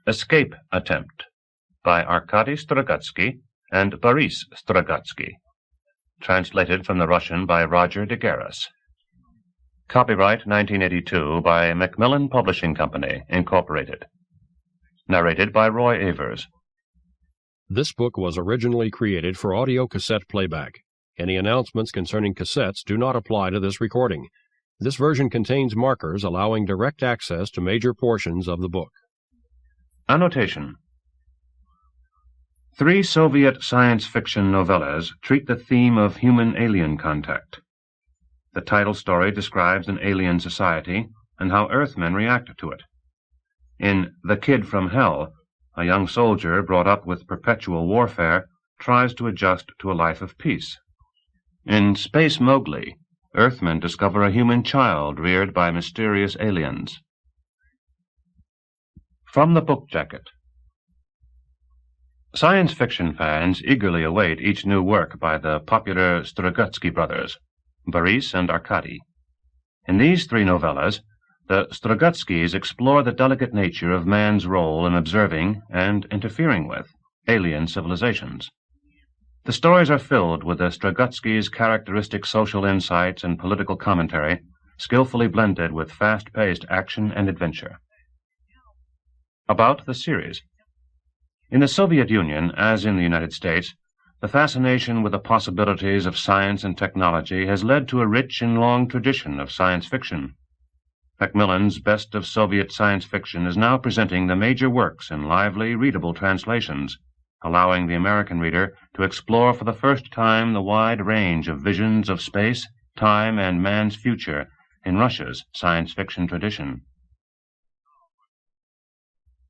Escape Attempt by Arkady Strugatsky and Boris Strugatsky. Translated from the Russian by Roger DeGaris. Copyright 1982 by Macmillan Publishing Company, Incorporated. Narrated by Roy Avers. This book was originally created for audio cassette playback. Any announcements concerning cassettes do not apply to this recording. This version contains markers allowing direct access to major portions of the book. Annotation. 3 Soviet science fiction novellas treat the theme of human-alien contact. The title story describes an alien society and how earthmen react to it. In The Kid from Hell, a young soldier brought up with perpetual warfare tries to adjust to a life of peace. In Space Mowgli, earthmen discover a human child reared by mysterious aliens. From the Book Jacket. Science fiction fans eagerly await each new work by the popular Strugatsky brothers, Boris and Arkady. In these 3 novellas, the Strugatskys explore the delicate nature of man's role in observing and interfering with alien civilizations. The stories are filled with the Strugatskys' characteristic social insights and political commentary, skillfully blended with fast-paced action and adventure. About the series. In the Soviet Union, as in the United States, the fascination with the possibilities of science and technology has led to a rich and long tradition of science fiction. Macmillan's Best of Soviet Science Fiction is now presenting the major works in lively, readable translations, allowing the American reader to explore for the first time the wide range of visions of space, time, and man's future in Russia's science fiction tradition.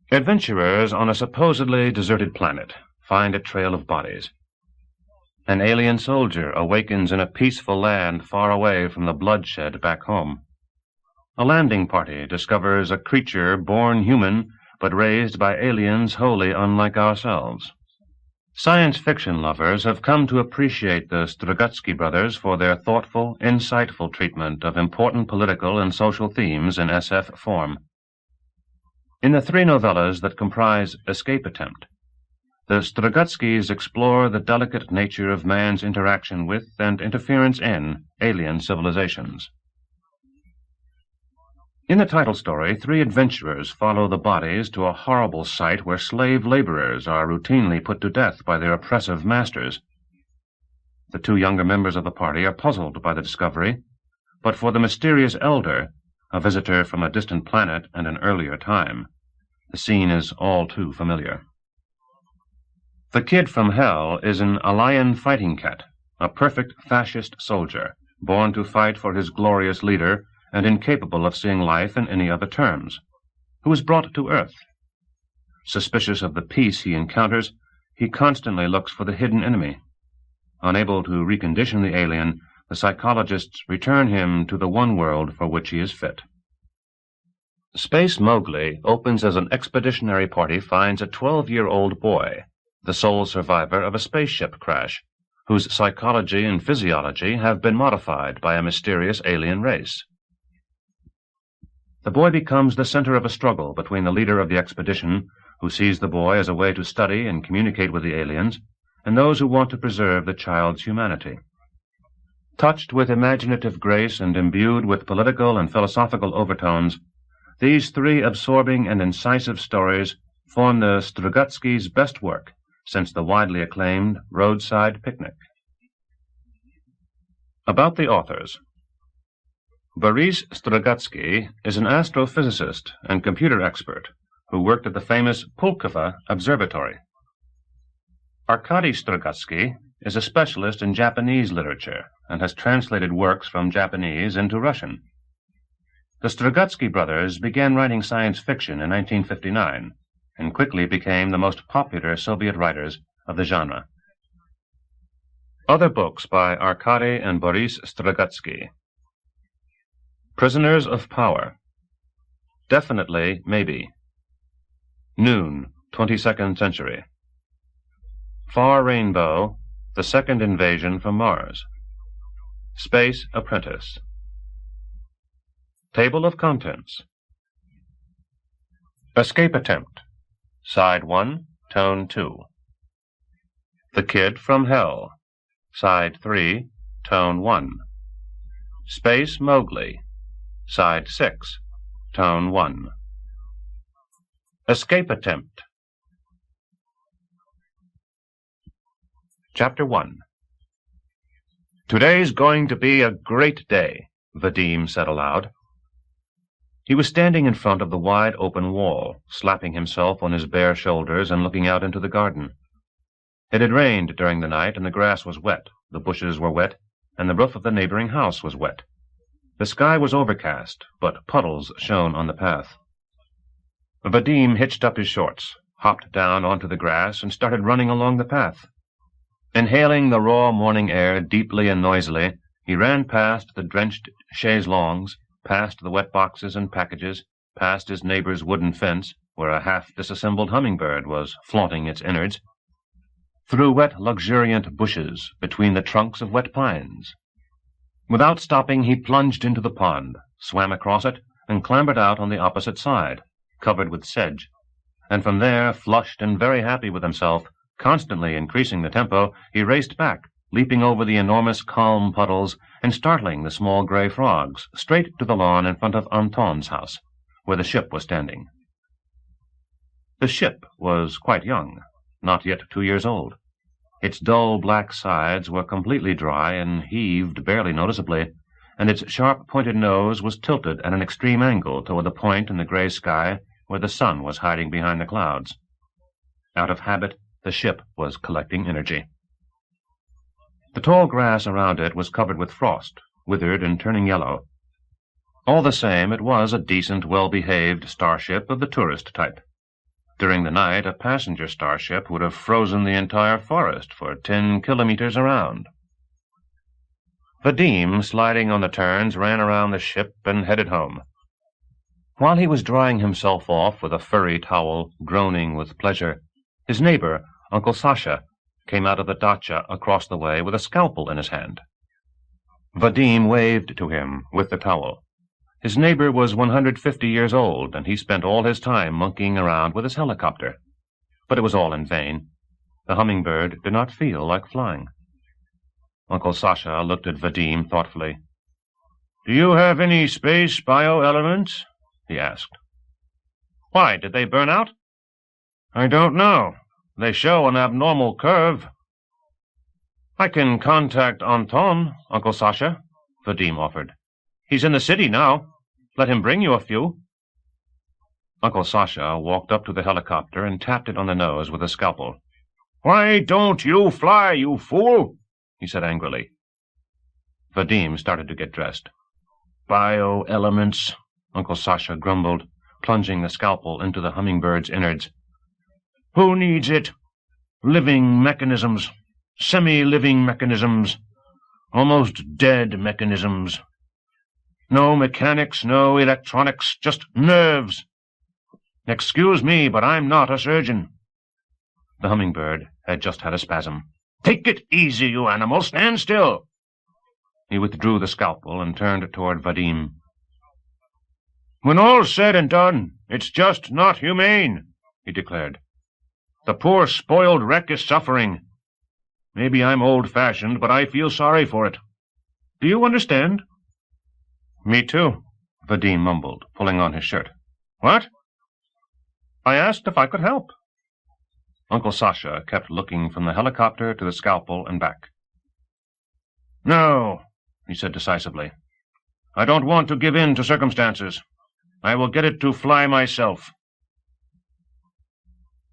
Adventurers on a supposedly deserted planet find a trail of bodies. An alien soldier awakens in a peaceful land far away from the bloodshed back home. A landing party discovers a creature born human but raised by aliens wholly unlike ourselves. Science fiction lovers have come to appreciate the Strugatsky brothers for their thoughtful, insightful treatment of important political and social themes in SF form. In the 3 novellas that comprise Escape Attempt, the Strugatskys explore the delicate nature of man's interaction with and interference in alien civilizations. In the title story, 3 adventurers follow the bodies to a horrible site where slave laborers are routinely put to death by their oppressive masters. The 2 younger members of the party are puzzled by the discovery, but for the mysterious elder, a visitor from a distant planet and an earlier time, the scene is all too familiar. The Kid from Hell is an Alayan fighting cat, a perfect fascist soldier, born to fight for his glorious leader and incapable of seeing life in any other terms, who is brought to Earth. Suspicious of the peace he encounters, he constantly looks for the hidden enemy. Unable to recondition the alien, the psychologists return him to the one world for which he is fit. Space Mowgli opens as an expeditionary party finds a 12-year-old boy, the sole survivor of a spaceship crash, whose psychology and physiology have been modified by a mysterious alien race. The boy becomes the center of a struggle between the leader of the expedition, who sees the boy as a way to study and communicate with the aliens, and those who want to preserve the child's humanity. Touched with imaginative grace and imbued with political and philosophical overtones, these 3 absorbing and incisive stories form the Strugatskys' best work since the widely acclaimed Roadside Picnic. About the authors. Boris Strugatsky is an astrophysicist and computer expert who worked at the famous Pulkovo Observatory. Arkady Strugatsky is a specialist in Japanese literature and has translated works from Japanese into Russian. The Strugatsky brothers began writing science fiction in 1959 and quickly became the most popular Soviet writers of the genre. Other books by Arkady and Boris Strugatsky. Prisoners of Power. Definitely Maybe. Noon, 22nd Century. Far Rainbow, The Second Invasion from Mars. Space Apprentice. Table of Contents. Escape Attempt Side 1, Tone 2. The Kid from Hell, Side 3, Tone 1. Space Mowgli, Side 6, Tone 1. Escape Attempt. Chapter 1. "Today's going to be a great day," Vadim said aloud. He was standing in front of the wide open wall, slapping himself on his bare shoulders and looking out into the garden. It had rained during the night, and the grass was wet, the bushes were wet, and the roof of the neighboring house was wet. The sky was overcast, but puddles shone on the path. Vadim hitched up his shorts, hopped down onto the grass, and started running along the path. Inhaling the raw morning air deeply and noisily, he ran past the drenched chaise longues, past the wet boxes and packages, past his neighbor's wooden fence, where a half-disassembled hummingbird was flaunting its innards, through wet, luxuriant bushes between the trunks of wet pines. Without stopping, he plunged into the pond, swam across it, and clambered out on the opposite side, covered with sedge, and from there, flushed and very happy with himself, constantly increasing the tempo, he raced back, leaping over the enormous calm puddles and startling the small gray frogs, straight to the lawn in front of Anton's house, where the ship was standing. The ship was quite young, not yet 2 years old. Its dull black sides were completely dry and heaved barely noticeably, and its sharp-pointed nose was tilted at an extreme angle toward the point in the gray sky where the sun was hiding behind the clouds. Out of habit, the ship was collecting energy. The tall grass around it was covered with frost, withered and turning yellow. All the same, it was a decent, well-behaved starship of the tourist type. During the night, a passenger starship would have frozen the entire forest for 10 kilometers around. Vadim, sliding on the turns, ran around the ship and headed home. While he was drying himself off with a furry towel, groaning with pleasure, his neighbor, Uncle Sasha, came out of the dacha across the way with a scalpel in his hand. Vadim waved to him with the towel. His neighbor was 150 years old, and he spent all his time monkeying around with his helicopter. But it was all in vain. The hummingbird did not feel like flying. Uncle Sasha looked at Vadim thoughtfully. "Do you have any space bioelements?" he asked. "Why, did they burn out?" "I don't know. They show an abnormal curve." "I can contact Anton, Uncle Sasha," Vadim offered. "He's in the city now. Let him bring you a few." Uncle Sasha walked up to the helicopter and tapped it on the nose with a scalpel. "Why don't you fly, you fool?" he said angrily. Vadim started to get dressed. "Bioelements," Uncle Sasha grumbled, plunging the scalpel into the hummingbird's innards. "Who needs it? Living mechanisms, semi-living mechanisms, almost dead mechanisms. No mechanics, no electronics, just nerves. Excuse me, but I'm not a surgeon." The hummingbird had just had a spasm. "Take it easy, you animal. Stand still." He withdrew the scalpel and turned toward Vadim. "When all's said and done, it's just not humane," he declared. "The poor spoiled wreck is suffering. Maybe I'm old-fashioned, but I feel sorry for it. Do you understand?" "Me too," Vadim mumbled, pulling on his shirt. "What?" "I asked if I could help." Uncle Sasha kept looking from the helicopter to the scalpel and back. "No," he said decisively. "I don't want to give in to circumstances. I will get it to fly myself."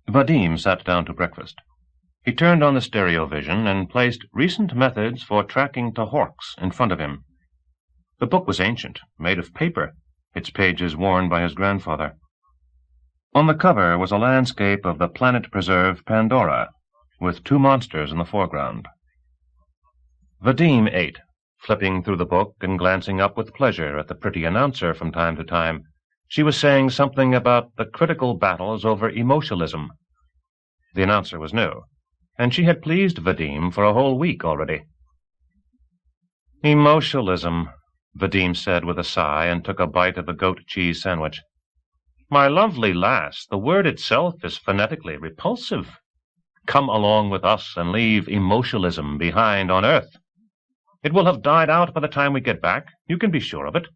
Vadim sat down to breakfast. He turned on the stereo vision and placed Recent Methods for Tracking Tahorks in front of him. The book was ancient, made of paper, its pages worn by his grandfather. On the cover was a landscape of the planet-preserve Pandora, with 2 monsters in the foreground. Vadim ate, flipping through the book and glancing up with pleasure at the pretty announcer from time to time. She was saying something about the critical battles over emotionalism. The announcer was new, and she had pleased Vadim for a whole week already. "Emotionalism," Vadim said with a sigh and took a bite of a goat cheese sandwich. My lovely lass, the word itself is phonetically repulsive. Come along with us and leave emotionalism behind on Earth. It will have died out by the time we get back. You can be sure of it.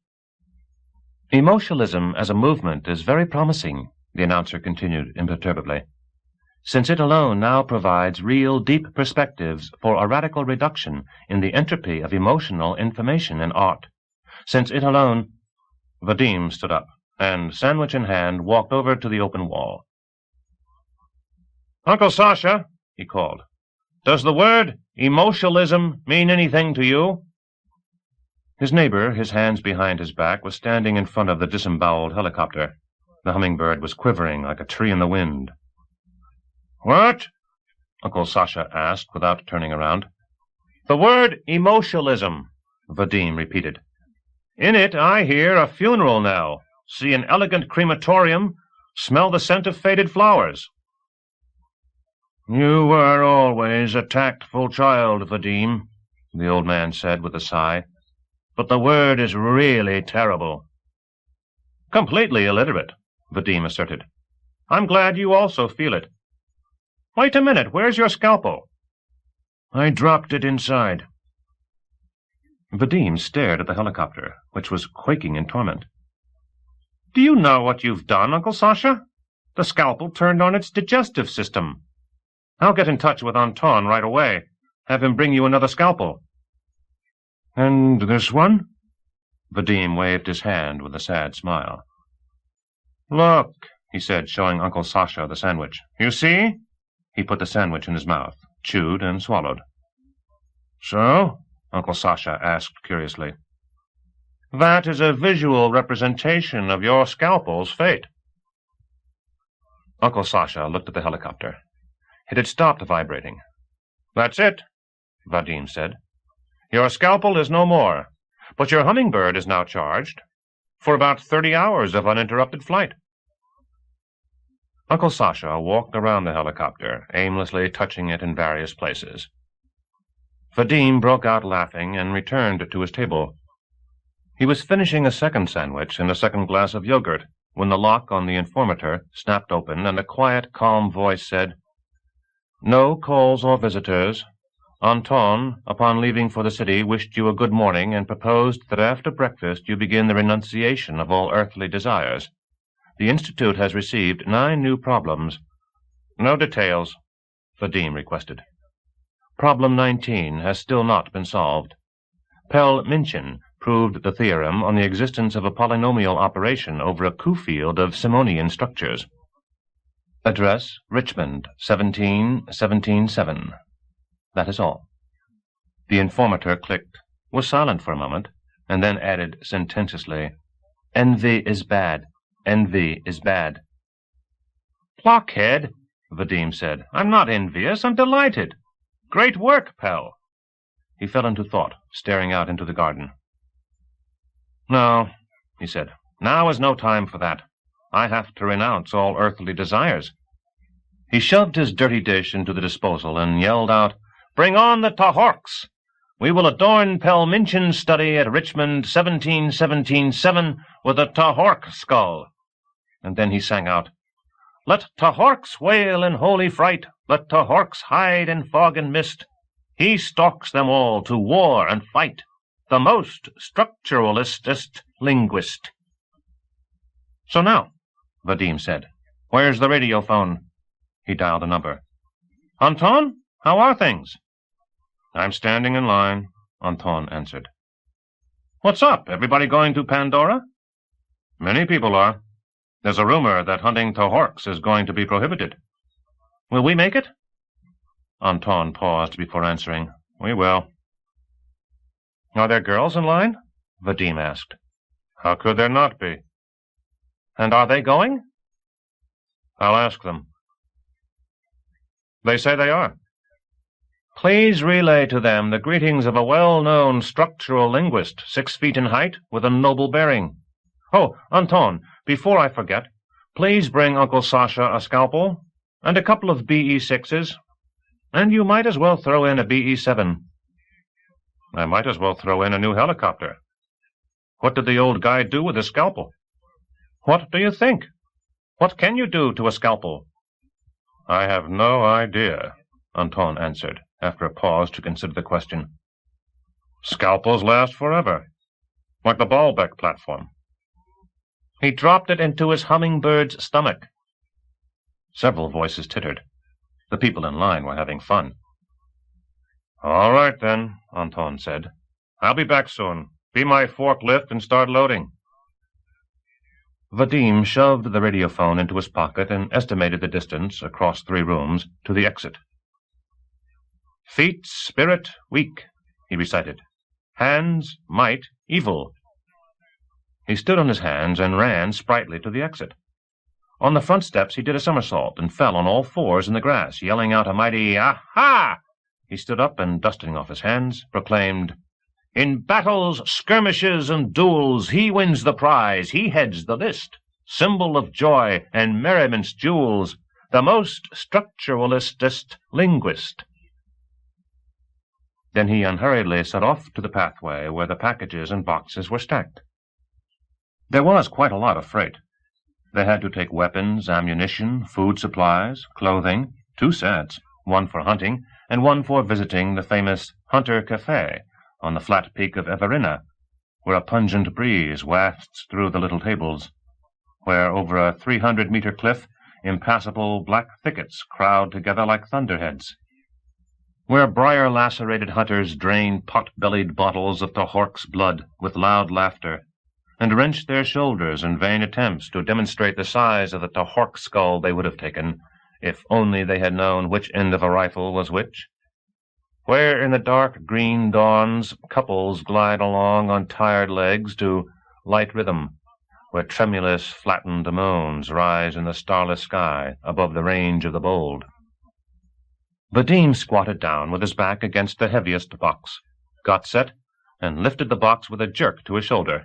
Emotionalism as a movement is very promising, the announcer continued imperturbably, since it alone now provides real deep perspectives for a radical reduction in the entropy of emotional information in art. Since it alone— Vadim stood up, and, sandwich in hand, walked over to the open wall. Uncle Sasha, he called, does the word emotionalism mean anything to you? His neighbor, his hands behind his back, was standing in front of the disemboweled helicopter. The hummingbird was quivering like a tree in the wind. What? Uncle Sasha asked without turning around. The word emotionalism, Vadim repeated. In it I hear a funeral knell, see an elegant crematorium, smell the scent of faded flowers. You were always a tactful child, Vadim, the old man said with a sigh. But the word is really terrible. Completely illiterate, Vadim asserted. I'm glad you also feel it. Wait a minute, where's your scalpel? I dropped it inside. Vadim stared at the helicopter, which was quaking in torment. Do you know what you've done, Uncle Sasha? The scalpel turned on its digestive system. I'll get in touch with Anton right away. Have him bring you another scalpel. And this one? Vadim waved his hand with a sad smile. Look, he said, showing Uncle Sasha the sandwich. You see? He put the sandwich in his mouth, chewed and swallowed. So? Uncle Sasha asked curiously. That is a visual representation of your scalpel's fate. Uncle Sasha looked at the helicopter. It had stopped vibrating. That's it, Vadim said. Your scalpel is no more, but your hummingbird is now charged for about 30 hours of uninterrupted flight. Uncle Sasha walked around the helicopter, aimlessly touching it in various places. Vadim broke out laughing and returned to his table. He was finishing a second sandwich and a second glass of yogurt when the lock on the informator snapped open and a quiet, calm voice said, No calls or visitors. Anton, upon leaving for the city, wished you a good morning and proposed that after breakfast you begin the renunciation of all earthly desires. The Institute has received 9 new problems. No details, Vadim requested. Problem 19 has still not been solved. Pell Minchin proved the theorem on the existence of a polynomial operation over a Q field of Simonian structures. Address, Richmond, 17177. That is all. The informator clicked, was silent for a moment, and then added sententiously, Envy is bad. Envy is bad. Blockhead, Vadim said. I'm not envious. I'm delighted. Great work, Pell. He fell into thought, staring out into the garden. No, he said. Now is no time for that. I have to renounce all earthly desires. He shoved his dirty dish into the disposal and yelled out, Bring on the Tahorks! We will adorn Pell Minchin's study at Richmond 17177 with a Tahork skull. And then he sang out, Let Tahorks wail in holy fright, let Tahorks hide in fog and mist. He stalks them all to war and fight, the most structuralistest linguist. So now, Vadim said, where's the radiophone? He dialed a number. Anton, how are things? I'm standing in line, Anton answered. What's up? Everybody going to Pandora? Many people are. There's a rumor that hunting Tahorks is going to be prohibited. Will we make it? Anton paused before answering. We will. Are there girls in line? Vadim asked. How could there not be? And are they going? I'll ask them. They say they are. Please relay to them the greetings of a well-known structural linguist, 6 feet in height, with a noble bearing. Oh, Anton, before I forget, please bring Uncle Sasha a scalpel and a couple of BE6s, and you might as well throw in a BE7. I might as well throw in a new helicopter. What did the old guy do with his scalpel? What do you think? What can you do to a scalpel? I have no idea, Anton answered, after a pause to consider the question. Scalpels last forever, like the Baalbek platform. He dropped it into his hummingbird's stomach. Several voices tittered. The people in line were having fun. All right, then, Anton said. I'll be back soon. Be my forklift and start loading. Vadim shoved the radiophone into his pocket and estimated the distance, across 3 rooms, to the exit. Feet, spirit, weak, he recited. Hands, might, evil. He stood on his hands and ran sprightly to the exit. On the front steps he did a somersault and fell on all 4s in the grass, yelling out a mighty "Aha!" He stood up and, dusting off his hands, proclaimed, In battles, skirmishes, and duels, he wins the prize, he heads the list, symbol of joy and merriment's jewels, the most structuralistest linguist. Then he unhurriedly set off to the pathway where the packages and boxes were stacked. There was quite a lot of freight. They had to take weapons, ammunition, food supplies, clothing, 2 sets, one for hunting and one for visiting the famous Hunter Café on the flat peak of Everina, where a pungent breeze wafts through the little tables, where over a 300-meter cliff impassable black thickets crowd together like thunderheads, where briar-lacerated hunters drain pot-bellied bottles of Tohork's blood with loud laughter, and wrench their shoulders in vain attempts to demonstrate the size of the Tohork skull they would have taken, if only they had known which end of a rifle was which, where in the dark green dawns couples glide along on tired legs to light rhythm, where tremulous flattened moans rise in the starless sky above the range of the bold. Vadim squatted down with his back against the heaviest box, got set, and lifted the box with a jerk to his shoulder.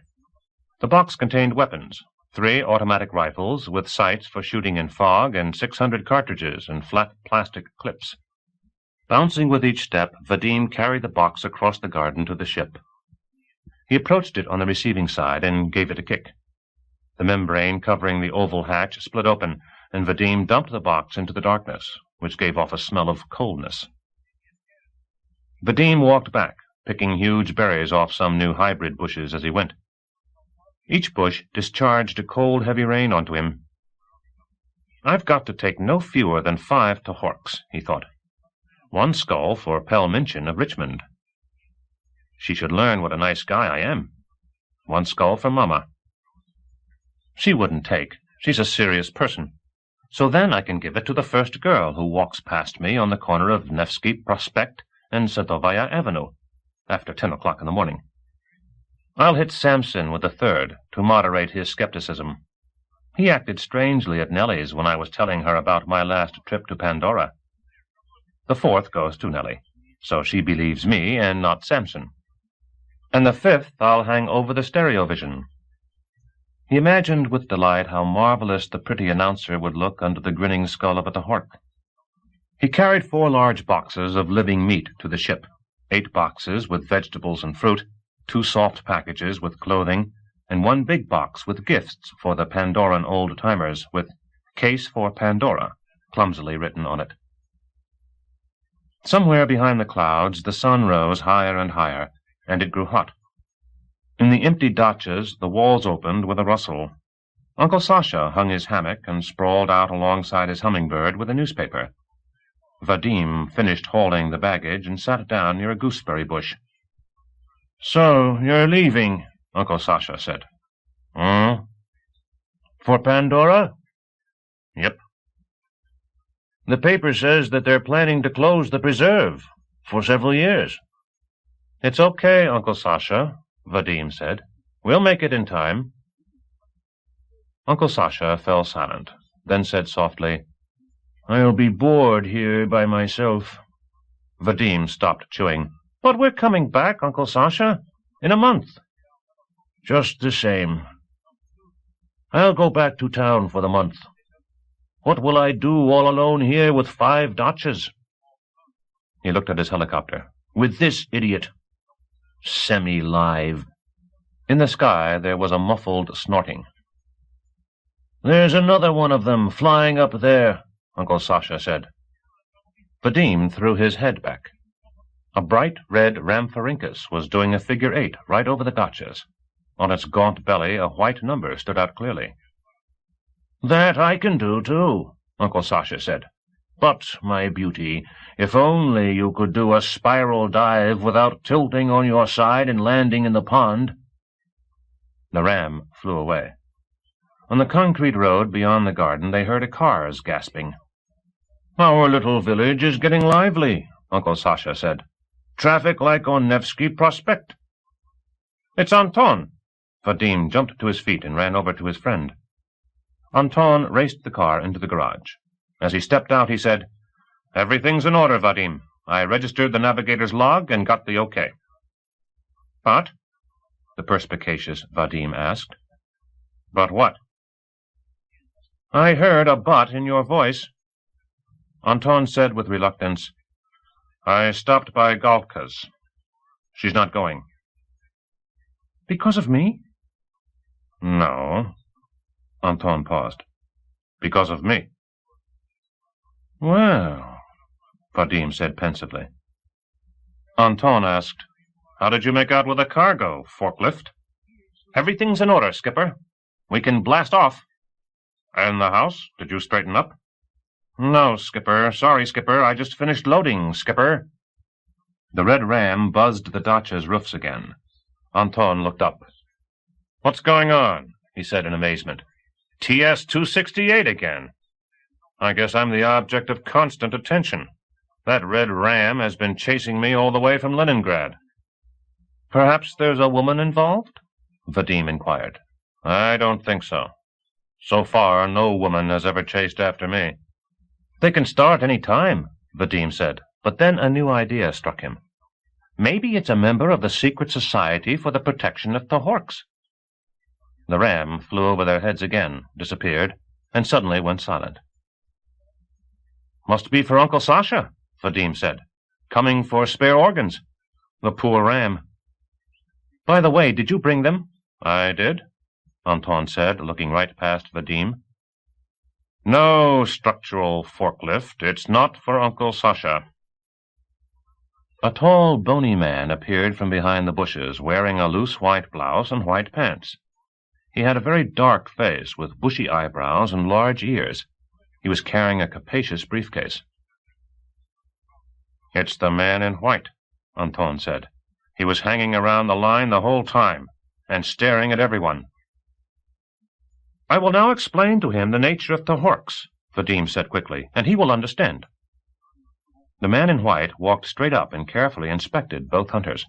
The box contained weapons, 3 automatic rifles with sights for shooting in fog and 600 cartridges and flat plastic clips. Bouncing with each step, Vadim carried the box across the garden to the ship. He approached it on the receiving side and gave it a kick. The membrane covering the oval hatch split open, and Vadim dumped the box into the darkness, which gave off a smell of coldness. Vadim walked back, picking huge berries off some new hybrid bushes as he went. Each bush discharged a cold, heavy rain onto him. I've got to take no fewer than 5 Tohorks, he thought. 1 skull for Pell Minchin of Richmond. She should learn what a nice guy I am. 1 skull for Mama. She wouldn't take. She's a serious person. So then I can give it to the first girl who walks past me on the corner of Nevsky Prospect and Sadovaya Avenue after 10 o'clock in the morning. I'll hit Samson with the 3rd to moderate his skepticism. He acted strangely at Nellie's when I was telling her about my last trip to Pandora. The 4th goes to Nellie, so she believes me and not Samson. And the 5th I'll hang over the stereovision. He imagined with delight how marvelous the pretty announcer would look under the grinning skull of a Tohork. He carried 4 large boxes of living meat to the ship, 8 boxes with vegetables and fruit, 2 soft packages with clothing, and 1 big box with gifts for the Pandoran old-timers, with Case for Pandora clumsily written on it. Somewhere behind the clouds the sun rose higher and higher, and it grew hot. In the empty dachas the walls opened with a rustle. Uncle Sasha hung his hammock and sprawled out alongside his hummingbird with a newspaper. Vadim finished hauling the baggage and sat down near a gooseberry bush. "So you're leaving," Uncle Sasha said. "For Pandora?" "Yep." "The paper says that they're planning to close the preserve for several years." "It's okay, Uncle Sasha," Vadim said. "We'll make it in time." Uncle Sasha fell silent, then said softly, "I'll be bored here by myself." Vadim stopped chewing. "But we're coming back, Uncle Sasha, in a month." "Just the same. I'll go back to town for the month. What will I do all alone here with 5 dachas?" He looked at his helicopter. "With this idiot. Semi-live." In the sky there was a muffled snorting. "There's another one of them flying up there," Uncle Sasha said. Vadim threw his head back. A bright red Rhamphorhynchus was doing a figure 8 right over the gotchas. On its gaunt belly, a white number stood out clearly. "That I can do, too," Uncle Sasha said. "But, my beauty, if only you could do a spiral dive without tilting on your side and landing in the pond." The ram flew away. On the concrete road beyond the garden, they heard a car's gasping. "Our little village is getting lively," Uncle Sasha said. "Traffic like on Nevsky Prospect." "It's Anton." Vadim jumped to his feet and ran over to his friend. Anton raced the car into the garage. As he stepped out, he said, "Everything's in order, Vadim. I registered the navigator's log and got the okay." "But?" the perspicacious Vadim asked. "But what?" "I heard a but in your voice." Anton said with reluctance, "I stopped by Galka's. She's not going." "Because of me?" "No." Anton paused. "Because of me." "Well," Vadim said pensively. Anton asked, "How did you make out with the cargo, forklift?" "Everything's in order, Skipper. We can blast off." "And the house? Did you straighten up?" "No, Skipper. Sorry, Skipper. I just finished loading, Skipper." The red ram buzzed the dacha's roofs again. Anton looked up. "What's going on?" he said in amazement. "TS-268 again. I guess I'm the object of constant attention. That red ram has been chasing me all the way from Leningrad." "Perhaps there's a woman involved?" Vadim inquired. "I don't think so. So far, no woman has ever chased after me." "They can start any time," Vadim said, but then a new idea struck him. "Maybe it's a member of the secret society for the protection of Tohorks." The ram flew over their heads again, disappeared, and suddenly went silent. "Must be for Uncle Sasha," Vadim said. "Coming for spare organs. The poor ram." "By the way, did you bring them?" "I did," Anton said, looking right past Vadim. "No, structural forklift. It's not for Uncle Sasha." A tall, bony man appeared from behind the bushes, wearing a loose white blouse and white pants. He had a very dark face with bushy eyebrows and large ears. He was carrying a capacious briefcase. "It's the man in white," Anton said. "He was hanging around the line the whole time, and staring at everyone." "I will now explain to him the nature of Tohorks," Vadim said quickly, "and he will understand." The man in white walked straight up and carefully inspected both hunters.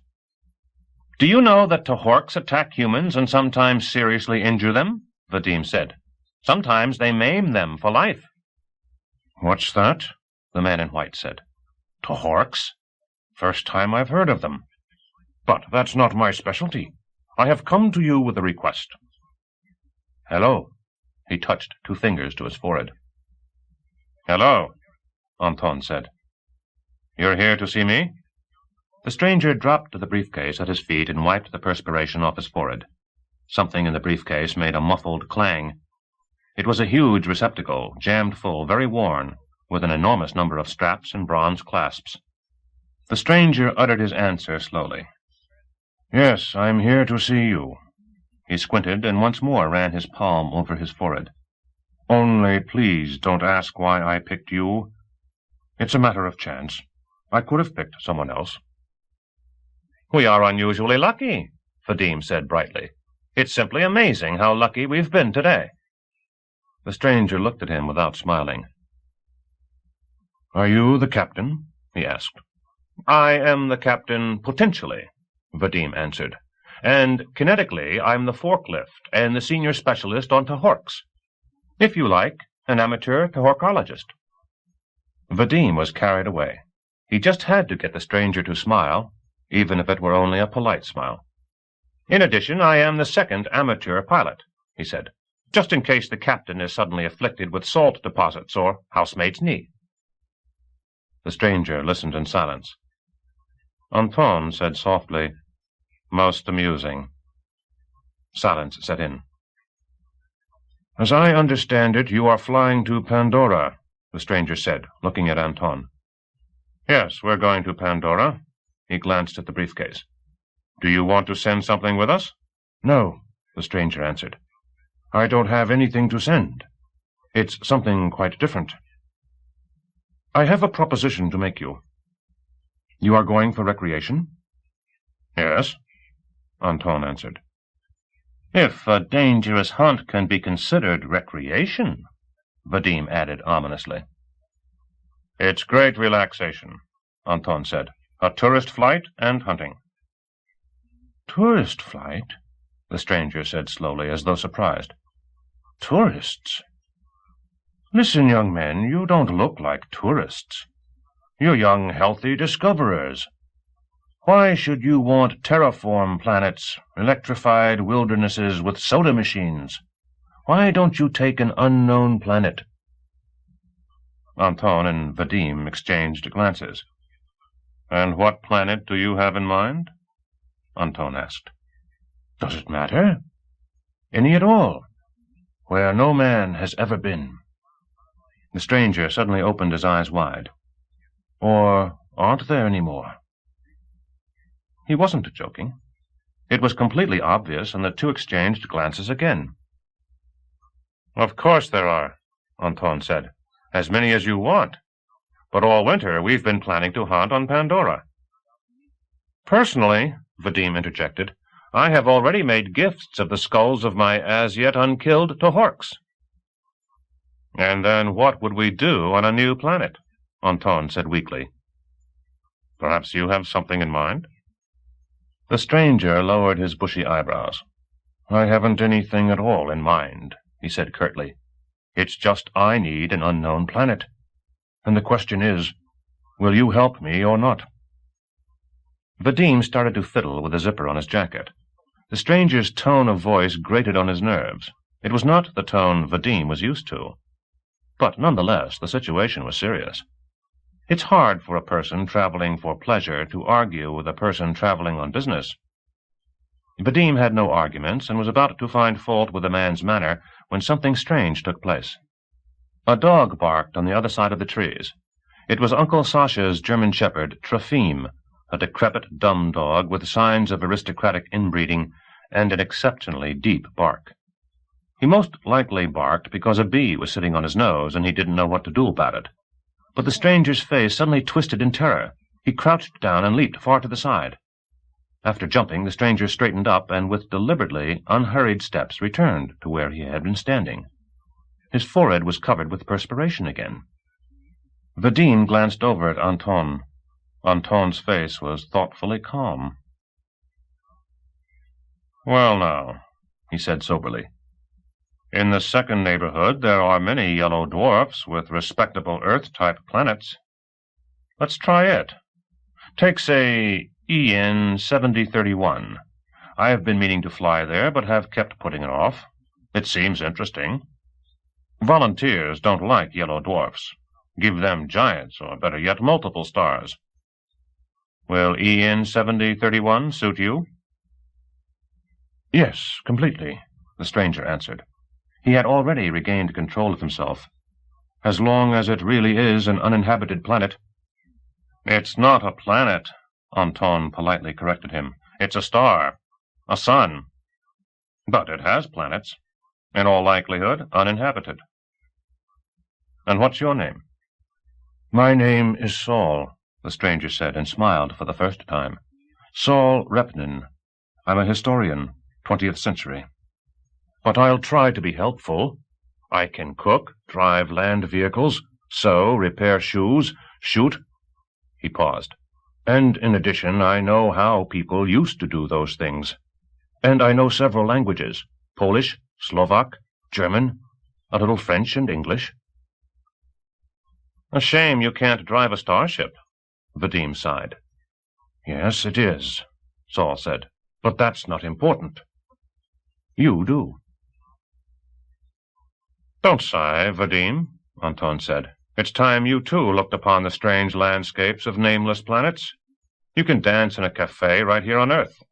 "Do you know that Tohorks attack humans and sometimes seriously injure them?" Vadim said. "Sometimes they maim them for life." "What's that?" the man in white said. "Tohorks? First time I've heard of them. But that's not my specialty. I have come to you with a request." "Hello." He touched 2 fingers to his forehead. "Hello," Anton said. "You're here to see me?" The stranger dropped the briefcase at his feet and wiped the perspiration off his forehead. Something in the briefcase made a muffled clang. It was a huge receptacle, jammed full, very worn, with an enormous number of straps and bronze clasps. The stranger uttered his answer slowly. "Yes, I'm here to see you." He squinted and once more ran his palm over his forehead. "Only please don't ask why I picked you. It's a matter of chance. I could have picked someone else." "We are unusually lucky," Vadim said brightly. "It's simply amazing how lucky we've been today." The stranger looked at him without smiling. "Are you the captain?" he asked. "I am the captain potentially," Vadim answered. "And kinetically, I'm the forklift and the senior specialist on Tohorks. If you like, an amateur Tohorkologist." Vadim was carried away. He just had to get the stranger to smile, even if it were only a polite smile. "In addition, I am the second amateur pilot," he said, "just in case the captain is suddenly afflicted with salt deposits or housemaid's knee." The stranger listened in silence. Anton said softly, "Most amusing." Silence set in. As I understand it, you are flying to Pandora, the stranger said, looking at Anton. Yes, we're going to Pandora. He glanced at the briefcase. Do you want to send something with us? No, the stranger answered. I don't have anything to send. It's something quite different. I have a proposition to make you. You are going for recreation? Yes, Anton answered. If a dangerous hunt can be considered recreation, Vadim added ominously. It's great relaxation, Anton said. A tourist flight and hunting. Tourist flight? The stranger said slowly, as though surprised. Tourists? Listen, young men, you don't look like tourists. You're young, healthy discoverers. Why should you want terraform planets, electrified wildernesses with soda machines? Why don't you take an unknown planet? Anton and Vadim exchanged glances. And what planet do you have in mind? Anton asked. Does it matter? Any at all, where no man has ever been. The stranger suddenly opened his eyes wide. Or aren't there any more? He wasn't joking. It was completely obvious, and the two exchanged glances again. Of course there are, Anton said. As many as you want. But all winter we've been planning to hunt on Pandora. Personally, Vadim interjected, I have already made gifts of the skulls of my as-yet unkilled Tohorks. And then what would we do on a new planet? Anton said weakly. Perhaps you have something in mind? The stranger lowered his bushy eyebrows. I haven't anything at all in mind, he said curtly. It's just I need an unknown planet. And the question is, will you help me or not? Vadim started to fiddle with the zipper on his jacket. The stranger's tone of voice grated on his nerves. It was not the tone Vadim was used to. But nonetheless, the situation was serious. It's hard for a person traveling for pleasure to argue with a person traveling on business. Vadim had no arguments and was about to find fault with the man's manner when something strange took place. A dog barked on the other side of the trees. It was Uncle Sasha's German shepherd, Trofim, a decrepit, dumb dog with signs of aristocratic inbreeding and an exceptionally deep bark. He most likely barked because a bee was sitting on his nose and he didn't know what to do about it. But the stranger's face suddenly twisted in terror. He crouched down and leaped far to the side. After jumping, the stranger straightened up and with deliberately unhurried steps returned to where he had been standing. His forehead was covered with perspiration again. Vadim glanced over at Anton. Anton's face was thoughtfully calm. Well, now, he said soberly. In the second neighborhood there are many yellow dwarfs with respectable Earth-type planets. Let's try it. Take, say, EN 7031. I have been meaning to fly there, but have kept putting it off. It seems interesting. Volunteers don't like yellow dwarfs. Give them giants, or better yet, multiple stars. Will EN 7031 suit you? Yes, completely, the stranger answered. He had already regained control of himself. As long as it really is an uninhabited planet. It's not a planet, Anton politely corrected him. It's a star, a sun. But it has planets, in all likelihood uninhabited. And what's your name? My name is Saul, the stranger said, and smiled for the first time. Saul Repnin. I'm a historian, 20th century. But I'll try to be helpful. I can cook, drive land vehicles, sew, repair shoes, shoot. He paused. And in addition, I know how people used to do those things. And I know several languages, Polish, Slovak, German, a little French and English. A shame you can't drive a starship, Vadim sighed. Yes, it is, Saul said, but that's not important. You do. Don't sigh, Vadim, Anton said. It's time you too looked upon the strange landscapes of nameless planets. You can dance in a cafe right here on Earth.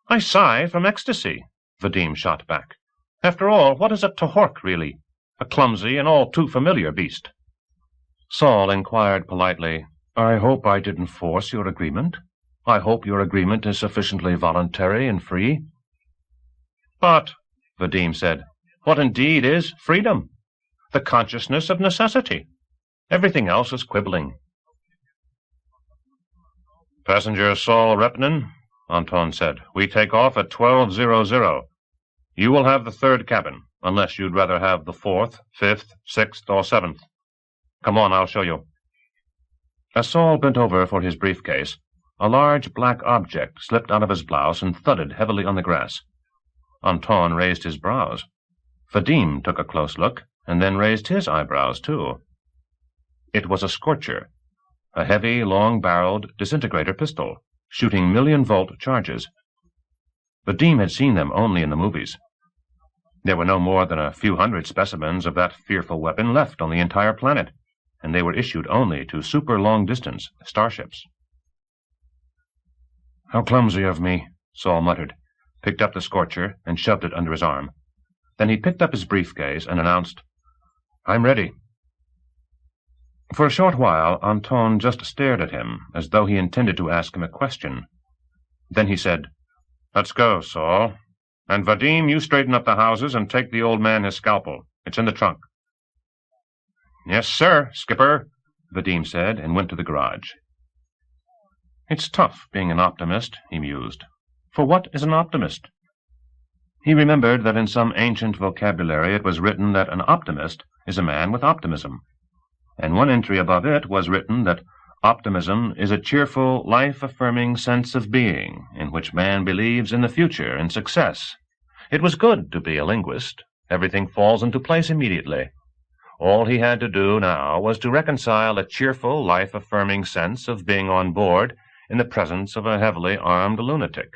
I sigh from ecstasy, Vadim shot back. After all, what is a Tohork, really? A clumsy and all too familiar beast. Saul inquired politely, I hope I didn't force your agreement. I hope your agreement is sufficiently voluntary and free. But, Vadim said, what indeed is freedom? The consciousness of necessity. Everything else is quibbling. Passenger Saul Repnin, Anton said, we take off at 12:00. You will have the third cabin, unless you'd rather have the fourth, fifth, sixth, or seventh. Come on, I'll show you. As Saul bent over for his briefcase, a large black object slipped out of his blouse and thudded heavily on the grass. Anton raised his brows. Vadim took a close look, and then raised his eyebrows, too. It was a scorcher, a heavy, long-barreled disintegrator pistol, shooting million-volt charges. Vadim had seen them only in the movies. There were no more than a few hundred specimens of that fearful weapon left on the entire planet, and they were issued only to super-long-distance starships. How clumsy of me, Saul muttered, picked up the scorcher and shoved it under his arm. Then he picked up his briefcase and announced, I'm ready. For a short while, Anton just stared at him, as though he intended to ask him a question. Then he said, Let's go, Saul. And Vadim, you straighten up the houses and take the old man his scalpel. It's in the trunk. Yes, sir, Skipper, Vadim said, and went to the garage. It's tough being an optimist, he mused. For what is an optimist? He remembered that in some ancient vocabulary it was written that an optimist is a man with optimism, and one entry above it was written that optimism is a cheerful, life-affirming sense of being in which man believes in the future and success. It was good to be a linguist. Everything falls into place immediately. All he had to do now was to reconcile a cheerful, life-affirming sense of being on board in the presence of a heavily armed lunatic.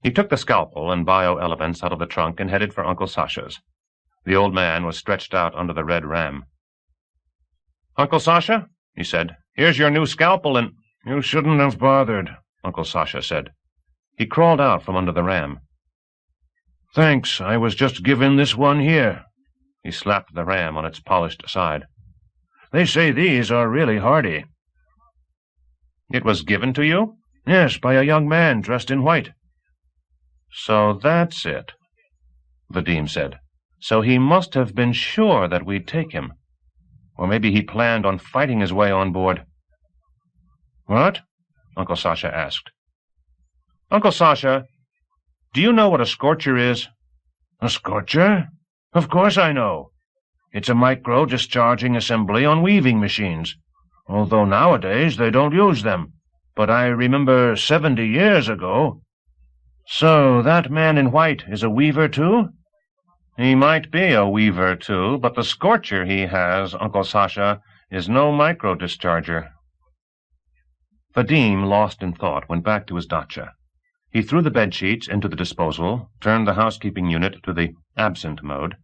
He took the scalpel and bio-elements out of the trunk and headed for Uncle Sasha's. The old man was stretched out under the red ram. Uncle Sasha, he said, here's your new scalpel and— You shouldn't have bothered, Uncle Sasha said. He crawled out from under the ram. Thanks, I was just given this one here. He slapped the ram on its polished side. They say these are really hardy. It was given to you? Yes, by a young man dressed in white. So that's it, Vadim said. So he must have been sure that we'd take him. Or maybe he planned on fighting his way on board. What? Uncle Sasha asked. Uncle Sasha, do you know what a scorcher is? A scorcher? Of course I know. It's a micro-discharging assembly on weaving machines, although nowadays they don't use them. But I remember 70 years ago. So that man in white is a weaver, too? He might be a weaver, too, but the scorcher he has, Uncle Sasha, is no micro-discharger. Vadim, lost in thought, went back to his dacha. He threw the bedsheets into the disposal, turned the housekeeping unit to the absent mode,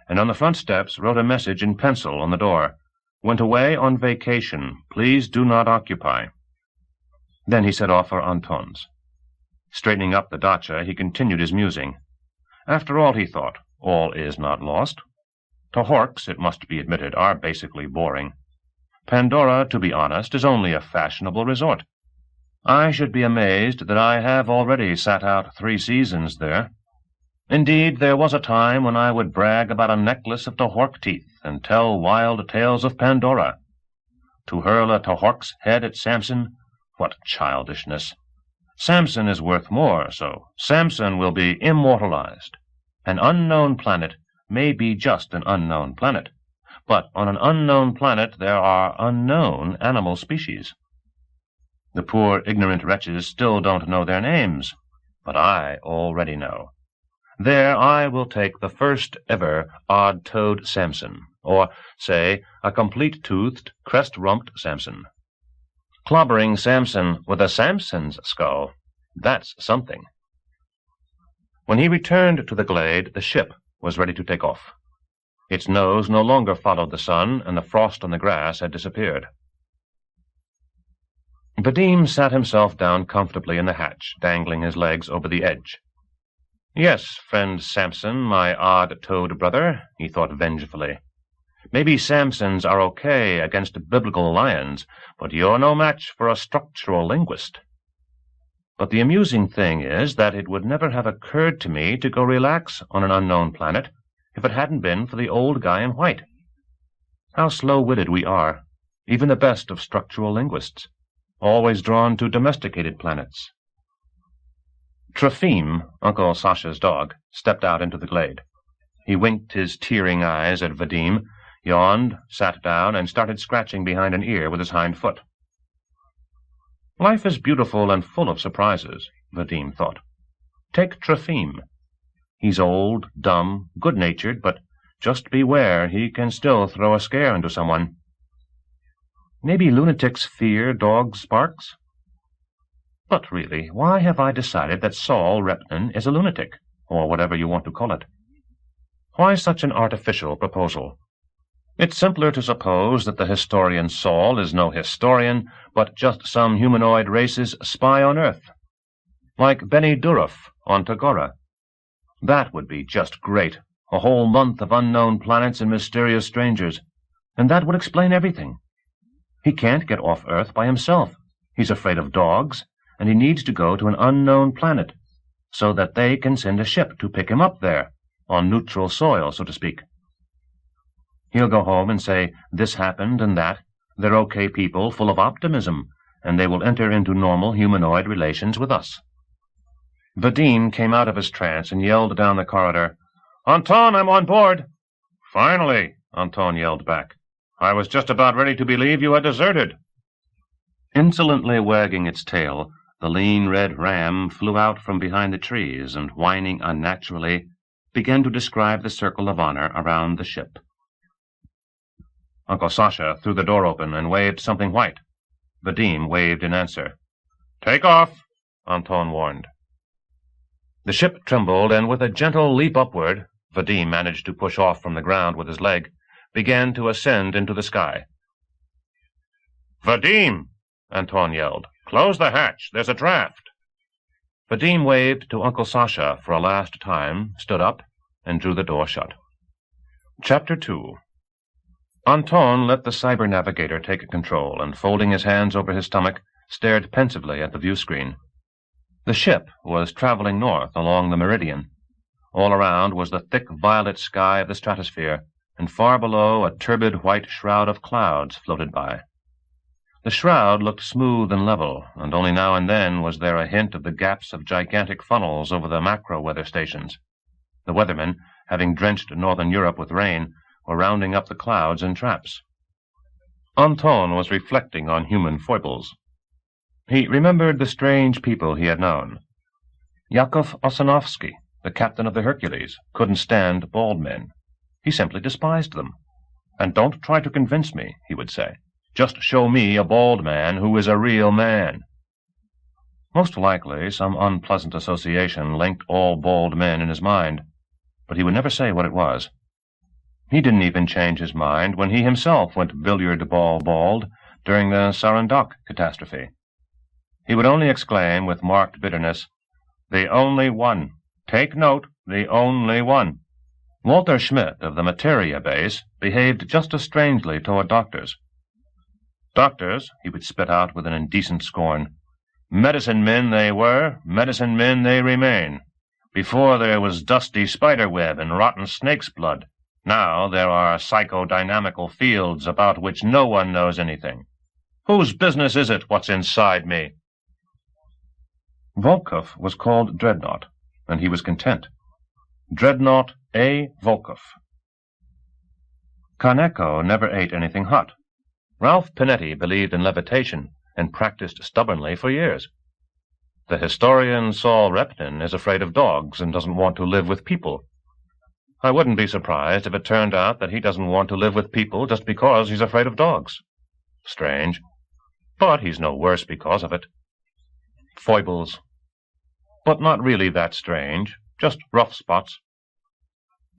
and on the front steps wrote a message in pencil on the door. Went away on vacation. Please do not occupy. Then he set off for Anton's. Straightening up the dacha, he continued his musing. After all, he thought, all is not lost. Tohorks, it must be admitted, are basically boring. Pandora, to be honest, is only a fashionable resort. I should be amazed that I have already sat out 3 seasons there. Indeed, there was a time when I would brag about a necklace of Tohork teeth and tell wild tales of Pandora. To hurl a Tohork's head at Samson? What childishness! Samson is worth more, so Samson will be immortalized. An unknown planet may be just an unknown planet, but on an unknown planet there are unknown animal species. The poor ignorant wretches still don't know their names, but I already know. There I will take the first ever odd-toed Samson, or, say, a complete-toothed, crest-rumped Samson. Clobbering Samson with a Samson's skull, that's something. When he returned to the glade, the ship was ready to take off. Its nose no longer followed the sun, and the frost on the grass had disappeared. Vadim sat himself down comfortably in the hatch, dangling his legs over the edge. Yes, friend Samson, my odd-toed brother, he thought vengefully. Maybe Samsons are okay against biblical lions, but you're no match for a structural linguist. But the amusing thing is that it would never have occurred to me to go relax on an unknown planet if it hadn't been for the old guy in white. How slow-witted we are, even the best of structural linguists, always drawn to domesticated planets. Trofim, Uncle Sasha's dog, stepped out into the glade. He winked his tearing eyes at Vadim, yawned, sat down, and started scratching behind an ear with his hind foot. Life is beautiful and full of surprises, Vadim thought. Take Trofim. He's old, dumb, good-natured, but just beware, he can still throw a scare into someone. Maybe lunatics fear dog sparks? But really, why have I decided that Saul Repnin is a lunatic, or whatever you want to call it? Why such an artificial proposal? It's simpler to suppose that the historian Saul is no historian, but just some humanoid race's spy on Earth, like Benny Durov on Tagora. That would be just great, a whole month of unknown planets and mysterious strangers, and that would explain everything. He can't get off Earth by himself. He's afraid of dogs, and he needs to go to an unknown planet, so that they can send a ship to pick him up there, on neutral soil, so to speak. He'll go home and say, this happened and that. They're okay people, full of optimism, and they will enter into normal humanoid relations with us. Vadim came out of his trance and yelled down the corridor, Anton, I'm on board! Finally, Anton yelled back. I was just about ready to believe you had deserted. Insolently wagging its tail, the lean red ram flew out from behind the trees and, whining unnaturally, began to describe the circle of honor around the ship. Uncle Sasha threw the door open and waved something white. Vadim waved in answer. Take off, Anton warned. The ship trembled, and with a gentle leap upward, Vadim managed to push off from the ground with his leg, began to ascend into the sky. Vadim, Anton yelled. Close the hatch. There's a draft. Vadim waved to Uncle Sasha for a last time, stood up, and drew the door shut. Chapter 2. Anton let the cyber navigator take control, and folding his hands over his stomach, stared pensively at the view-screen. The ship was traveling north along the meridian. All around was the thick violet sky of the stratosphere, and far below a turbid white shroud of clouds floated by. The shroud looked smooth and level, and only now and then was there a hint of the gaps of gigantic funnels over the macro-weather stations. The weathermen, having drenched northern Europe with rain, were rounding up the clouds in traps. Anton was reflecting on human foibles. He remembered the strange people he had known. Yakov Ossinovsky, the captain of the Hercules, couldn't stand bald men. He simply despised them. And don't try to convince me, he would say. Just show me a bald man who is a real man. Most likely some unpleasant association linked all bald men in his mind, but he would never say what it was. He didn't even change his mind when he himself went billiard ball bald during the Sarandak catastrophe. He would only exclaim with marked bitterness, The only one. Take note, the only one. Walter Schmidt of the Materia base behaved just as strangely toward doctors. Doctors, he would spit out with an indecent scorn. Medicine men they were, medicine men they remain. Before there was dusty spiderweb and rotten snake's blood. Now there are psychodynamical fields about which no one knows anything. Whose business is it what's inside me? Volkov was called Dreadnought, and he was content. Dreadnought A. Volkov. Kaneko never ate anything hot. Ralph Panetti believed in levitation and practiced stubbornly for years. The historian Saul Repnin is afraid of dogs and doesn't want to live with people. I wouldn't be surprised if it turned out that he doesn't want to live with people just because he's afraid of dogs. Strange. But he's no worse because of it. Foibles. But not really that strange, just rough spots.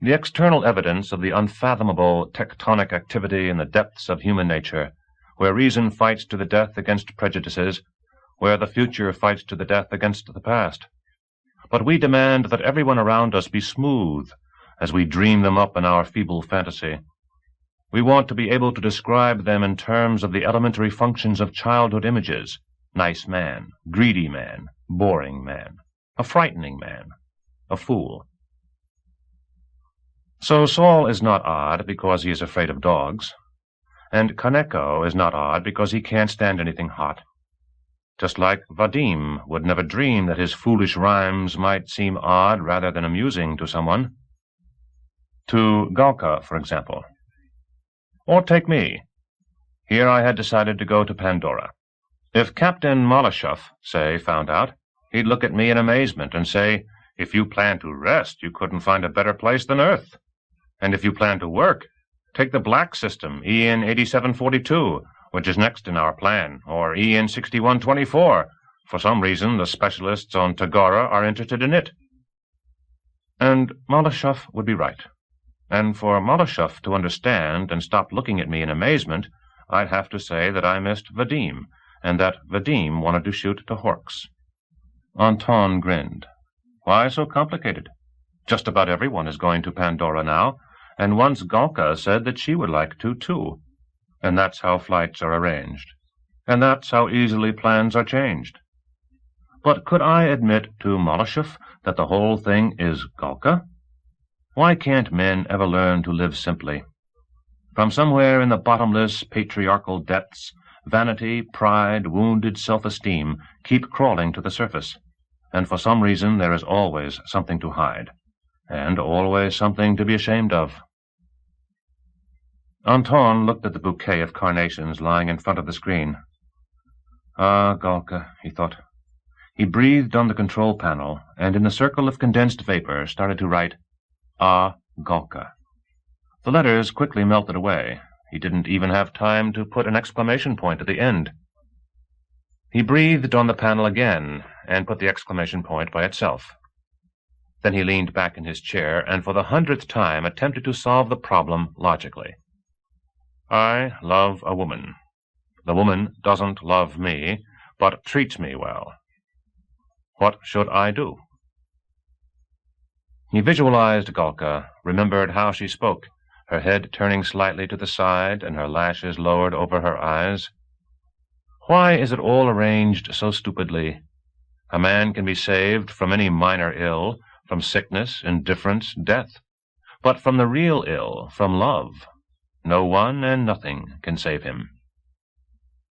The external evidence of the unfathomable tectonic activity in the depths of human nature, where reason fights to the death against prejudices, where the future fights to the death against the past. but we demand that everyone around us be smooth as we dream them up in our feeble fantasy. We want to be able to describe them in terms of the elementary functions of childhood images: nice man, greedy man, boring man, a frightening man, a fool. So Saul is not odd because he is afraid of dogs, and Kaneko is not odd because he can't stand anything hot. Just like Vadim would never dream that his foolish rhymes might seem odd rather than amusing to someone. To Galka, for example. Or take me. Here I had decided to go to Pandora. If Captain Malashov, say, found out, he'd look at me in amazement and say, "If you plan to rest, you couldn't find a better place than Earth. And if you plan to work, take the black system, EN 8742, which is next in our plan, or EN 6124. For some reason, the specialists on Tagara are interested in it." And Malashov would be right. And for Malashov to understand and stop looking at me in amazement, I'd have to say that I missed Vadim, and that Vadim wanted to shoot Tahorks. Anton grinned. Why so complicated? Just about everyone is going to Pandora now, and once Galka said that she would like to, too. And that's how flights are arranged. And that's how easily plans are changed. But could I admit to Malashov that the whole thing is Galka? Why can't men ever learn to live simply? From somewhere in the bottomless patriarchal depths, vanity, pride, wounded self-esteem keep crawling to the surface, and for some reason there is always something to hide, and always something to be ashamed of. Anton looked at the bouquet of carnations lying in front of the screen. Ah, Galka, he thought. He breathed on the control panel, and in the circle of condensed vapor started to write, Ah, Galka. The letters quickly melted away. He didn't even have time to put an exclamation point at the end. He breathed on the panel again, and put the exclamation point by itself. Then he leaned back in his chair, and for the 100th time attempted to solve the problem logically. I love a woman. The woman doesn't love me, but treats me well. What should I do? He visualized Galka, remembered how she spoke, her head turning slightly to the side and her lashes lowered over her eyes. Why is it all arranged so stupidly? A man can be saved from any minor ill, from sickness, indifference, death. But from the real ill, from love, no one and nothing can save him.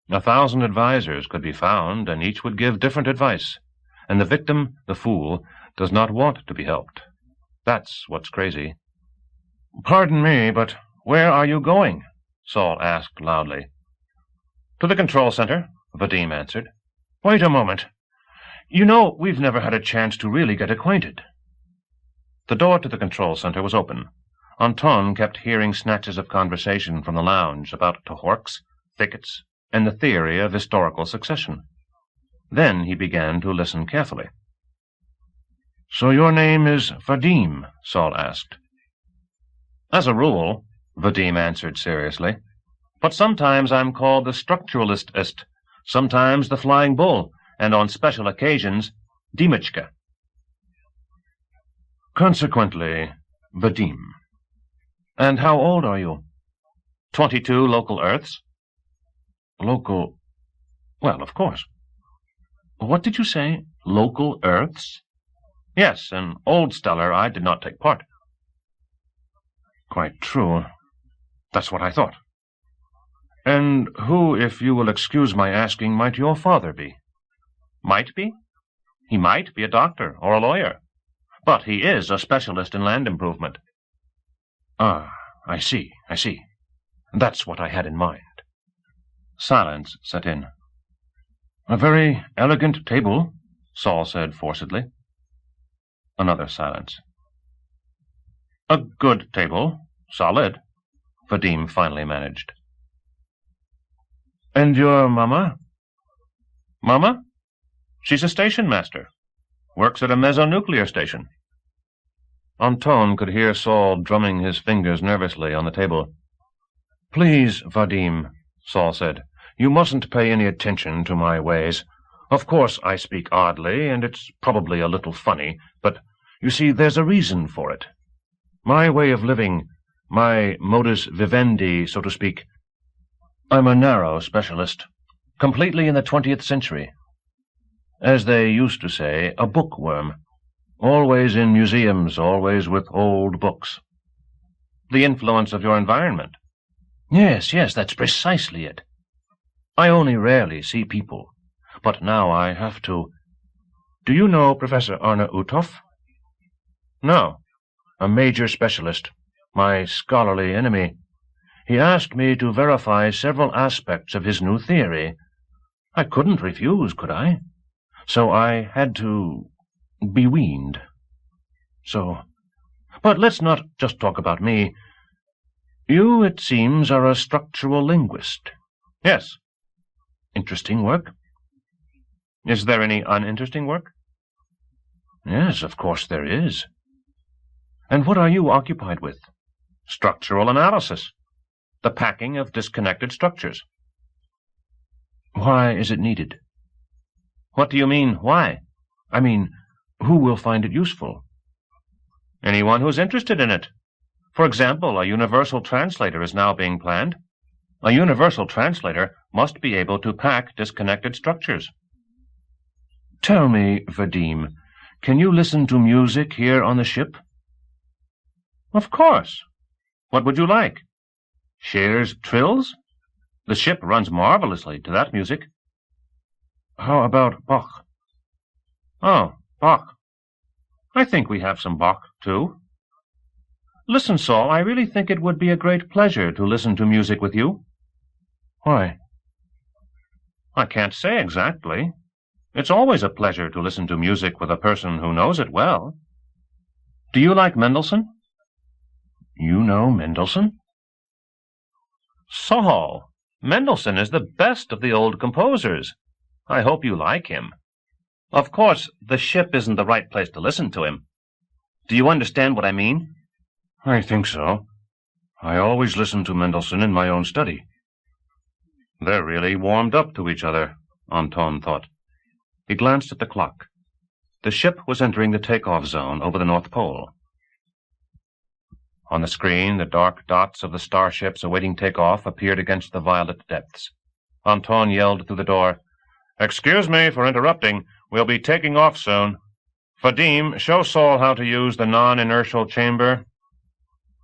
1,000 advisers could be found, and each would give different advice, and the victim, the fool, does not want to be helped. That's what's crazy. Pardon me, but where are you going? Saul asked loudly. To the control center, Vadim answered. Wait a moment. You know, we've never had a chance to really get acquainted. The door to the control center was open. Anton kept hearing snatches of conversation from the lounge about Tahorks, thickets, and the theory of historical succession. Then he began to listen carefully. So your name is Vadim? Saul asked. As a rule, Vadim answered seriously. But sometimes I'm called the structuralist-ist, sometimes the flying bull, and on special occasions, Dimichka. Consequently, Vadim. And how old are you? 22 local Earths. Local... Well, of course. What did you say? Local Earths? Yes, in Old Stellar I did not take part. Quite true. That's what I thought. And who, if you will excuse my asking, might your father be? Might be? He might be a doctor or a lawyer. But he is a specialist in land improvement. Ah, I see. That's what I had in mind. Silence set in. A very elegant table, Saul said forcedly. Another silence. A good table, solid, Vadim finally managed. And your mamma? Mamma? She's a station master. Works at a mesonuclear station. Anton could hear Saul drumming his fingers nervously on the table. Please, Vadim, Saul said, you mustn't pay any attention to my ways. Of course I speak oddly, and it's probably a little funny, but you see, there's a reason for it. My way of living, my modus vivendi, so to speak, I'm a narrow specialist, completely in the 20th century. As they used to say, a bookworm. Always in museums, always with old books. The influence of your environment. Yes, that's precisely it. I only rarely see people, but now I have to. Do you know Professor Arne Uthoff? No, a major specialist, my scholarly enemy. He asked me to verify several aspects of his new theory. I couldn't refuse, could I? So I had to be weaned. But let's not just talk about me. You, it seems, are a structural linguist. Yes. Interesting work. Is there any uninteresting work? Yes, of course there is. And what are you occupied with? Structural analysis. The packing of disconnected structures. Why is it needed? What do you mean, why? I mean, who will find it useful? Anyone who's interested in it. For example, a universal translator is now being planned. A universal translator must be able to pack disconnected structures. Tell me, Vadim, can you listen to music here on the ship? Of course. What would you like? Scher's trills? The ship runs marvelously to that music. How about Bach? Oh, Bach. I think we have some Bach, too. Listen, Saul, I really think it would be a great pleasure to listen to music with you. Why? I can't say exactly. It's always a pleasure to listen to music with a person who knows it well. Do you like Mendelssohn? You know Mendelssohn? Saul, Mendelssohn is the best of the old composers. I hope you like him. Of course, the ship isn't the right place to listen to him. Do you understand what I mean? I think so. I always listen to Mendelssohn in my own study. They're really warmed up to each other, Anton thought. He glanced at the clock. The ship was entering the takeoff zone over the North Pole. On the screen, the dark dots of the starships awaiting takeoff appeared against the violet depths. Anton yelled through the door, "Excuse me for interrupting. We'll be taking off soon. Vadim, show Saul how to use the non-inertial chamber."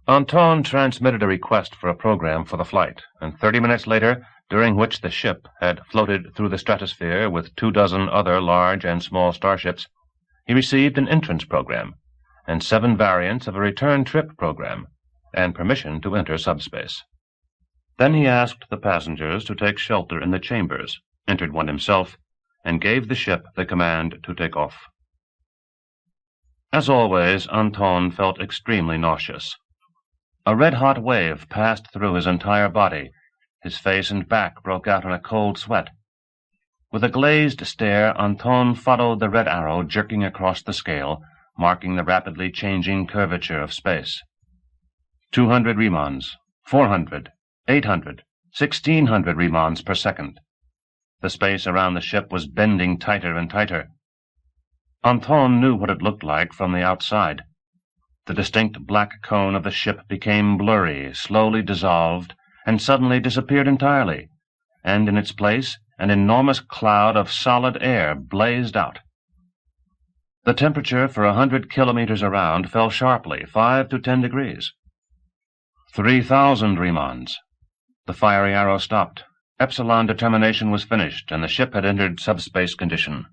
Anton transmitted a request for a program for the flight, and 30 minutes later, during which the ship had floated through the stratosphere with 24 other large and small starships, he received an entrance program, and 7 variants of a return trip program, and permission to enter subspace. Then he asked the passengers to take shelter in the chambers, entered one himself, and gave the ship the command to take off. As always, Anton felt extremely nauseous. A red-hot wave passed through his entire body. His face and back broke out in a cold sweat. With a glazed stare, Anton followed the red arrow jerking across the scale, marking the rapidly changing curvature of space. 200 remans, 400, 800, 1600 remans per second. The space around the ship was bending tighter and tighter. Anton knew what it looked like from the outside. The distinct black cone of the ship became blurry, slowly dissolved, and suddenly disappeared entirely, and in its place an enormous cloud of solid air blazed out. The temperature for 100 kilometers around fell sharply, 5 to 10 degrees. 3,000 remans. The fiery arrow stopped. Epsilon determination was finished, and the ship had entered subspace condition.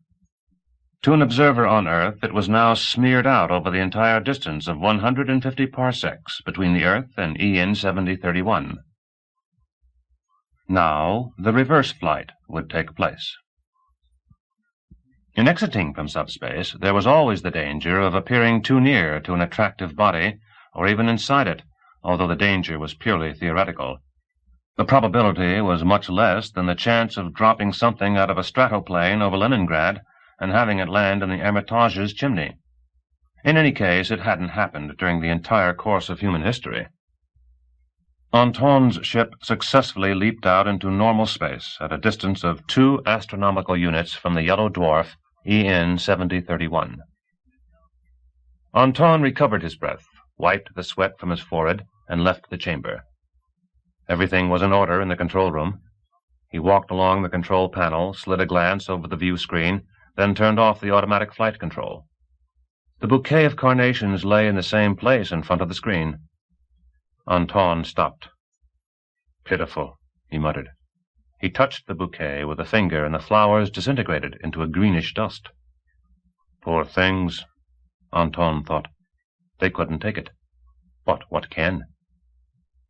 To an observer on Earth, it was now smeared out over the entire distance of 150 parsecs between the Earth and EN 7031. Now, the reverse flight would take place. In exiting from subspace, there was always the danger of appearing too near to an attractive body, or even inside it, although the danger was purely theoretical. The probability was much less than the chance of dropping something out of a stratoplane over Leningrad and having it land in the Hermitage's chimney. In any case, it hadn't happened during the entire course of human history. Anton's ship successfully leaped out into normal space at a distance of 2 astronomical units from the yellow dwarf EN 7031. Anton recovered his breath, wiped the sweat from his forehead, and left the chamber. Everything was in order in the control room. He walked along the control panel, slid a glance over the view screen, then turned off the automatic flight control. The bouquet of carnations lay in the same place in front of the screen. Anton stopped. "Pitiful," he muttered. He touched the bouquet with a finger, and the flowers disintegrated into a greenish dust. "Poor things," Anton thought. "They couldn't take it. But what can?"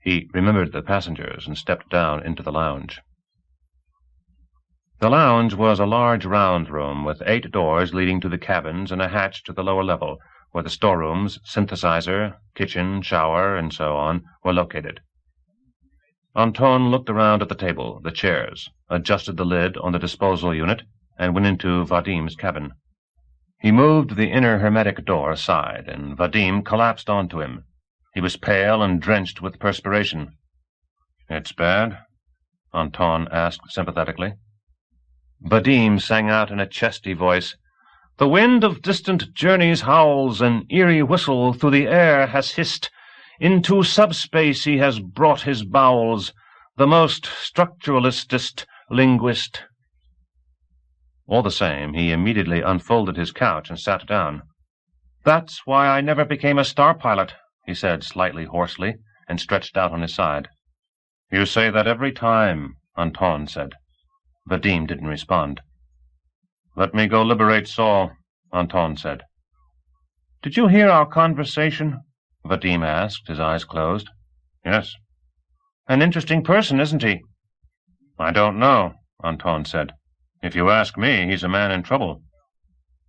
He remembered the passengers and stepped down into the lounge. The lounge was a large round room with 8 doors leading to the cabins and a hatch to the lower level, where the storerooms, synthesizer, kitchen, shower, and so on were located. Anton looked around at the table, the chairs, adjusted the lid on the disposal unit, and went into Vadim's cabin. He moved the inner hermetic door aside, and Vadim collapsed onto him. He was pale and drenched with perspiration. "It's bad?" Anton asked sympathetically. Vadim sang out in a chesty voice, "The wind of distant journeys howls, an eerie whistle through the air has hissed. Into subspace he has brought his bowels, the most structuralistest linguist." All the same, he immediately unfolded his couch and sat down. "That's why I never became a star pilot," he said slightly hoarsely, and stretched out on his side. "You say that every time," Anton said. Vadim didn't respond. "Let me go liberate Saul," Anton said. "Did you hear our conversation?" Vadim asked, his eyes closed. "Yes." "An interesting person, isn't he?" "I don't know," Anton said. "If you ask me, he's a man in trouble."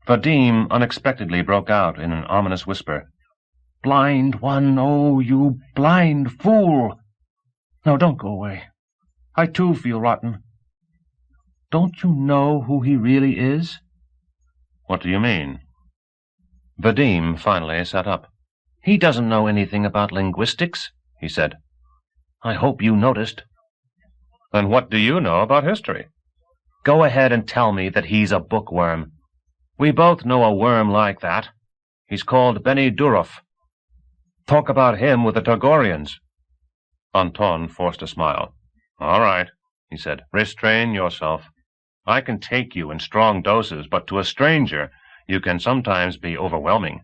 Vadim unexpectedly broke out in an ominous whisper. "Blind one, oh, you blind fool! No, don't go away. I, too, feel rotten. Don't you know who he really is?" "What do you mean?" Vadim finally sat up. "He doesn't know anything about linguistics," he said. "I hope you noticed." "Then what do you know about history?" "Go ahead and tell me that he's a bookworm. We both know a worm like that. He's called Benny Durov. Talk about him with the Tagorians." Anton forced a smile. "All right," he said. "Restrain yourself. I can take you in strong doses, but to a stranger you can sometimes be overwhelming.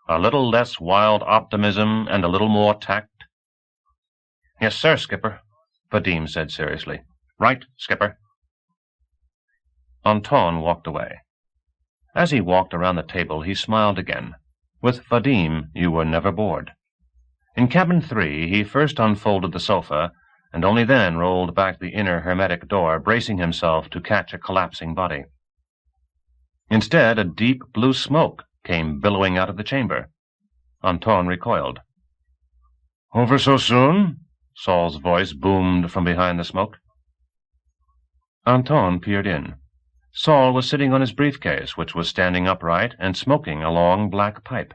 A little less wild optimism and a little more tact." "Yes, sir, Skipper," Vadim said seriously. "Right, Skipper." Anton walked away. As he walked around the table, he smiled again. With Vadim, you were never bored. In cabin 3, he first unfolded the sofa, and only then rolled back the inner hermetic door, bracing himself to catch a collapsing body. Instead, a deep blue smoke came billowing out of the chamber. Anton recoiled. "Over so soon?" Saul's voice boomed from behind the smoke. Anton peered in. Saul was sitting on his briefcase, which was standing upright, and smoking a long black pipe.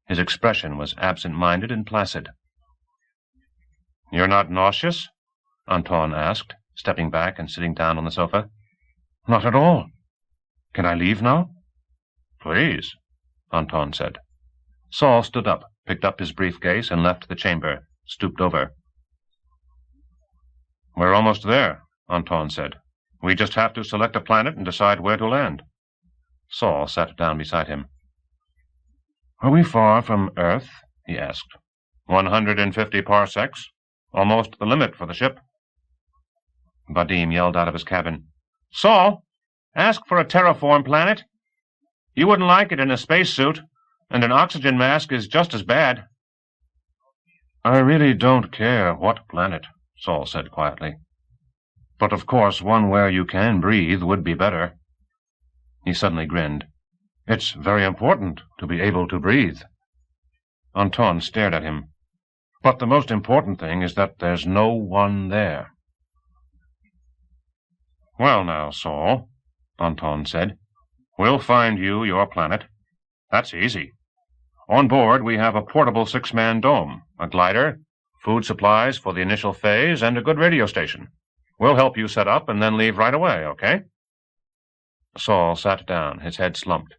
His expression was absent-minded and placid. "You're not nauseous?" Anton asked, stepping back and sitting down on the sofa. "Not at all. Can I leave now?" "Please," Anton said. Saul stood up, picked up his briefcase, and left the chamber, stooped over. "We're almost there," Anton said. "We just have to select a planet and decide where to land." Saul sat down beside him. "Are we far from Earth?" he asked. 150 parsecs. Almost the limit for the ship." Vadim yelled out of his cabin, "Saul, ask for a terraform planet. You wouldn't like it in a spacesuit, and an oxygen mask is just as bad." "I really don't care what planet," Saul said quietly. "But of course one where you can breathe would be better." He suddenly grinned. "It's very important to be able to breathe." Anton stared at him. "But the most important thing is that there's no one there." "Well now, Saul," Anton said, "we'll find you your planet. That's easy. On board we have a portable 6-man dome, a glider, food supplies for the initial phase, and a good radio station. We'll help you set up and then leave right away, okay? Saul sat down, his head slumped.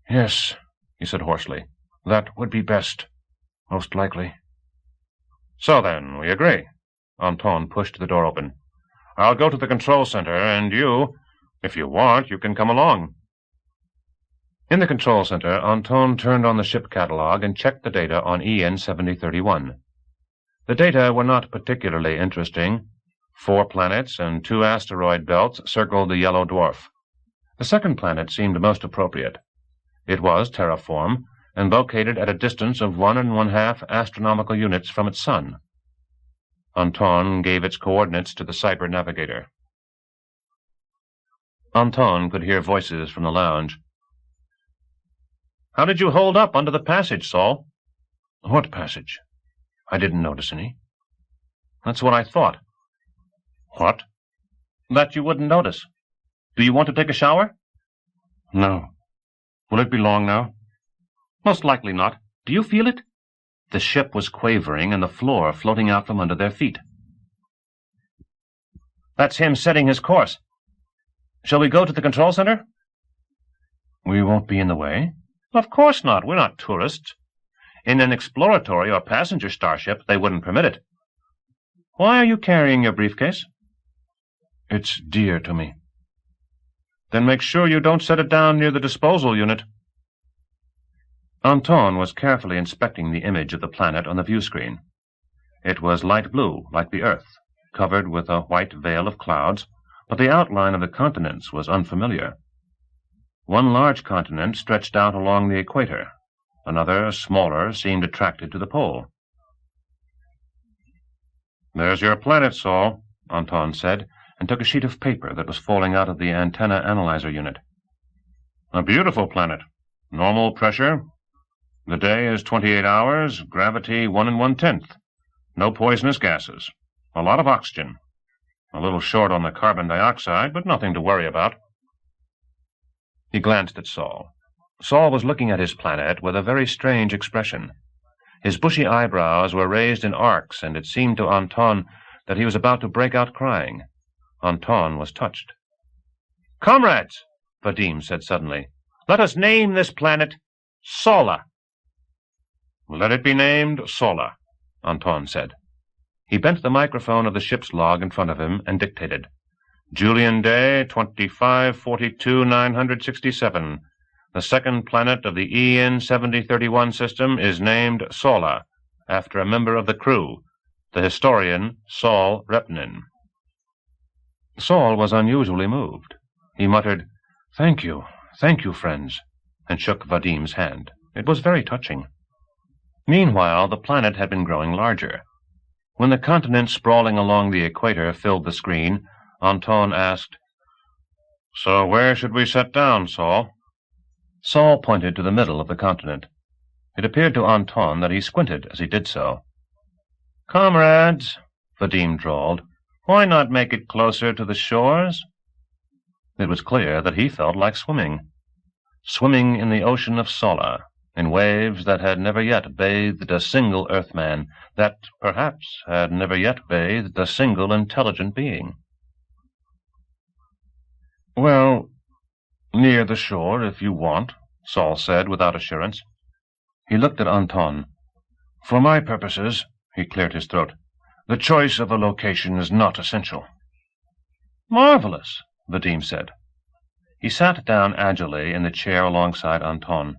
Yes, he said hoarsely. That would be best, most likely. So then, we agree. Anton pushed the door open. I'll go to the control center, and you, if you want, you can come along. In the control center, Anton turned on the ship catalog and checked the data on EN 7031. The data were not particularly interesting. 4 planets and 2 asteroid belts circled the yellow dwarf. The second planet seemed most appropriate. It was terraform and located at a distance of 1 1/2 astronomical units from its sun. Anton gave its coordinates to the Cyber navigator. Anton could hear voices from the lounge. How did you hold up under the passage, Saul? What passage? I didn't notice any. That's what I thought. What? That you wouldn't notice. Do you want to take a shower? No. Will it be long now? Most likely not. Do you feel it? The ship was quavering and the floor floating out from under their feet. That's him setting his course. Shall we go to the control center? We won't be in the way. Of course not. We're not tourists. In an exploratory or passenger starship, they wouldn't permit it. Why are you carrying your briefcase? It's dear to me. Then make sure you don't set it down near the disposal unit. Anton was carefully inspecting the image of the planet on the view screen. It was light blue, like the Earth, covered with a white veil of clouds, but the outline of the continents was unfamiliar. One large continent stretched out along the equator. Another, smaller, seemed attracted to the pole. There's your planet, Saul, Anton said, and took a sheet of paper that was falling out of the antenna analyzer unit. A beautiful planet. Normal pressure. The day is 28 hours, gravity 1 1/10. No poisonous gases. A lot of oxygen. A little short on the carbon dioxide, but nothing to worry about. He glanced at Saul. Saul was looking at his planet with a very strange expression. His bushy eyebrows were raised in arcs, and it seemed to Anton that he was about to break out crying. Anton was touched. Comrades, Vadim said suddenly, let us name this planet Sola. Let it be named Sola, Anton said. He bent the microphone of the ship's log in front of him and dictated. Julian day 2542-967. The second planet of the EN 7031 system is named Sola, after a member of the crew, the historian Saul Repnin. Saul was unusually moved. He muttered, thank you, friends, and shook Vadim's hand. It was very touching. Meanwhile, the planet had been growing larger. When the continent sprawling along the equator filled the screen, Anton asked, So where should we set down, Saul? Saul pointed to the middle of the continent. It appeared to Anton that he squinted as he did so. Comrades, Vadim drawled, why not make it closer to the shores? It was clear that he felt like swimming in the ocean of Sola, in waves that had never yet bathed a single earthman, that perhaps had never yet bathed a single intelligent being. Well, near the shore, if you want, Saul said without assurance. He looked at Anton. For my purposes, he cleared his throat, the choice of a location is not essential. Marvelous, Vadim said. He sat down agilely in the chair alongside Anton.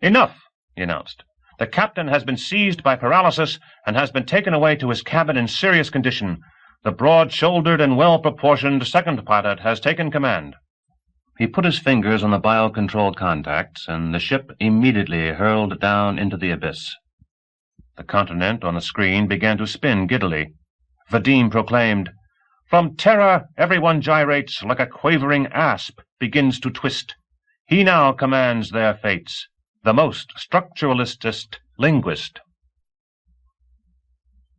Enough, he announced. The captain has been seized by paralysis and has been taken away to his cabin in serious condition. The broad-shouldered and well-proportioned second pilot has taken command. He put his fingers on the biocontrol contacts, and the ship immediately hurled down into the abyss. The continent on the screen began to spin giddily. Vadim proclaimed, From terror everyone gyrates like a quavering asp begins to twist. He now commands their fates, the most structuralistist linguist.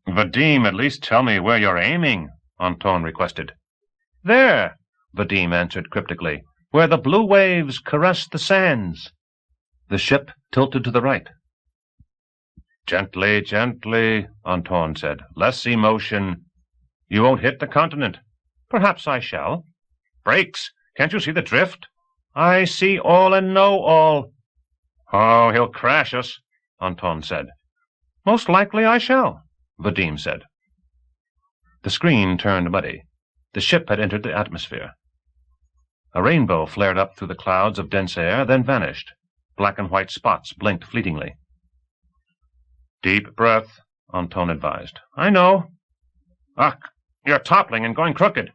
Vadim, at least tell me where you're aiming, Anton requested. There, Vadim answered cryptically, where the blue waves caress the sands. The ship tilted to the right. Gently, gently, Anton said. Less emotion. You won't hit the continent. Perhaps I shall. Brakes! Can't you see the drift? I see all and know all. Oh, he'll crash us, Anton said. Most likely I shall, Vadim said. The screen turned muddy. The ship had entered the atmosphere. A rainbow flared up through the clouds of dense air, then vanished. Black and white spots blinked fleetingly. Deep breath, Anton advised. I know. Ugh, you're toppling and going crooked,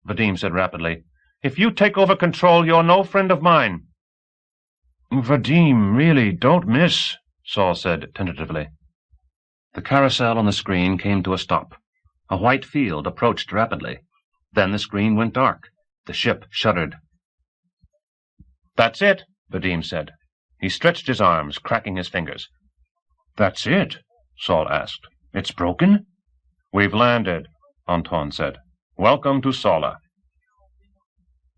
Vadim said rapidly. If you take over control, you're no friend of mine. Vadim, really, don't miss, Saul said tentatively. The carousel on the screen came to a stop. A white field approached rapidly. Then the screen went dark. The ship shuddered. That's it, Vadim said. He stretched his arms, cracking his fingers. That's it? Saul asked. It's broken? We've landed, Anton said. Welcome to Sola.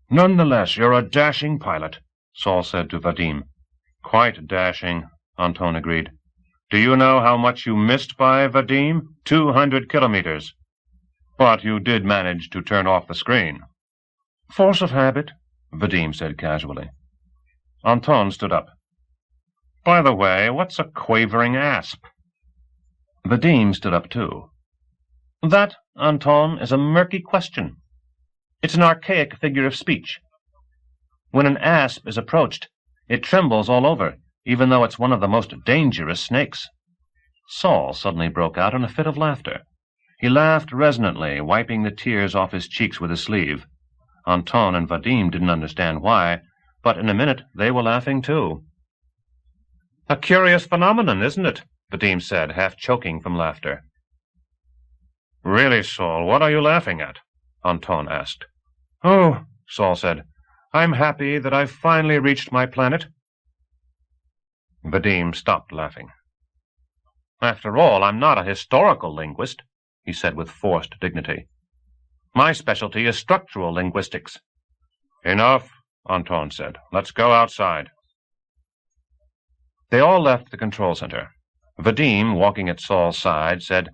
Nonetheless, you're a dashing pilot, Saul said to Vadim. Quite dashing, Anton agreed. Do you know how much you missed by, Vadim? 200 kilometers. But you did manage to turn off the screen. Force of habit, Vadim said casually. Anton stood up. By the way, what's a quavering asp? Vadim stood up too. That, Anton, is a murky question. It's an archaic figure of speech. When an asp is approached, it trembles all over, even though it's one of the most dangerous snakes. Saul suddenly broke out in a fit of laughter. He laughed resonantly, wiping the tears off his cheeks with his sleeve. Anton and Vadim didn't understand why, but in a minute they were laughing too. A curious phenomenon, isn't it? Vadim said, half choking from laughter. Really, Saul, what are you laughing at? Anton asked. Oh, Saul said, I'm happy that I've finally reached my planet. Vadim stopped laughing. After all, I'm not a historical linguist, he said with forced dignity. My specialty is structural linguistics. Enough, Anton said. Let's go outside. They all left the control center. Vadim, walking at Saul's side, said,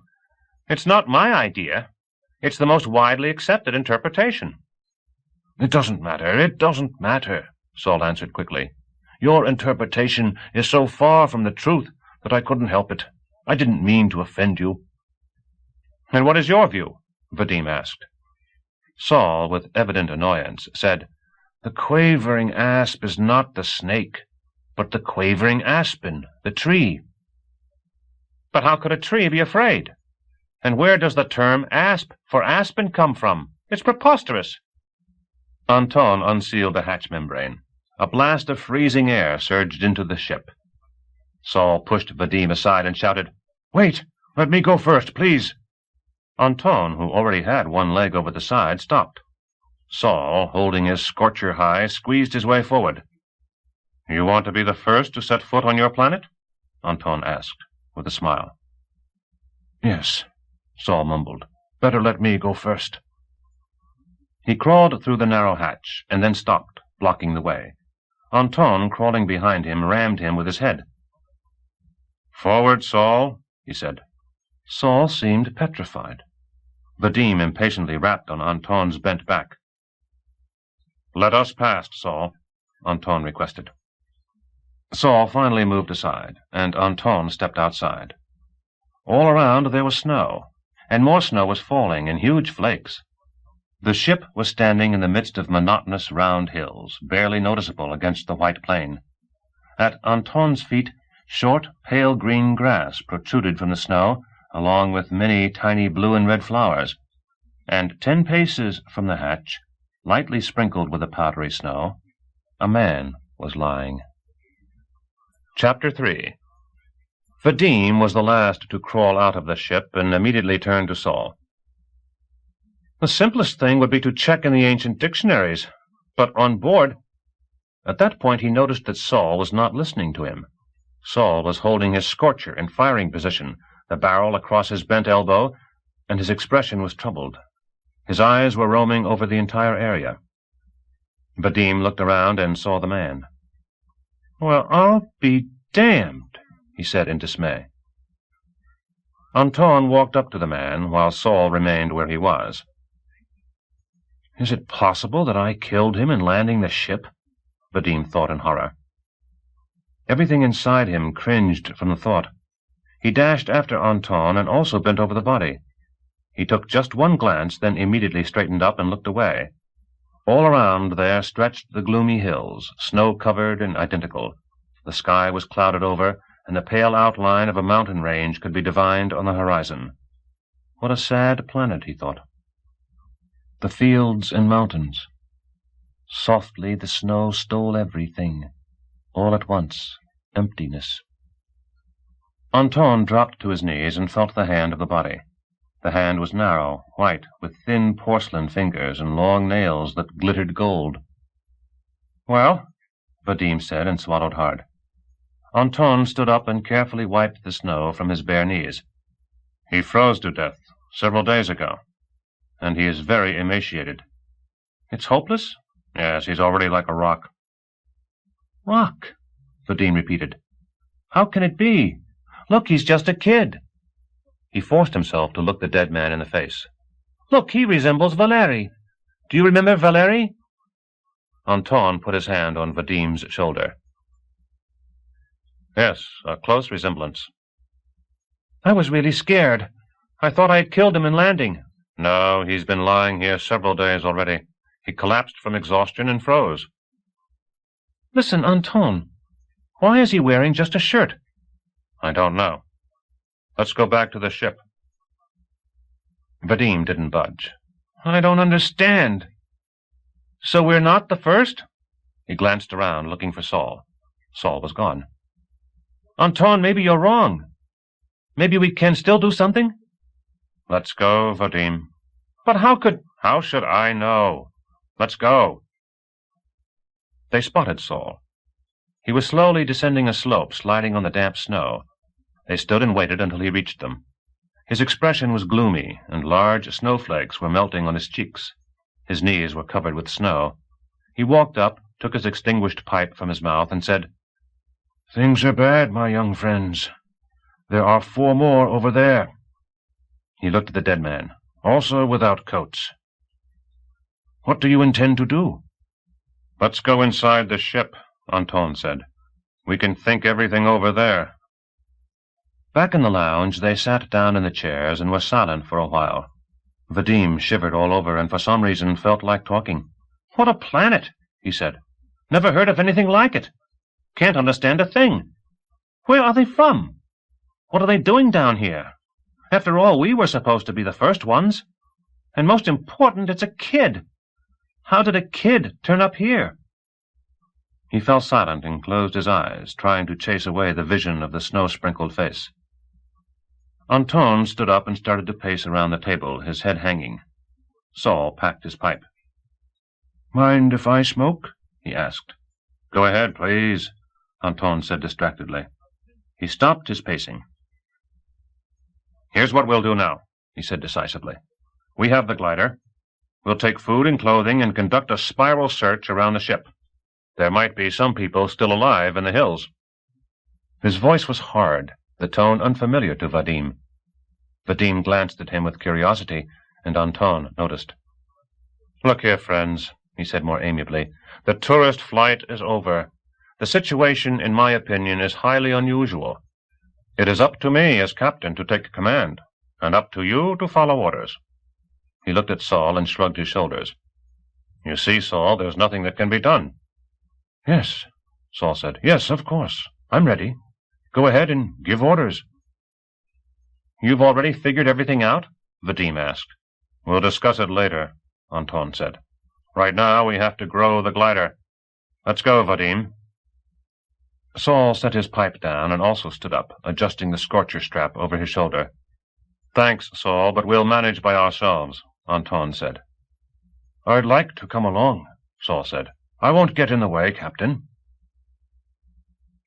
It's not my idea. It's the most widely accepted interpretation. It doesn't matter, Saul answered quickly. Your interpretation is so far from the truth that I couldn't help it. I didn't mean to offend you. And what is your view? Vadim asked. Saul, with evident annoyance, said, The quavering asp is not the snake, but the quavering aspen, the tree. But how could a tree be afraid? And where does the term asp for aspen come from? It's preposterous. Anton unsealed the hatch membrane. A blast of freezing air surged into the ship. Saul pushed Vadim aside and shouted, Wait! Let me go first, please! Anton, who already had one leg over the side, stopped. Saul, holding his scorcher high, squeezed his way forward. You want to be the first to set foot on your planet? Anton asked, with a smile. Yes, Saul mumbled. Better let me go first. He crawled through the narrow hatch, and then stopped, blocking the way. Anton, crawling behind him, rammed him with his head. Forward, Saul, he said. Saul seemed petrified. Vadim impatiently rapped on Anton's bent back. Let us pass, Saul, Anton requested. Saul finally moved aside, and Anton stepped outside. All around there was snow, and more snow was falling in huge flakes. The ship was standing in the midst of monotonous round hills, barely noticeable against the white plain. At Anton's feet, short, pale green grass protruded from the snow, along with many tiny blue and red flowers, and 10 paces from the hatch, lightly sprinkled with the powdery snow, a man was lying. Chapter 3. Vadim was the last to crawl out of the ship and immediately turned to Saul. The simplest thing would be to check in the ancient dictionaries, but on board... At that point he noticed that Saul was not listening to him. Saul was holding his scorcher in firing position, the barrel across his bent elbow, and his expression was troubled. His eyes were roaming over the entire area. Vadim looked around and saw the man. Well, I'll be damned, he said in dismay. Anton walked up to the man, while Saul remained where he was. "Is it possible that I killed him in landing the ship?" Vadim thought in horror. Everything inside him cringed from the thought. He dashed after Anton and also bent over the body. He took just one glance, then immediately straightened up and looked away. All around there stretched the gloomy hills, snow-covered and identical. The sky was clouded over, and the pale outline of a mountain range could be divined on the horizon. What a sad planet, he thought. The fields and mountains. Softly the snow stole everything. All at once, emptiness. Anton dropped to his knees and felt the hand of the body. The hand was narrow, white, with thin porcelain fingers and long nails that glittered gold. "Well?" Vadim said, and swallowed hard. Anton stood up and carefully wiped the snow from his bare knees. "He froze to death several days ago, and he is very emaciated." "It's hopeless?" "Yes, he's already like a rock." "Rock?" Vadim repeated. "How can it be? Look, he's just a kid." He forced himself to look the dead man in the face. "Look, he resembles Valery. Do you remember Valery?" Anton put his hand on Vadim's shoulder. "Yes, a close resemblance." "I was really scared. I thought I had killed him in landing." "No, he's been lying here several days already. He collapsed from exhaustion and froze." "Listen, Anton, why is he wearing just a shirt?" "I don't know. Let's go back to the ship." Vadim didn't budge. "I don't understand. So we're not the first?" He glanced around, looking for Saul. Saul was gone. "Anton, maybe you're wrong. Maybe we can still do something?" "Let's go, Vadim." "But how could—" "How should I know? Let's go." They spotted Saul. He was slowly descending a slope, sliding on the damp snow. They stood and waited until he reached them. His expression was gloomy, and large snowflakes were melting on his cheeks. His knees were covered with snow. He walked up, took his extinguished pipe from his mouth, and said, "Things are bad, my young friends. There are 4 more over there." He looked at the dead man, also without coats. "What do you intend to do?" "Let's go inside the ship," Anton said. "We can think everything over there." Back in the lounge, they sat down in the chairs and were silent for a while. Vadim shivered all over and for some reason felt like talking. "What a planet!" he said. "Never heard of anything like it. Can't understand a thing. Where are they from? What are they doing down here? After all, we were supposed to be the first ones. And most important, it's a kid. How did a kid turn up here?" He fell silent and closed his eyes, trying to chase away the vision of the snow-sprinkled face. Anton stood up and started to pace around the table, his head hanging. Saul packed his pipe. "Mind if I smoke?" he asked. "Go ahead, please," Anton said distractedly. He stopped his pacing. "Here's what we'll do now," he said decisively. "We have the glider. We'll take food and clothing and conduct a spiral search around the ship. There might be some people still alive in the hills." His voice was hard, the tone unfamiliar to Vadim. Vadim glanced at him with curiosity, and Anton noticed. "Look here, friends," he said more amiably. "The tourist flight is over. The situation, in my opinion, is highly unusual. It is up to me as captain to take command, and up to you to follow orders." He looked at Saul and shrugged his shoulders. "You see, Saul, there's nothing that can be done." "Yes," Saul said. "Yes, of course. I'm ready. Go ahead and give orders." "You've already figured everything out?" Vadim asked. "We'll discuss it later," Anton said. "Right now we have to grow the glider. Let's go, Vadim." Saul set his pipe down and also stood up, adjusting the scorcher strap over his shoulder. "Thanks, Saul, but we'll manage by ourselves," Anton said. "I'd like to come along," Saul said. "I won't get in the way, Captain."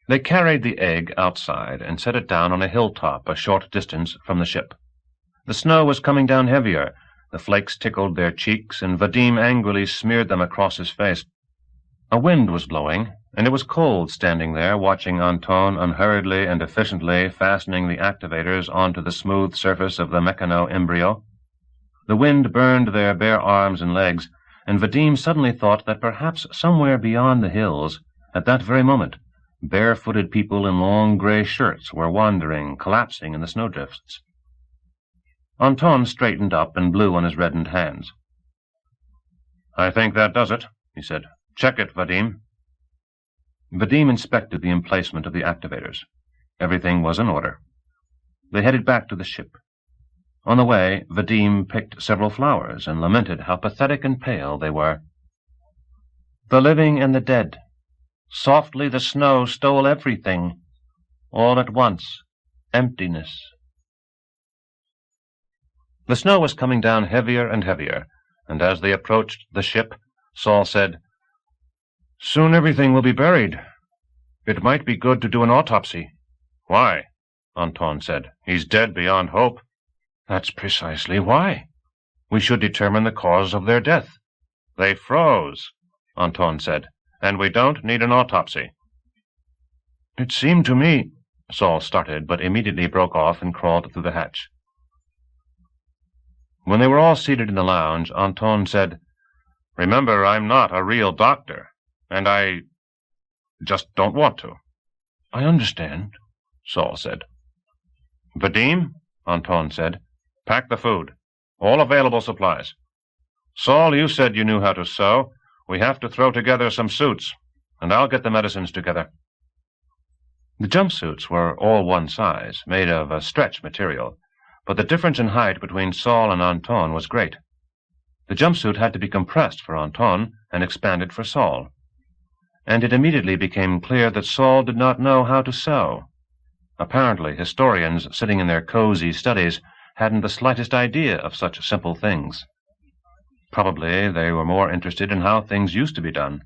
They carried the egg outside and set it down on a hilltop a short distance from the ship. The snow was coming down heavier. The flakes tickled their cheeks, and Vadim angrily smeared them across his face. A wind was blowing, and it was cold standing there watching Anton unhurriedly and efficiently fastening the activators onto the smooth surface of the mechano-embryo. The wind burned their bare arms and legs, and Vadim suddenly thought that perhaps somewhere beyond the hills, at that very moment, barefooted people in long gray shirts were wandering, collapsing in the snowdrifts. Anton straightened up and blew on his reddened hands. "I think that does it," he said. "Check it, Vadim." Vadim inspected the emplacement of the activators. Everything was in order. They headed back to the ship. On the way, Vadim picked several flowers and lamented how pathetic and pale they were. "The living and the dead. Softly the snow stole everything. All at once, emptiness." The snow was coming down heavier and heavier, and as they approached the ship, Saul said, "Soon everything will be buried. It might be good to do an autopsy." "Why?" Anton said. "He's dead beyond hope." "That's precisely why. We should determine the cause of their death." "They froze," Anton said, "and we don't need an autopsy." "It seemed to me—" Saul started, but immediately broke off and crawled through the hatch. When they were all seated in the lounge, Anton said, "Remember, I'm not a real doctor, and I just don't want to." "I understand," Saul said. "Vadim," Anton said, "pack the food. All available supplies. Saul, you said you knew how to sew. We have to throw together some suits, and I'll get the medicines together." The jumpsuits were all one size, made of a stretch material, but the difference in height between Saul and Anton was great. The jumpsuit had to be compressed for Anton and expanded for Saul, and it immediately became clear that Saul did not know how to sew. Apparently, historians sitting in their cozy studies hadn't the slightest idea of such simple things. Probably they were more interested in how things used to be done.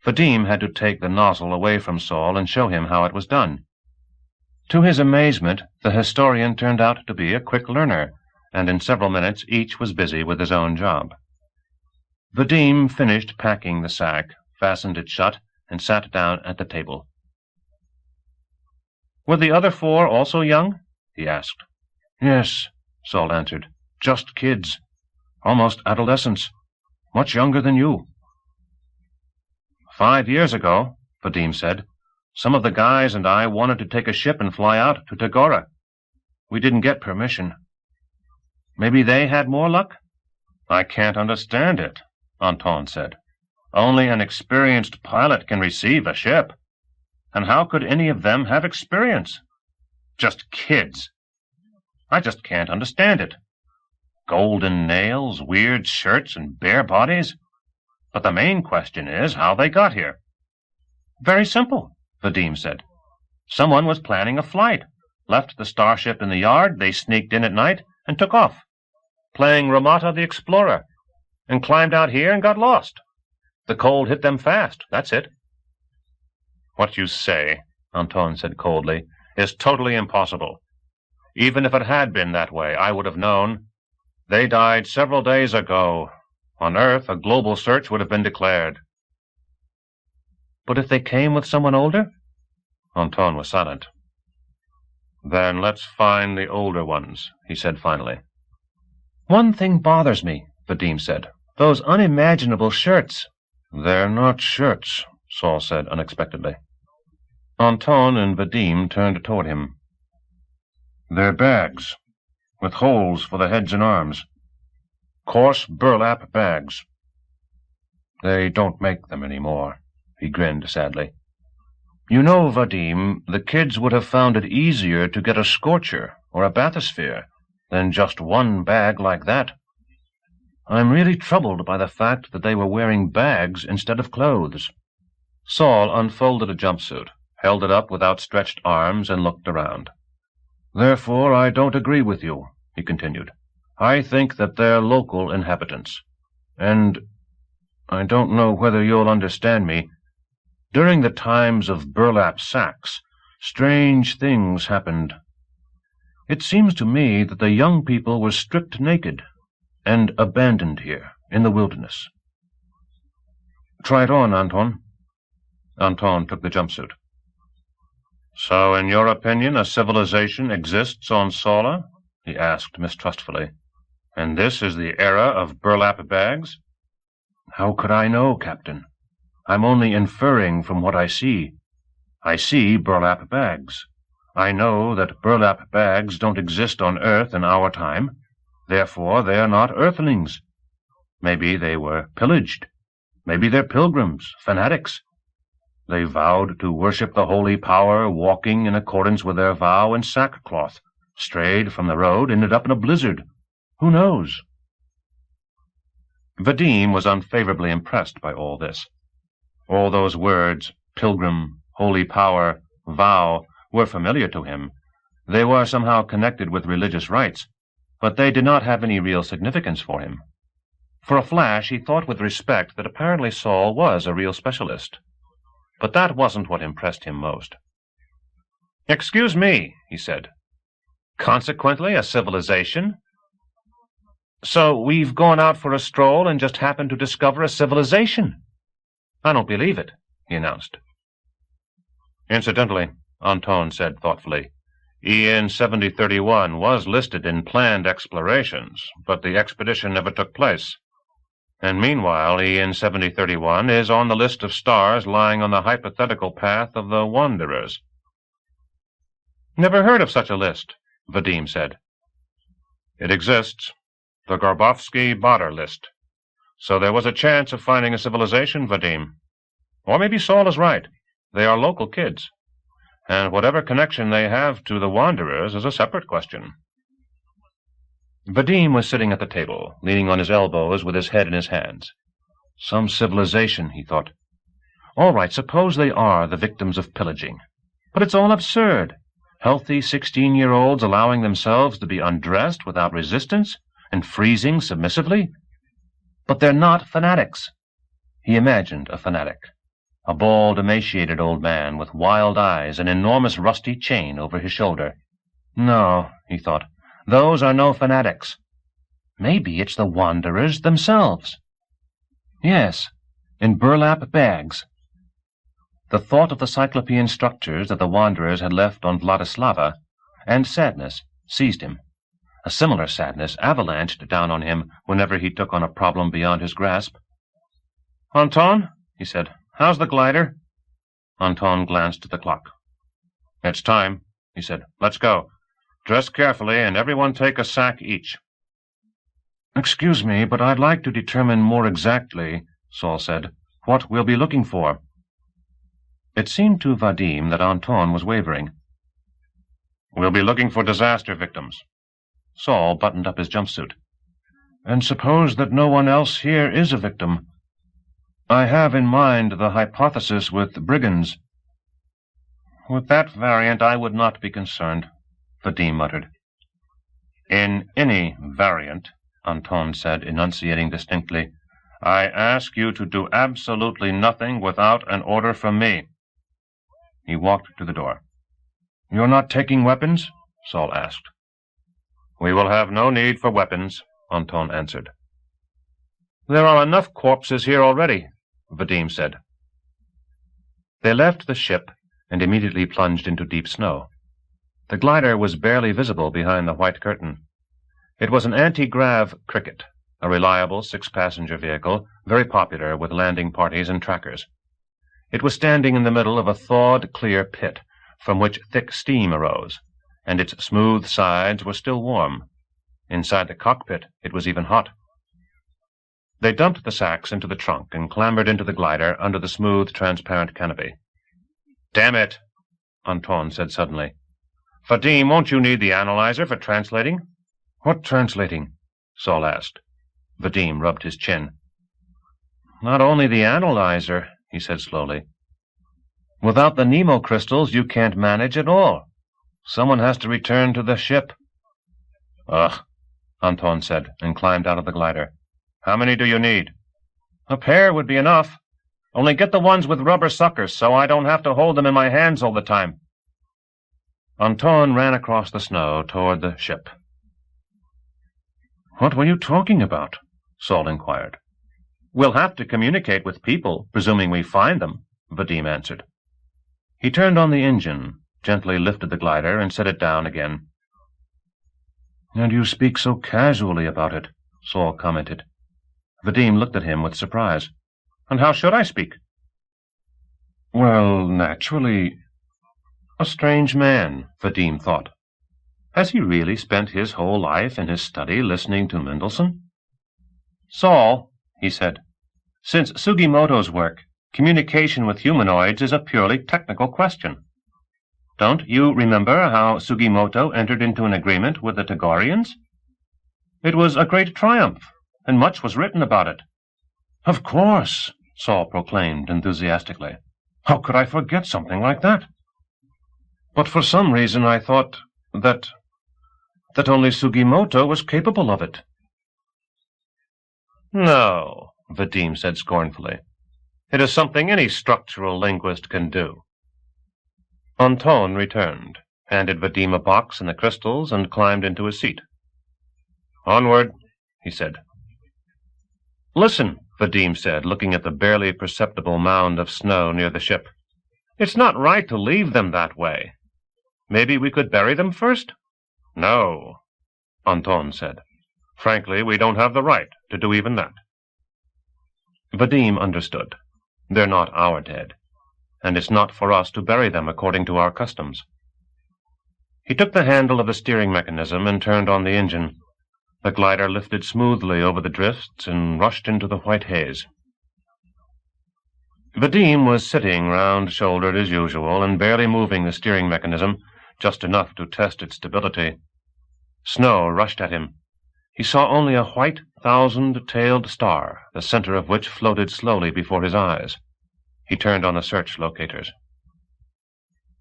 Vadim had to take the nozzle away from Saul and show him how it was done. To his amazement, the historian turned out to be a quick learner, and in several minutes each was busy with his own job. Vadim finished packing the sack, fastened it shut, and sat down at the table. "Were the other four also young?" he asked. "Yes," Saul answered. "Just kids. Almost adolescents. Much younger than you." 5 years ago, Vadim said, some of the guys and I wanted to take a ship and fly out to Tagora. We didn't get permission. Maybe they had more luck?" "I can't understand it," Anton said. "Only an experienced pilot can receive a ship. And how could any of them have experience? Just kids. I just can't understand it. Golden nails, weird shirts, and bare bodies. But the main question is how they got here." "Very simple," Vadim said. "Someone was planning a flight, left the starship in the yard, they sneaked in at night, and took off, playing Ramata the Explorer, and climbed out here and got lost. The cold hit them fast, that's it." "What you say," Anton said coldly, "is totally impossible. Even if it had been that way, I would have known. They died several days ago. On Earth, a global search would have been declared." "But if they came with someone older?" Anton was silent. "Then let's find the older ones," he said finally. "One thing bothers me," Vadim said. "Those unimaginable shirts." "They're not shirts," Saul said unexpectedly. Anton and Vadim turned toward him. "They're bags, with holes for the heads and arms. Coarse burlap bags. They don't make them any more." He grinned sadly. "You know, Vadim, the kids would have found it easier to get a scorcher or a bathysphere than just one bag like that. I'm really troubled by the fact that they were wearing bags instead of clothes." Saul unfolded a jumpsuit, held it up with outstretched arms, and looked around. "Therefore, I don't agree with you," he continued. "I think that they're local inhabitants. And I don't know whether you'll understand me. During the times of burlap sacks, strange things happened. It seems to me that the young people were stripped naked and abandoned here in the wilderness." Try it on, Anton. Anton took the jumpsuit. So, in your opinion, a civilization exists on Sola? He asked mistrustfully. And this is the era of burlap bags? How could I know, Captain? I'm only inferring from what I see. I see burlap bags. I know that burlap bags don't exist on Earth in our time. Therefore, they are not Earthlings. Maybe they were pillaged. Maybe they're pilgrims, fanatics. They vowed to worship the holy power, walking in accordance with their vow in sackcloth, strayed from the road, ended up in a blizzard. Who knows? Vadim was unfavorably impressed by all this. All those words, pilgrim, holy power, vow, were familiar to him. They were somehow connected with religious rites, but they did not have any real significance for him. For a flash, he thought with respect that apparently Saul was a real specialist. But that wasn't what impressed him most. "Excuse me," he said. "Consequently, a civilization? So we've gone out for a stroll and just happened to discover a civilization? I don't believe it," he announced. "Incidentally," Anton said thoughtfully, "EN 7031 was listed in planned explorations, but the expedition never took place. And meanwhile, EN 7031 is on the list of stars lying on the hypothetical path of the Wanderers." "Never heard of such a list," Vadim said. "It exists. The Garbovsky-Badr list. So there was a chance of finding a civilization, Vadim. Or maybe Saul is right. They are local kids. And whatever connection they have to the Wanderers is a separate question." Vadim was sitting at the table, leaning on his elbows with his head in his hands. Some civilization, he thought. All right, suppose they are the victims of pillaging. But it's all absurd. Healthy 16-year-olds allowing themselves to be undressed without resistance and freezing submissively. But they're not fanatics. He imagined a fanatic. A bald, emaciated old man with wild eyes, an enormous rusty chain over his shoulder. No, he thought. Those are no fanatics. Maybe it's the Wanderers themselves. Yes, in burlap bags. The thought of the Cyclopean structures that the Wanderers had left on Vladislava, and sadness, seized him. A similar sadness avalanched down on him whenever he took on a problem beyond his grasp. "Anton," he said, "how's the glider?" Anton glanced at the clock. "It's time," he said. "Let's go. Dress carefully, and everyone take a sack each." "Excuse me, but I'd like to determine more exactly," Saul said, "what we'll be looking for." It seemed to Vadim that Anton was wavering. "We'll be looking for disaster victims." Saul buttoned up his jumpsuit. "And suppose that no one else here is a victim. I have in mind the hypothesis with brigands." "With that variant I would not be concerned," Vadim muttered. "In any variant," Anton said, enunciating distinctly, "I ask you to do absolutely nothing without an order from me." He walked to the door. "You're not taking weapons?" Saul asked. "We will have no need for weapons," Anton answered. "There are enough corpses here already," Vadim said. They left the ship and immediately plunged into deep snow. The glider was barely visible behind the white curtain. It was an anti-grav Cricket, a reliable 6-passenger vehicle, very popular with landing parties and trackers. It was standing in the middle of a thawed, clear pit, from which thick steam arose, and its smooth sides were still warm. Inside the cockpit it was even hot. They dumped the sacks into the trunk and clambered into the glider under the smooth, transparent canopy. "Damn it," Anton said suddenly. "Vadim, won't you need the analyzer for translating?" "What translating?" Saul asked. Vadim rubbed his chin. "Not only the analyzer," he said slowly. "Without the Nemo crystals, you can't manage at all. Someone has to return to the ship." "Ugh," Anton said, and climbed out of the glider. "How many do you need?" "A pair would be enough. Only get the ones with rubber suckers so I don't have to hold them in my hands all the time." Anton ran across the snow toward the ship. "What were you talking about?" Saul inquired. We'll have to communicate with people, presuming we find them, Vadim answered. He turned on the engine, gently lifted the glider, and set it down again. And you speak so casually about it, Saul commented. Vadim looked at him with surprise. And how should I speak? Well, naturally. A strange man, Vadim thought. Has he really spent his whole life in his study listening to Mendelssohn? Saul, he said, since Sugimoto's work, communication with humanoids is a purely technical question. Don't you remember how Sugimoto entered into an agreement with the Tagorians? It was a great triumph, and much was written about it. Of course, Saul proclaimed enthusiastically. How could I forget something like that? But for some reason I thought that only Sugimoto was capable of it. No, Vadim said scornfully. It is something any structural linguist can do. Anton returned, handed Vadim a box and the crystals, and climbed into his seat. Onward, he said. Listen, Vadim said, looking at the barely perceptible mound of snow near the ship. It's not right to leave them that way. Maybe we could bury them first? No, Anton said. Frankly, we don't have the right to do even that. Vadim understood. They're not our dead, and it's not for us to bury them according to our customs. He took the handle of the steering mechanism and turned on the engine. The glider lifted smoothly over the drifts and rushed into the white haze. Vadim was sitting round-shouldered as usual and barely moving the steering mechanism, just enough to test its stability. Snow rushed at him. He saw only a white, thousand-tailed star, the center of which floated slowly before his eyes. He turned on the search locators.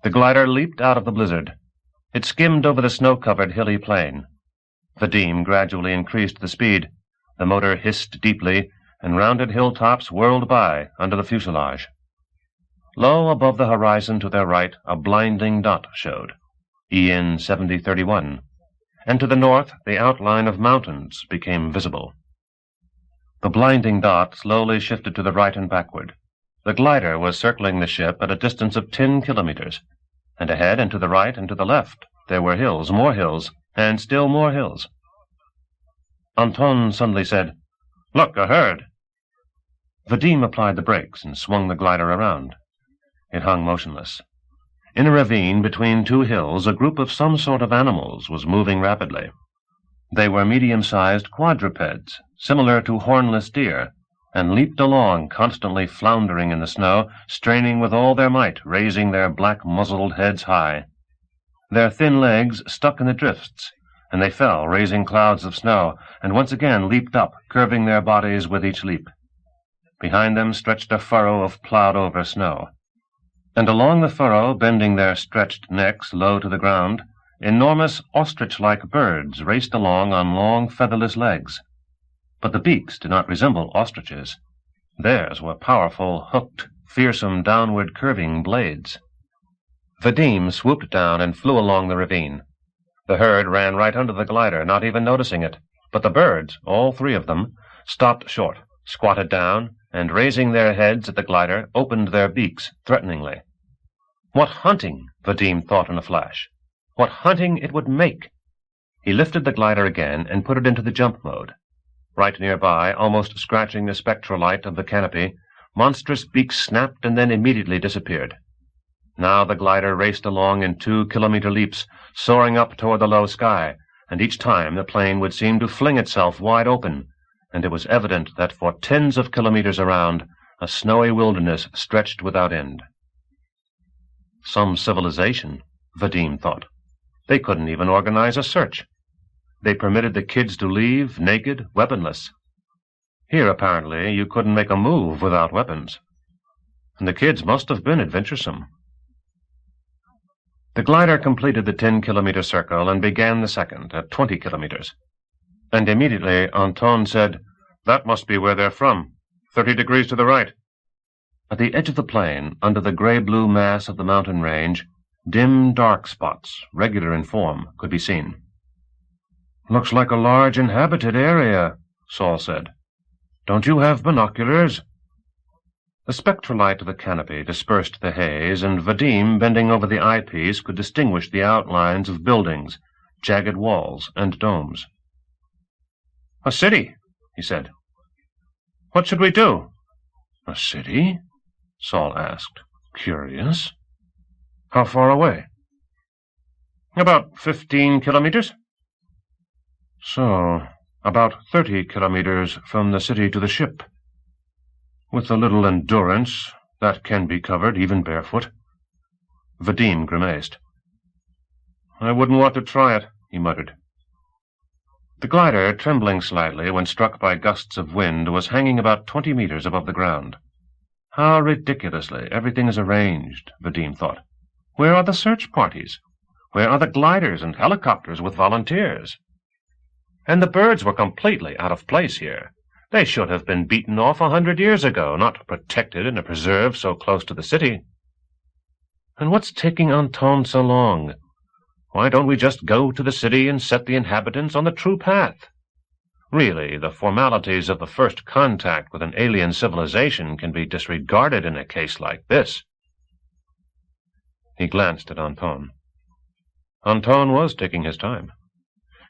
The glider leaped out of the blizzard. It skimmed over the snow-covered hilly plain. Vadim gradually increased the speed. The motor hissed deeply, and rounded hilltops whirled by under the fuselage. Low above the horizon to their right, a blinding dot showed, EN 7031, and to the north the outline of mountains became visible. The blinding dot slowly shifted to the right and backward. The glider was circling the ship at a distance of 10 kilometers, and ahead and to the right and to the left there were hills, more hills, and still more hills. Anton suddenly said, Look, a herd! Vadim applied the brakes and swung the glider around. It hung motionless. In a ravine between two hills, a group of some sort of animals was moving rapidly. They were medium-sized quadrupeds, similar to hornless deer, and leaped along, constantly floundering in the snow, straining with all their might, raising their black-muzzled heads high. Their thin legs stuck in the drifts, and they fell, raising clouds of snow, and once again leaped up, curving their bodies with each leap. Behind them stretched a furrow of plowed-over snow. And along the furrow, bending their stretched necks low to the ground, enormous ostrich-like birds raced along on long featherless legs. But the beaks did not resemble ostriches. Theirs were powerful, hooked, fearsome, downward curving blades. Vadim swooped down and flew along the ravine. The herd ran right under the glider, not even noticing it, but the birds, all three of them, stopped short, squatted down, and raising their heads at the glider, opened their beaks threateningly. What hunting, Vadim thought in a flash. What hunting it would make! He lifted the glider again and put it into the jump mode. Right nearby, almost scratching the spectral light of the canopy, monstrous beaks snapped and then immediately disappeared. Now the glider raced along in 2-kilometer leaps, soaring up toward the low sky, and each time the plane would seem to fling itself wide open, and it was evident that for tens of kilometers around, a snowy wilderness stretched without end. Some civilization, Vadim thought. They couldn't even organize a search. They permitted the kids to leave, naked, weaponless. Here, apparently, you couldn't make a move without weapons. And the kids must have been adventuresome. The glider completed the 10-kilometer circle and began the second at 20 kilometers. And immediately Anton said, That must be where they're from. 30 degrees to the right. At the edge of the plain, under the gray-blue mass of the mountain range, dim dark spots, regular in form, could be seen. Looks like a large inhabited area, Saul said. Don't you have binoculars?" The spectralight of the canopy dispersed the haze, and Vadim, bending over the eyepiece, could distinguish the outlines of buildings, jagged walls, and domes. "A city," he said. "What should we do?" "A city?" Saul asked. "Curious. How far away?" "About 15 kilometers. "So, about 30 kilometers from the city to the ship. With a little endurance, that can be covered, even barefoot." Vadim grimaced. "I wouldn't want to try it," he muttered. The glider, trembling slightly when struck by gusts of wind, was hanging about 20 meters above the ground. How ridiculously everything is arranged, Vadim thought. Where are the search parties? Where are the gliders and helicopters with volunteers? And the birds were completely out of place here. They should have been beaten off 100 years ago, not protected in a preserve so close to the city. And what's taking Anton so long? Why don't we just go to the city and set the inhabitants on the true path? Really, the formalities of the first contact with an alien civilization can be disregarded in a case like this. He glanced at Anton. Anton was taking his time.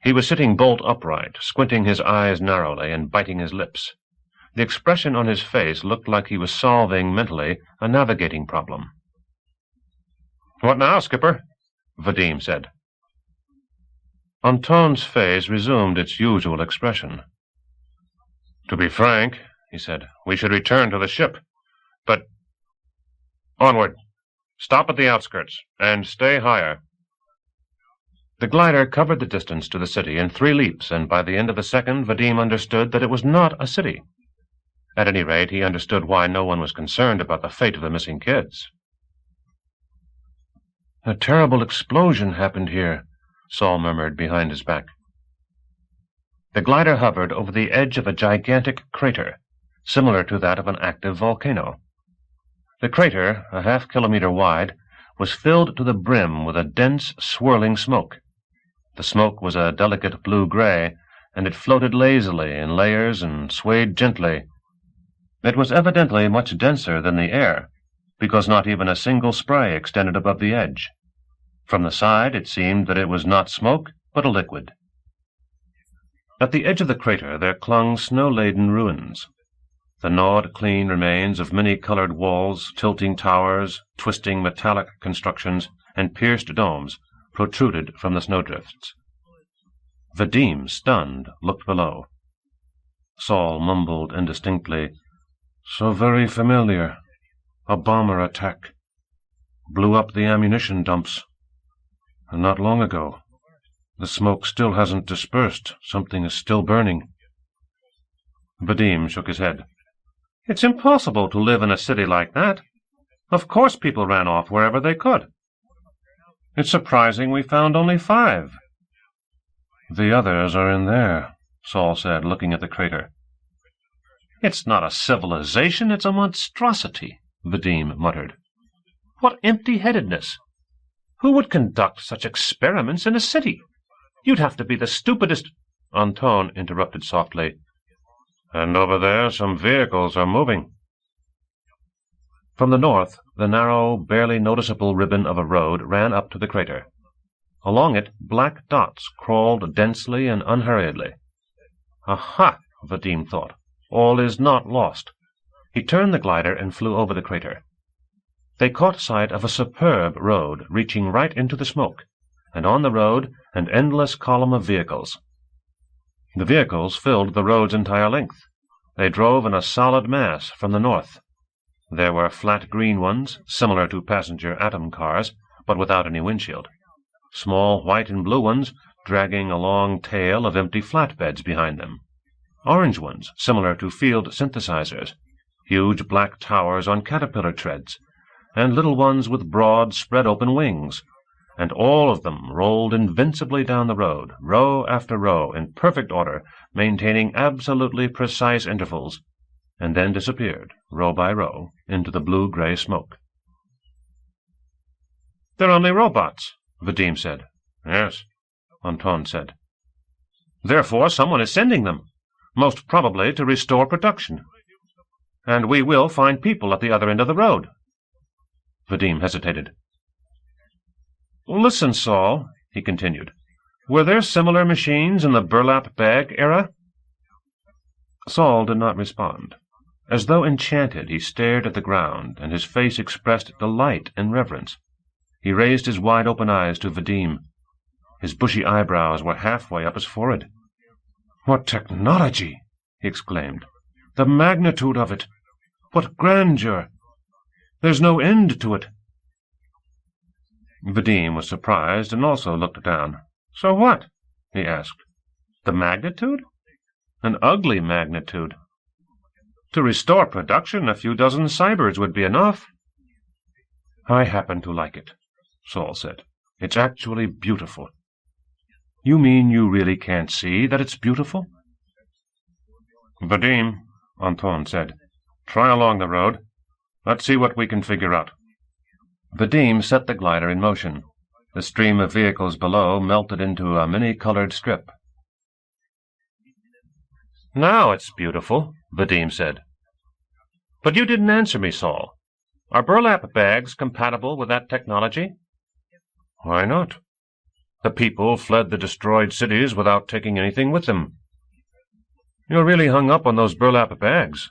He was sitting bolt upright, squinting his eyes narrowly and biting his lips. The expression on his face looked like he was solving, mentally, a navigating problem. "What now, Skipper?" Vadim said. Anton's face resumed its usual expression. "To be frank," he said, "we should return to the ship. But onward. Stop at the outskirts, and stay higher." The glider covered the distance to the city in 3 leaps, and by the end of the second, Vadim understood that it was not a city. At any rate, he understood why no one was concerned about the fate of the missing kids. "A terrible explosion happened here," Saul murmured behind his back. The glider hovered over the edge of a gigantic crater, similar to that of an active volcano. The crater, a half-kilometer wide, was filled to the brim with a dense, swirling smoke. The smoke was a delicate blue-gray, and it floated lazily in layers and swayed gently. It was evidently much denser than the air, because not even a single spray extended above the edge. From the side it seemed that it was not smoke, but a liquid. At the edge of the crater there clung snow-laden ruins. The gnawed clean remains of many-colored walls, tilting towers, twisting metallic constructions, and pierced domes protruded from the snowdrifts. Vadim, stunned, looked below. Saul mumbled indistinctly, "So very familiar. A bomber attack. Blew up the ammunition dumps. And not long ago. The smoke still hasn't dispersed. Something is still burning." Vadim shook his head. "It's impossible to live in a city like that. Of course people ran off wherever they could. It's surprising we found only 5. "The others are in there," Saul said, looking at the crater. "It's not a civilization, it's a monstrosity," Vadim muttered. "What empty-headedness! Who would conduct such experiments in a city? You'd have to be the stupidest—" Anton interrupted softly. "And over there some vehicles are moving." From the north, the narrow, barely noticeable ribbon of a road ran up to the crater. Along it, black dots crawled densely and unhurriedly. "Aha!" Vadim thought. "All is not lost." He turned the glider and flew over the crater. They caught sight of a superb road reaching right into the smoke, and on the road an endless column of vehicles. The vehicles filled the road's entire length. They drove in a solid mass from the north. There were flat green ones, similar to passenger atom cars, but without any windshield. Small white and blue ones, dragging a long tail of empty flatbeds behind them. Orange ones, similar to field synthesizers. Huge black towers on caterpillar treads, and little ones with broad, spread-open wings. And all of them rolled invincibly down the road, row after row, in perfect order, maintaining absolutely precise intervals, and then disappeared, row by row, into the blue-gray smoke. "They're only robots," Vadim said. "Yes," Anton said. "Therefore someone is sending them. most probably to restore production. And we will find people at the other end of the road. Vadim hesitated. Listen, Saul, he continued. Were there similar machines in the burlap bag era? Saul did not respond. As though enchanted, he stared at the ground, and his face expressed delight and reverence. He raised his wide-open eyes to Vadim. His bushy eyebrows were halfway up his forehead. "What technology!" he exclaimed. "The magnitude of it! What grandeur! There's no end to it!" Vadim was surprised and also looked down. "So what?" he asked. "The magnitude? An ugly magnitude. To restore production, a few dozen cybers would be enough." "I happen to like it," Saul said. "It's actually beautiful." "You mean you really can't see that it's beautiful?" "Vadim," Anton said, "try along the road. Let's see what we can figure out." Vadim set the glider in motion. The stream of vehicles below melted into a many-colored strip. "Now it's beautiful," Vadim said. "But you didn't answer me, Saul. Are burlap bags compatible with that technology?" "Why not? The people fled the destroyed cities without taking anything with them." "You're really hung up on those burlap bags.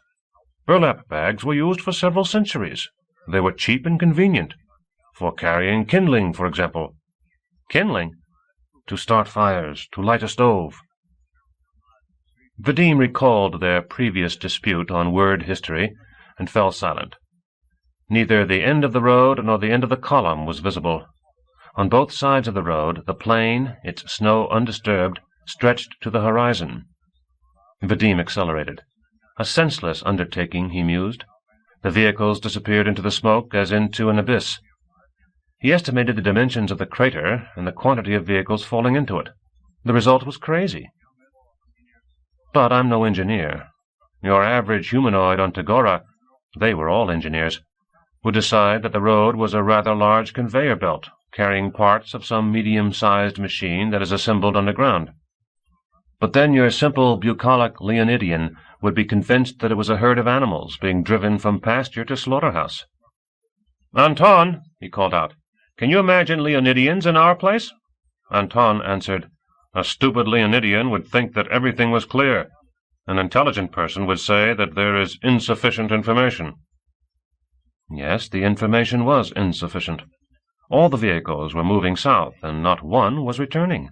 Burlap bags were used for several centuries. They were cheap and convenient. For carrying kindling, for example." "Kindling?" "To start fires, to light a stove." Vadim recalled their previous dispute on word history and fell silent. Neither the end of the road nor the end of the column was visible. On both sides of the road, the plain, its snow undisturbed, stretched to the horizon. Vadim accelerated. A senseless undertaking, he mused. The vehicles disappeared into the smoke as into an abyss. He estimated the dimensions of the crater and the quantity of vehicles falling into it. The result was crazy. But I'm no engineer. Your average humanoid on Tagora, they were all engineers, would decide that the road was a rather large conveyor belt, carrying parts of some medium-sized machine that is assembled underground. But then your simple bucolic Leonidian would be convinced that it was a herd of animals being driven from pasture to slaughterhouse. "Anton," he called out, "can you imagine Leonidians in our place?" Anton answered, "A stupid Leonidian would think that everything was clear. An intelligent person would say that there is insufficient information." Yes, the information was insufficient. All the vehicles were moving south, and not one was returning.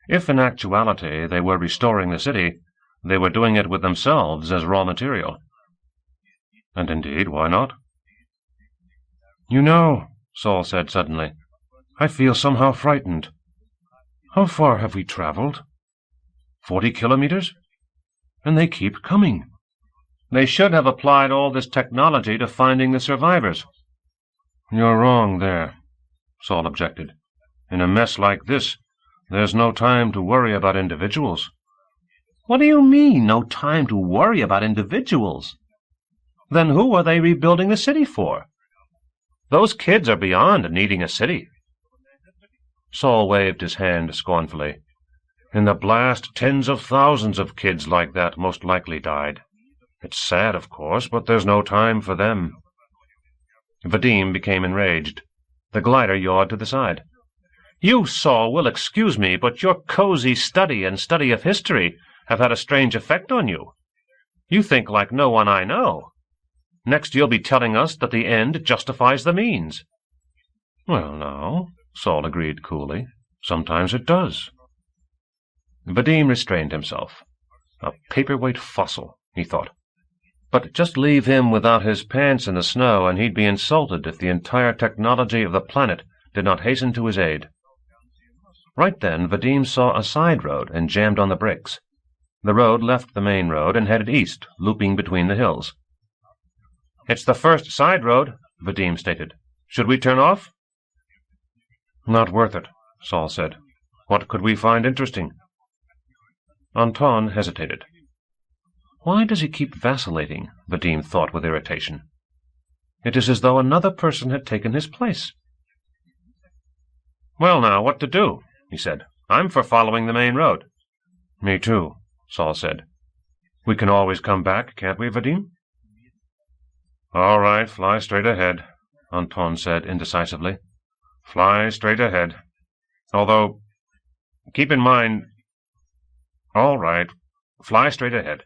If in actuality they were restoring the city, they were doing it with themselves as raw material. And indeed, why not? "You know," Saul said suddenly, "I feel somehow frightened. How far have we traveled? 40 kilometers? And they keep coming." "They should have applied all this technology to finding the survivors." "You're wrong there," Saul objected. "In a mess like this, there's no time to worry about individuals." "What do you mean, no time to worry about individuals? Then who are they rebuilding the city for? Those kids are beyond needing a city." Saul waved his hand scornfully. "In the blast, tens of thousands of kids like that most likely died. It's sad, of course, but there's no time for them." Vadim became enraged. The glider yawed to the side. "You, Saul, will excuse me, but your cozy study and study of history have had a strange effect on you. You think like no one I know. Next you'll be telling us that the end justifies the means." "Well, now," Saul agreed coolly, "sometimes it does." Vadim restrained himself. A paperweight fossil, he thought. But just leave him without his pants in the snow, and he'd be insulted if the entire technology of the planet did not hasten to his aid. Right then, Vadim saw a side road and jammed on the brakes. The road left the main road and headed east, looping between the hills. "It's the first side road," Vadim stated. "Should we turn off?" "Not worth it," Saul said. "What could we find interesting?" Anton hesitated. Why does he keep vacillating? Vadim thought with irritation. It is as though another person had taken his place. "Well, now, what to do?" he said. "I'm for following the main road." "Me too," Saul said. We can always come back, can't we, Vadim? All right, fly straight ahead, Anton said indecisively. Fly straight ahead. Although, keep in mind... All right, fly straight ahead.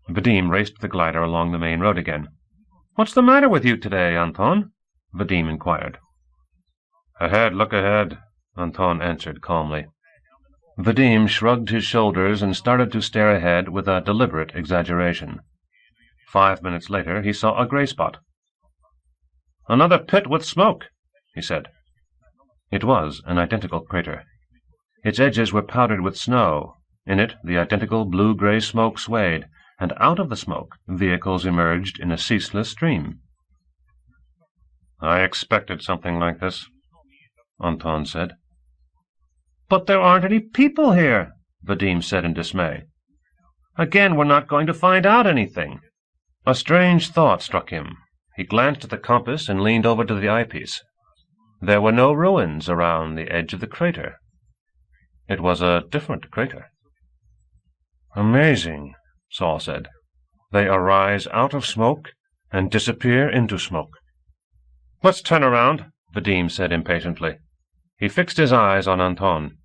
Vadim raced the glider along the main road again. What's the matter with you today, Anton? Vadim inquired. Ahead, look ahead, Anton answered calmly. Vadim shrugged his shoulders and started to stare ahead with a deliberate exaggeration. 5 minutes later, he saw a gray spot. Another pit with smoke, he said. It was an identical crater. Its edges were powdered with snow. In it, the identical blue-gray smoke swayed, and out of the smoke, vehicles emerged in a ceaseless stream. I expected something like this, Anton said. But there aren't any people here, Vadim said in dismay. Again, we're not going to find out anything. A strange thought struck him. He glanced at the compass and leaned over to the eyepiece. There were no ruins around the edge of the crater. It was a different crater. Amazing, Saul said. They arise out of smoke and disappear into smoke. Let's turn around, Vadim said impatiently. He fixed his eyes on Anton.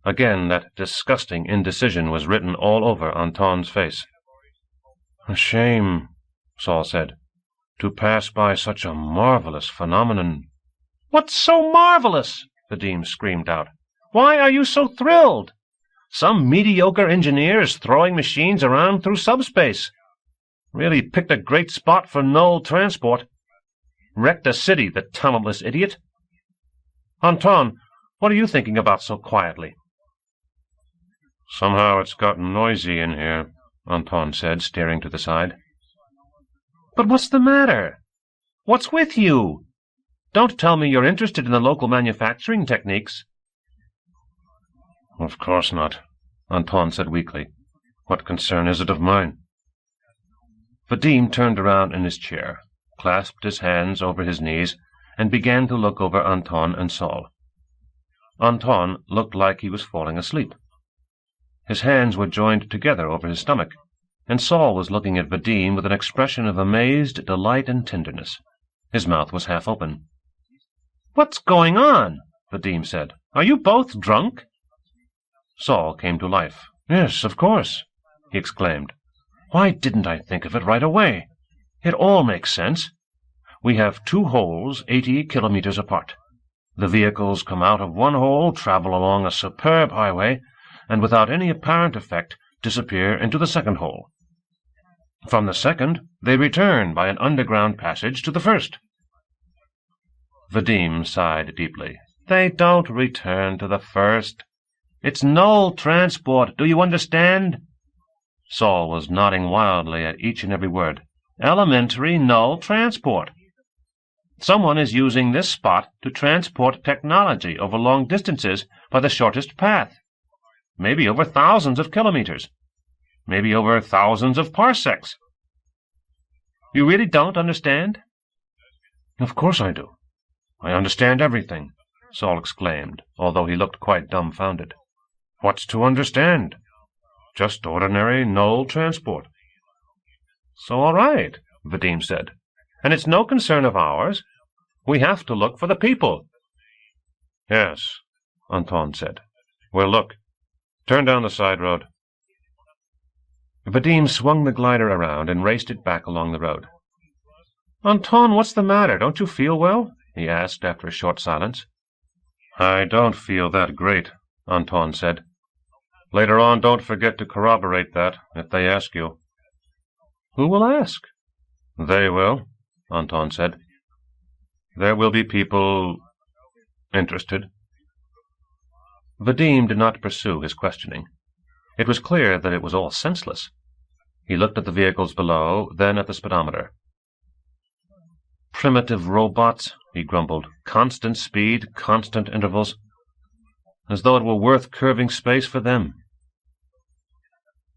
Again that disgusting indecision was written all over Anton's face. A shame, Saul said, to pass by such a marvelous phenomenon. What's so marvelous? Vadim screamed out. Why are you so thrilled? Some mediocre engineer is throwing machines around through subspace. Really picked a great spot for null transport. Wrecked a city, the talentless idiot. Anton, what are you thinking about so quietly? Somehow it's gotten noisy in here, Anton said, staring to the side. But what's the matter? What's with you? Don't tell me you're interested in the local manufacturing techniques. Of course not, Anton said weakly. What concern is it of mine? Vadim turned around in his chair, clasped his hands over his knees, and began to look over Anton and Saul. Anton looked like he was falling asleep. His hands were joined together over his stomach, and Saul was looking at Vadim with an expression of amazed delight and tenderness. His mouth was half open. "What's going on?" Vadim said. "Are you both drunk?" Saul came to life. "Yes, of course," he exclaimed. "Why didn't I think of it right away? It all makes sense. We have two holes 80 kilometers apart. The vehicles come out of one hole, travel along a superb highway, and without any apparent effect disappear into the second hole. From the second, they return by an underground passage to the first." Vadim sighed deeply. "They don't return to the first. It's null transport, do you understand?" Saul was nodding wildly at each and every word. "Elementary null transport. Someone is using this spot to transport technology over long distances by the shortest path. Maybe over thousands of kilometers. Maybe over thousands of parsecs. You really don't understand?" "Of course I do. I understand everything," Saul exclaimed, although he looked quite dumbfounded. "What's to understand? Just ordinary null transport." "So all right," Vadim said. "And it's no concern of ours. We have to look for the people." "Yes," Anton said. "Well, look. Turn down the side road." Vadim swung the glider around and raced it back along the road. "Anton, what's the matter? Don't you feel well?" he asked after a short silence. "I don't feel that great," Anton said. "Later on, don't forget to corroborate that, if they ask you." "Who will ask?" "They will," Anton said. "There will be people interested." Vadim did not pursue his questioning. It was clear that it was all senseless. He looked at the vehicles below, then at the speedometer. "Primitive robots," he grumbled. "Constant speed, constant intervals. As though it were worth curving space for them."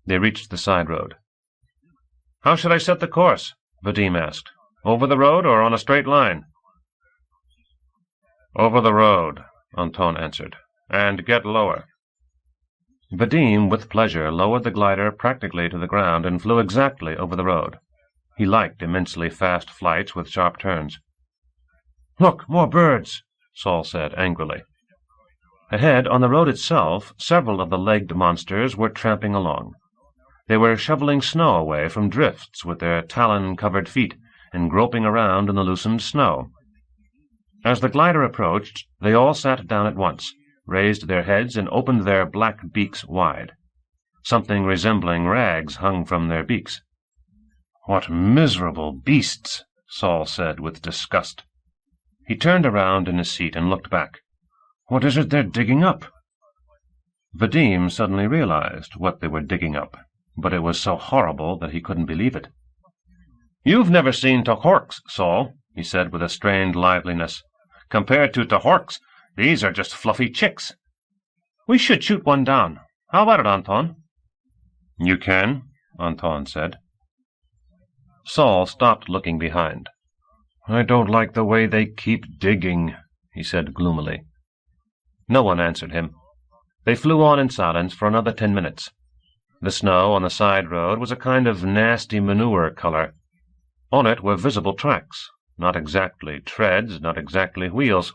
They reached the side road. "How should I set the course?" Vadim asked. "Over the road or on a straight line?" "Over the road," Anton answered. "And get lower." Vadim, with pleasure, lowered the glider practically to the ground and flew exactly over the road. He liked immensely fast flights with sharp turns. "Look, more birds," Saul said angrily. Ahead, on the road itself, several of the legged monsters were tramping along. They were shoveling snow away from drifts with their talon-covered feet and groping around in the loosened snow. As the glider approached, they all sat down at once, raised their heads, and opened their black beaks wide. Something resembling rags hung from their beaks. "What miserable beasts!" Saul said with disgust. He turned around in his seat and looked back. "What is it they're digging up?" Vadim suddenly realized what they were digging up, but it was so horrible that he couldn't believe it. "You've never seen Tohorks, Saul," he said with a strained liveliness. "Compared to Tohorks, these are just fluffy chicks. We should shoot one down. How about it, Anton?" "You can," Anton said. Saul stopped looking behind. "I don't like the way they keep digging," he said gloomily. No one answered him. They flew on in silence for another 10 minutes. The snow on the side road was a kind of nasty manure color. On it were visible tracks, not exactly treads, not exactly wheels,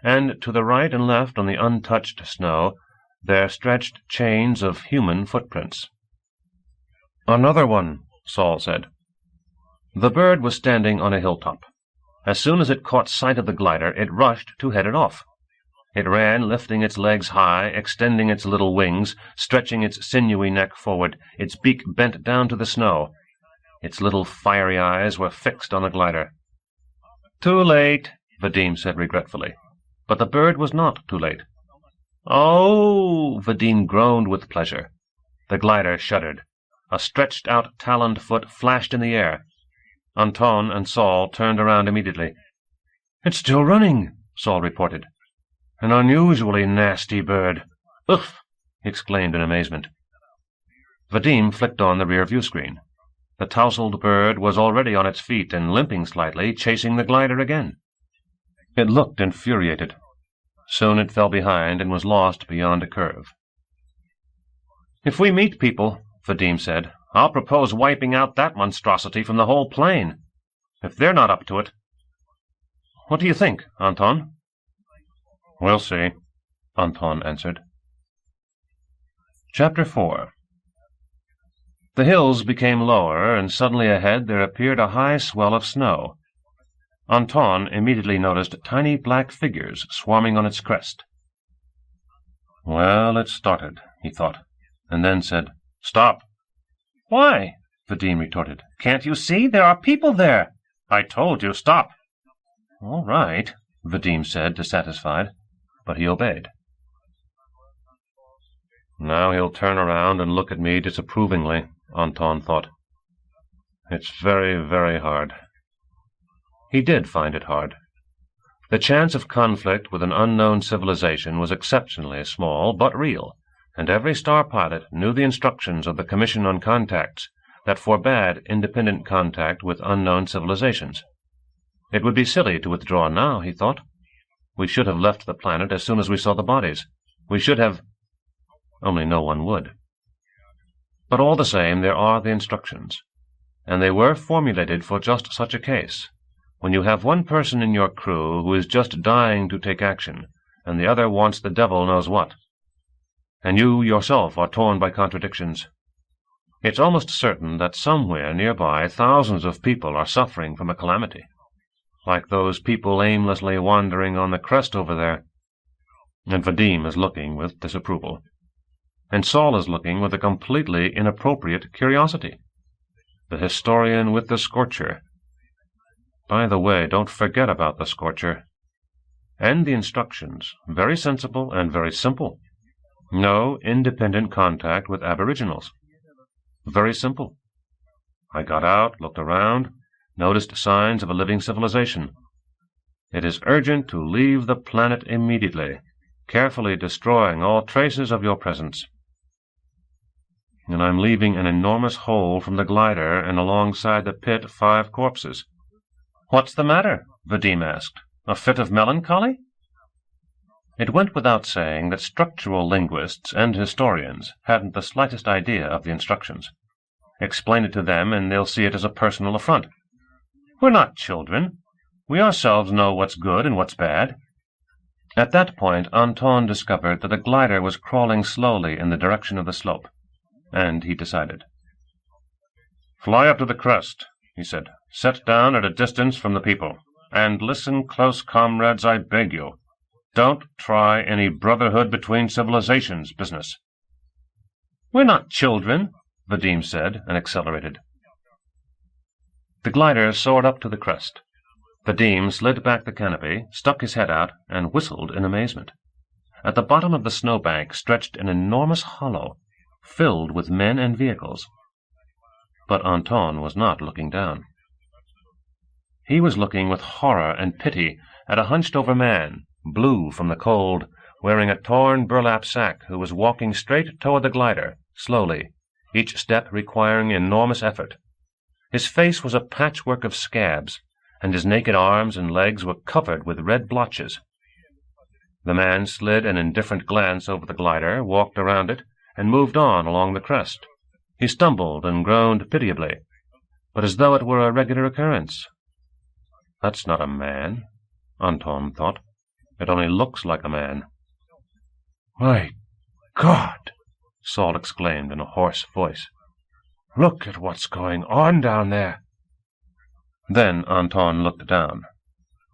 and to the right and left on the untouched snow there stretched chains of human footprints. "Another one," Saul said. The bird was standing on a hilltop. As soon as it caught sight of the glider, it rushed to head it off. It ran, lifting its legs high, extending its little wings, stretching its sinewy neck forward, its beak bent down to the snow. Its little fiery eyes were fixed on the glider. "Too late," Vadim said regretfully. But the bird was not too late. "Oh!" Vadim groaned with pleasure. The glider shuddered. A stretched-out taloned foot flashed in the air. Anton and Saul turned around immediately. "It's still running," Saul reported. "An unusually nasty bird." "Ugh!" he exclaimed in amazement. Vadim flicked on the rear-view screen. The tousled bird was already on its feet and limping slightly, chasing the glider again. It looked infuriated. Soon it fell behind and was lost beyond a curve. "If we meet people," Vadim said, "I'll propose wiping out that monstrosity from the whole plain. If they're not up to it. What do you think, Anton?" "We'll see," Anton answered. Chapter 4. The hills became lower, and suddenly ahead there appeared a high swell of snow. Anton immediately noticed tiny black figures swarming on its crest. "Well, it's started," he thought, and then said, "Stop." "Why?" Vadim retorted. "Can't you see? There are people there." "I told you, stop." "All right," Vadim said, dissatisfied, but he obeyed. Now he'll turn around and look at me disapprovingly, Anton thought. It's very, very hard. He did find it hard. The chance of conflict with an unknown civilization was exceptionally small, but real, and every star pilot knew the instructions of the Commission on Contacts that forbade independent contact with unknown civilizations. It would be silly to withdraw now, he thought. We should have left the planet as soon as we saw the bodies. We should have... Only no one would. But all the same, there are the instructions, and they were formulated for just such a case, when you have one person in your crew who is just dying to take action, and the other wants the devil knows what, and you yourself are torn by contradictions. It's almost certain that somewhere nearby thousands of people are suffering from a calamity, like those people aimlessly wandering on the crest over there. And Vadim is looking with disapproval. And Saul is looking with a completely inappropriate curiosity. The historian with the scorcher. By the way, don't forget about the scorcher. And the instructions, very sensible and very simple. No independent contact with aboriginals. Very simple. I got out, looked around, noticed signs of a living civilization. It is urgent to leave the planet immediately, carefully destroying all traces of your presence. And I'm leaving an enormous hole from the glider, and alongside the pit 5 corpses. "What's the matter?" Vadim asked. "A fit of melancholy?" It went without saying that structural linguists and historians hadn't the slightest idea of the instructions. Explain it to them and they'll see it as a personal affront. We're not children. We ourselves know what's good and what's bad. At that point, Anton discovered that the glider was crawling slowly in the direction of the slope, and he decided. "Fly up to the crest," he said. "Set down at a distance from the people. And listen close, comrades, I beg you. Don't try any brotherhood between civilizations business." "We're not children," Vadim said, and accelerated. The glider soared up to the crest. Vadim slid back the canopy, stuck his head out, and whistled in amazement. At the bottom of the snowbank stretched an enormous hollow, filled with men and vehicles. But Anton was not looking down. He was looking with horror and pity at a hunched-over man, blue from the cold, wearing a torn burlap sack, who was walking straight toward the glider, slowly, each step requiring enormous effort. His face was a patchwork of scabs, and his naked arms and legs were covered with red blotches. The man slid an indifferent glance over the glider, walked around it, and moved on along the crest. He stumbled and groaned pitiably, but as though it were a regular occurrence. "That's not a man," Anton thought. "It only looks like a man." "My God!" Saul exclaimed in a hoarse voice. "Look at what's going on down there." Then Anton looked down.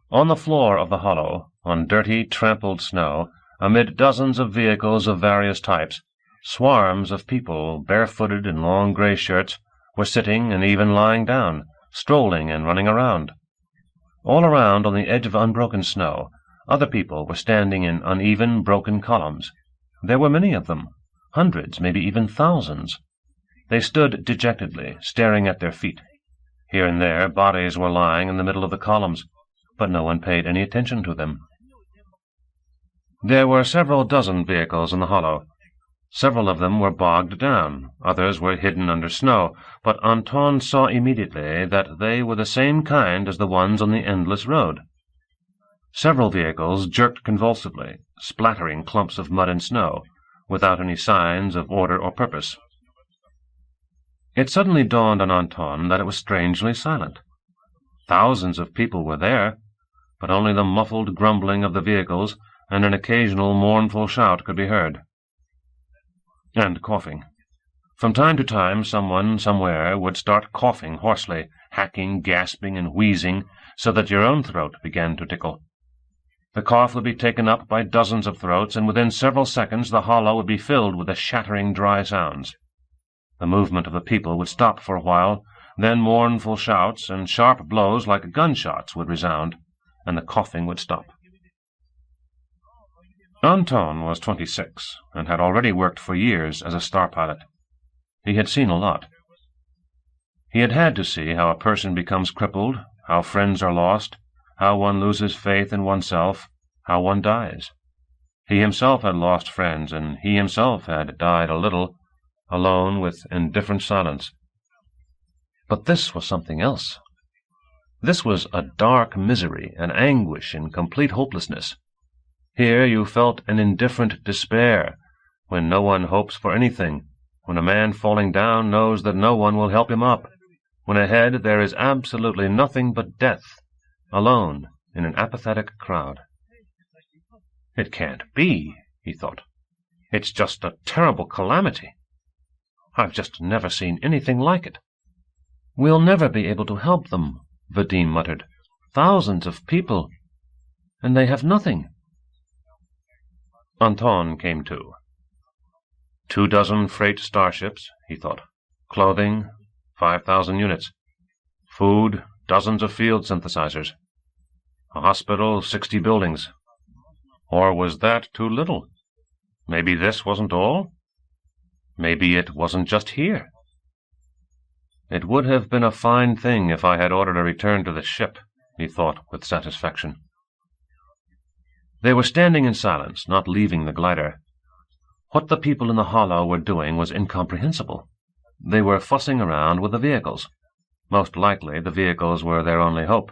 On the floor of the hollow, on dirty, trampled snow, amid dozens of vehicles of various types, swarms of people, barefooted in long gray shirts, were sitting and even lying down, strolling and running around. All around, on the edge of unbroken snow, other people were standing in uneven, broken columns. There were many of them, hundreds, maybe even thousands. They stood dejectedly, staring at their feet. Here and there bodies were lying in the middle of the columns, but no one paid any attention to them. There were several dozen vehicles in the hollow. Several of them were bogged down, others were hidden under snow, but Anton saw immediately that they were the same kind as the ones on the endless road. Several vehicles jerked convulsively, splattering clumps of mud and snow, without any signs of order or purpose. It suddenly dawned on Anton that it was strangely silent. Thousands of people were there, but only the muffled grumbling of the vehicles and an occasional mournful shout could be heard. And coughing. From time to time someone somewhere would start coughing hoarsely, hacking, gasping, and wheezing, so that your own throat began to tickle. The cough would be taken up by dozens of throats, and within several seconds the hollow would be filled with the shattering dry sounds. The movement of the people would stop for a while, then mournful shouts and sharp blows like gunshots would resound, and the coughing would stop. Anton was 26, and had already worked for years as a star pilot. He had seen a lot. He had had to see how a person becomes crippled, how friends are lost, how one loses faith in oneself, how one dies. He himself had lost friends, and he himself had died a little, alone with indifferent silence. But this was something else. This was a dark misery, an anguish and complete hopelessness. Here you felt an indifferent despair, when no one hopes for anything, when a man falling down knows that no one will help him up, when ahead there is absolutely nothing but death, alone in an apathetic crowd. "It can't be," he thought. "It's just a terrible calamity. I've just never seen anything like it." "We'll never be able to help them," Vadim muttered. "Thousands of people, and they have nothing." Anton came to. 24 freight starships, he thought. Clothing, 5,000 units. Food, dozens of field synthesizers. A hospital, 60 buildings. Or was that too little? Maybe this wasn't all? Maybe it wasn't just here. It would have been a fine thing if I had ordered a return to the ship, he thought with satisfaction. They were standing in silence, not leaving the glider. What the people in the hollow were doing was incomprehensible. They were fussing around with the vehicles. Most likely the vehicles were their only hope.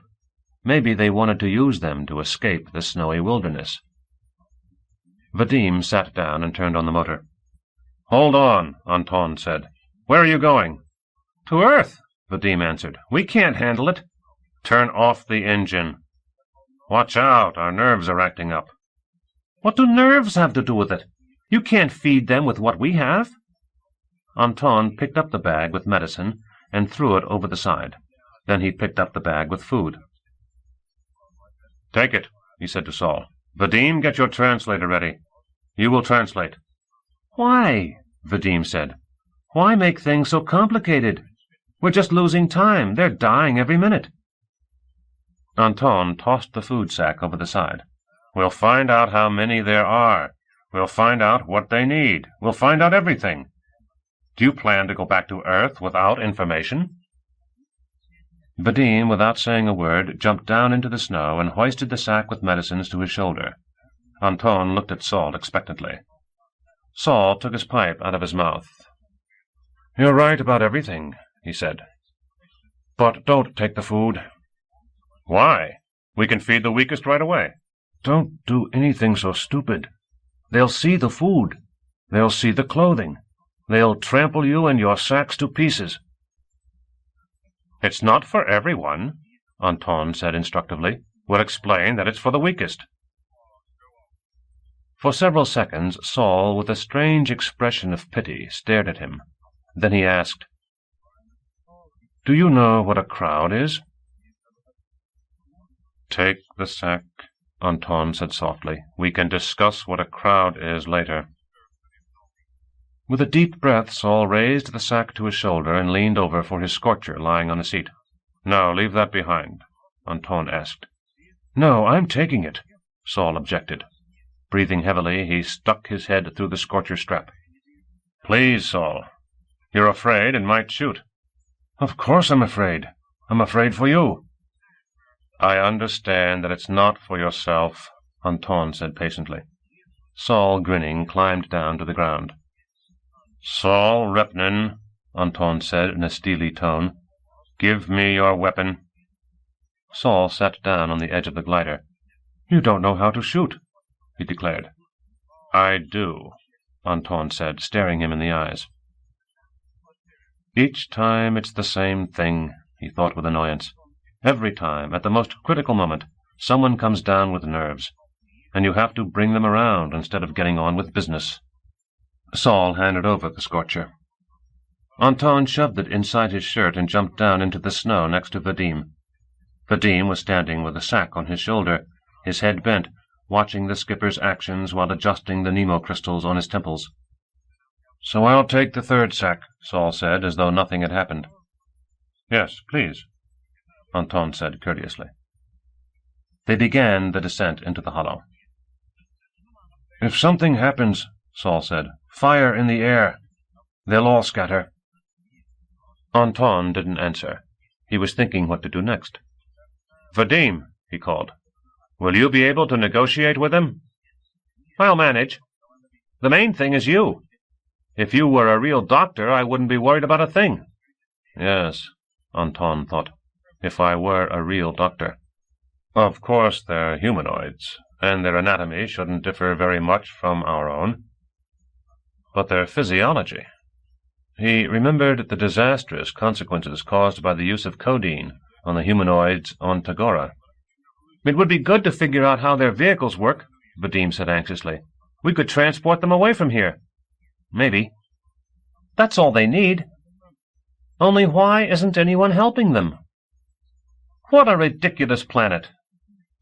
Maybe they wanted to use them to escape the snowy wilderness. Vadim sat down and turned on the motor. "Hold on," Anton said. "Where are you going?" "To Earth," Vadim answered. "We can't handle it." "Turn off the engine." "Watch out, our nerves are acting up." "What do nerves have to do with it? You can't feed them with what we have." Anton picked up the bag with medicine and threw it over the side. Then he picked up the bag with food. "Take it," he said to Saul. "Vadim, get your translator ready. You will translate." "Why?" Vadim said. "Why make things so complicated? We're just losing time. They're dying every minute." Anton tossed the food sack over the side. "We'll find out how many there are. We'll find out what they need. We'll find out everything. Do you plan to go back to Earth without information?" Vadim, without saying a word, jumped down into the snow and hoisted the sack with medicines to his shoulder. Anton looked at Saul expectantly. Saul took his pipe out of his mouth. "You're right about everything," he said. "But don't take the food." "Why? We can feed the weakest right away." "Don't do anything so stupid. They'll see the food. They'll see the clothing. They'll trample you and your sacks to pieces." "It's not for everyone," Anton said instructively. "We'll explain that it's for the weakest." For several seconds Saul, with a strange expression of pity, stared at him. Then he asked, "Do you know what a crowd is?" "Take the sack," Anton said softly. "We can discuss what a crowd is later." With a deep breath, Saul raised the sack to his shoulder and leaned over for his scorcher lying on a seat. "No, leave that behind," Anton asked. "No, I'm taking it," Saul objected. Breathing heavily, he stuck his head through the scorcher strap. "Please, Saul. You're afraid and might shoot." "Of course I'm afraid. I'm afraid for you." "I understand that it's not for yourself," Anton said patiently. Saul, grinning, climbed down to the ground. "Saul Repnin," Anton said in a steely tone, "give me your weapon." Saul sat down on the edge of the glider. "You don't know how to shoot," he declared. "I do," Anton said, staring him in the eyes. "Each time it's the same thing," he thought with annoyance. "Every time, at the most critical moment, someone comes down with nerves, and you have to bring them around instead of getting on with business." Saul handed over the scorcher. Anton shoved it inside his shirt and jumped down into the snow next to Vadim. Vadim was standing with a sack on his shoulder, his head bent, watching the skipper's actions while adjusting the Nemo crystals on his temples. "So I'll take the third sack," Saul said, as though nothing had happened. "Yes, please," Anton said courteously. They began the descent into the hollow. "If something happens," Saul said, "fire in the air. They'll all scatter." Anton didn't answer. He was thinking what to do next. "Vadim," he called, "will you be able to negotiate with him?" "I'll manage. The main thing is you. If you were a real doctor, I wouldn't be worried about a thing." Yes, Anton thought, if I were a real doctor. Of course they're humanoids, and their anatomy shouldn't differ very much from our own. But their physiology. He remembered the disastrous consequences caused by the use of codeine on the humanoids on Tagora. "It would be good to figure out how their vehicles work," Vadim said anxiously. "We could transport them away from here." "Maybe. That's all they need. Only why isn't anyone helping them?" "What a ridiculous planet!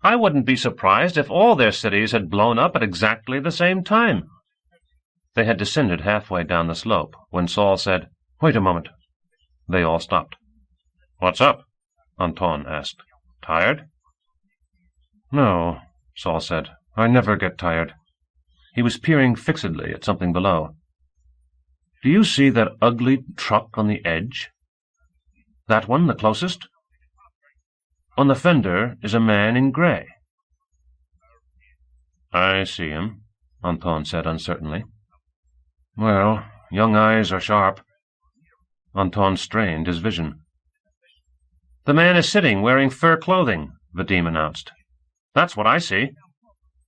I wouldn't be surprised if all their cities had blown up at exactly the same time." They had descended halfway down the slope when Saul said, "Wait a moment." They all stopped. "What's up?" Anton asked. "Tired?" "No," Saul said. "I never get tired." He was peering fixedly at something below. "Do you see that ugly truck on the edge? That one, the closest? On the fender is a man in gray." "I see him," Anton said uncertainly. "Well, young eyes are sharp." Anton strained his vision. "The man is sitting wearing fur clothing," Vadim announced. "That's what I see.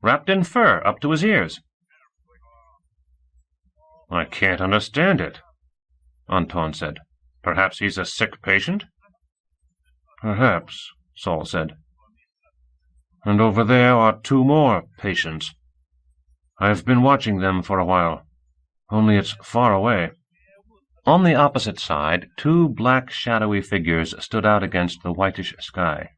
Wrapped in fur up to his ears." I can't understand it, Anton said. Perhaps he's a sick patient? Perhaps, Saul said. And over there are 2 more patients. I've been watching them for a while, only it's far away. On the opposite side, 2 black shadowy figures stood out against the whitish sky.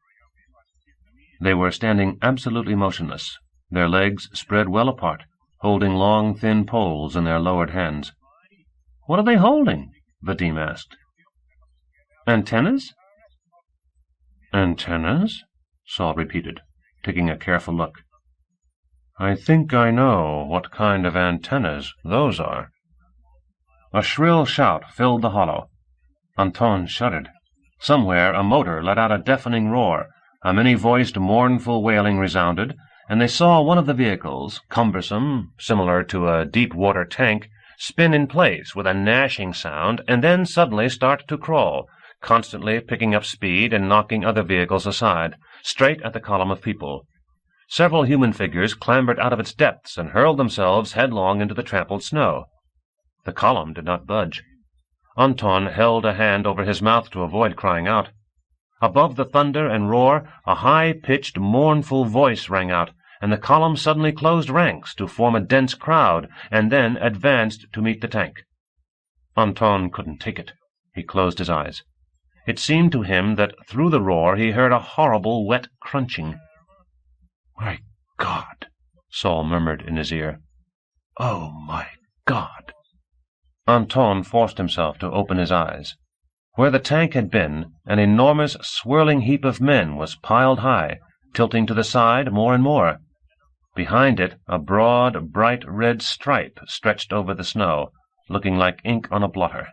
They were standing absolutely motionless, their legs spread well apart, holding long, thin poles in their lowered hands. What are they holding? Vadim asked. Antennas? Antennas? Saul repeated, taking a careful look. I think I know what kind of antennas those are. A shrill shout filled the hollow. Anton shuddered. Somewhere a motor let out a deafening roar. A many-voiced, mournful wailing resounded, and they saw one of the vehicles, cumbersome, similar to a deep-water tank, spin in place with a gnashing sound and then suddenly start to crawl, constantly picking up speed and knocking other vehicles aside, straight at the column of people. Several human figures clambered out of its depths and hurled themselves headlong into the trampled snow. The column did not budge. Anton held a hand over his mouth to avoid crying out. Above the thunder and roar, a high-pitched, mournful voice rang out, and the column suddenly closed ranks to form a dense crowd, and then advanced to meet the tank. Anton couldn't take it. He closed his eyes. It seemed to him that through the roar he heard a horrible, wet crunching. "My God," Saul murmured in his ear. "Oh, my God." Anton forced himself to open his eyes. Where the tank had been, an enormous, swirling heap of men was piled high, tilting to the side more and more. Behind it, a broad, bright red stripe stretched over the snow, looking like ink on a blotter.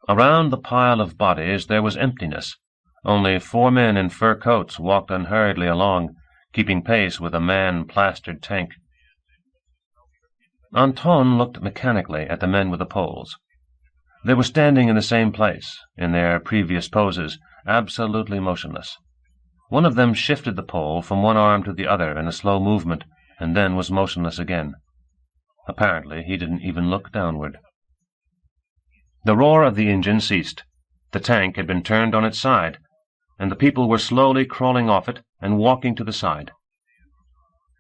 Around the pile of bodies there was emptiness. Only 4 men in fur coats walked unhurriedly along, keeping pace with a man-plastered tank. Anton looked mechanically at the men with the poles. They were standing in the same place, in their previous poses, absolutely motionless. One of them shifted the pole from one arm to the other in a slow movement, and then was motionless again. Apparently he didn't even look downward. The roar of the engine ceased. The tank had been turned on its side, and the people were slowly crawling off it and walking to the side.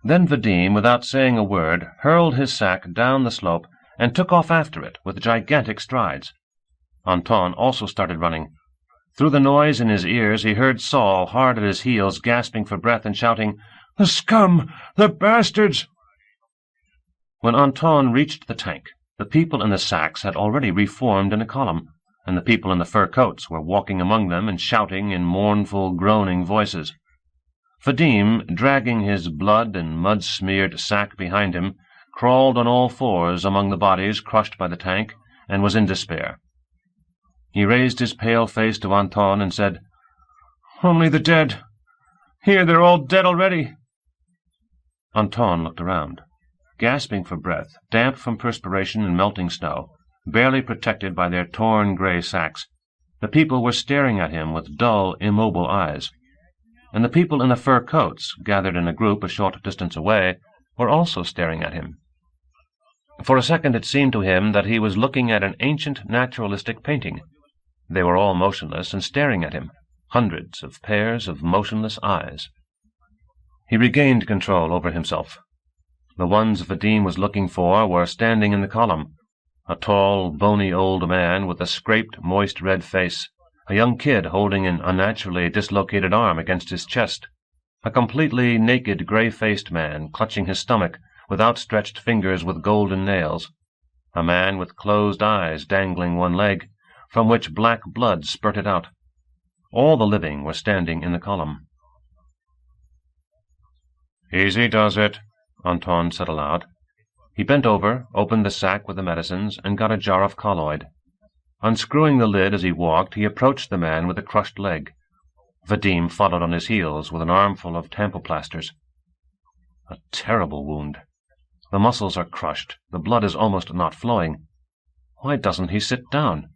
Then Vadim, without saying a word, hurled his sack down the slope and took off after it with gigantic strides. Anton also started running. Through the noise in his ears he heard Saul hard at his heels, gasping for breath and shouting, "The scum! The bastards!" When Anton reached the tank, the people in the sacks had already reformed in a column, and the people in the fur coats were walking among them and shouting in mournful, groaning voices. Vadim, dragging his blood and mud-smeared sack behind him, crawled on all fours among the bodies crushed by the tank, and was in despair. He raised his pale face to Anton and said, "Only the dead. Here, they're all dead already." Anton looked around. Gasping for breath, damp from perspiration and melting snow, barely protected by their torn gray sacks, the people were staring at him with dull, immobile eyes. And the people in the fur coats, gathered in a group a short distance away, were also staring at him. For a second it seemed to him that he was looking at an ancient naturalistic painting. They were all motionless and staring at him, hundreds of pairs of motionless eyes. He regained control over himself. The ones Vadim was looking for were standing in the column, a tall, bony old man with a scraped, moist red face, a young kid holding an unnaturally dislocated arm against his chest, a completely naked, gray-faced man clutching his stomach with outstretched fingers with golden nails, a man with closed eyes dangling one leg, from which black blood spurted out. All the living were standing in the column. "Easy does it," Anton said aloud. He bent over, opened the sack with the medicines, and got a jar of colloid. Unscrewing the lid as he walked, he approached the man with a crushed leg. Vadim followed on his heels with an armful of tampoplasters. A terrible wound. The muscles are crushed. The blood is almost not flowing. Why doesn't he sit down?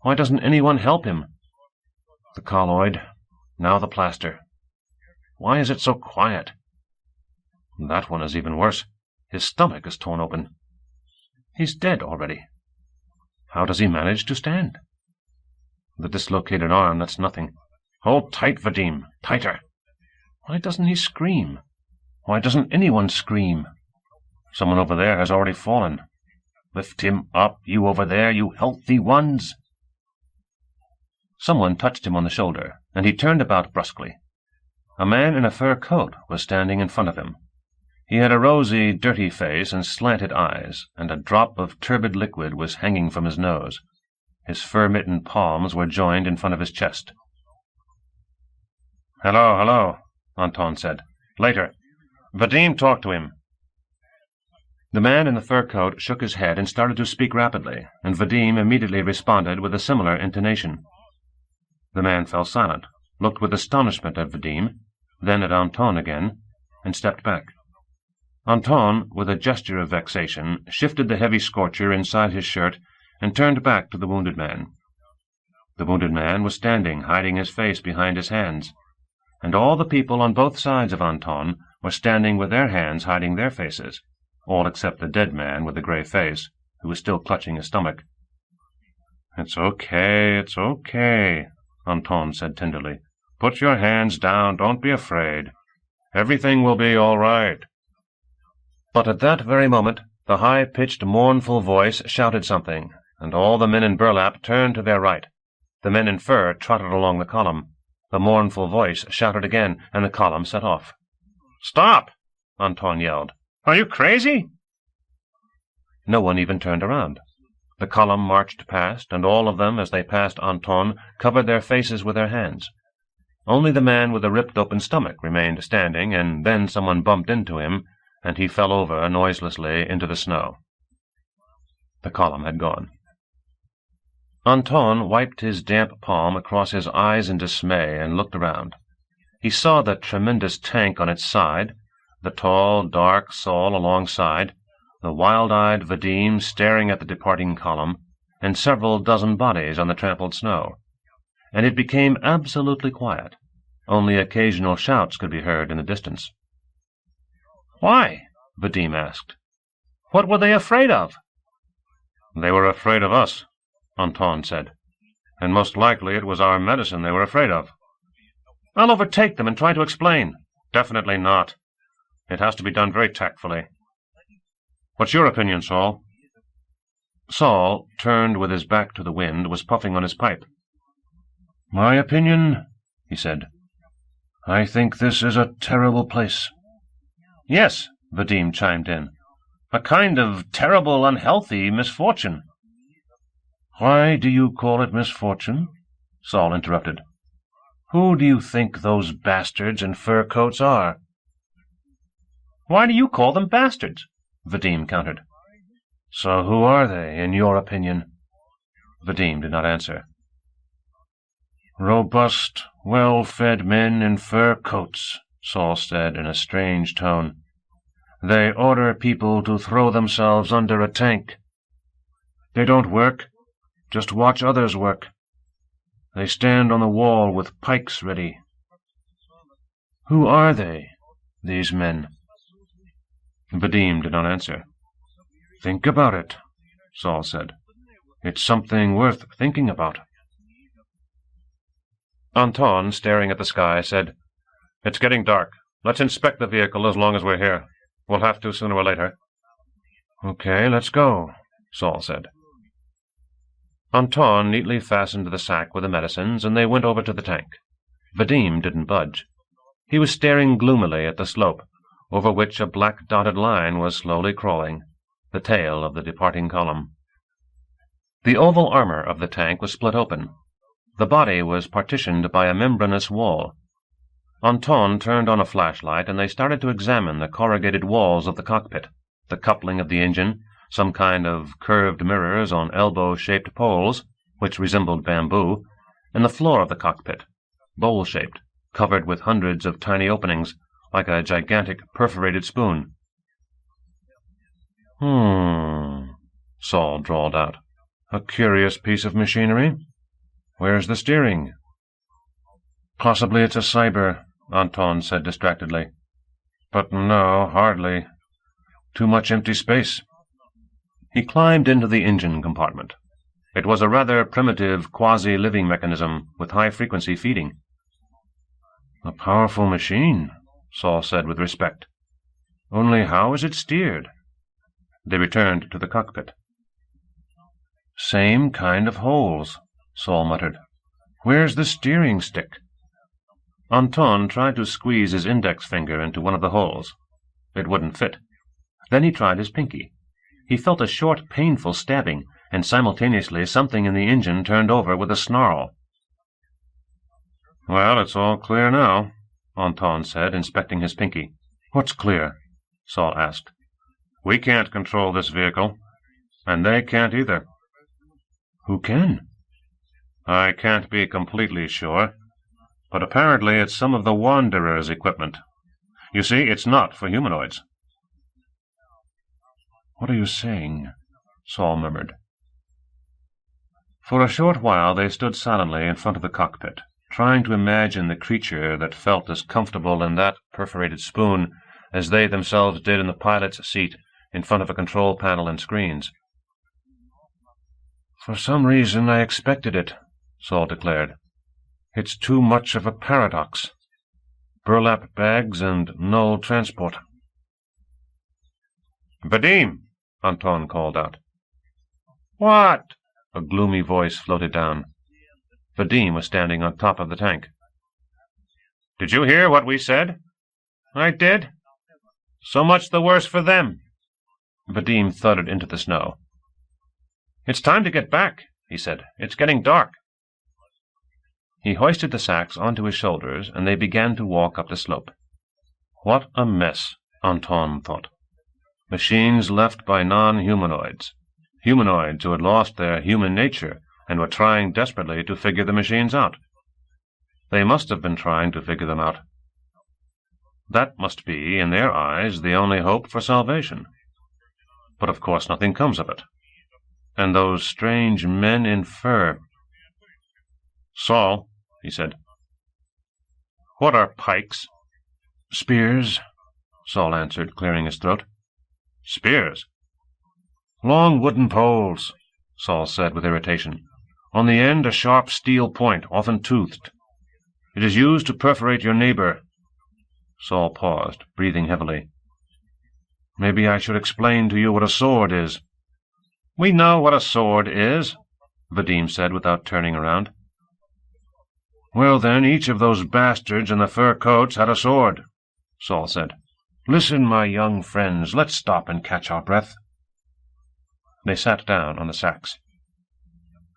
Why doesn't anyone help him? The colloid. Now the plaster. Why is it so quiet? That one is even worse. His stomach is torn open. He's dead already. How does he manage to stand? The dislocated arm, that's nothing. Hold tight, Vadim. Tighter. Why doesn't he scream? Why doesn't anyone scream? Someone over there has already fallen. Lift him up, you over there, you healthy ones. Someone touched him on the shoulder, and he turned about brusquely. A man in a fur coat was standing in front of him. He had a rosy, dirty face and slanted eyes, and a drop of turbid liquid was hanging from his nose. His fur-mittened palms were joined in front of his chest. "Hello, hello," Anton said. "Later. Vadim, talk to him." The man in the fur coat shook his head and started to speak rapidly, and Vadim immediately responded with a similar intonation. The man fell silent, looked with astonishment at Vadim, then at Anton again, and stepped back. Anton, with a gesture of vexation, shifted the heavy scorcher inside his shirt and turned back to the wounded man. The wounded man was standing, hiding his face behind his hands, and all the people on both sides of Anton were standing with their hands hiding their faces, all except the dead man with the gray face, who was still clutching his stomach. It's okay, Anton said tenderly. "Put your hands down, don't be afraid. Everything will be all right." But at that very moment the high-pitched, mournful voice shouted something, and all the men in burlap turned to their right. The men in fur trotted along the column. The mournful voice shouted again, and the column set off. "Stop!" Anton yelled. "Are you crazy?" No one even turned around. The column marched past, and all of them, as they passed Anton, covered their faces with their hands. Only the man with the ripped-open stomach remained standing, and then someone bumped into him, and he fell over noiselessly into the snow. The column had gone. Anton wiped his damp palm across his eyes in dismay and looked around. He saw the tremendous tank on its side, the tall, dark Saul alongside, the wild-eyed Vadim staring at the departing column, and several dozen bodies on the trampled snow. And it became absolutely quiet. Only occasional shouts could be heard in the distance. "Why?" Vadim asked. "What were they afraid of?" "They were afraid of us," Anton said. "And most likely it was our medicine they were afraid of." "I'll overtake them and try to explain." "Definitely not. It has to be done very tactfully. What's your opinion, Saul?" Saul, turned with his back to the wind, was puffing on his pipe. "My opinion," he said, "I think this is a terrible place." "Yes," Vadim chimed in. "A kind of terrible, unhealthy misfortune." "Why do you call it misfortune?" Saul interrupted. "Who do you think those bastards in fur coats are?" "Why do you call them bastards?" Vadim countered. "So who are they, in your opinion?" Vadim did not answer. "Robust, well-fed men in fur coats," Saul said in a strange tone. "They order people to throw themselves under a tank. They don't work, just watch others work. They stand on the wall with pikes ready. Who are they, these men?" Vadim did not answer. "Think about it," Saul said. "It's something worth thinking about." Anton, staring at the sky, said, "It's getting dark. Let's inspect the vehicle as long as we're here. We'll have to sooner or later." "Okay, let's go," Saul said. Anton neatly fastened the sack with the medicines, and they went over to the tank. Vadim didn't budge. He was staring gloomily at the slope, over which a black dotted line was slowly crawling, the tail of the departing column. The oval armor of the tank was split open. The body was partitioned by a membranous wall. Anton turned on a flashlight, and they started to examine the corrugated walls of the cockpit, the coupling of the engine, some kind of curved mirrors on elbow-shaped poles, which resembled bamboo, and the floor of the cockpit, bowl-shaped, covered with hundreds of tiny openings, like a gigantic perforated spoon. Saul drawled out. "A curious piece of machinery. Where's the steering?" "Possibly it's a cyber," Anton said distractedly. "But no, hardly. Too much empty space." He climbed into the engine compartment. It was a rather primitive, quasi-living mechanism with high-frequency feeding. "A powerful machine," Saul said with respect. "Only how is it steered?" They returned to the cockpit. "Same kind of holes," Saul muttered. "Where's the steering stick?" Anton tried to squeeze his index finger into one of the holes. It wouldn't fit. Then he tried his pinky. He felt a short, painful stabbing, and simultaneously something in the engine turned over with a snarl. "Well, it's all clear now," Anton said, inspecting his pinky. "What's clear?" Saul asked. "We can't control this vehicle, and they can't either." "Who can?" "I can't be completely sure, but apparently it's some of the Wanderer's equipment. You see, it's not for humanoids." "What are you saying?" Saul murmured. For a short while they stood silently in front of the cockpit, trying to imagine the creature that felt as comfortable in that perforated spoon as they themselves did in the pilot's seat in front of a control panel and screens. "For some reason I expected it," Saul declared. "It's too much of a paradox. Burlap bags and null transport." "Vadim!" Anton called out. "What?" A gloomy voice floated down. Vadim was standing on top of the tank. "Did you hear what we said?" "I did." "So much the worse for them." Vadim thudded into the snow. "It's time to get back," he said. "It's getting dark." He hoisted the sacks onto his shoulders, and they began to walk up the slope. What a mess, Anton thought. Machines left by non-humanoids. Humanoids who had lost their human nature and were trying desperately to figure the machines out. They must have been trying to figure them out. That must be, in their eyes, the only hope for salvation. But of course nothing comes of it. And those strange men in fur. "Saul," he said, "what are pikes?" "Spears," Saul answered, clearing his throat. "Spears?" "Long wooden poles," Saul said with irritation. "On the end a sharp steel point, often toothed. It is used to perforate your neighbor." Saul paused, breathing heavily. "Maybe I should explain to you what a sword is." "We know what a sword is," Vadim said without turning around. "Well, then, each of those bastards in the fur coats had a sword," Saul said. "Listen, my young friends, let's stop and catch our breath." They sat down on the sacks.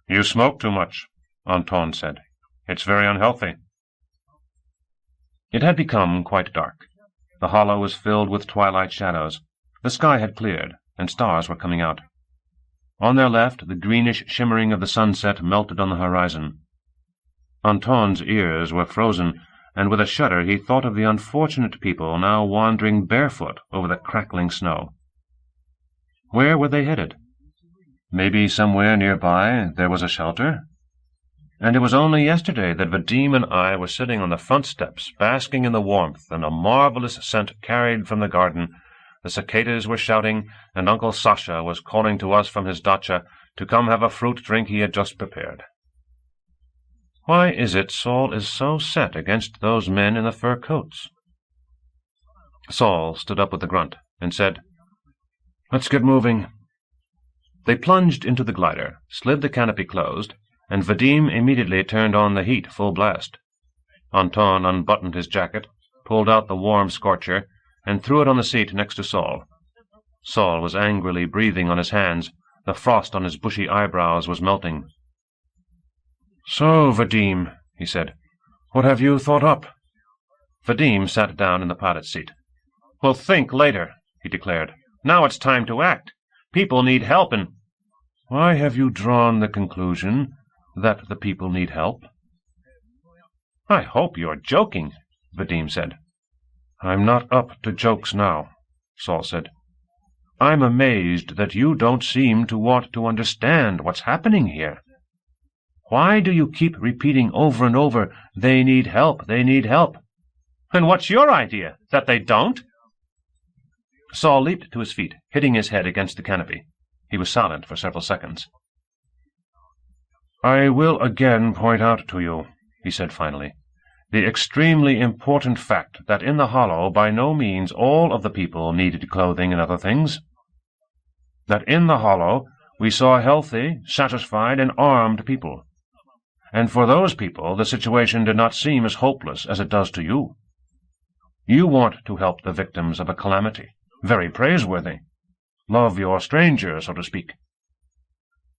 "You smoke too much," Anton said. "It's very unhealthy." It had become quite dark. The hollow was filled with twilight shadows. The sky had cleared, and stars were coming out. On their left, the greenish shimmering of the sunset melted on the horizon. Anton's ears were frozen, and with a shudder he thought of the unfortunate people now wandering barefoot over the crackling snow. Where were they headed? Maybe somewhere nearby there was a shelter? And it was only yesterday that Vadim and I were sitting on the front steps, basking in the warmth and a marvelous scent carried from the garden. The cicadas were shouting, and Uncle Sasha was calling to us from his dacha to come have a fruit drink he had just prepared. Why is it Saul is so set against those men in the fur coats? Saul stood up with a grunt and said, "Let's get moving." They plunged into the glider, slid the canopy closed, and Vadim immediately turned on the heat full blast. Anton unbuttoned his jacket, pulled out the warm scorcher, and threw it on the seat next to Saul. Saul was angrily breathing on his hands. The frost on his bushy eyebrows was melting. "So, Vadim," he said, "what have you thought up?" Vadim sat down in the pilot's seat. "We'll think later," he declared. "Now it's time to act. People need help and—" "Why have you drawn the conclusion that the people need help?" "I hope you're joking," Vadim said. "I'm not up to jokes now," Saul said. "I'm amazed that you don't seem to want to understand what's happening here. Why do you keep repeating over and over, 'They need help, they need help'? And what's your idea, that they don't?" Saul leaped to his feet, hitting his head against the canopy. He was silent for several seconds. "I will again point out to you," he said finally, "the extremely important fact that in the hollow by no means all of the people needed clothing and other things. That in the hollow we saw healthy, satisfied, and armed people. And for those people the situation did not seem as hopeless as it does to you. You want to help the victims of a calamity. Very praiseworthy. Love your stranger, so to speak.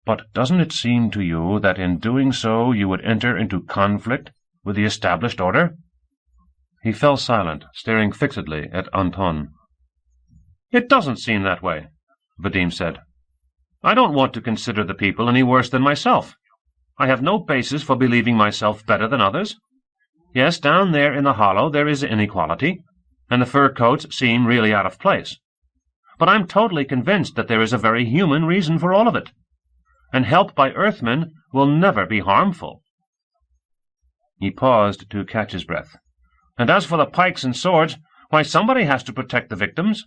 But doesn't it seem to you that in doing so you would enter into conflict with the established order?" He fell silent, staring fixedly at Anton. "It doesn't seem that way," Vadim said. "I don't want to consider the people any worse than myself. I have no basis for believing myself better than others. Yes, down there in the hollow there is inequality, and the fur coats seem really out of place. But I'm totally convinced that there is a very human reason for all of it, and help by earthmen will never be harmful." He paused to catch his breath. "And as for the pikes and swords, why, somebody has to protect the victims.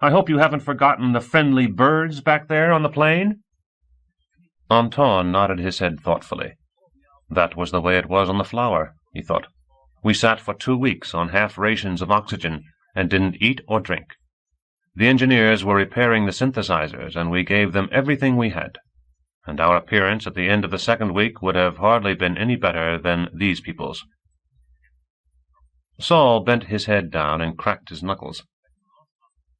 I hope you haven't forgotten the friendly birds back there on the plain?" Anton nodded his head thoughtfully. That was the way it was on the Flower, he thought. We sat for 2 weeks on half rations of oxygen and didn't eat or drink. The engineers were repairing the synthesizers, and we gave them everything we had. And our appearance at the end of the second week would have hardly been any better than these people's. Saul bent his head down and cracked his knuckles.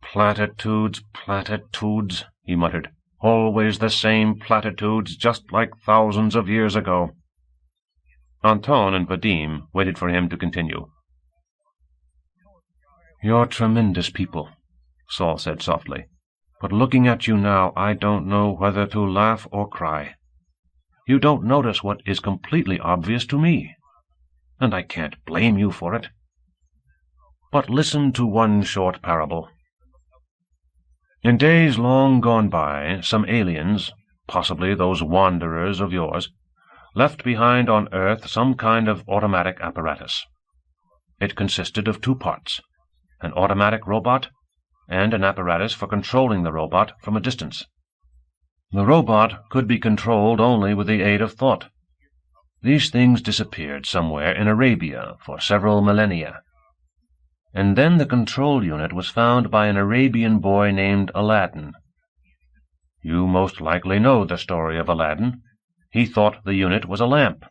"Platitudes, platitudes," he muttered. "Always the same platitudes, just like thousands of years ago." Anton and Vadim waited for him to continue. "You're tremendous people," Saul said softly. "But looking at you now, I don't know whether to laugh or cry. You don't notice what is completely obvious to me, and I can't blame you for it. But listen to one short parable. In days long gone by, some aliens, possibly those wanderers of yours, left behind on Earth some kind of automatic apparatus. It consisted of 2 parts, an automatic robot and an apparatus for controlling the robot from a distance. The robot could be controlled only with the aid of thought. These things disappeared somewhere in Arabia for several millennia. And then the control unit was found by an Arabian boy named Aladdin. You most likely know the story of Aladdin. He thought the unit was a lamp.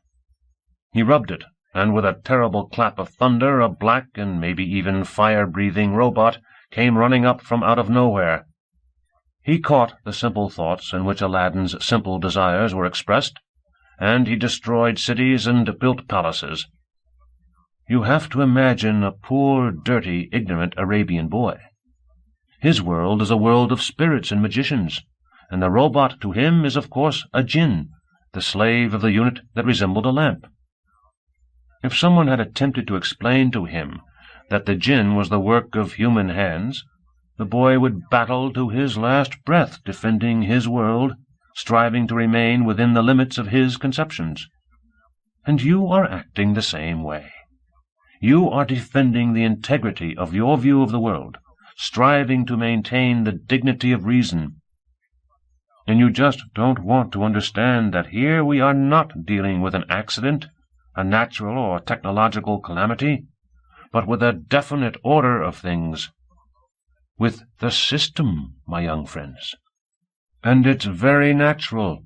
He rubbed it, and with a terrible clap of thunder, a black and maybe even fire-breathing robot came running up from out of nowhere. He caught the simple thoughts in which Aladdin's simple desires were expressed, and he destroyed cities and built palaces. You have to imagine a poor, dirty, ignorant Arabian boy. His world is a world of spirits and magicians, and the robot to him is, of course, a jinn, the slave of the unit that resembled a lamp. If someone had attempted to explain to him that the jinn was the work of human hands, the boy would battle to his last breath defending his world, striving to remain within the limits of his conceptions. And you are acting the same way. You are defending the integrity of your view of the world, striving to maintain the dignity of reason. And you just don't want to understand that here we are not dealing with an accident, a natural or technological calamity, but with a definite order of things, with the system, my young friends. And it's very natural.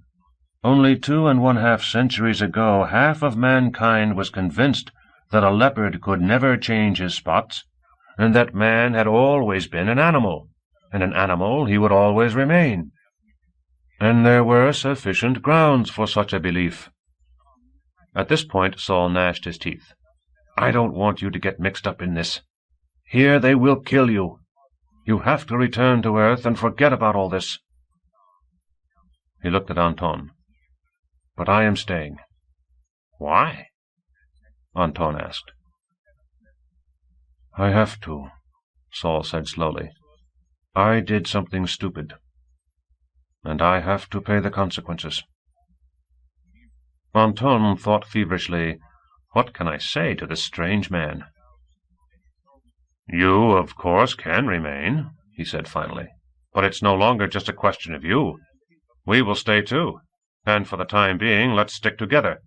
Only 2½ centuries ago, half of mankind was convinced that a leopard could never change his spots, and that man had always been an animal, and an animal he would always remain. And there were sufficient grounds for such a belief. At this point Saul gnashed his teeth. I don't want you to get mixed up in this. Here they will kill you. You have to return to Earth and forget about all this. He looked at Anton. But I am staying. Why? Anton asked. I have to, Saul said slowly. I did something stupid, and I have to pay the consequences. Anton thought feverishly, what can I say to this strange man? You, of course, can remain, he said finally, but it's no longer just a question of you. We will stay too, and for the time being, let's stick together."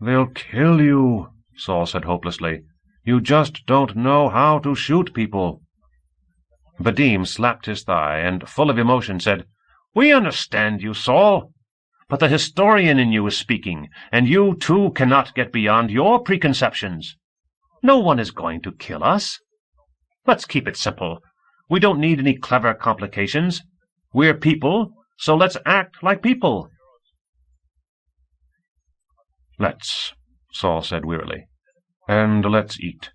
"They'll kill you," Saul said hopelessly. "You just don't know how to shoot people." Vadim slapped his thigh and, full of emotion, said, "We understand you, Saul. But the historian in you is speaking, and you, too, cannot get beyond your preconceptions. No one is going to kill us. Let's keep it simple. We don't need any clever complications. We're people, so let's act like people." "Let's," Saul said wearily. "And let's eat.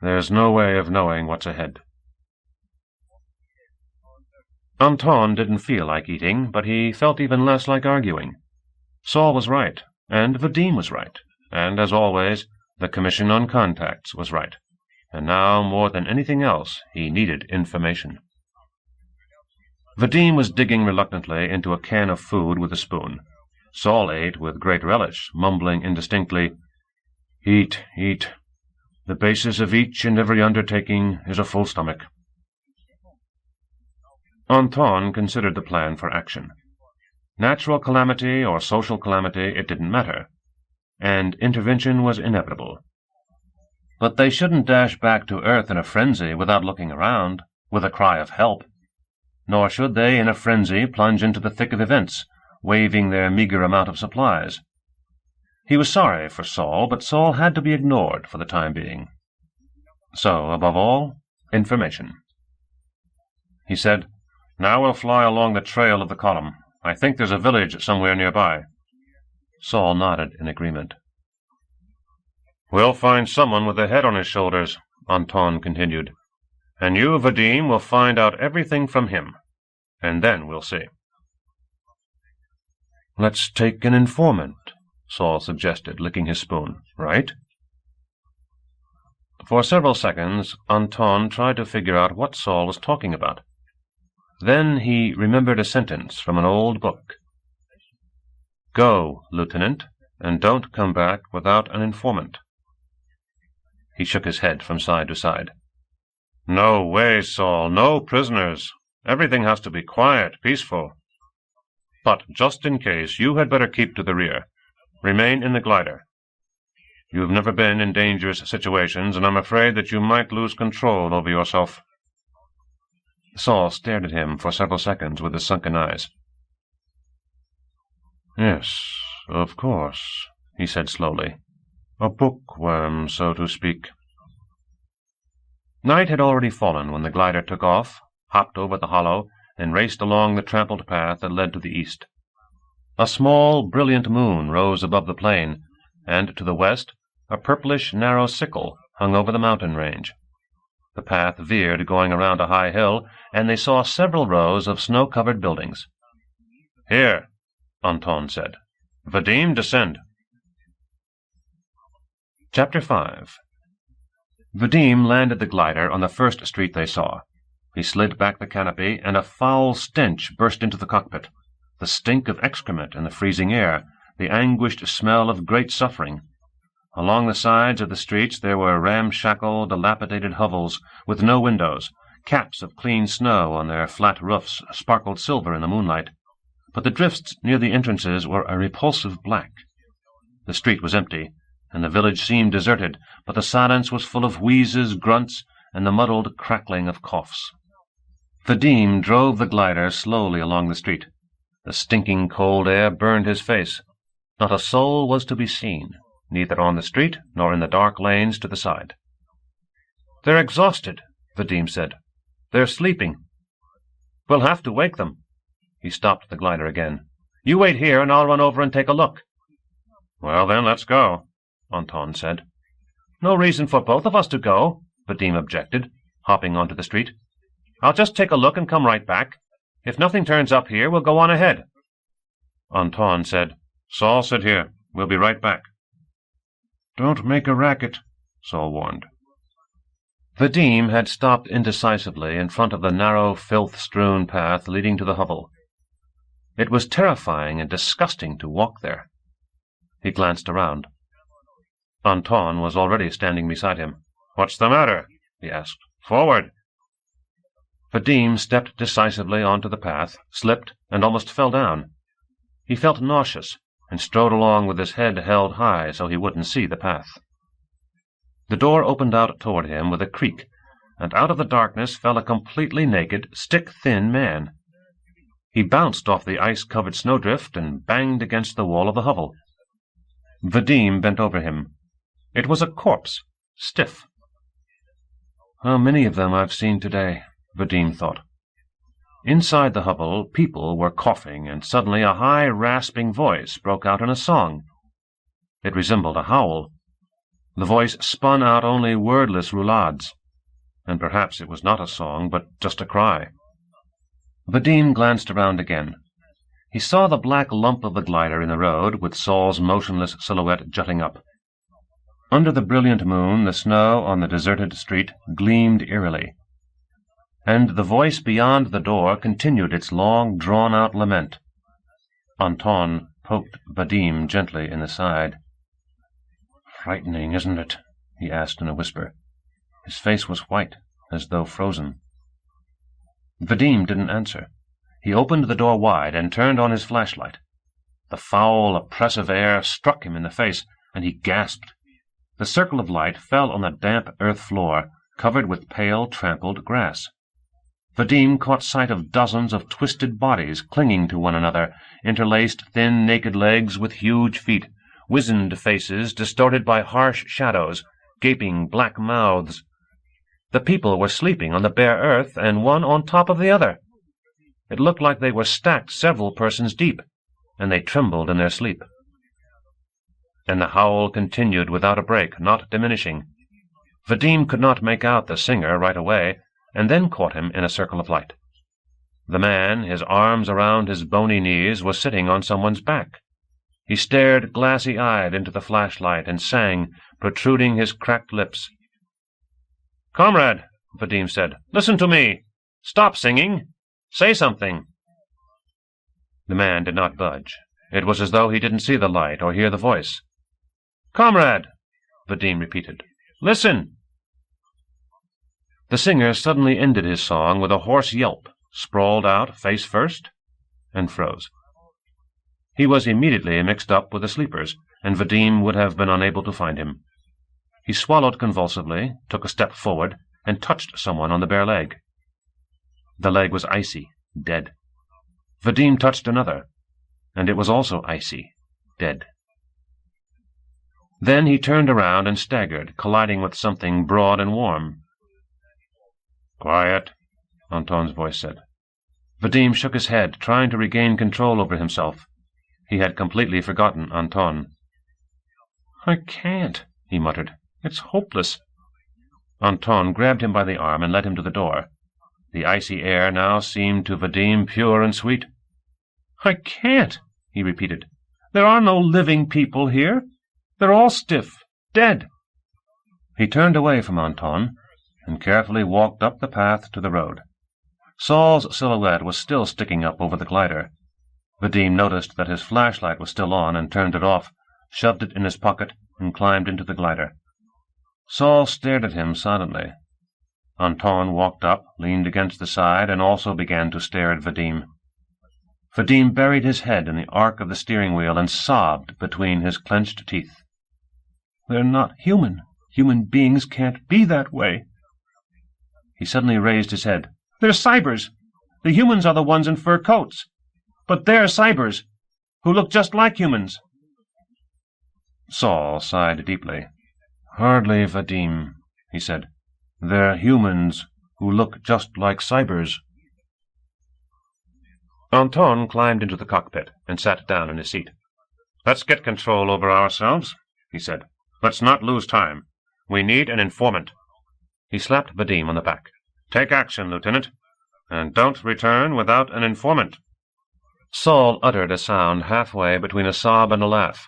There's no way of knowing what's ahead." Anton didn't feel like eating, but he felt even less like arguing. Saul was right, and Vadim was right, and, as always, the Commission on Contacts was right. And now, more than anything else, he needed information. Vadim was digging reluctantly into a can of food with a spoon. Saul ate with great relish, mumbling indistinctly, "Eat, eat. The basis of each and every undertaking is a full stomach." Anton considered the plan for action. Natural calamity or social calamity, it didn't matter, and intervention was inevitable. But they shouldn't dash back to Earth in a frenzy without looking around, with a cry of help. Nor should they, in a frenzy, plunge into the thick of events, waving their meager amount of supplies. He was sorry for Saul, but Saul had to be ignored for the time being. So, above all, information. He said, "Now we'll fly along the trail of the column. I think there's a village somewhere nearby." Saul nodded in agreement. "We'll find someone with a head on his shoulders," Anton continued. "And you, Vadim, will find out everything from him. And then we'll see." "Let's take an informant," Saul suggested, licking his spoon. "Right?" For several seconds, Anton tried to figure out what Saul was talking about. Then he remembered a sentence from an old book. "Go, Lieutenant, and don't come back without an informant." He shook his head from side to side. "No way, Saul. No prisoners. Everything has to be quiet, peaceful. But just in case, you had better keep to the rear. Remain in the glider. You've never been in dangerous situations, and I'm afraid that you might lose control over yourself." Saul stared at him for several seconds with his sunken eyes. "Yes, of course," he said slowly. "A bookworm, so to speak." Night had already fallen when the glider took off, hopped over the hollow, and raced along the trampled path that led to the east. A small, brilliant moon rose above the plain, and to the west a purplish, narrow sickle hung over the mountain range. The path veered going around a high hill, and they saw several rows of snow-covered buildings. "Here," Anton said. "Vadim, descend." Chapter 5. Vadim landed the glider on the first street they saw. He slid back the canopy, and a foul stench burst into the cockpit. The stink of excrement in the freezing air, the anguished smell of great suffering. Along the sides of the streets there were ramshackle, dilapidated hovels with no windows. Caps of clean snow on their flat roofs sparkled silver in the moonlight. But the drifts near the entrances were a repulsive black. The street was empty, and the village seemed deserted, but the silence was full of wheezes, grunts, and the muddled crackling of coughs. Vadim drove the glider slowly along the street. The stinking cold air burned his face. Not a soul was to be seen, neither on the street nor in the dark lanes to the side. "They're exhausted," Vadim said. "They're sleeping. We'll have to wake them." He stopped the glider again. "You wait here, and I'll run over and take a look." "Well, then, let's go," Anton said. "No reason for both of us to go," Vadim objected, hopping onto the street. "I'll just take a look and come right back. If nothing turns up here, we'll go on ahead." Anton said, "Saul, sit here. We'll be right back." "Don't make a racket," Saul warned. Vadim had stopped indecisively in front of the narrow, filth-strewn path leading to the hovel. It was terrifying and disgusting to walk there. He glanced around. Anton was already standing beside him. "What's the matter?" he asked. "Forward!" Vadim stepped decisively onto the path, slipped, and almost fell down. He felt nauseous, and strode along with his head held high so he wouldn't see the path. The door opened out toward him with a creak, and out of the darkness fell a completely naked, stick-thin man. He bounced off the ice-covered snowdrift and banged against the wall of the hovel. Vadim bent over him. It was a corpse, stiff. How many of them I've seen today, Vadim thought. Inside the hovel, people were coughing, and suddenly a high, rasping voice broke out in a song. It resembled a howl. The voice spun out only wordless roulades, and perhaps it was not a song, but just a cry. Vadim glanced around again. He saw the black lump of the glider in the road, with Saul's motionless silhouette jutting up. Under the brilliant moon, the snow on the deserted street gleamed eerily, and the voice beyond the door continued its long, drawn-out lament. Anton poked Vadim gently in the side. "Frightening, isn't it?" he asked in a whisper. His face was white, as though frozen. Vadim didn't answer. He opened the door wide and turned on his flashlight. The foul, oppressive air struck him in the face, and he gasped. The circle of light fell on the damp earth floor, covered with pale, trampled grass. Vadim caught sight of dozens of twisted bodies clinging to one another, interlaced thin, naked legs with huge feet, wizened faces distorted by harsh shadows, gaping black mouths. The people were sleeping on the bare earth, and one on top of the other. It looked like they were stacked several persons deep, and they trembled in their sleep. And the howl continued without a break, not diminishing. Vadim could not make out the singer right away, and then caught him in a circle of light. The man, his arms around his bony knees, was sitting on someone's back. He stared glassy-eyed into the flashlight and sang, protruding his cracked lips. "Comrade," Vadim said, "listen to me. Stop singing. Say something." The man did not budge. It was as though he didn't see the light or hear the voice. "Comrade," Vadim repeated, "listen." The singer suddenly ended his song with a hoarse yelp, sprawled out face first, and froze. He was immediately mixed up with the sleepers, and Vadim would have been unable to find him. He swallowed convulsively, took a step forward, and touched someone on the bare leg. The leg was icy, dead. Vadim touched another, and it was also icy, dead. Then he turned around and staggered, colliding with something broad and warm. "Quiet," Anton's voice said. Vadim shook his head, trying to regain control over himself. He had completely forgotten Anton. "I can't," he muttered. "It's hopeless." Anton grabbed him by the arm and led him to the door. The icy air now seemed to Vadim pure and sweet. "I can't," he repeated. "There are no living people here. They're all stiff, dead." He turned away from Anton and carefully walked up the path to the road. Saul's silhouette was still sticking up over the glider. Vadim noticed that his flashlight was still on and turned it off, shoved it in his pocket, and climbed into the glider. Saul stared at him silently. Anton walked up, leaned against the side, and also began to stare at Vadim. Vadim buried his head in the arc of the steering wheel and sobbed between his clenched teeth. "They're not human. Human beings can't be that way." He suddenly raised his head. "They're cybers. The humans are the ones in fur coats. But they're cybers, who look just like humans." Saul sighed deeply. "Hardly, Vadim," he said. "They're humans who look just like cybers." Anton climbed into the cockpit and sat down in his seat. "Let's get control over ourselves," he said. "Let's not lose time. We need an informant." He slapped Vadim on the back. "Take action, Lieutenant, and don't return without an informant." Saul uttered a sound halfway between a sob and a laugh.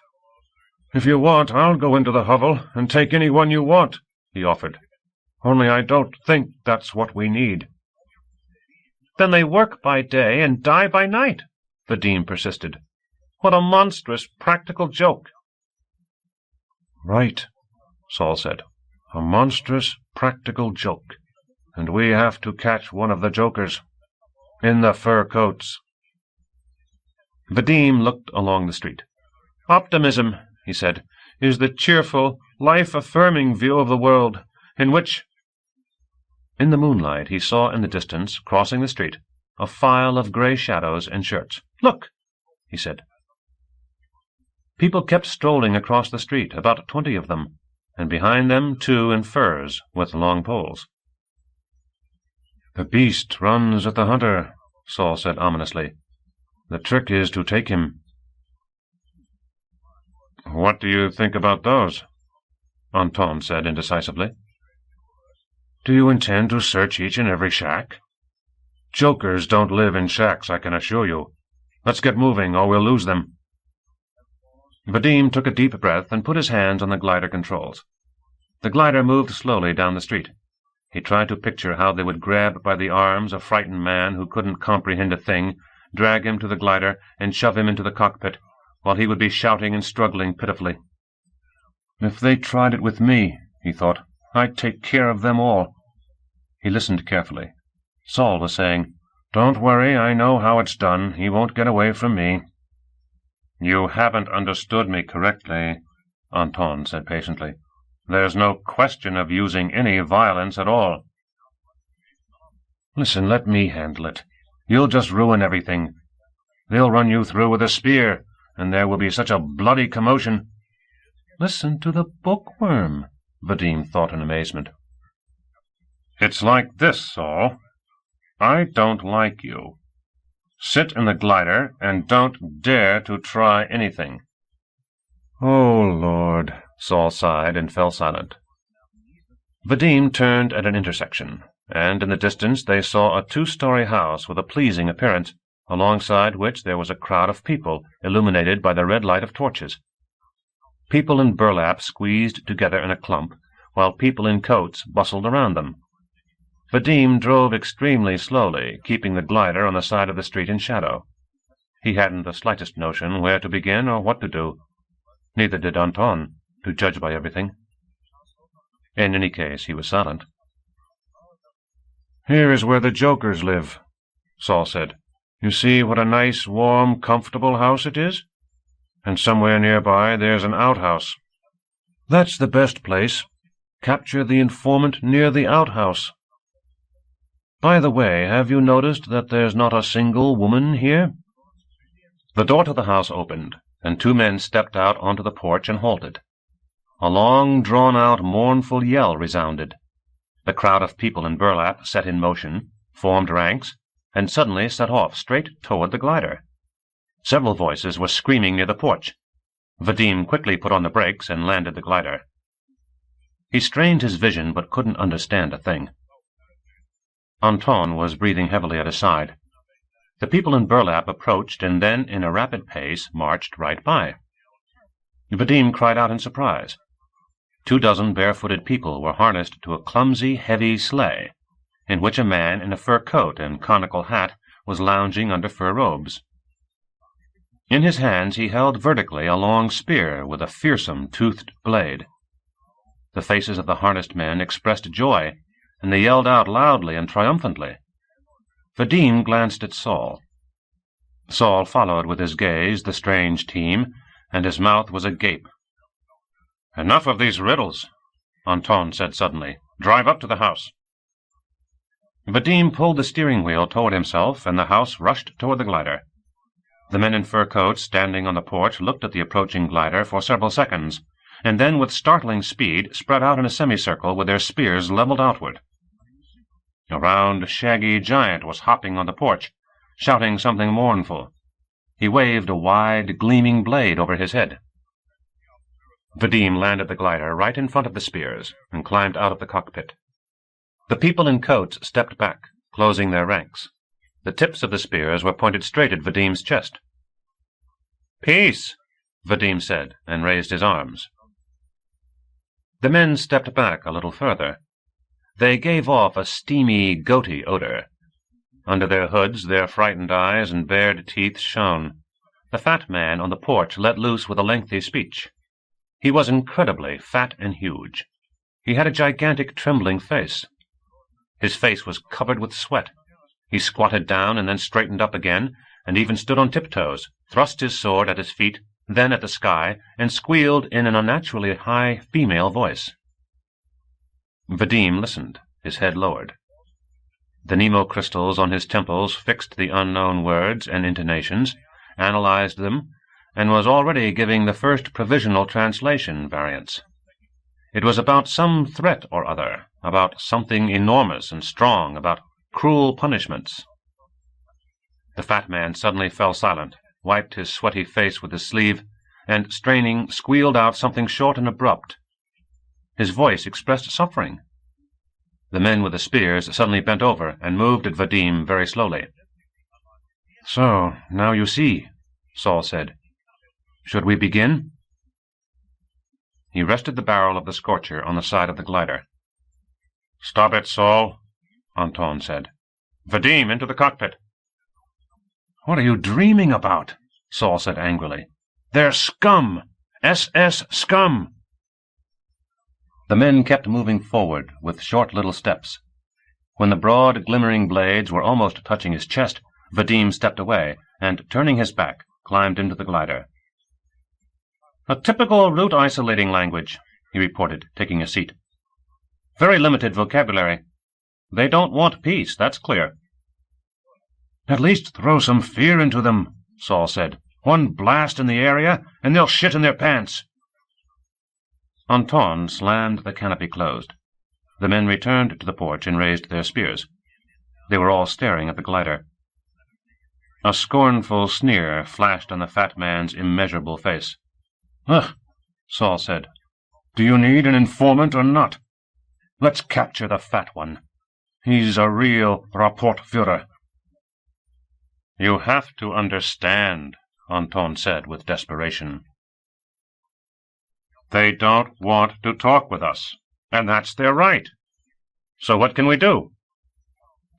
"If you want, I'll go into the hovel and take anyone you want," he offered. "Only I don't think that's what we need." "Then they work by day and die by night," Vadim persisted. "What a monstrous practical joke." "Right," Saul said. "A monstrous practical joke. and we have to catch one of the jokers. In the fur coats. Vadim looked along the street. Optimism, he said, is the cheerful, life-affirming view of the world, in which... In the moonlight he saw in the distance, crossing the street, a file of grey shadows in shirts. Look, he said. People kept strolling across the street, about 20 of them, and behind them 2 in furs with long poles. The beast runs at the hunter, Saul said ominously. The trick is to take him. What do you think about those? Anton said indecisively. Do you intend to search each and every shack? Jokers don't live in shacks, I can assure you. Let's get moving, or we'll lose them. Vadim took a deep breath and put his hands on the glider controls. The glider moved slowly down the street. He tried to picture how they would grab by the arms a frightened man who couldn't comprehend a thing, drag him to the glider, and shove him into the cockpit, while he would be shouting and struggling pitifully. If they tried it with me, he thought, I'd take care of them all. He listened carefully. Saul was saying, Don't worry, I know how it's done. He won't get away from me. You haven't understood me correctly, Anton said patiently. There's no question of using any violence at all. Listen, let me handle it. You'll just ruin everything. They'll run you through with a spear, and there will be such a bloody commotion. Listen to the bookworm, Vadim thought in amazement. It's like this, Saul. I don't like you. Sit in the glider and don't dare to try anything. Oh, Lord, Saul sighed and fell silent. Vadim turned at an intersection, and in the distance they saw a 2-story house with a pleasing appearance, alongside which there was a crowd of people, illuminated by the red light of torches. People in burlap squeezed together in a clump, while people in coats bustled around them. Vadim drove extremely slowly, keeping the glider on the side of the street in shadow. He hadn't the slightest notion where to begin or what to do. Neither did Anton, to judge by everything. In any case, he was silent. Here is where the jokers live, Saul said. You see what a nice, warm, comfortable house it is? And somewhere nearby there's an outhouse. That's the best place. Capture the informant near the outhouse. By the way, have you noticed that there's not a single woman here? The door to the house opened, and 2 men stepped out onto the porch and halted. A long, drawn-out, mournful yell resounded. The crowd of people in burlap set in motion, formed ranks, and suddenly set off straight toward the glider. Several voices were screaming near the porch. Vadim quickly put on the brakes and landed the glider. He strained his vision but couldn't understand a thing. Anton was breathing heavily at his side. The people in burlap approached and then, in a rapid pace, marched right by. Vadim cried out in surprise. 24 barefooted people were harnessed to a clumsy, heavy sleigh, in which a man in a fur coat and conical hat was lounging under fur robes. In his hands he held vertically a long spear with a fearsome, toothed blade. The faces of the harnessed men expressed joy, and they yelled out loudly and triumphantly. Vadim glanced at Saul. Saul followed with his gaze the strange team, and his mouth was agape. Enough of these riddles, Anton said suddenly. Drive up to the house. Vadim pulled the steering wheel toward himself, and the house rushed toward the glider. The men in fur coats standing on the porch looked at the approaching glider for several seconds, and then with startling speed spread out in a semicircle with their spears leveled outward. A round, shaggy giant was hopping on the porch, shouting something mournful. He waved a wide, gleaming blade over his head. Vadim landed the glider right in front of the spears and climbed out of the cockpit. The people in coats stepped back, closing their ranks. The tips of the spears were pointed straight at Vadim's chest. "Peace," Vadim said, and raised his arms. The men stepped back a little further. They gave off a steamy, goaty odor. Under their hoods their frightened eyes and bared teeth shone. The fat man on the porch let loose with a lengthy speech. He was incredibly fat and huge. He had a gigantic, trembling face. His face was covered with sweat. He squatted down and then straightened up again, and even stood on tiptoes, thrust his sword at his feet, then at the sky, and squealed in an unnaturally high female voice. Vadim listened, his head lowered. The Nemo crystals on his temples fixed the unknown words and intonations, analyzed them, and was already giving the first provisional translation variants. It was about some threat or other, about something enormous and strong, about cruel punishments. The fat man suddenly fell silent, wiped his sweaty face with his sleeve, and, straining, squealed out something short and abrupt. His voice expressed suffering. The men with the spears suddenly bent over and moved at Vadim very slowly. "So, now you see," Saul said. "Should we begin?" He rested the barrel of the scorcher on the side of the glider. "Stop it, Saul," Anton said. "Vadim, into the cockpit." "What are you dreaming about?" Saul said angrily. "They're scum! SS scum!" The men kept moving forward with short little steps. When the broad, glimmering blades were almost touching his chest, Vadim stepped away and, turning his back, climbed into the glider. "A typical route-isolating language," he reported, taking a seat. "Very limited vocabulary. They don't want peace, that's clear." "At least throw some fear into them," Saul said. "One blast in the area, and they'll shit in their pants." Anton slammed the canopy closed. The men returned to the porch and raised their spears. They were all staring at the glider. A scornful sneer flashed on the fat man's immeasurable face. "Ugh," Saul said. "Do you need an informant or not? Let's capture the fat one. He's a real Rapportführer." "You have to understand," Anton said with desperation. "They don't want to talk with us, and that's their right. So what can we do?"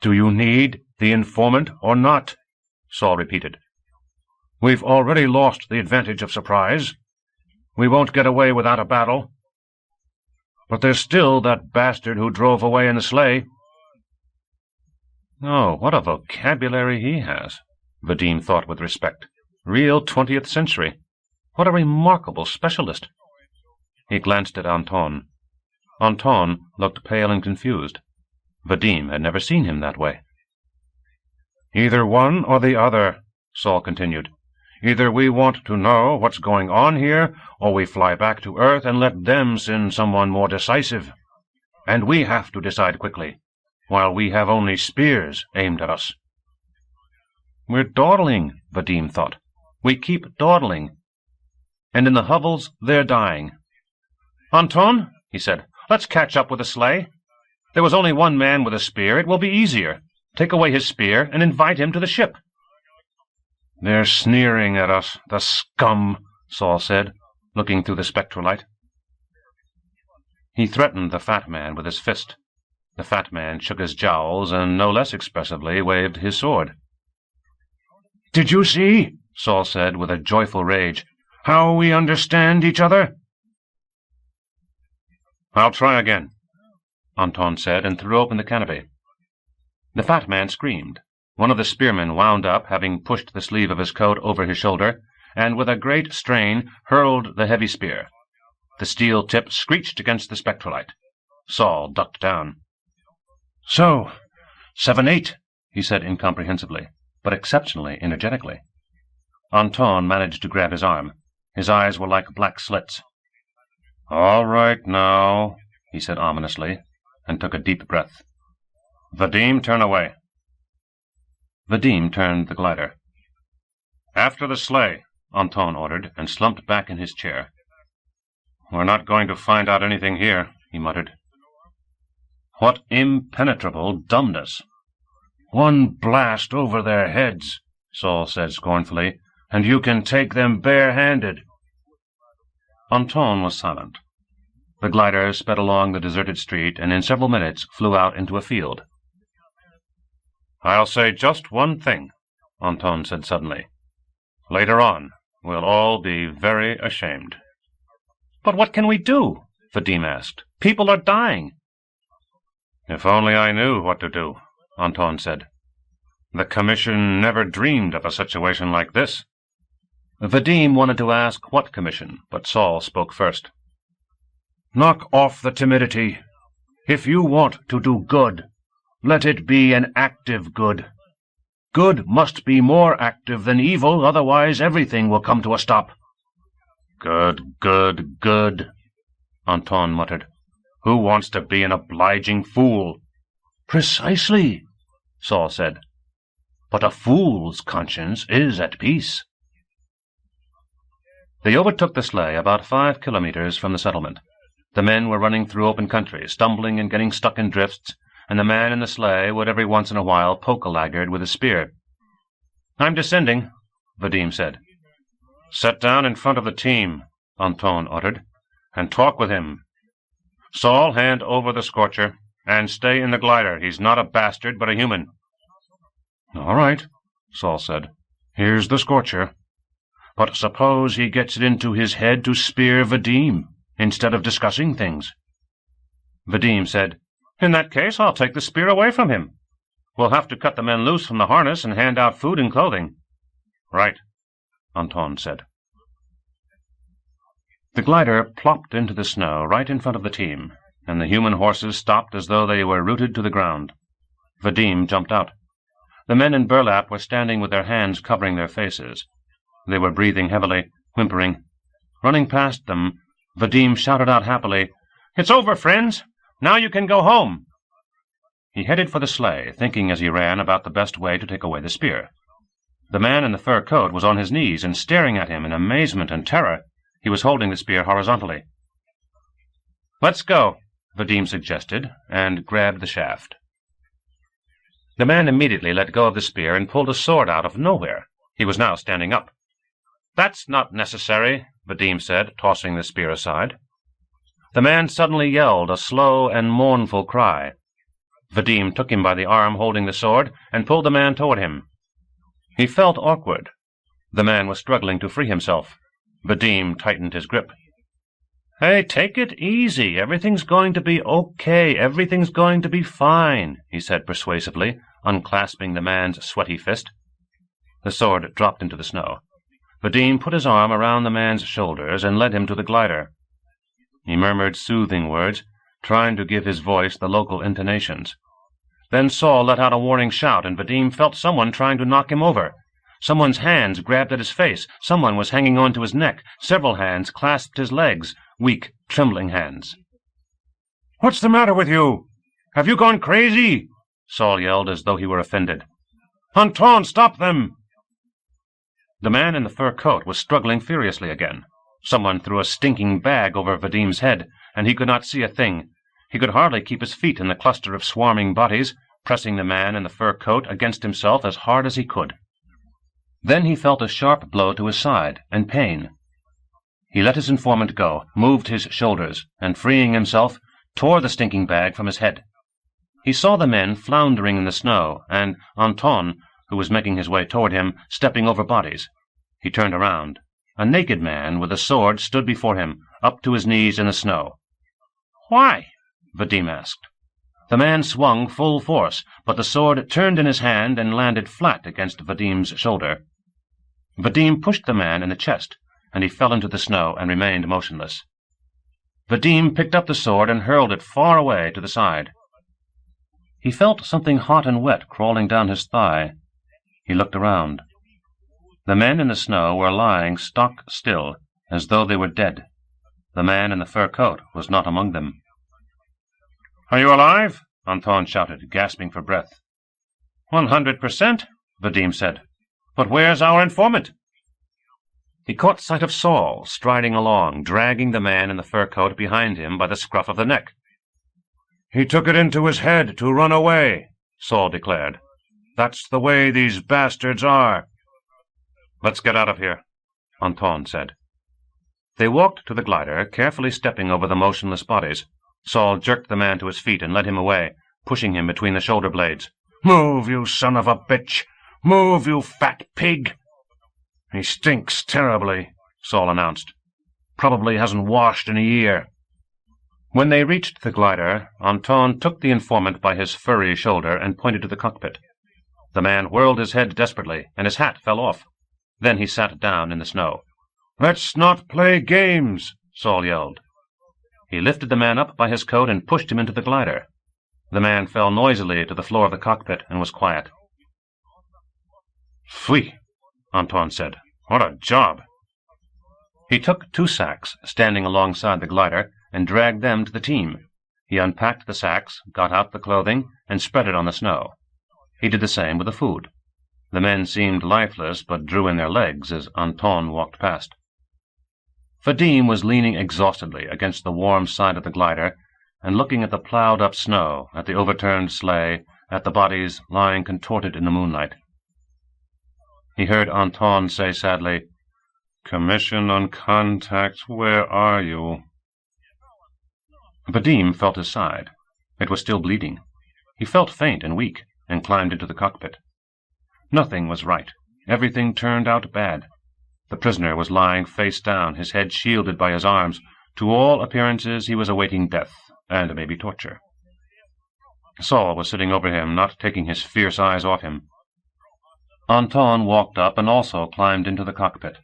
"Do you need the informant or not?" Saul repeated. "We've already lost the advantage of surprise. We won't get away without a battle. But there's still that bastard who drove away in the sleigh." "Oh, what a vocabulary he has," Vadim thought with respect. "Real 20th century. What a remarkable specialist." He glanced at Anton. Anton looked pale and confused. Vadim had never seen him that way. "Either one or the other," Saul continued. "Either we want to know what's going on here, or we fly back to Earth and let them send someone more decisive. And we have to decide quickly, while we have only spears aimed at us." "We're dawdling," Vadim thought. "We keep dawdling. And in the hovels they're dying." "Anton," he said, "let's catch up with the sleigh. There was only one man with a spear. It will be easier. Take away his spear and invite him to the ship." "They're sneering at us, the scum," Saul said, looking through the spectrolite. He threatened the fat man with his fist. The fat man shook his jowls and no less expressively waved his sword. "Did you see," Saul said with a joyful rage, "how we understand each other?" "I'll try again," Anton said, and threw open the canopy. The fat man screamed. One of the spearmen wound up, having pushed the sleeve of his coat over his shoulder, and with a great strain hurled the heavy spear. The steel tip screeched against the spectrolite. Saul ducked down. "So, 7-8, he said incomprehensibly, but exceptionally energetically. Anton managed to grab his arm. His eyes were like black slits. "All right now," he said ominously, and took a deep breath. "Vadim, turn away." Vadim turned the glider. "After the sleigh," Anton ordered, and slumped back in his chair. "We're not going to find out anything here," he muttered. "What impenetrable dumbness!" "One blast over their heads," Saul said scornfully, "and you can take them bare-handed." Anton was silent. The glider sped along the deserted street and in several minutes flew out into a field. "I'll say just one thing," Anton said suddenly. "Later on, we'll all be very ashamed." "But what can we do?" Vadim asked. "People are dying." If only I knew what to do, Anton said. The commission never dreamed of a situation like this. Vadim wanted to ask what commission, but Saul spoke first. Knock off the timidity. If you want to do good, let it be an active good. Good must be more active than evil, otherwise everything will come to a stop. Good, good, good, Anton muttered. Who wants to be an obliging fool? Precisely, Saul said. But a fool's conscience is at peace. They overtook the sleigh about 5 kilometers from the settlement. The men were running through open country, stumbling and getting stuck in drifts, and the man in the sleigh would every once in a while poke a laggard with a spear. I'm descending, Vadim said. Sit down in front of the team, Anton ordered, and talk with him. Saul, hand over the scorcher, and stay in the glider. He's not a bastard, but a human. All right, Saul said. Here's the scorcher. But suppose he gets it into his head to spear Vadim, instead of discussing things. Vadim said, In that case, I'll take the spear away from him. We'll have to cut the men loose from the harness and hand out food and clothing. Right, Anton said. The glider plopped into the snow right in front of the team, and the human horses stopped as though they were rooted to the ground. Vadim jumped out. The men in burlap were standing with their hands covering their faces. They were breathing heavily, whimpering. Running past them, Vadim shouted out happily, It's over, friends! Now you can go home! He headed for the sleigh, thinking as he ran about the best way to take away the spear. The man in the fur coat was on his knees and staring at him in amazement and terror. He was holding the spear horizontally. Let's go, Vadim suggested, and grabbed the shaft. The man immediately let go of the spear and pulled a sword out of nowhere. He was now standing up. That's not necessary, Vadim said, tossing the spear aside. The man suddenly yelled a slow and mournful cry. Vadim took him by the arm holding the sword and pulled the man toward him. He felt awkward. The man was struggling to free himself. Vadim tightened his grip. Hey, take it easy. Everything's going to be okay. Everything's going to be fine, he said persuasively, unclasping the man's sweaty fist. The sword dropped into the snow. Vadim put his arm around the man's shoulders and led him to the glider. He murmured soothing words, trying to give his voice the local intonations. Then Saul let out a warning shout, and Vadim felt someone trying to knock him over. Someone's hands grabbed at his face. Someone was hanging on to his neck. Several hands clasped his legs, weak, trembling hands. What's the matter with you? Have you gone crazy? Saul yelled as though he were offended. Anton, stop them! The man in the fur coat was struggling furiously again. Someone threw a stinking bag over Vadim's head, and he could not see a thing. He could hardly keep his feet in the cluster of swarming bodies, pressing the man in the fur coat against himself as hard as he could. Then he felt a sharp blow to his side, and pain. He let his informant go, moved his shoulders, and freeing himself, tore the stinking bag from his head. He saw the men floundering in the snow, and Anton, who was making his way toward him, stepping over bodies. He turned around. A naked man with a sword stood before him, up to his knees in the snow. Why? Vadim asked. The man swung full force, but the sword turned in his hand and landed flat against Vadim's shoulder. Vadim pushed the man in the chest, and he fell into the snow and remained motionless. Vadim picked up the sword and hurled it far away to the side. He felt something hot and wet crawling down his thigh. He looked around. The men in the snow were lying stock still, as though they were dead. The man in the fur coat was not among them. Are you alive? Anton shouted, gasping for breath. 100%, Vadim said. But where's our informant? He caught sight of Saul striding along, dragging the man in the fur coat behind him by the scruff of the neck. He took it into his head to run away, Saul declared. That's the way these bastards are. Let's get out of here, Anton said. They walked to the glider, carefully stepping over the motionless bodies. Saul jerked the man to his feet and led him away, pushing him between the shoulder blades. Move, you son of a bitch! Move, you fat pig! He stinks terribly, Saul announced. Probably hasn't washed in a year. When they reached the glider, Anton took the informant by his furry shoulder and pointed to the cockpit. The man whirled his head desperately, and his hat fell off. Then he sat down in the snow. "Let's not play games," Saul yelled. He lifted the man up by his coat and pushed him into the glider. The man fell noisily to the floor of the cockpit and was quiet. "Pfui," Anton said. "What a job." He took 2 sacks standing alongside the glider and dragged them to the team. He unpacked the sacks, got out the clothing, and spread it on the snow. He did the same with the food. The men seemed lifeless, but drew in their legs as Anton walked past. Vadim was leaning exhaustedly against the warm side of the glider and looking at the plowed-up snow, at the overturned sleigh, at the bodies lying contorted in the moonlight. He heard Anton say sadly, "Commission on contact, where are you?" Vadim felt his side. It was still bleeding. He felt faint and weak, and climbed into the cockpit. Nothing was right. Everything turned out bad. The prisoner was lying face down, his head shielded by his arms. To all appearances he was awaiting death, and maybe torture. Saul was sitting over him, not taking his fierce eyes off him. Anton walked up and also climbed into the cockpit.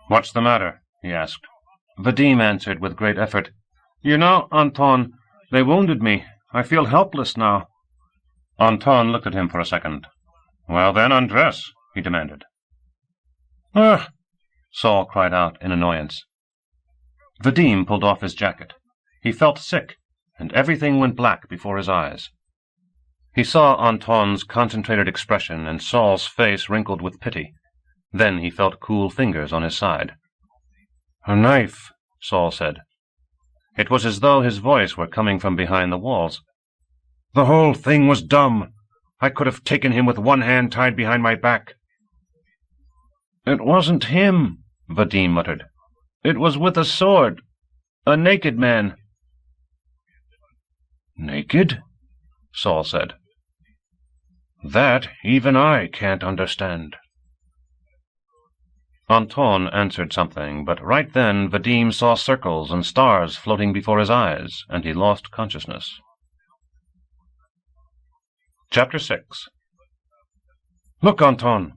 "What's the matter?" he asked. Vadim answered with great effort, "You know, Anton, they wounded me. I feel helpless now." Anton looked at him for a second. "Well, then, undress," he demanded. "Ugh!" Saul cried out in annoyance. Vadim pulled off his jacket. He felt sick, and everything went black before his eyes. He saw Anton's concentrated expression and Saul's face wrinkled with pity. Then he felt cool fingers on his side. "A knife," Saul said. It was as though his voice were coming from behind the walls. "The whole thing was dumb. I could have taken him with one hand tied behind my back." "It wasn't him," Vadim muttered. "It was with a sword. A naked man." "Naked?" Saul said. "That even I can't understand." Anton answered something, but right then Vadim saw circles and stars floating before his eyes, and he lost consciousness. Chapter 6. "Look, Anton!"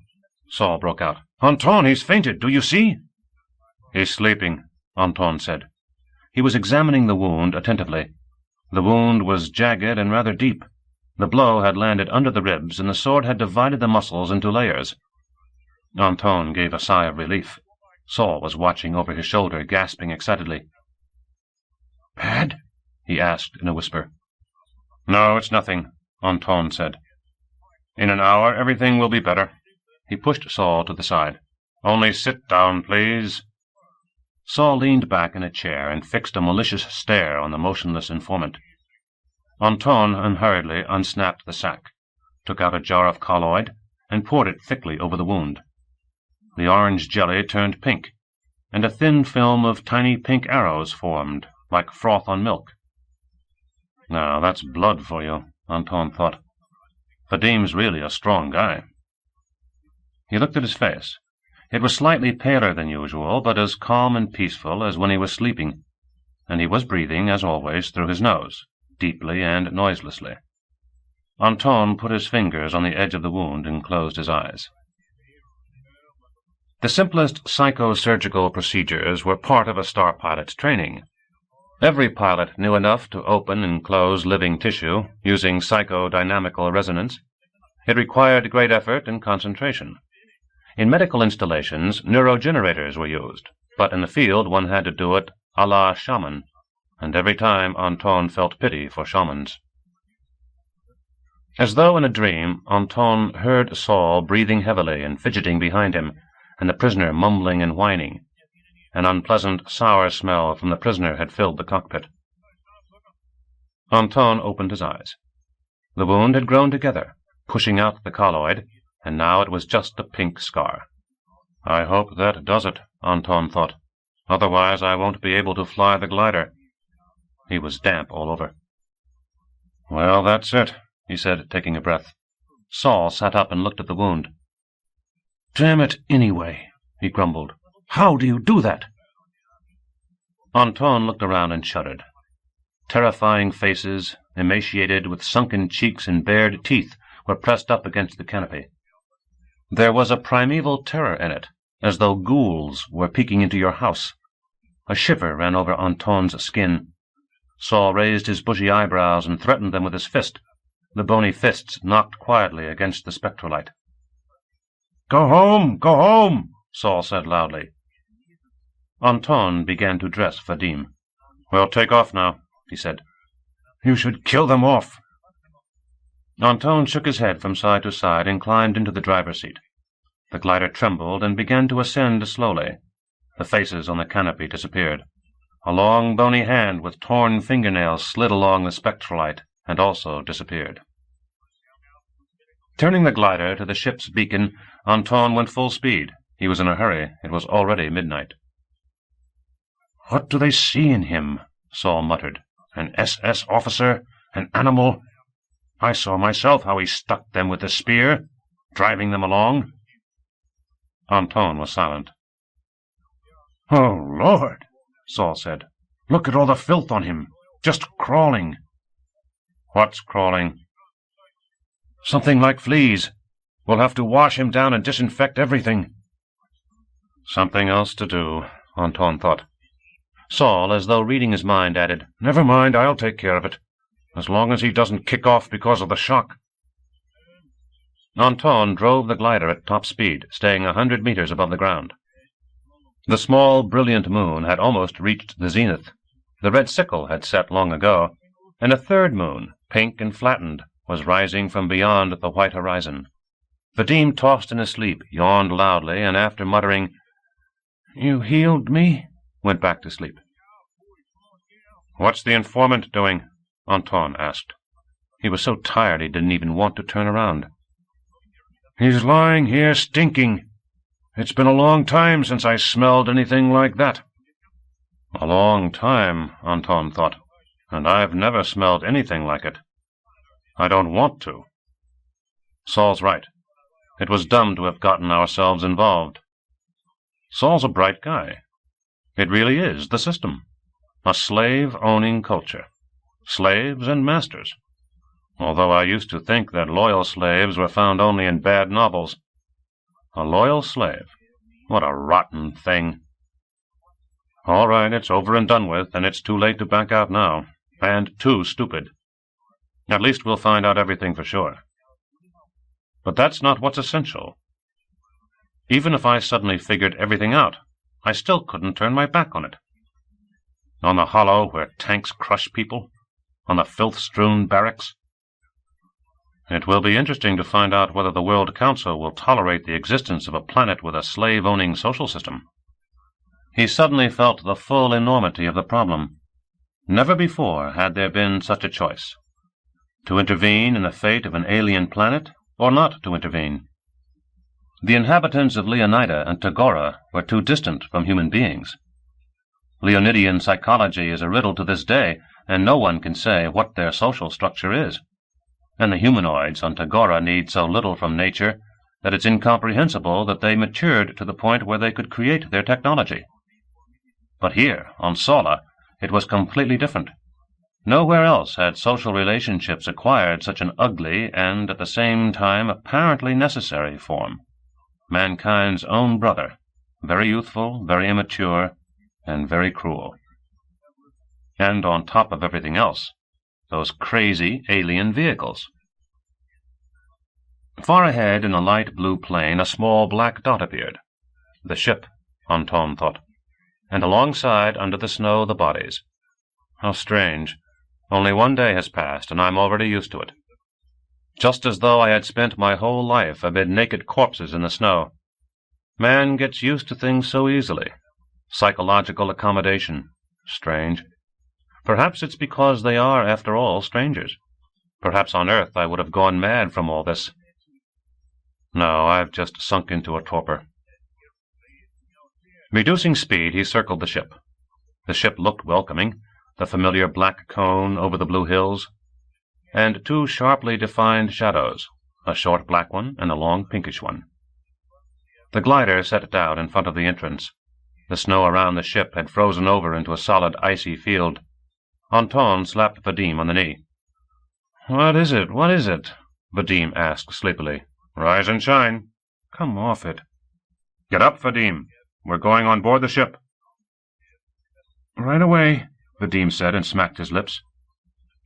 Saul broke out. "Anton, he's fainted, do you see?" "He's sleeping," Anton said. He was examining the wound attentively. The wound was jagged and rather deep. The blow had landed under the ribs, and the sword had divided the muscles into layers. Anton gave a sigh of relief. Saul was watching over his shoulder, gasping excitedly. "Bad?" he asked in a whisper. "No, it's nothing," Anton said. "In an hour everything will be better." He pushed Saul to the side. "Only sit down, please." Saul leaned back in a chair and fixed a malicious stare on the motionless informant. Anton unhurriedly unsnapped the sack, took out a jar of colloid, and poured it thickly over the wound. The orange jelly turned pink, and a thin film of tiny pink arrows formed, like froth on milk. "Now, that's blood for you," Anton thought. "Vadim's really a strong guy." He looked at his face. It was slightly paler than usual, but as calm and peaceful as when he was sleeping, and he was breathing, as always, through his nose, deeply and noiselessly. Anton put his fingers on the edge of the wound and closed his eyes. The simplest psychosurgical procedures were part of a star pilot's training. Every pilot knew enough to open and close living tissue using psychodynamical resonance. It required great effort and concentration. In medical installations, neurogenerators were used, but in the field one had to do it a la shaman, and every time Anton felt pity for shamans. As though in a dream, Anton heard Saul breathing heavily and fidgeting behind him, and the prisoner mumbling and whining. An unpleasant, sour smell from the prisoner had filled the cockpit. Anton opened his eyes. The wound had grown together, pushing out the colloid, and now it was just a pink scar. "I hope that does it," Anton thought. "Otherwise I won't be able to fly the glider." He was damp all over. "Well, that's it," he said, taking a breath. Saul sat up and looked at the wound. "Damn it, anyway," he grumbled. "How do you do that?" Anton looked around and shuddered. Terrifying faces, emaciated, with sunken cheeks and bared teeth, were pressed up against the canopy. There was a primeval terror in it, as though ghouls were peeking into your house. A shiver ran over Anton's skin. Saul raised his bushy eyebrows and threatened them with his fist. The bony fists knocked quietly against the spectrolite. "Go home! Go home!" Saul said loudly. Anton began to dress Vadim. "We'll take off now," he said. "You should kill them off." Anton shook his head from side to side and climbed into the driver's seat. The glider trembled and began to ascend slowly. The faces on the canopy disappeared. A long, bony hand with torn fingernails slid along the spectrolite and also disappeared. Turning the glider to the ship's beacon, Anton went full speed. He was in a hurry. It was already midnight. "What do they see in him?" Saul muttered. "An SS officer? An animal? I saw myself how he stuck them with the spear, driving them along." Anton was silent. "Oh, Lord," Saul said. "Look at all the filth on him. Just crawling." "What's crawling?" "Something like fleas. We'll have to wash him down and disinfect everything." Something else to do, Anton thought. Saul, as though reading his mind, added, "Never mind, I'll take care of it, as long as he doesn't kick off because of the shock." Anton drove the glider at top speed, staying 100 meters above the ground. The small, brilliant moon had almost reached the zenith. The red sickle had set long ago, and a third moon, pink and flattened, was rising from beyond the white horizon. Vadim tossed in his sleep, yawned loudly, and after muttering, "You healed me," went back to sleep. "What's the informant doing?" Anton asked. He was so tired he didn't even want to turn around. "He's lying here stinking. It's been a long time since I smelled anything like that." A long time, Anton thought, and I've never smelled anything like it. I don't want to. Saul's right. It was dumb to have gotten ourselves involved. Saul's a bright guy. It really is the system. A slave-owning culture. Slaves and masters. Although I used to think that loyal slaves were found only in bad novels. A loyal slave. What a rotten thing. All right, it's over and done with, and it's too late to back out now. And too stupid. At least we'll find out everything for sure. But that's not what's essential. Even if I suddenly figured everything out, I still couldn't turn my back on it. On the hollow where tanks crush people, on the filth-strewn barracks. It will be interesting to find out whether the World Council will tolerate the existence of a planet with a slave-owning social system. He suddenly felt the full enormity of the problem. Never before had there been such a choice. To intervene in the fate of an alien planet, or not to intervene. The inhabitants of Leonida and Tagora were too distant from human beings. Leonidian psychology is a riddle to this day, and no one can say what their social structure is. And the humanoids on Tagora need so little from nature that it's incomprehensible that they matured to the point where they could create their technology. But here, on Sola, it was completely different. Nowhere else had social relationships acquired such an ugly and, at the same time, apparently necessary form. Mankind's own brother, very youthful, very immature, and very cruel. And on top of everything else, those crazy alien vehicles. Far ahead in a light blue plane, a small black dot appeared. The ship, Anton thought. And alongside, under the snow, the bodies. How strange. Only one day has passed, and I'm already used to it. Just as though I had spent my whole life amid naked corpses in the snow. Man gets used to things so easily. Psychological accommodation. Strange. Perhaps it's because they are, after all, strangers. Perhaps on Earth I would have gone mad from all this. No, I've just sunk into a torpor. Reducing speed, he circled the ship. The ship looked welcoming, the familiar black cone over the blue hills, and two sharply defined shadows, a short black one and a long pinkish one. The glider set down in front of the entrance. The snow around the ship had frozen over into a solid, icy field. Anton slapped Vadim on the knee. "What is it? What is it?" Vadim asked sleepily. "Rise and shine." "Come off it." "Get up, Vadim. We're going on board the ship." "Right away," Vadim said and smacked his lips.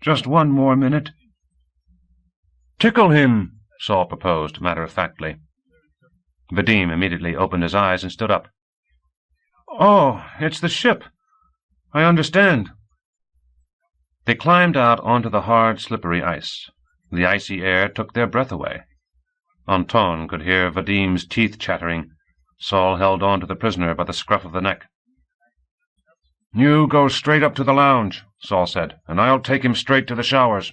"Just one more minute." "Tickle him," Saul proposed, matter-of-factly. Vadim immediately opened his eyes and stood up. "Oh, it's the ship. I understand." They climbed out onto the hard, slippery ice. The icy air took their breath away. Anton could hear Vadim's teeth chattering. Saul held on to the prisoner by the scruff of the neck. "You go straight up to the lounge," Saul said, "and I'll take him straight to the showers."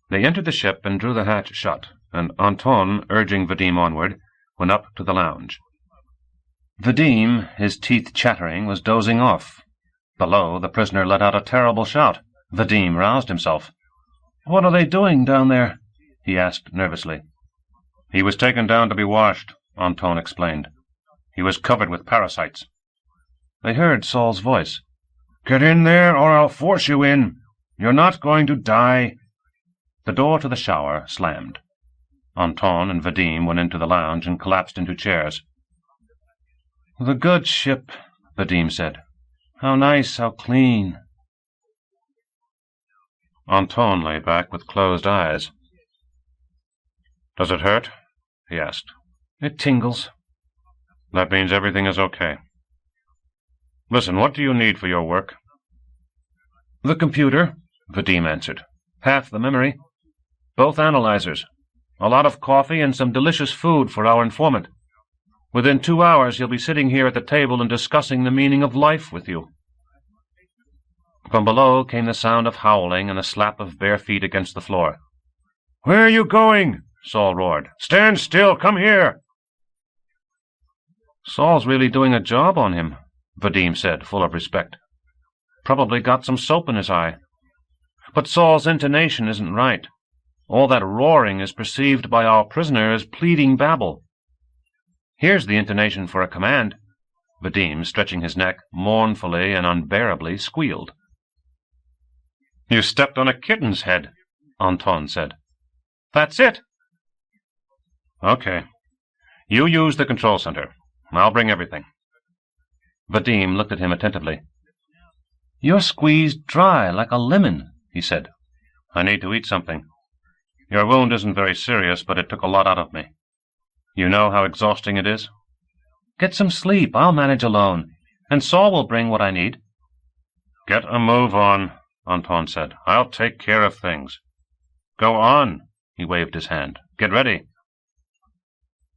They entered the ship and drew the hatch shut, and Anton, urging Vadim onward, went up to the lounge. Vadim, his teeth chattering, was dozing off. Below, the prisoner let out a terrible shout. Vadim roused himself. "What are they doing down there?" he asked nervously. "He was taken down to be washed," Anton explained. "He was covered with parasites." They heard Saul's voice. "Get in there, or I'll force you in. You're not going to die." The door to the shower slammed. Anton and Vadim went into the lounge and collapsed into chairs. "The good ship," Vadim said. "How nice, how clean." Anton lay back with closed eyes. "Does it hurt?" he asked. "It tingles." "That means everything is okay. Listen, what do you need for your work?" "The computer," Vadim answered. "Half the memory. Both analyzers. A lot of coffee and some delicious food for our informant. Within 2 hours he'll be sitting here at the table and discussing the meaning of life with you." From below came the sound of howling and a slap of bare feet against the floor. "Where are you going?" Saul roared. "Stand still! Come here!" "Saul's really doing a job on him," Vadim said, full of respect. "Probably got some soap in his eye. But Saul's intonation isn't right. All that roaring is perceived by our prisoner as pleading babble. Here's the intonation for a command." Vadim, stretching his neck, mournfully and unbearably squealed. "You stepped on a kitten's head," Anton said. "That's it." "Okay. You use the control center. I'll bring everything." Vadim looked at him attentively. "You're squeezed dry like a lemon," he said. "I need to eat something. Your wound isn't very serious, but it took a lot out of me. You know how exhausting it is?" "Get some sleep. I'll manage alone. And Saul will bring what I need." "Get a move on," Anton said. "I'll take care of things. Go on." He waved his hand. "Get ready."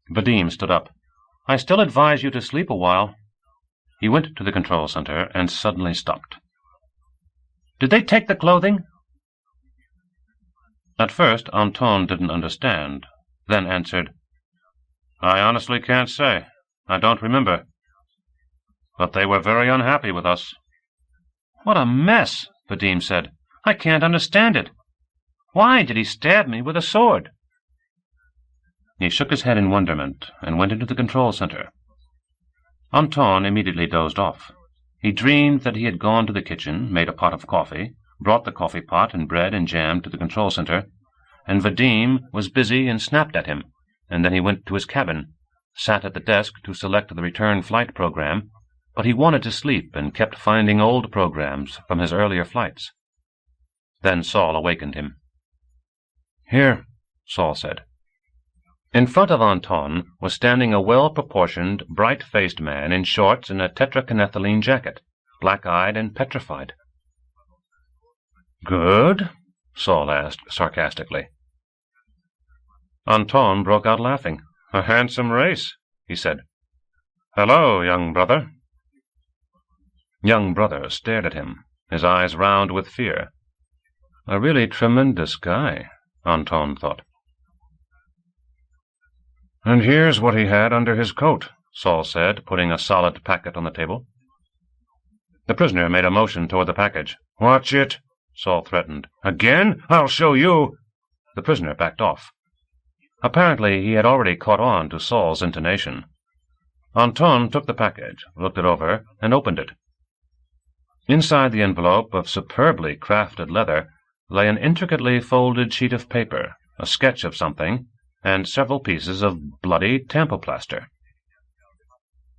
Vadim stood up. "I still advise you to sleep a while." He went to the control center and suddenly stopped. "Did they take the clothing?" At first Anton didn't understand, then answered, "I honestly can't say. I don't remember. But they were very unhappy with us." "What a mess," Vadim said. "I can't understand it. Why did he stab me with a sword?" He shook his head in wonderment and went into the control center. Anton immediately dozed off. He dreamed that he had gone to the kitchen, made a pot of coffee, brought the coffee pot and bread and jam to the control center, and Vadim was busy and snapped at him, and then he went to his cabin, sat at the desk to select the return flight program, but he wanted to sleep and kept finding old programs from his earlier flights. Then Saul awakened him. "Here," Saul said. In front of Anton was standing a well-proportioned, bright-faced man in shorts and a tetracanethylene jacket, black-eyed and petrified. "Good?" Saul asked sarcastically. Anton broke out laughing. "A handsome race," he said. "Hello, young brother." Young brother stared at him, his eyes round with fear. A really tremendous guy, Anton thought. "And here's what he had under his coat," Saul said, putting a solid packet on the table. The prisoner made a motion toward the package. "Watch it," Saul threatened. "Again? I'll show you." The prisoner backed off. Apparently he had already caught on to Saul's intonation. Anton took the package, looked it over, and opened it. Inside the envelope of superbly crafted leather lay an intricately folded sheet of paper, a sketch of something, and several pieces of bloody tampoplaster.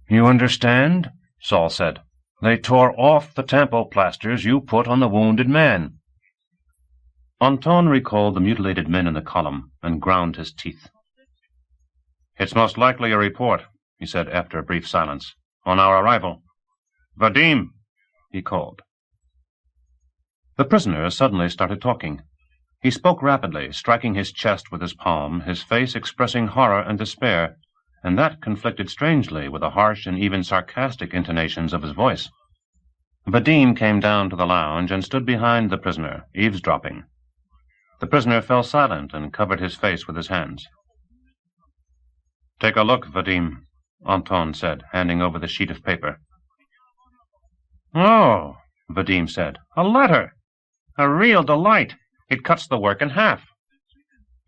"You understand?" Saul said. "They tore off the tampoplasters you put on the wounded man." Anton recalled the mutilated men in the column and ground his teeth. "It's most likely a report," he said after a brief silence, "on our arrival. Vadim!" he called. The prisoner suddenly started talking. He spoke rapidly, striking his chest with his palm, his face expressing horror and despair, and that conflicted strangely with the harsh and even sarcastic intonations of his voice. Vadim came down to the lounge and stood behind the prisoner, eavesdropping. The prisoner fell silent and covered his face with his hands. "Take a look, Vadim," Anton said, handing over the sheet of paper. "Oh," Vadim said, "a letter! A real delight! It cuts the work in half."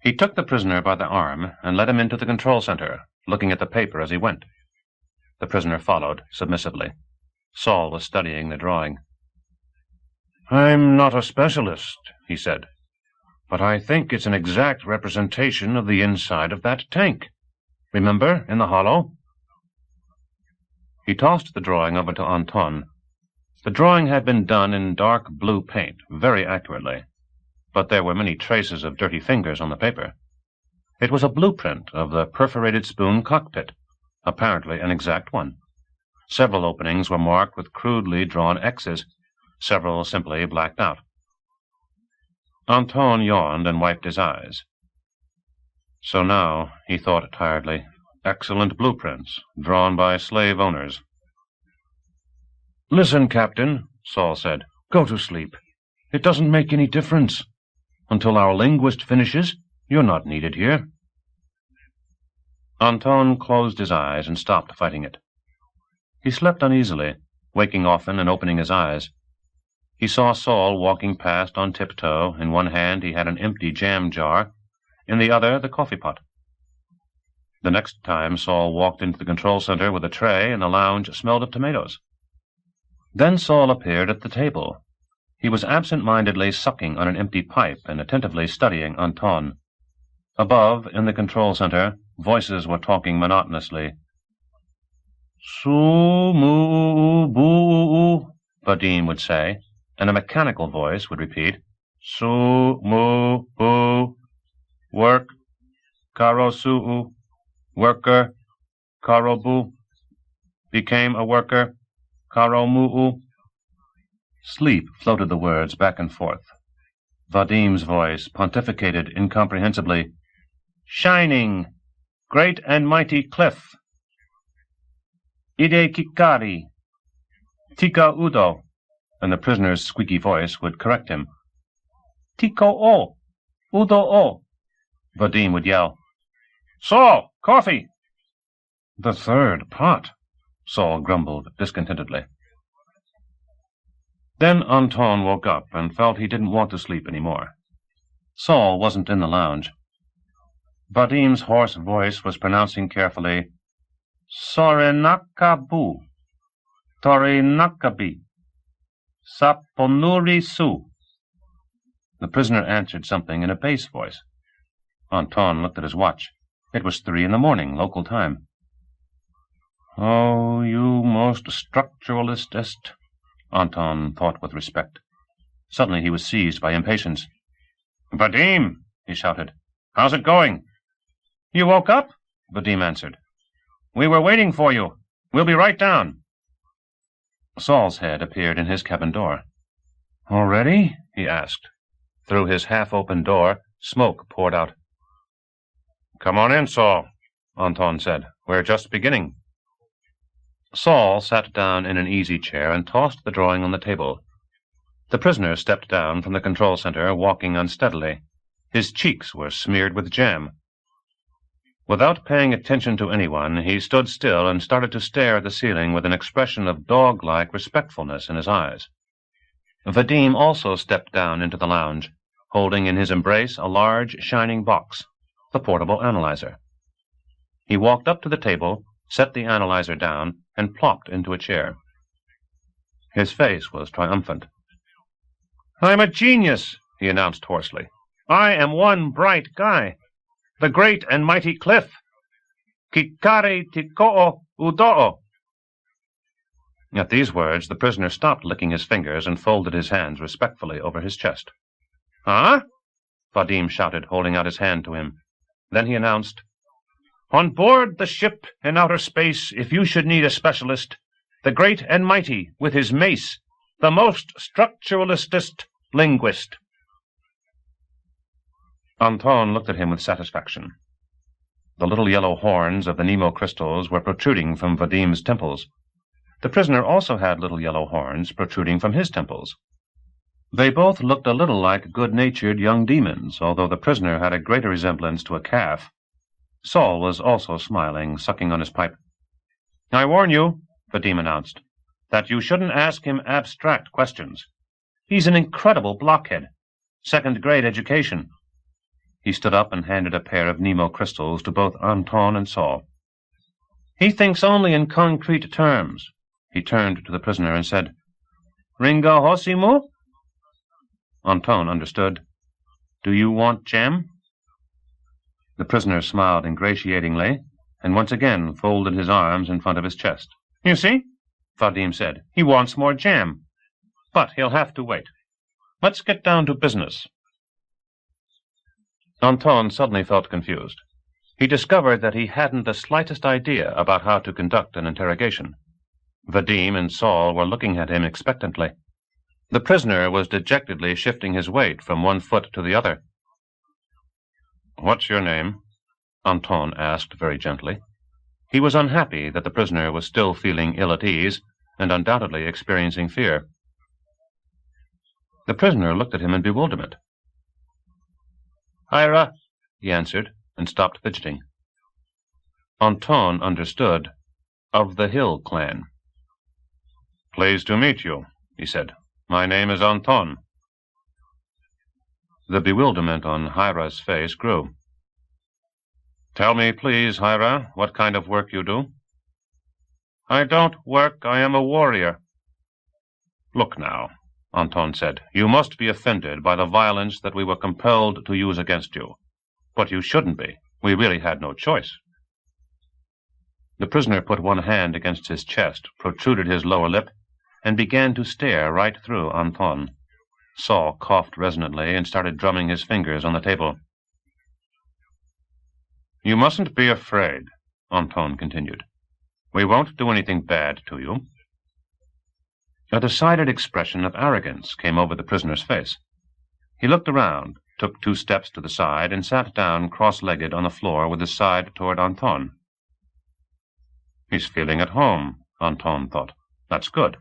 He took the prisoner by the arm and led him into the control center, looking at the paper as he went. The prisoner followed, submissively. Saul was studying the drawing. "I'm not a specialist," he said, "but I think it's an exact representation of the inside of that tank. Remember, in the hollow?" He tossed the drawing over to Anton. The drawing had been done in dark blue paint, very accurately, but there were many traces of dirty fingers on the paper. It was a blueprint of the perforated spoon cockpit, apparently an exact one. Several openings were marked with crudely drawn X's, several simply blacked out. Anton yawned and wiped his eyes. So now, he thought tiredly, excellent blueprints, drawn by slave owners. "Listen, Captain," Saul said. "Go to sleep. It doesn't make any difference. Until our linguist finishes, you're not needed here." Anton closed his eyes and stopped fighting it. He slept uneasily, waking often and opening his eyes. He saw Saul walking past on tiptoe. In one hand he had an empty jam jar, in the other the coffee pot. The next time Saul walked into the control center with a tray, and the lounge smelled of tomatoes. Then Saul appeared at the table. He was absent-mindedly sucking on an empty pipe and attentively studying Anton. Above, in the control center, voices were talking monotonously. "Su-mu-bu," Vadim would say, and a mechanical voice would repeat, "Su-mu-bu, work, karo-su-u, worker, karo-bu, became a worker, karo-mu-u." Sleep floated the words back and forth. Vadim's voice pontificated incomprehensibly, "Shining, great and mighty cliff, ide kikari, tika udo," and the prisoner's squeaky voice would correct him. "Tiko o, udo o." Vadim would yell, "Saul, coffee!" "The third pot," Saul grumbled discontentedly. Then Anton woke up and felt he didn't want to sleep any more. Saul wasn't in the lounge. Vadim's hoarse voice was pronouncing carefully, "Sorenakabu, Torinakabi, Saponuri su." The prisoner answered something in a bass voice. Anton looked at his watch. It was 3 a.m, local time. "Oh, you most structuralist," Anton thought with respect. Suddenly he was seized by impatience. "Vadim," he shouted, "how's it going?" "You woke up?" Vadim answered. "We were waiting for you. We'll be right down." Saul's head appeared in his cabin door. "Already?" he asked. Through his half-open door, smoke poured out. "Come on in, Saul," Anton said. "We're just beginning." Saul sat down in an easy chair and tossed the drawing on the table. The prisoner stepped down from the control center, walking unsteadily. His cheeks were smeared with jam. Without paying attention to anyone, he stood still and started to stare at the ceiling with an expression of dog-like respectfulness in his eyes. Vadim also stepped down into the lounge, holding in his embrace a large, shining box, the portable analyzer. He walked up to the table set the analyzer down, and plopped into a chair. His face was triumphant. "I'm a genius," he announced hoarsely. "I am one bright guy. The great and mighty Cliff. Kikari tiko'o udo'o." At these words, the prisoner stopped licking his fingers and folded his hands respectfully over his chest. "Huh?" Vadim shouted, holding out his hand to him. Then he announced, "On board the ship in outer space, if you should need a specialist, the great and mighty, with his mace, the most structuralistest linguist." Anton looked at him with satisfaction. The little yellow horns of the Nemo crystals were protruding from Vadim's temples. The prisoner also had little yellow horns protruding from his temples. They both looked a little like good-natured young demons, although the prisoner had a greater resemblance to a calf. Saul was also smiling, sucking on his pipe. "I warn you," Vadim announced, "that you shouldn't ask him abstract questions. He's an incredible blockhead. Second-grade education." He stood up and handed a pair of Nemo crystals to both Anton and Saul. "He thinks only in concrete terms." He turned to the prisoner and said, "Ringa hosimu?" Anton understood. "Do you want jam?" The prisoner smiled ingratiatingly, and once again folded his arms in front of his chest. "You see," Vadim said, "he wants more jam. But he'll have to wait. Let's get down to business." Anton suddenly felt confused. He discovered that he hadn't the slightest idea about how to conduct an interrogation. Vadim and Saul were looking at him expectantly. The prisoner was dejectedly shifting his weight from one foot to the other. "What's your name?" Anton asked very gently. He was unhappy that the prisoner was still feeling ill at ease and undoubtedly experiencing fear. The prisoner looked at him in bewilderment. "Ira," he answered, and stopped fidgeting. Anton understood. Of the Hill clan. "Pleased to meet you," he said. "My name is Anton." The bewilderment on Hira's face grew. "Tell me, please, Hira, what kind of work you do?" "I don't work. I am a warrior." "Look now," Anton said, "you must be offended by the violence that we were compelled to use against you. But you shouldn't be. We really had no choice." The prisoner put one hand against his chest, protruded his lower lip, and began to stare right through Anton. Saul coughed resonantly and started drumming his fingers on the table. "You mustn't be afraid," Anton continued. "We won't do anything bad to you." A decided expression of arrogance came over the prisoner's face. He looked around, took 2 steps to the side, and sat down cross-legged on the floor with his side toward Anton. "He's feeling at home," Anton thought. "That's good."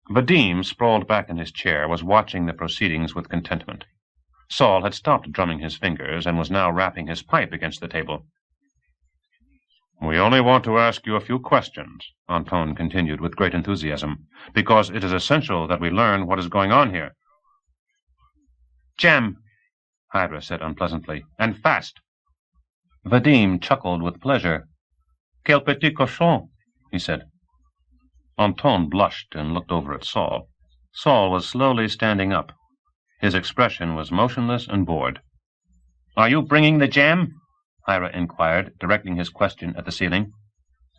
Vadim, sprawled back in his chair, was watching the proceedings with contentment. Saul had stopped drumming his fingers and was now rapping his pipe against the table. "We only want to ask you a few questions," Anton continued with great enthusiasm, "because it is essential that we learn what is going on here." "Jam," Hira said unpleasantly, "and fast." Vadim chuckled with pleasure. "Quel petit cochon," he said. Anton blushed and looked over at Saul. Saul was slowly standing up. His expression was motionless and bored. "Are you bringing the jam?" Hira inquired, directing his question at the ceiling.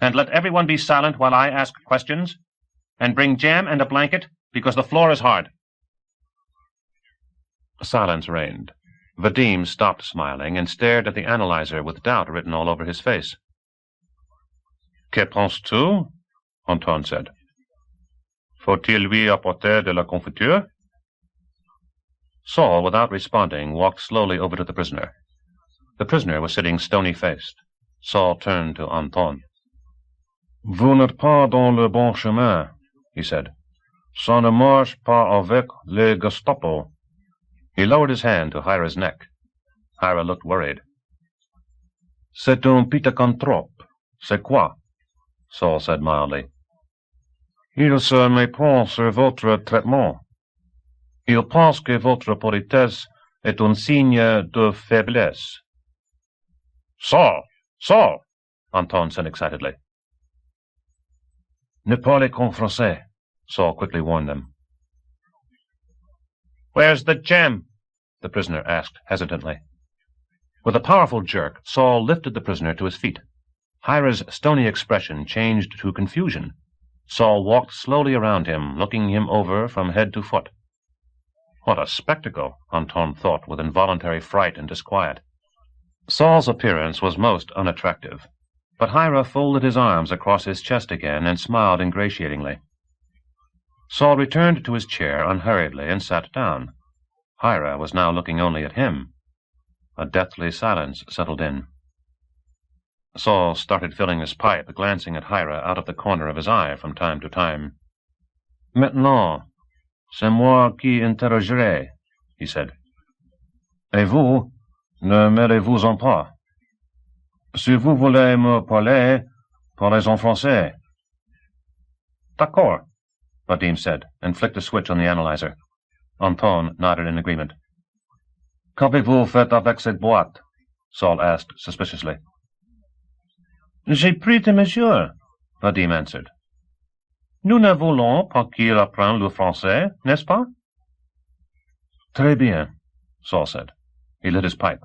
"And let everyone be silent while I ask questions. And bring jam and a blanket, because the floor is hard." Silence reigned. Vadim stopped smiling and stared at the analyzer with doubt written all over his face. "Que penses-tu?" Anton said. "Faut-il lui apporter de la confiture?" Saul, without responding, walked slowly over to the prisoner. The prisoner was sitting stony-faced. Saul turned to Anton. "Vous n'êtes pas dans le bon chemin," he said. "Ça ne marche pas avec les Gestapo." He lowered his hand to Hira's neck. Hira looked worried. "C'est un pithecanthrope. C'est quoi?" Saul said mildly. "Il se méprend sur votre traitement. Il pense que votre politesse est un signe de faiblesse." "Saul! Saul!" Anton said excitedly. Ne parlez qu'en français, Saul quickly warned them. Where's the gem? The prisoner asked hesitantly. With a powerful jerk, Saul lifted the prisoner to his feet. Hira's stony expression changed to confusion. Saul walked slowly around him, looking him over from head to foot. What a spectacle, Anton thought with involuntary fright and disquiet. Saul's appearance was most unattractive, but Hira folded his arms across his chest again and smiled ingratiatingly. Saul returned to his chair unhurriedly and sat down. Hira was now looking only at him. A deathly silence settled in. Saul started filling his pipe, glancing at Hira out of the corner of his eye from time to time. Maintenant, c'est moi qui interrogerai, he said. Et vous, ne mêlez-vous-en pas. Si vous voulez me parler, parlez en français. D'accord, Vadim said, and flicked a switch on the analyzer. Anton nodded in agreement. Qu'avez-vous fait avec cette boîte? Saul asked suspiciously. J'ai pris des mesures, Vadim answered. Nous ne voulons pas qu'il apprenne le français, n'est-ce pas? Très bien, Saul said. He lit his pipe.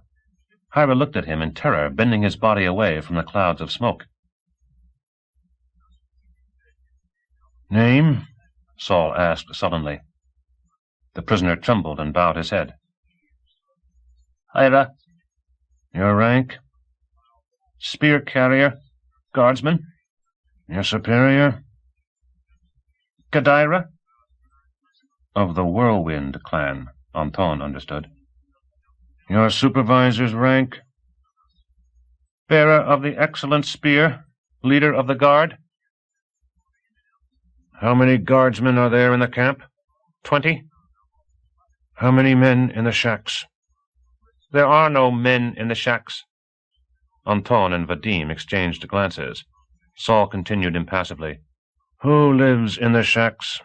Hira looked at him in terror, bending his body away from the clouds of smoke. Name? Saul asked sullenly. The prisoner trembled and bowed his head. Hira. Your rank? Spear carrier. Guardsman. Your superior? Gadira? Of the Whirlwind clan, Anton understood. Your supervisor's rank? Bearer of the excellent spear, leader of the guard. How many guardsmen are there in the camp? 20. How many men in the shacks? There are no men in the shacks. Anton and Vadim exchanged glances. Saul continued impassively. Who lives in the shacks?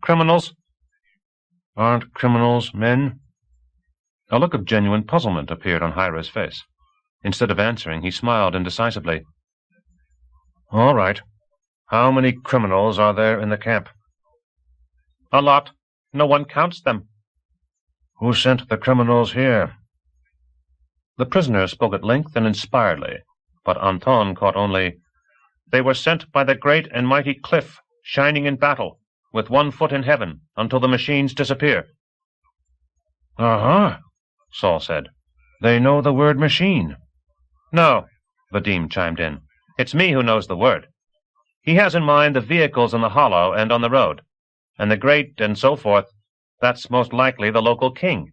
Criminals. Aren't criminals men? A look of genuine puzzlement appeared on Hira's face. Instead of answering, he smiled indecisively. All right. How many criminals are there in the camp? A lot. No one counts them. Who sent the criminals here? The prisoner spoke at length and inspiredly, but Anton caught only, They were sent by the great and mighty cliff, shining in battle, with one foot in heaven, until the machines disappear. Uh-huh, Saul said. They know the word machine. No, Vadim chimed in. It's me who knows the word. He has in mind the vehicles in the hollow and on the road, and the great and so forth. That's most likely the local king.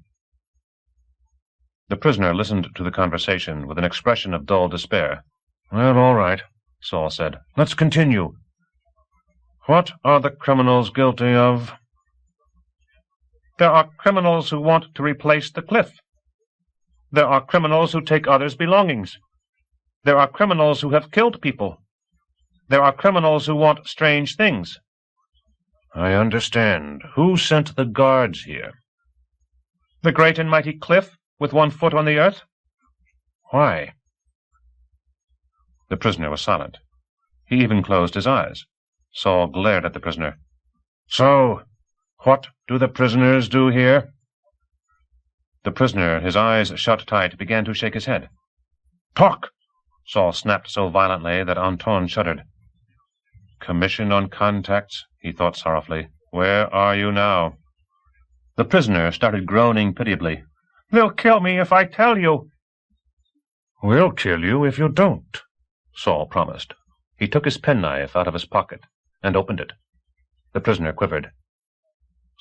The prisoner listened to the conversation with an expression of dull despair. Well, all right, Saul said. Let's continue. What are the criminals guilty of? There are criminals who want to replace the cliff. There are criminals who take others' belongings. There are criminals who have killed people. There are criminals who want strange things. I understand. Who sent the guards here? The great and mighty cliff, with one foot on the earth. Why? The prisoner was silent. He even closed his eyes. Saul glared at the prisoner. So, what do the prisoners do here? The prisoner, his eyes shut tight, began to shake his head. Talk! Saul snapped so violently that Anton shuddered. Commission on contacts, he thought sorrowfully. Where are you now? The prisoner started groaning pitiably. They'll kill me if I tell you. We'll kill you if you don't, Saul promised. He took his penknife out of his pocket and opened it. The prisoner quivered.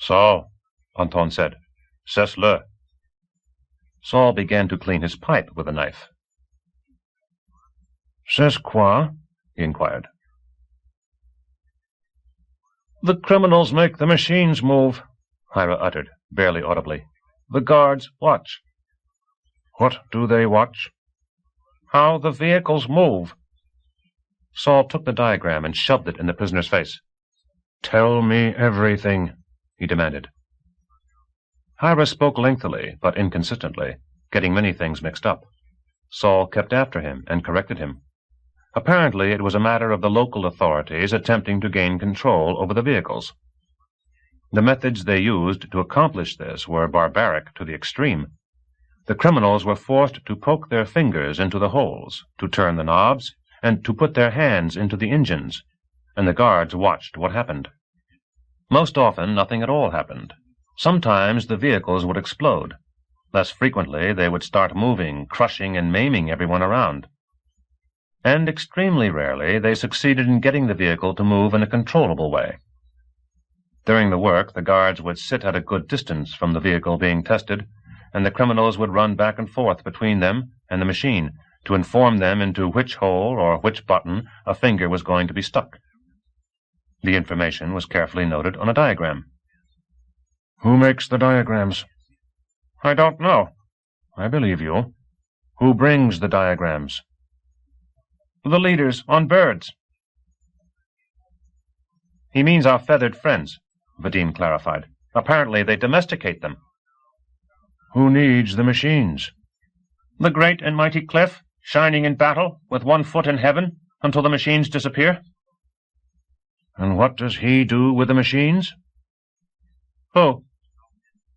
Saul, Anton said, cesse-le. Saul began to clean his pipe with a knife. C'est quoi? He inquired. The criminals make the machines move, Hira uttered, barely audibly. The guards watch. What do they watch? How the vehicles move. Saul took the diagram and shoved it in the prisoner's face. Tell me everything, he demanded. Hira spoke lengthily, but inconsistently, getting many things mixed up. Saul kept after him and corrected him. Apparently, it was a matter of the local authorities attempting to gain control over the vehicles. The methods they used to accomplish this were barbaric to the extreme. The criminals were forced to poke their fingers into the holes, to turn the knobs, and to put their hands into the engines, and the guards watched what happened. Most often, nothing at all happened. Sometimes the vehicles would explode. Less frequently, they would start moving, crushing and maiming everyone around. And extremely rarely, they succeeded in getting the vehicle to move in a controllable way. During the work, the guards would sit at a good distance from the vehicle being tested, and the criminals would run back and forth between them and the machine to inform them into which hole or which button a finger was going to be stuck. The information was carefully noted on a diagram. "Who makes the diagrams?" "I don't know." "I believe you. Who brings the diagrams?" "The leaders on birds." "He means our feathered friends," Vadim clarified. "Apparently they domesticate them." "Who needs the machines?" "The great and mighty cliff, shining in battle, with one foot in heaven, until the machines disappear." "And what does he do with the machines?" "Who?"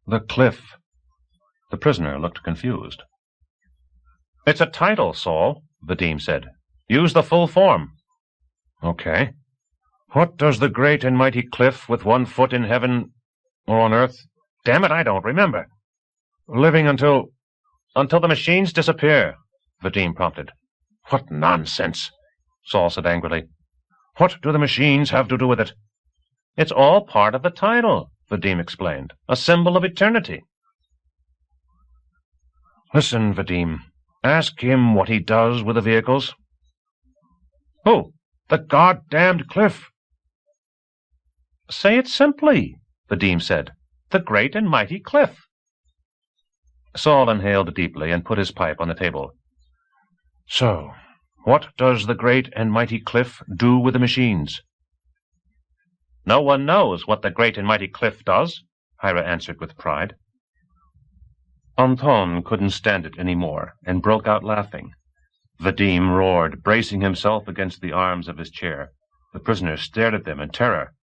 "The cliff." The prisoner looked confused. "It's a title, Saul," Vadim said. "Use the full form." "Okay. What does the great and mighty cliff with one foot in heaven or on earth? Damn it, I don't remember." "Living until the machines disappear," Vadim prompted. "What nonsense," Saul said angrily. "What do the machines have to do with it?" "It's all part of the title," Vadim explained. "A symbol of eternity." "Listen, Vadim. Ask him what he does with the vehicles." "Who?" "The goddamned cliff." "Say it simply," Vadim said. "The great and mighty cliff." Saul inhaled deeply and put his pipe on the table. "So, what does the great and mighty cliff do with the machines?" "No one knows what the great and mighty cliff does," Hira answered with pride. Anton couldn't stand it any more and broke out laughing. Vadim roared, bracing himself against the arms of his chair. The prisoner stared at them in terror.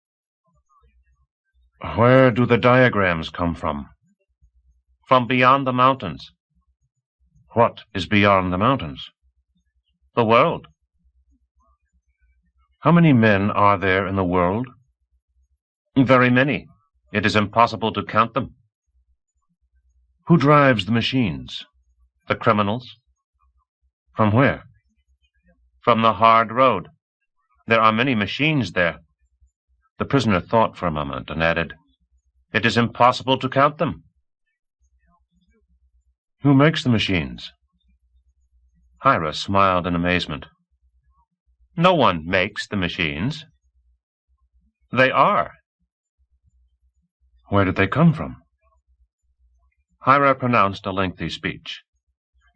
"Where do the diagrams come from?" "From beyond the mountains." "What is beyond the mountains?" "The world." "How many men are there in the world?" "Very many. It is impossible to count them." "Who drives the machines?" "The criminals." "From where?" "From the hard road. There are many machines there." The prisoner thought for a moment and added, "It is impossible to count them." "Who makes the machines?" Hira smiled in amazement. "No one makes the machines. They are." "Where did they come from?" Hira pronounced a lengthy speech.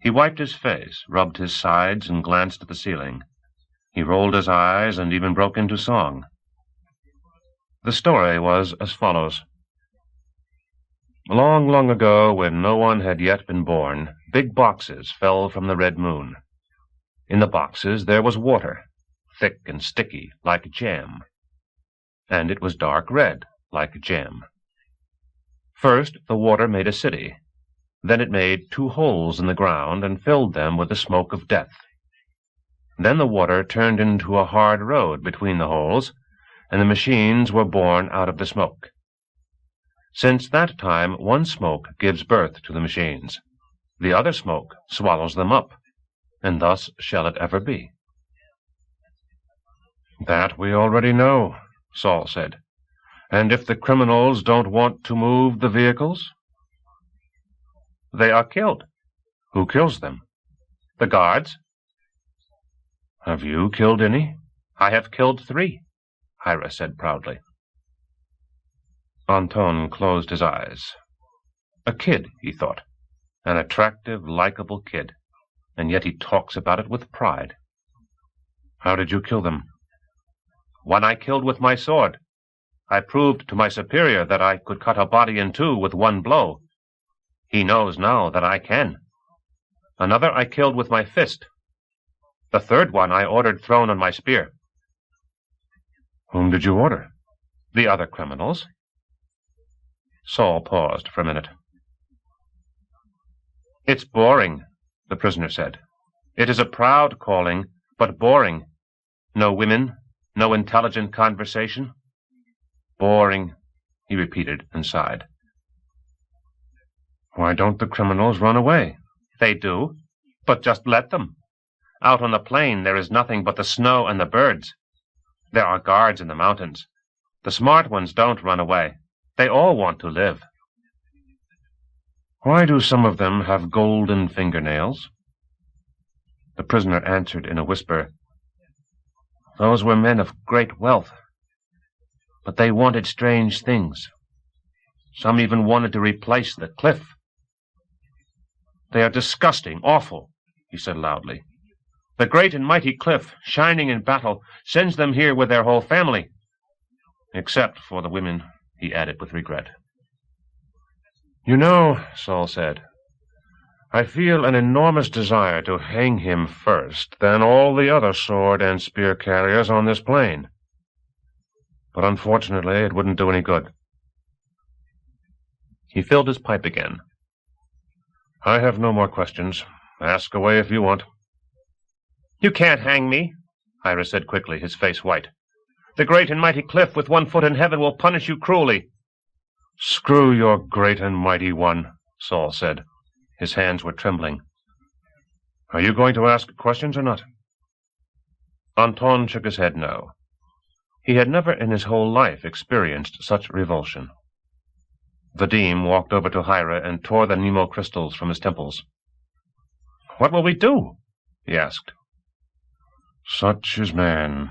He wiped his face, rubbed his sides, and glanced at the ceiling. He rolled his eyes and even broke into song. The story was as follows. Long, long ago, when no one had yet been born, big boxes fell from the red moon. In the boxes there was water, thick and sticky, like jam. And it was dark red, like jam. First, the water made a city. Then it made 2 holes in the ground and filled them with the smoke of death. Then the water turned into a hard road between the holes, and the machines were born out of the smoke. Since that time, one smoke gives birth to the machines. The other smoke swallows them up, and thus shall it ever be. "That we already know," Saul said. "And if the criminals don't want to move the vehicles?" "They are killed." "Who kills them?" "The guards." "Have you killed any?" "I have killed 3, Hira said proudly. Anton closed his eyes. A kid, he thought. An attractive, likable kid. And yet he talks about it with pride. "How did you kill them?" "One I killed with my sword. I proved to my superior that I could cut a body in 2 with 1 blow. He knows now that I can. Another I killed with my fist. The third one I ordered thrown on my spear. Whom did you order? The other criminals. Saul paused for a minute. It's boring, the prisoner said. It is a proud calling, but boring. No women, no intelligent conversation. Boring, he repeated and sighed. Why don't the criminals run away? They do, but just let them. Out on the plain there is nothing but the snow and the birds. There are guards in the mountains. The smart ones don't run away. They all want to live. Why do some of them have golden fingernails? The prisoner answered in a whisper. Those were men of great wealth, but they wanted strange things. Some even wanted to replace the cliff. They are disgusting, awful, he said loudly. The great and mighty cliff, shining in battle, sends them here with their whole family. Except for the women, he added with regret. You know, Saul said, I feel an enormous desire to hang him first, then all the other sword and spear carriers on this plain. But unfortunately, it wouldn't do any good. He filled his pipe again. I have no more questions. Ask away if you want. You can't hang me, Ira said quickly, his face white. The great and mighty cliff with 1 foot in heaven will punish you cruelly. Screw your great and mighty one, Saul said. His hands were trembling. Are you going to ask questions or not? Anton shook his head no. He had never in his whole life experienced such revulsion. Vadim walked over to Hira and tore the Nemo crystals from his temples. What will we do? He asked. Such is man,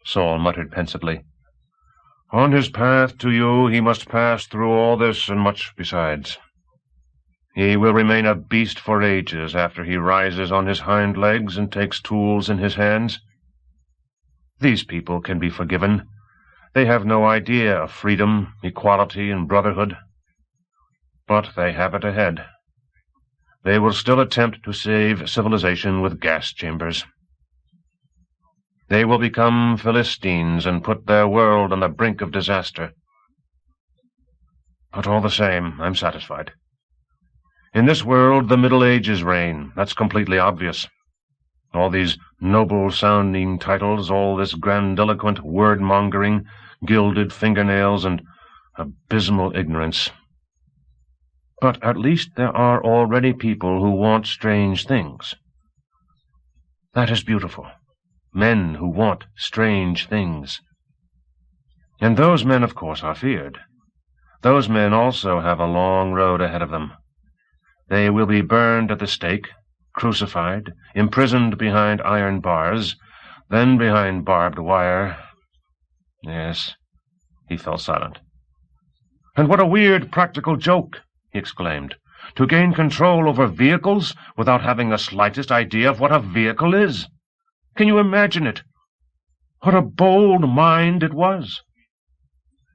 Saul muttered pensively. On his path to you he must pass through all this and much besides. He will remain a beast for ages after he rises on his hind legs and takes tools in his hands. These people can be forgiven. They have no idea of freedom, equality, and brotherhood. But they have it ahead. They will still attempt to save civilization with gas chambers. They will become Philistines and put their world on the brink of disaster. But all the same, I'm satisfied. In this world, the Middle Ages reign. That's completely obvious. All these noble-sounding titles, all this grandiloquent word-mongering, gilded fingernails, and abysmal ignorance. But at least there are already people who want strange things. That is beautiful. Men who want strange things. And those men, of course, are feared. Those men also have a long road ahead of them. They will be burned at the stake, crucified, imprisoned behind iron bars, then behind barbed wire. Yes, he fell silent. And what a weird practical joke, he exclaimed, to gain control over vehicles without having the slightest idea of what a vehicle is. Can you imagine it? What a bold mind it was.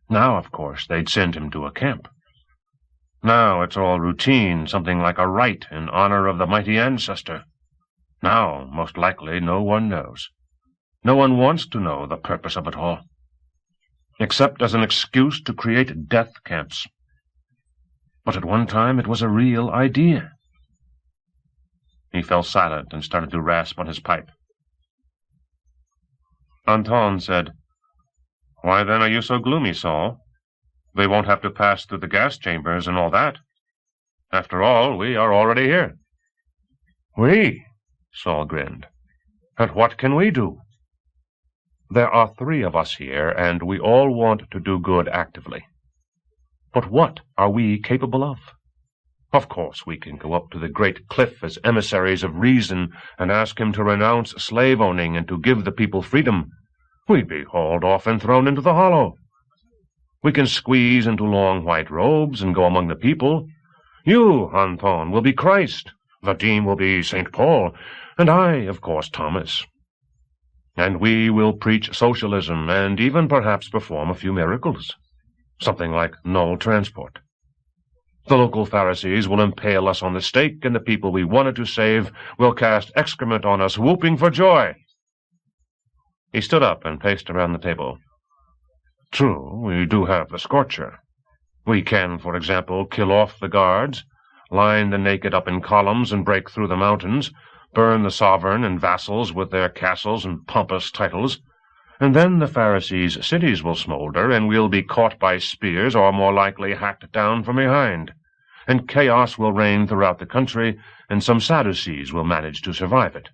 Now, of course, they'd send him to a camp. Now it's all routine, something like a rite in honor of the mighty ancestor. Now, most likely, no one knows. No one wants to know the purpose of it all, except as an excuse to create death camps. But at one time it was a real idea. He fell silent and started to rasp on his pipe. Anton said, Why then are you so gloomy, Saul? They won't have to pass through the gas chambers and all that. After all, we are already here. We? Saul grinned. And what can we do? There are 3 of us here, and we all want to do good actively. But what are we capable of? Of course, we can go up to the great cliff as emissaries of reason and ask him to renounce slave-owning and to give the people freedom. We'd be hauled off and thrown into the hollow. We can squeeze into long white robes and go among the people. You, Anton, will be Christ. Vadim will be St. Paul. And I, of course, Thomas. And we will preach socialism and even perhaps perform a few miracles. Something like null transport. The local Pharisees will impale us on the stake, and the people we wanted to save will cast excrement on us, whooping for joy." He stood up and paced around the table. "True, we do have the scorcher. We can, for example, kill off the guards, line the naked up in columns and break through the mountains, burn the sovereign and vassals with their castles and pompous titles, and then the Pharisees' cities will smolder, and we'll be caught by spears, or more likely hacked down from behind, and chaos will reign throughout the country, and some Sadducees will manage to survive it.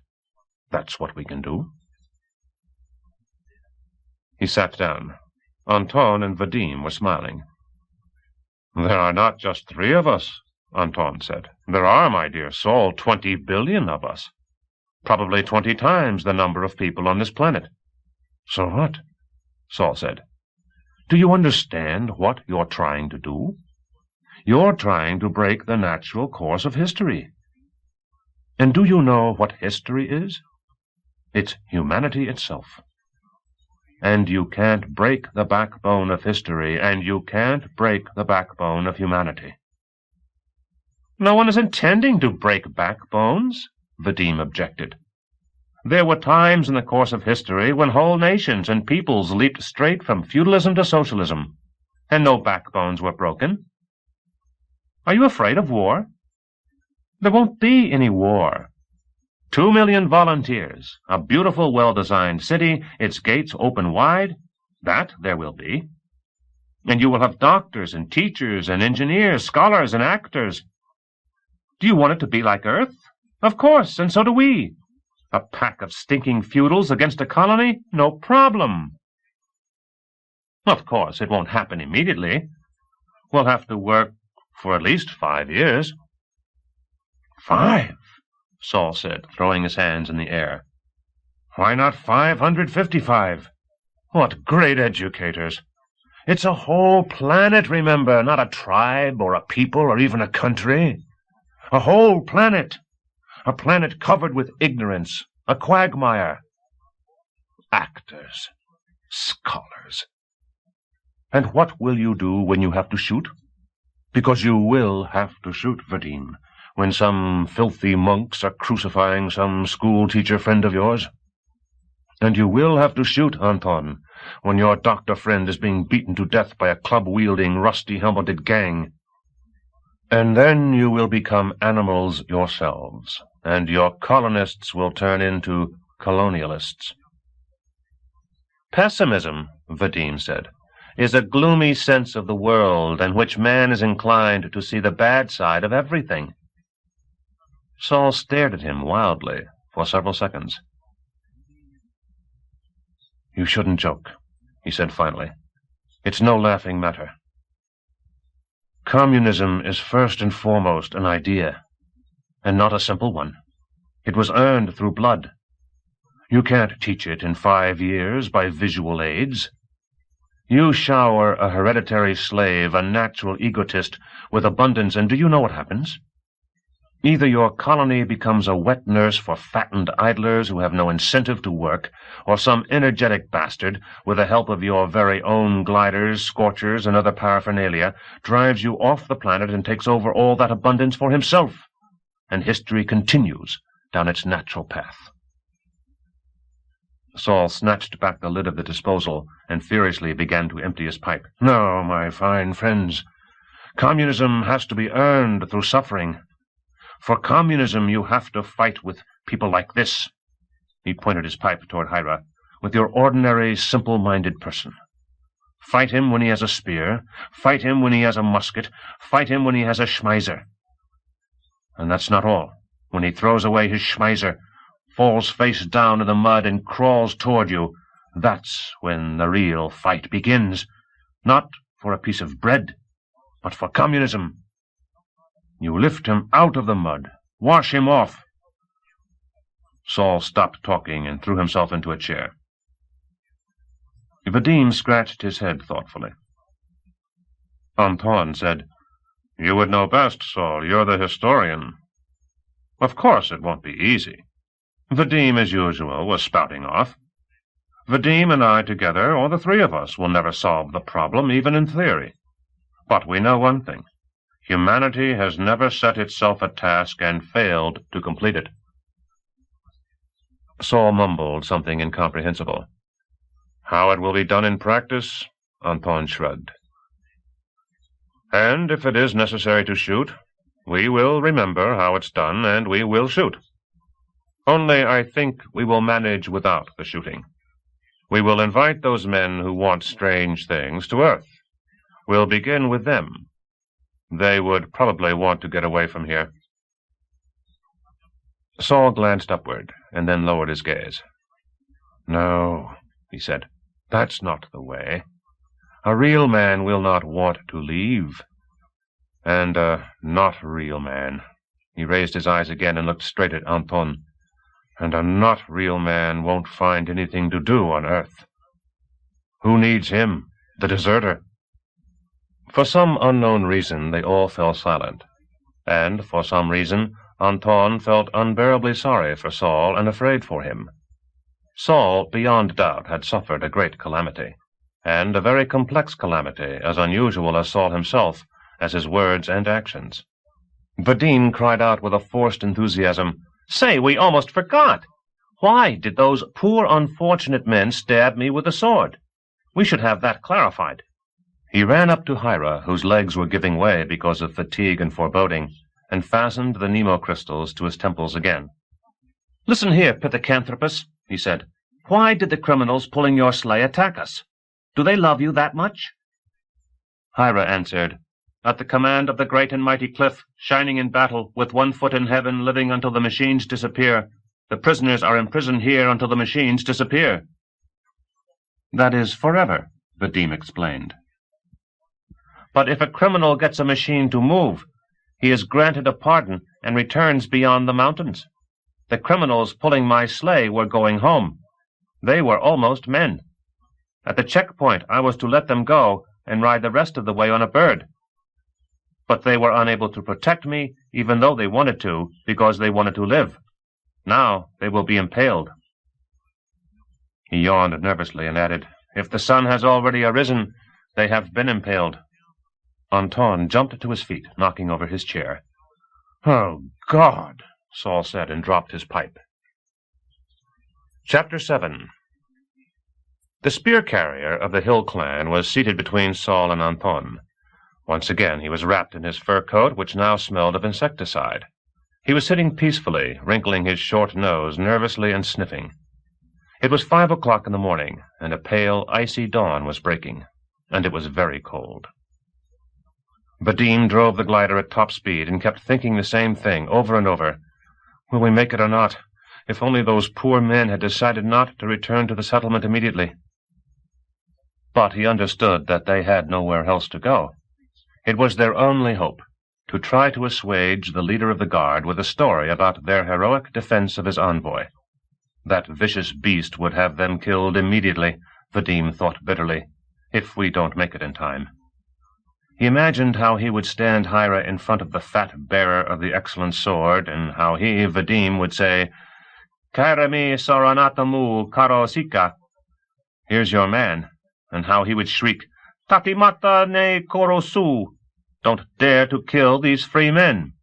That's what we can do." He sat down. Anton and Vadim were smiling. "There are not just 3 of us," Anton said. "There are, my dear Saul, 20 billion of us. Probably 20 times the number of people on this planet." "So what?" Saul said. "Do you understand what you're trying to do? You're trying to break the natural course of history. And do you know what history is? It's humanity itself. And you can't break the backbone of history, and you can't break the backbone of humanity." "No one is intending to break backbones," Vadim objected. "There were times in the course of history when whole nations and peoples leaped straight from feudalism to socialism, and no backbones were broken. Are you afraid of war? There won't be any war. 2 million volunteers, a beautiful, well-designed city, its gates open wide, that there will be. And you will have doctors and teachers and engineers, scholars and actors. Do you want it to be like Earth? Of course, and so do we. A pack of stinking feudals against a colony? No problem. Of course, it won't happen immediately. We'll have to work for at least 5 years. 5? Saul said, throwing his hands in the air. Why not 555? What great educators! It's a whole planet, remember, not a tribe or a people or even a country. A whole planet. A planet covered with ignorance, a quagmire. Actors. Scholars. And what will you do when you have to shoot? Because you will have to shoot, Vadim, when some filthy monks are crucifying some school-teacher friend of yours. And you will have to shoot, Anton, when your doctor friend is being beaten to death by a club-wielding, rusty-helmeted gang. And then you will become animals yourselves, and your colonists will turn into colonialists. Pessimism, Vadim said, is a gloomy sense of the world in which man is inclined to see the bad side of everything. Saul stared at him wildly for several seconds. You shouldn't joke, he said finally. It's no laughing matter. Communism is first and foremost an idea, and not a simple one. It was earned through blood. You can't teach it in 5 years by visual aids. You shower a hereditary slave, a natural egotist, with abundance, and do you know what happens? Either your colony becomes a wet nurse for fattened idlers who have no incentive to work, or some energetic bastard, with the help of your very own gliders, scorchers, and other paraphernalia, drives you off the planet and takes over all that abundance for himself, and history continues down its natural path. Saul snatched back the lid of the disposal and furiously began to empty his pipe. No, my fine friends, communism has to be earned through suffering. For communism, you have to fight with people like this. He pointed his pipe toward Hira. With your ordinary, simple-minded person. Fight him when he has a spear. Fight him when he has a musket. Fight him when he has a schmeiser. And that's not all. When he throws away his schmeiser, falls face down in the mud and crawls toward you, that's when the real fight begins. Not for a piece of bread, but for communism. You lift him out of the mud, wash him off. Saul stopped talking and threw himself into a chair. Vadim scratched his head thoughtfully. Anton said, You would know best, Saul. You're the historian. Of course it won't be easy. Vadim, as usual, was spouting off. Vadim and I together, or the 3 of us, will never solve the problem, even in theory. But we know one thing. Humanity has never set itself a task and failed to complete it. Saul mumbled something incomprehensible. How it will be done in practice, Anton shrugged. And if it is necessary to shoot, we will remember how it's done, and we will shoot. Only I think we will manage without the shooting. We will invite those men who want strange things to Earth. We'll begin with them. They would probably want to get away from here. Saul glanced upward, and then lowered his gaze. No, he said, that's not the way. A real man will not want to leave. And a not real man. He raised his eyes again and looked straight at Anton. And a not real man won't find anything to do on Earth. Who needs him, the deserter? For some unknown reason, they all fell silent. And, for some reason, Anton felt unbearably sorry for Saul and afraid for him. Saul, beyond doubt, had suffered a great calamity, and a very complex calamity, as unusual as Saul himself, as his words and actions. Vadim cried out with a forced enthusiasm, "Say, we almost forgot! Why did those poor unfortunate men stab me with a sword? We should have that clarified." He ran up to Hira, whose legs were giving way because of fatigue and foreboding, and fastened the Nemo crystals to his temples again. "Listen here, Pithecanthropus," he said. "Why did the criminals pulling your sleigh attack us? Do they love you that much?" Hira answered, "At the command of the great and mighty cliff, shining in battle, with 1 foot in heaven, living until the machines disappear, the prisoners are imprisoned here until the machines disappear." "That is forever," Vadim explained. "But if a criminal gets a machine to move, he is granted a pardon and returns beyond the mountains. The criminals pulling my sleigh were going home. They were almost men. At the checkpoint I was to let them go and ride the rest of the way on a bird. But they were unable to protect me, even though they wanted to, because they wanted to live. Now they will be impaled." He yawned nervously and added, "If the sun has already arisen, they have been impaled." Anton jumped to his feet, knocking over his chair. "Oh, God!" Saul said, and dropped his pipe. Chapter 7. The spear-carrier of the Hill clan was seated between Saul and Anton. Once again he was wrapped in his fur coat, which now smelled of insecticide. He was sitting peacefully, wrinkling his short nose nervously and sniffing. It was 5 o'clock in the morning, and a pale, icy dawn was breaking, and it was very cold. Vadim drove the glider at top speed and kept thinking the same thing over and over. Will we make it or not? If only those poor men had decided not to return to the settlement immediately. But he understood that they had nowhere else to go. It was their only hope, to try to assuage the leader of the guard with a story about their heroic defense of his envoy. That vicious beast would have them killed immediately, Vadim thought bitterly, if we don't make it in time. He imagined how he would stand Hira in front of the fat bearer of the excellent sword, and how he, Vadim, would say, "Karami saranatamu karosika. Here's your man," and how he would shriek, "Tatimata ne korosu. Don't dare to kill these free men."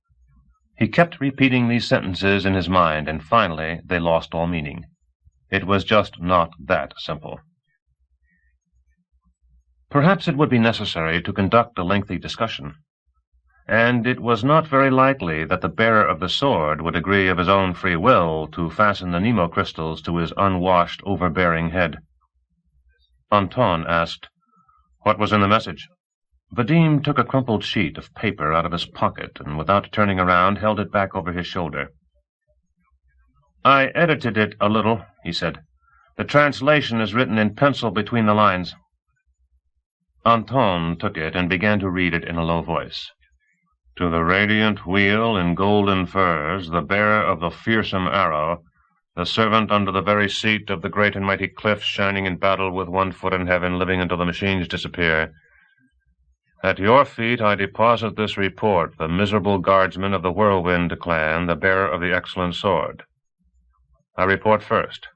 He kept repeating these sentences in his mind, and finally they lost all meaning. It was just not that simple. Perhaps it would be necessary to conduct a lengthy discussion, and it was not very likely that the bearer of the sword would agree of his own free will to fasten the Nemo crystals to his unwashed, overbearing head. Anton asked, "What was in the message?" Vadim took a crumpled sheet of paper out of his pocket and, without turning around, held it back over his shoulder. "I edited it a little," he said. "The translation is written in pencil between the lines." Anton took it and began to read it in a low voice. "To the radiant wheel in golden furs, the bearer of the fearsome arrow, the servant under the very seat of the great and mighty cliff, shining in battle with 1 foot in heaven, living until the machines disappear. At your feet I deposit this report, the miserable guardsman of the Whirlwind clan, the bearer of the excellent sword. I report first.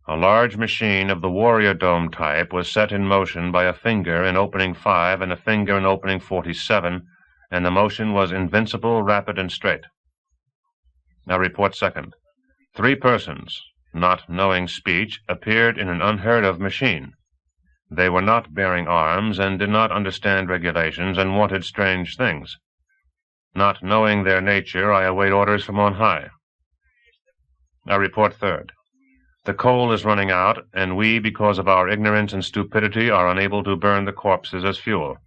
A large machine of the warrior dome type was set in motion by a finger in opening 5 and a finger in opening 47, and the motion was invincible, rapid, and straight. Now report second. 3 persons, not knowing speech, appeared in an unheard-of machine. They were not bearing arms and did not understand regulations and wanted strange things. Not knowing their nature, I await orders from on high. Now report third. The coal is running out, and we, because of our ignorance and stupidity, are unable to burn the corpses as fuel.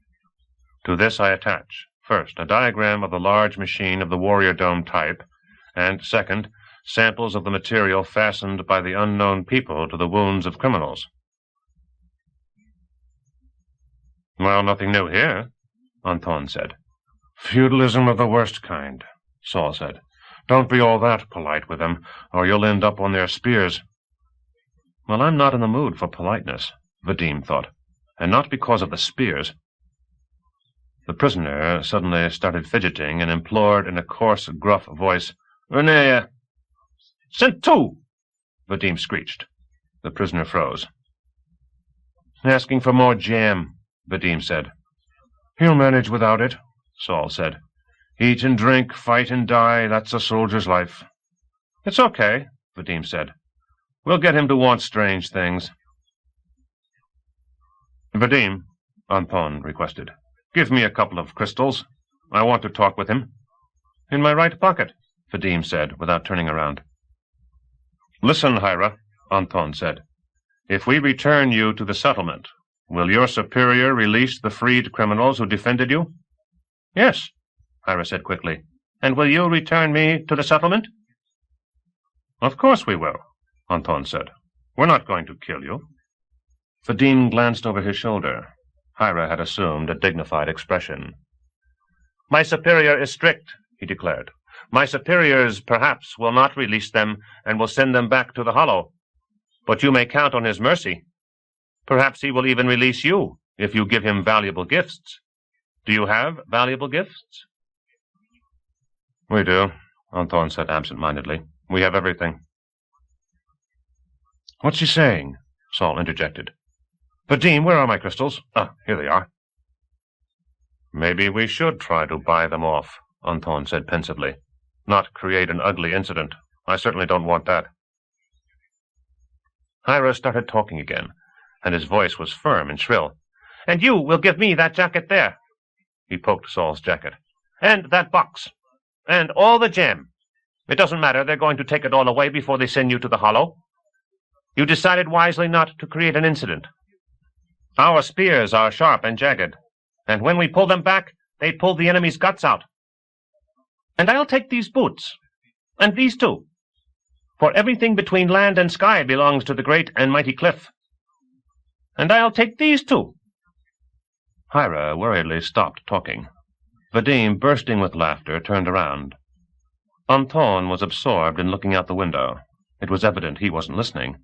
To this I attach, first, a diagram of the large machine of the Warrior Dome type, and, second, samples of the material fastened by the unknown people to the wounds of criminals. Well, nothing new here, Anton said. Feudalism of the worst kind, Saul said. Don't be all that polite with them, or you'll end up on their spears. Well, I'm not in the mood for politeness, Vadim thought, and not because of the spears. The prisoner suddenly started fidgeting and implored in a coarse, gruff voice, Renee, sent 2, Vadim screeched. The prisoner froze. Asking for more jam, Vadim said. He'll manage without it, Saul said. Eat and drink, fight and die, that's a soldier's life. It's okay, Vadim said. We'll get him to want strange things. Vadim, Anton requested, give me a couple of crystals. I want to talk with him. In my right pocket, Vadim said, without turning around. Listen, Hira, Anton said. If we return you to the settlement, will your superior release the freed criminals who defended you? Yes, Hira said quickly. And will you return me to the settlement? Of course we will, Anton said. We're not going to kill you. Vadim glanced over his shoulder. Hira had assumed a dignified expression. My superior is strict, he declared. My superiors, perhaps, will not release them and will send them back to the Hollow. But you may count on his mercy. Perhaps he will even release you if you give him valuable gifts. Do you have valuable gifts? We do, Anton said absent-mindedly. We have everything. What's he saying? Saul interjected. Vadim, where are my crystals? Ah, here they are. Maybe we should try to buy them off, Anton said pensively. Not create an ugly incident. I certainly don't want that. Hira started talking again, and his voice was firm and shrill. And you will give me that jacket there. He poked Saul's jacket. And that box. And all the jam. It doesn't matter. They're going to take it all away before they send you to the Hollow. You decided wisely not to create an incident. Our spears are sharp and jagged, and when we pull them back, they pull the enemy's guts out. And I'll take these boots, and these too, for everything between land and sky belongs to the great and mighty cliff. And I'll take these too. Hira worriedly stopped talking. Vadim, bursting with laughter, turned around. Anton was absorbed in looking out the window. It was evident he wasn't listening.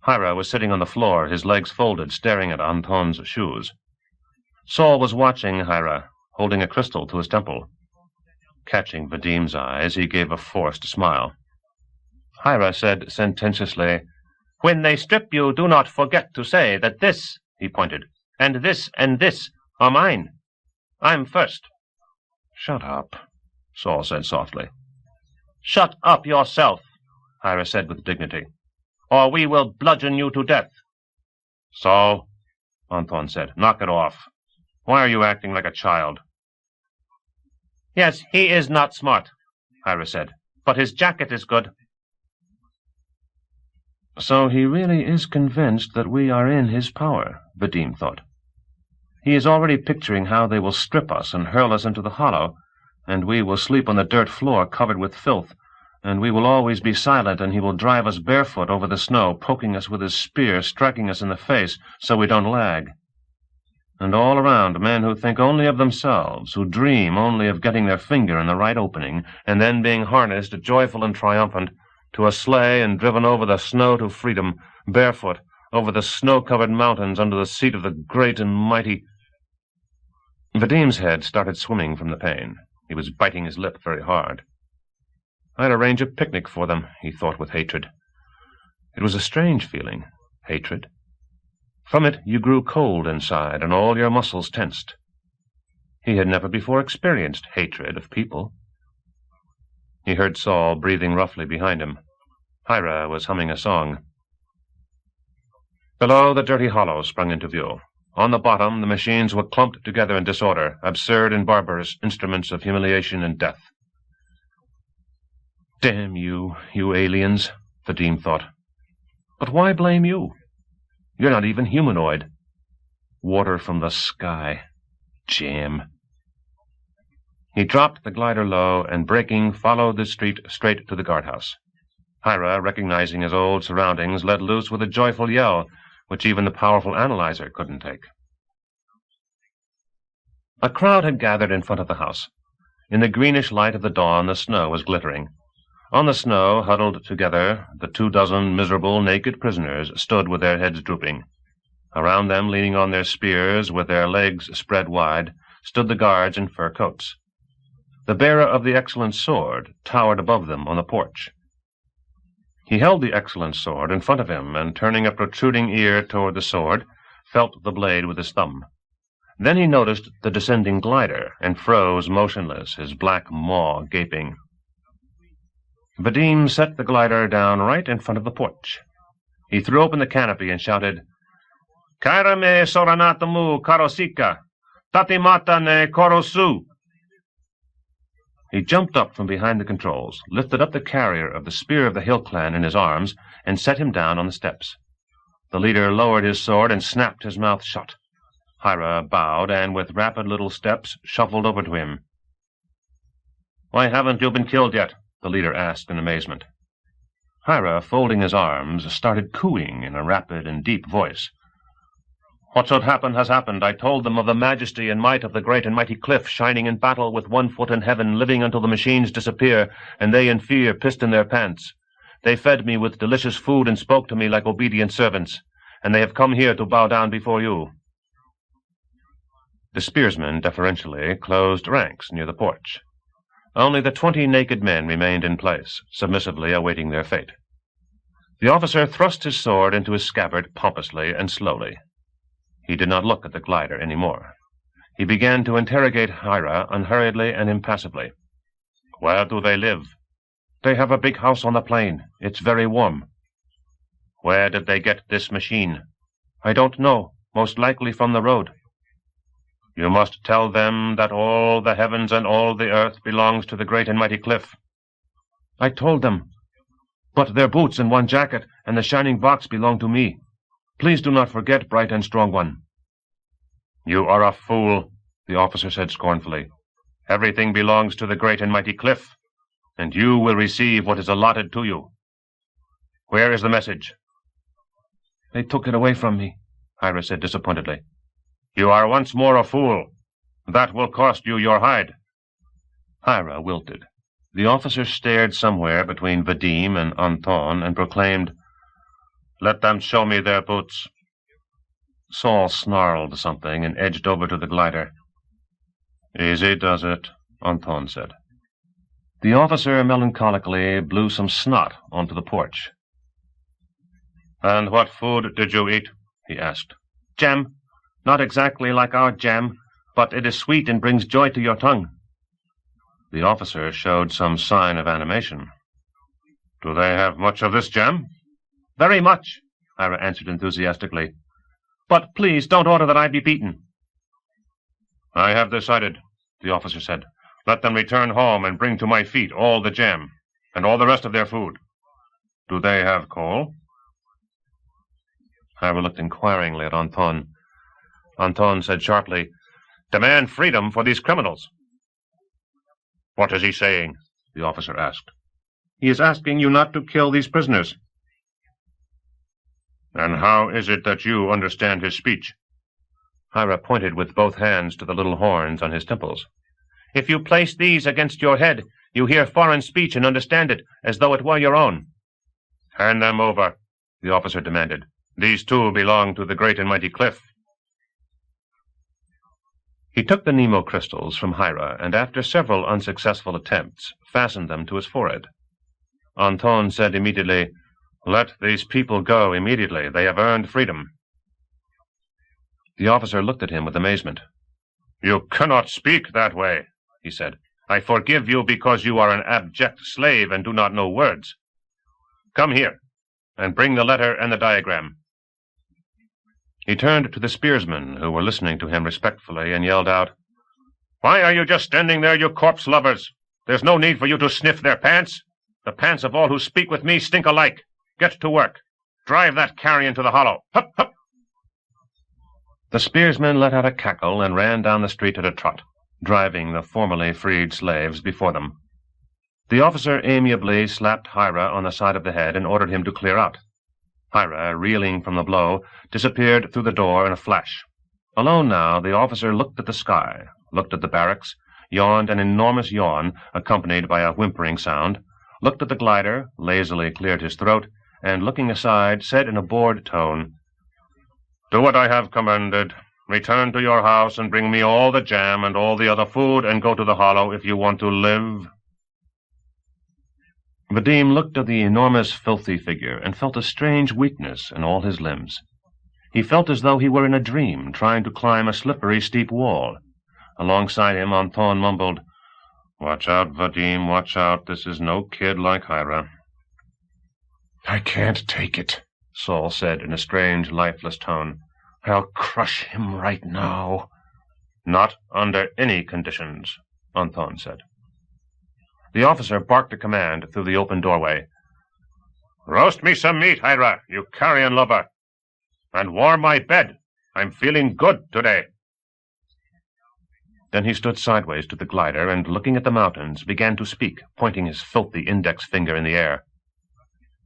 Hira was sitting on the floor, his legs folded, staring at Anton's shoes. Saul was watching Hira, holding a crystal to his temple. Catching Vadim's eyes, he gave a forced smile. Hira said sententiously, When they strip you, do not forget to say that this, he pointed, and this are mine. I'm first. Shut up, Saul said softly. Shut up yourself, Hira said with dignity, or we will bludgeon you to death. So, Anton said, knock it off. Why are you acting like a child? Yes, he is not smart, Hira said, but his jacket is good. So he really is convinced that we are in his power, Vadim thought. He is already picturing how they will strip us and hurl us into the Hollow, and we will sleep on the dirt floor covered with filth, and we will always be silent, and he will drive us barefoot over the snow, poking us with his spear, striking us in the face, so we don't lag. And all around, men who think only of themselves, who dream only of getting their finger in the right opening, and then being harnessed, joyful and triumphant, to a sleigh and driven over the snow to freedom, barefoot, over the snow-covered mountains under the seat of the great and mighty. Vadim's head started swimming from the pain. He was biting his lip very hard. I'd arrange a picnic for them, he thought with hatred. It was a strange feeling, hatred. From it you grew cold inside, and all your muscles tensed. He had never before experienced hatred of people. He heard Saul breathing roughly behind him. Hira was humming a song. Below, the dirty hollow sprung into view. On the bottom, the machines were clumped together in disorder, absurd and barbarous instruments of humiliation and death. Damn you, you aliens, Vadim thought. But why blame you? You're not even humanoid. Water from the sky. Jam. He dropped the glider low and, braking, followed the street straight to the guardhouse. Hira, recognizing his old surroundings, let loose with a joyful yell, which even the powerful analyzer couldn't take. A crowd had gathered in front of the house. In the greenish light of the dawn, the snow was glittering. On the snow, huddled together, the 24 miserable, naked prisoners stood with their heads drooping. Around them, leaning on their spears, with their legs spread wide, stood the guards in fur coats. The bearer of the excellent sword towered above them on the porch. He held the excellent sword in front of him, and, turning a protruding ear toward the sword, felt the blade with his thumb. Then he noticed the descending glider, and froze motionless, his black maw gaping. Vadim set the glider down right in front of the porch. He threw open the canopy and shouted, "Kaira me soranatamu karosika, tatimata ne korosu." He jumped up from behind the controls, lifted up the carrier of the Spear of the Hill Clan in his arms, and set him down on the steps. The leader lowered his sword and snapped his mouth shut. Hira bowed and, with rapid little steps, shuffled over to him. "Why haven't you been killed yet?" the leader asked in amazement. Hira, folding his arms, started cooing in a rapid and deep voice. "What should happen has happened. I told them of the majesty and might of the great and mighty cliff, shining in battle with one foot in heaven, living until the machines disappear, and they in fear pissed in their pants. They fed me with delicious food and spoke to me like obedient servants, and they have come here to bow down before you." The spearsmen deferentially closed ranks near the porch. Only the 20 naked men remained in place, submissively awaiting their fate. The officer thrust his sword into his scabbard pompously and slowly. He did not look at the glider any more. He began to interrogate Hira unhurriedly and impassively. "Where do they live?" "They have a big house on the plain. It's very warm." "Where did they get this machine?" "I don't know. Most likely from the road." "You must tell them that all the heavens and all the earth belongs to the great and mighty cliff." "I told them. But their boots and one jacket and the shining box belong to me. Please do not forget, bright and strong one." "You are a fool," the officer said scornfully. "Everything belongs to the great and mighty cliff, and you will receive what is allotted to you. Where is the message?" "They took it away from me," Hira said disappointedly. "You are once more a fool. That will cost you your hide." Hira wilted. The officer stared somewhere between Vadim and Anton and proclaimed, "Let them show me their boots." Saul snarled something and edged over to the glider. "Easy does it," Anton said. The officer melancholically blew some snot onto the porch. "And what food did you eat?" he asked. "Jam. Not exactly like our jam, but it is sweet and brings joy to your tongue." The officer showed some sign of animation. "Do they have much of this jam?" "Very much," Hira answered enthusiastically. "But please don't order that I be beaten." "I have decided," the officer said. "Let them return home and bring to my feet all the jam, and all the rest of their food. Do they have coal?" Hira looked inquiringly at Anton. Anton said sharply, "Demand freedom for these criminals." "What is he saying?" the officer asked. "He is asking you not to kill these prisoners." "And how is it that you understand his speech?" Hira pointed with both hands to the little horns on his temples. "If you place these against your head, you hear foreign speech and understand it, as though it were your own." "Hand them over," the officer demanded. "These two belong to the great and mighty cliff." He took the Nemo crystals from Hira, and after several unsuccessful attempts, fastened them to his forehead. Anton said immediately, "Let these people go immediately. They have earned freedom." The officer looked at him with amazement. You cannot speak that way, he said. I forgive you because you are an abject slave and do not know words. Come here, and bring the letter and the diagram. He turned to the spearsmen, who were listening to him respectfully, and yelled out, Why are you just standing there, you corpse lovers? There's no need for you to sniff their pants. The pants of all who speak with me stink alike. Get to work. Drive that carrion to the hollow. Hup, hup. The spearsmen let out a cackle and ran down the street at a trot, driving the formerly freed slaves before them. The officer amiably slapped Hira on the side of the head and ordered him to clear out. Hira, reeling from the blow, disappeared through the door in a flash. Alone now, the officer looked at the sky, looked at the barracks, yawned an enormous yawn, accompanied by a whimpering sound, looked at the glider, lazily cleared his throat, and, looking aside, said in a bored tone, Do what I have commanded. Return to your house and bring me all the jam and all the other food, and go to the hollow if you want to live. Vadim looked at the enormous, filthy figure and felt a strange weakness in all his limbs. He felt as though he were in a dream, trying to climb a slippery, steep wall. Alongside him, Anton mumbled, Watch out, Vadim, watch out. This is no kid like Hira. I can't take it, Saul said in a strange, lifeless tone. I'll crush him right now. Not under any conditions, Anton said. The officer barked a command through the open doorway. Roast me some meat, Hira, you carrion lover. And warm my bed. I'm feeling good today. Then he stood sideways to the glider and, looking at the mountains, began to speak, pointing his filthy index finger in the air.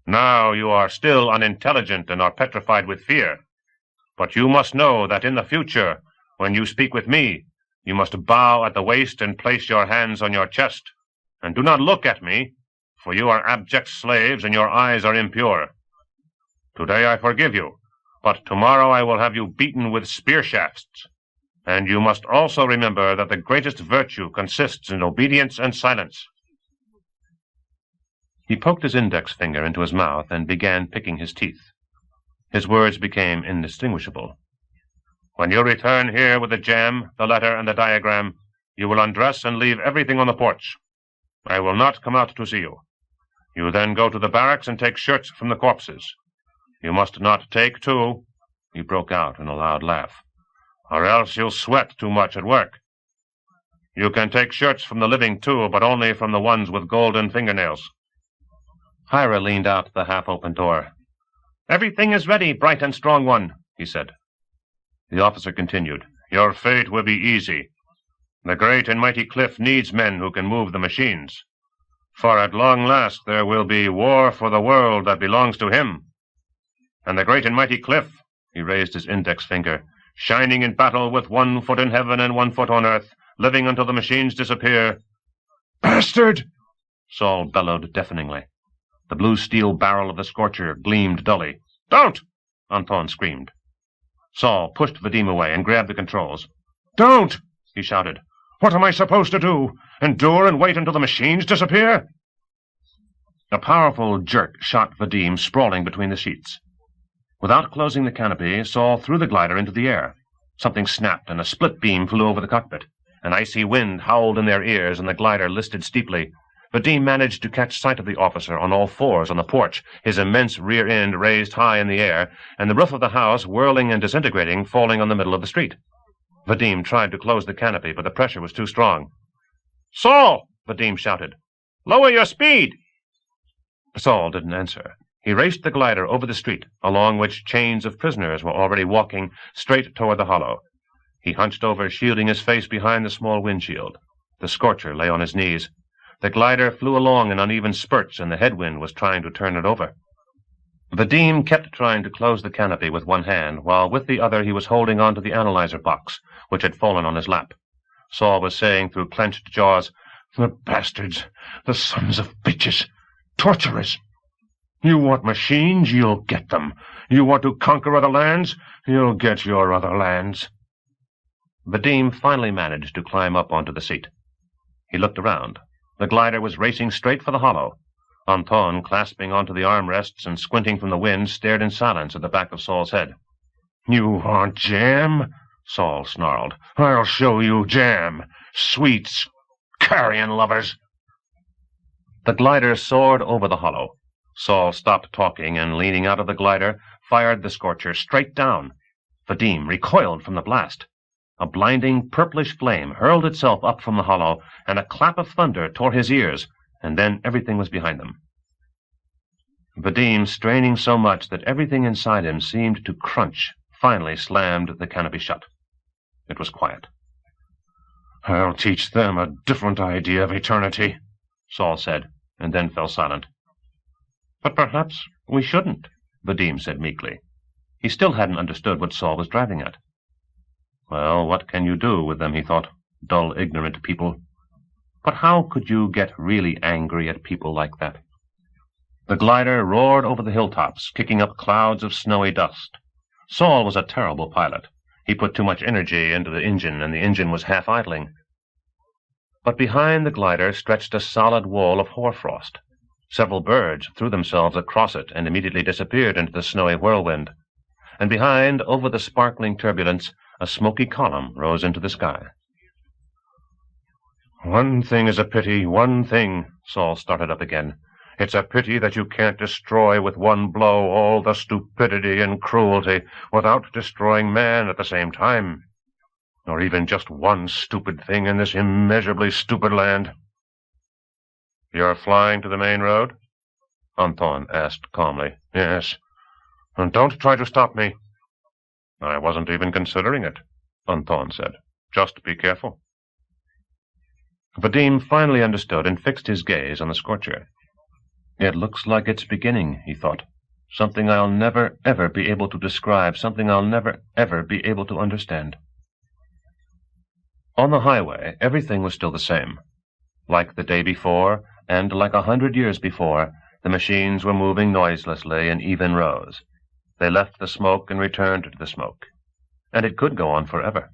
Now you are still unintelligent and are petrified with fear. But you must know that in the future, when you speak with me, you must bow at the waist and place your hands on your chest. And do not look at me, for you are abject slaves and your eyes are impure. Today I forgive you, but tomorrow I will have you beaten with spear shafts. And you must also remember that the greatest virtue consists in obedience and silence. He poked his index finger into his mouth and began picking his teeth. His words became indistinguishable. When you return here with the jam, the letter, and the diagram, you will undress and leave everything on the porch. I will not come out to see you. You then go to the barracks and take shirts from the corpses. You must not take two, he broke out in a loud laugh, or else you'll sweat too much at work. You can take shirts from the living, too, but only from the ones with golden fingernails. Hira leaned out the half-open door. Everything is ready, bright and strong one, he said. The officer continued. Your fate will be easy. The great and mighty Cliff needs men who can move the machines. For at long last there will be war for the world that belongs to him. And the great and mighty Cliff, he raised his index finger, shining in battle with 1 foot in heaven and 1 foot on earth, living until the machines disappear. Bastard! Saul bellowed deafeningly. The blue steel barrel of the scorcher gleamed dully. Don't! Anton screamed. Saul pushed Vadim away and grabbed the controls. Don't! He shouted. What am I supposed to do? Endure and wait until the machines disappear? A powerful jerk shot Vadim sprawling between the sheets. Without closing the canopy, Saul threw the glider into the air. Something snapped, and a split beam flew over the cockpit. An icy wind howled in their ears, and the glider listed steeply. Vadim managed to catch sight of the officer on all fours on the porch, his immense rear end raised high in the air, and the roof of the house, whirling and disintegrating, falling on the middle of the street. Vadim tried to close the canopy, but the pressure was too strong. Saul! Vadim shouted. Lower your speed! Saul didn't answer. He raced the glider over the street, along which chains of prisoners were already walking straight toward the hollow. He hunched over, shielding his face behind the small windshield. The scorcher lay on his knees. The glider flew along in uneven spurts, and the headwind was trying to turn it over. Vadim kept trying to close the canopy with one hand, while with the other he was holding on to the analyzer box, which had fallen on his lap. Saul was saying through clenched jaws, The bastards! The sons of bitches! Torturers! You want machines? You'll get them. You want to conquer other lands? You'll get your other lands. Vadim finally managed to climb up onto the seat. He looked around. The glider was racing straight for the hollow. Anton, clasping onto the armrests and squinting from the wind, stared in silence at the back of Saul's head. You want jam? Saul snarled. "I'll show you jam, sweets, carrion lovers." The glider soared over the hollow. Saul stopped talking and, leaning out of the glider, fired the scorcher straight down. Vadim recoiled from the blast. A blinding purplish flame hurled itself up from the hollow, and a clap of thunder tore his ears, and then everything was behind them. Vadim, straining so much that everything inside him seemed to crunch, finally slammed the canopy shut. It was quiet. "I'll teach them a different idea of eternity," Saul said, and then fell silent. "But perhaps we shouldn't," Vadim said meekly. He still hadn't understood what Saul was driving at. Well, what can you do with them, he thought. Dull, ignorant people. But how could you get really angry at people like that? The glider roared over the hilltops, kicking up clouds of snowy dust. Saul was a terrible pilot. He put too much energy into the engine, and the engine was half idling. But behind the glider stretched a solid wall of hoarfrost. Several birds threw themselves across it and immediately disappeared into the snowy whirlwind. And behind, over the sparkling turbulence, a smoky column rose into the sky. "One thing is a pity, one thing," Saul started up again. "It's a pity that you can't destroy with one blow all the stupidity and cruelty without destroying man at the same time. Or even just one stupid thing in this immeasurably stupid land." "You're flying to the main road?" Anton asked calmly. "Yes. And don't try to stop me." "I wasn't even considering it," Anton said. "Just be careful." Vadim finally understood and fixed his gaze on the scorcher. "It looks like it's beginning," he thought. "Something I'll never, ever be able to describe, something I'll never, ever be able to understand." On the highway, everything was still the same. Like the day before, and like 100 years before, the machines were moving noiselessly in even rows. They left the smoke and returned to the smoke. And it could go on forever.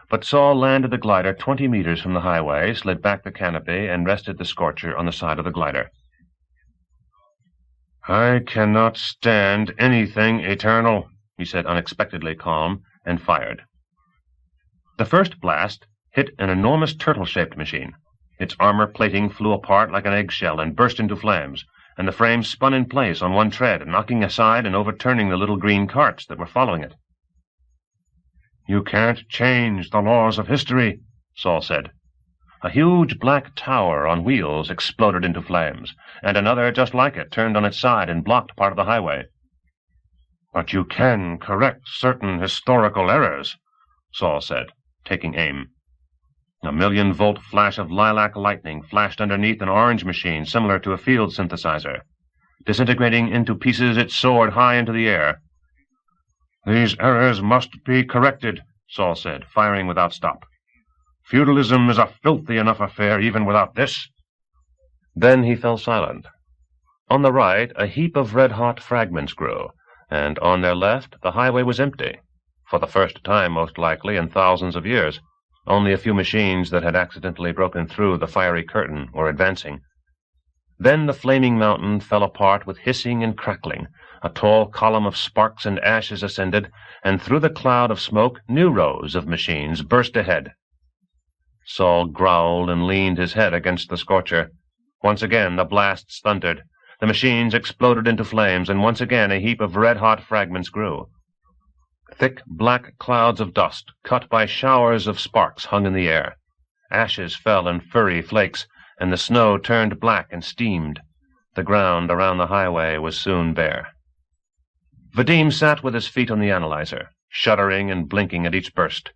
But Saul landed the glider 20 meters from the highway, slid back the canopy, and rested the scorcher on the side of the glider. "I cannot stand anything eternal," he said, unexpectedly calm, and fired. The first blast hit an enormous turtle-shaped machine. Its armor plating flew apart like an eggshell and burst into flames, and the frame spun in place on one tread, knocking aside and overturning the little green carts that were following it. "You can't change the laws of history," Saul said. A huge black tower on wheels exploded into flames, and another just like it turned on its side and blocked part of the highway. "But you can correct certain historical errors," Saul said, taking aim. A 1,000,000-volt flash of lilac lightning flashed underneath an orange machine similar to a field synthesizer. Disintegrating into pieces, it soared high into the air. "These errors must be corrected," Saul said, firing without stop. "Feudalism is a filthy enough affair even without this." Then he fell silent. On the right, a heap of red-hot fragments grew, and on their left, the highway was empty. For the first time, most likely, in thousands of years. Only a few machines that had accidentally broken through the fiery curtain were advancing. Then the flaming mountain fell apart with hissing and crackling. A tall column of sparks and ashes ascended, and through the cloud of smoke, new rows of machines burst ahead. Saul growled and leaned his head against the scorcher. Once again the blasts thundered. The machines exploded into flames, and once again a heap of red-hot fragments grew. Thick black clouds of dust, cut by showers of sparks, hung in the air. Ashes fell in furry flakes, and the snow turned black and steamed. The ground around the highway was soon bare. Vadim sat with his feet on the analyzer, shuddering and blinking at each burst.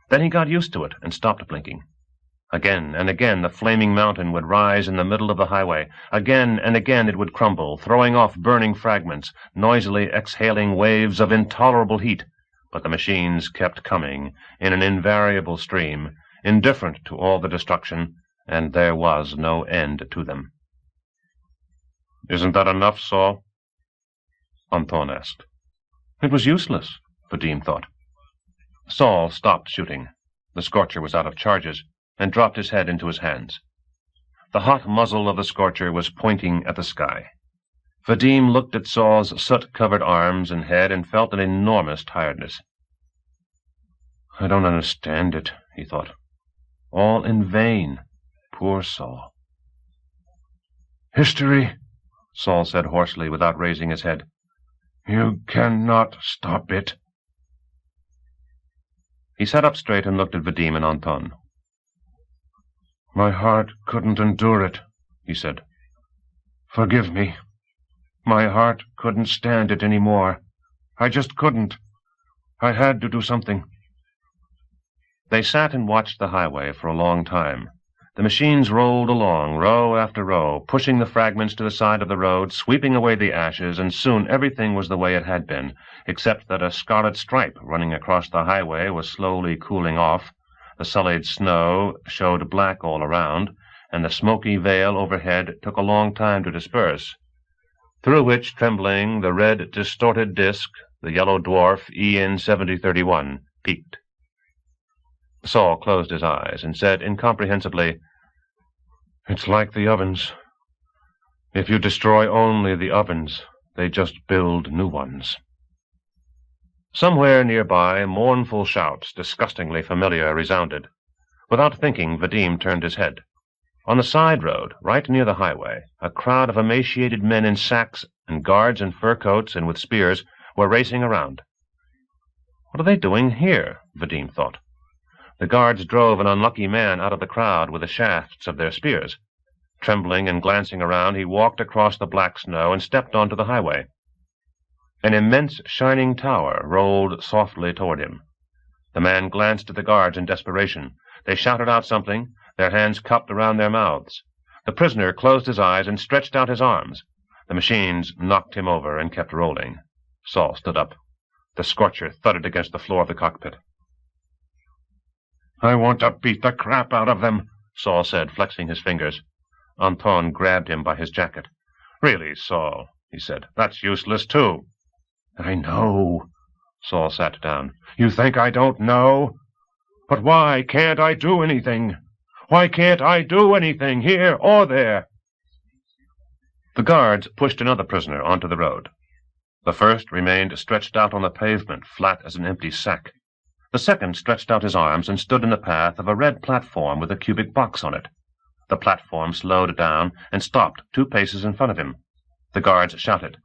Then he got used to it and stopped blinking. Again and again the flaming mountain would rise in the middle of the highway. Again and again it would crumble, throwing off burning fragments, noisily exhaling waves of intolerable heat. But the machines kept coming in an invariable stream, indifferent to all the destruction, and there was no end to them. "Isn't that enough, Saul?" Anton asked. It was useless, Vadim thought. Saul stopped shooting. The scorcher was out of charges, and dropped his head into his hands. The hot muzzle of the scorcher was pointing at the sky. Vadim looked at Saul's soot-covered arms and head and felt an enormous tiredness. I don't understand it, he thought. All in vain. Poor Saul. History, Saul said hoarsely without raising his head. You cannot stop it. He sat up straight and looked at Vadim and Anton. My heart couldn't endure it, he said. Forgive me. My heart couldn't stand it any more. I just couldn't. I had to do something. They sat and watched the highway for a long time. The machines rolled along, row after row, pushing the fragments to the side of the road, sweeping away the ashes, and soon everything was the way it had been, except that a scarlet stripe running across the highway was slowly cooling off, the sullied snow showed black all around, and the smoky veil overhead took a long time to disperse, through which, trembling, the red, distorted disk, the yellow dwarf EN 7031, peeked. Saul closed his eyes and said incomprehensibly, It's like the ovens. If you destroy only the ovens, they just build new ones. Somewhere nearby, mournful shouts, disgustingly familiar, resounded. Without thinking, Vadim turned his head. On the side road, right near the highway, a crowd of emaciated men in sacks and guards in fur coats and with spears were racing around. What are they doing here? Vadim thought. The guards drove an unlucky man out of the crowd with the shafts of their spears. Trembling and glancing around, he walked across the black snow and stepped onto the highway. An immense shining tower rolled softly toward him. The man glanced at the guards in desperation. They shouted out something, their hands cupped around their mouths. The prisoner closed his eyes and stretched out his arms. The machines knocked him over and kept rolling. Saul stood up. The scorcher thudded against the floor of the cockpit. I want to beat the crap out of them, Saul said, flexing his fingers. Anton grabbed him by his jacket. Really, Saul, he said, that's useless, too. I know. Saul sat down. You think I don't know? But why can't I do anything? Why can't I do anything, here or there? The guards pushed another prisoner onto the road. The first remained stretched out on the pavement, flat as an empty sack. The second stretched out his arms and stood in the path of a red platform with a cubic box on it. The platform slowed down and stopped 2 paces in front of him. The guards shouted.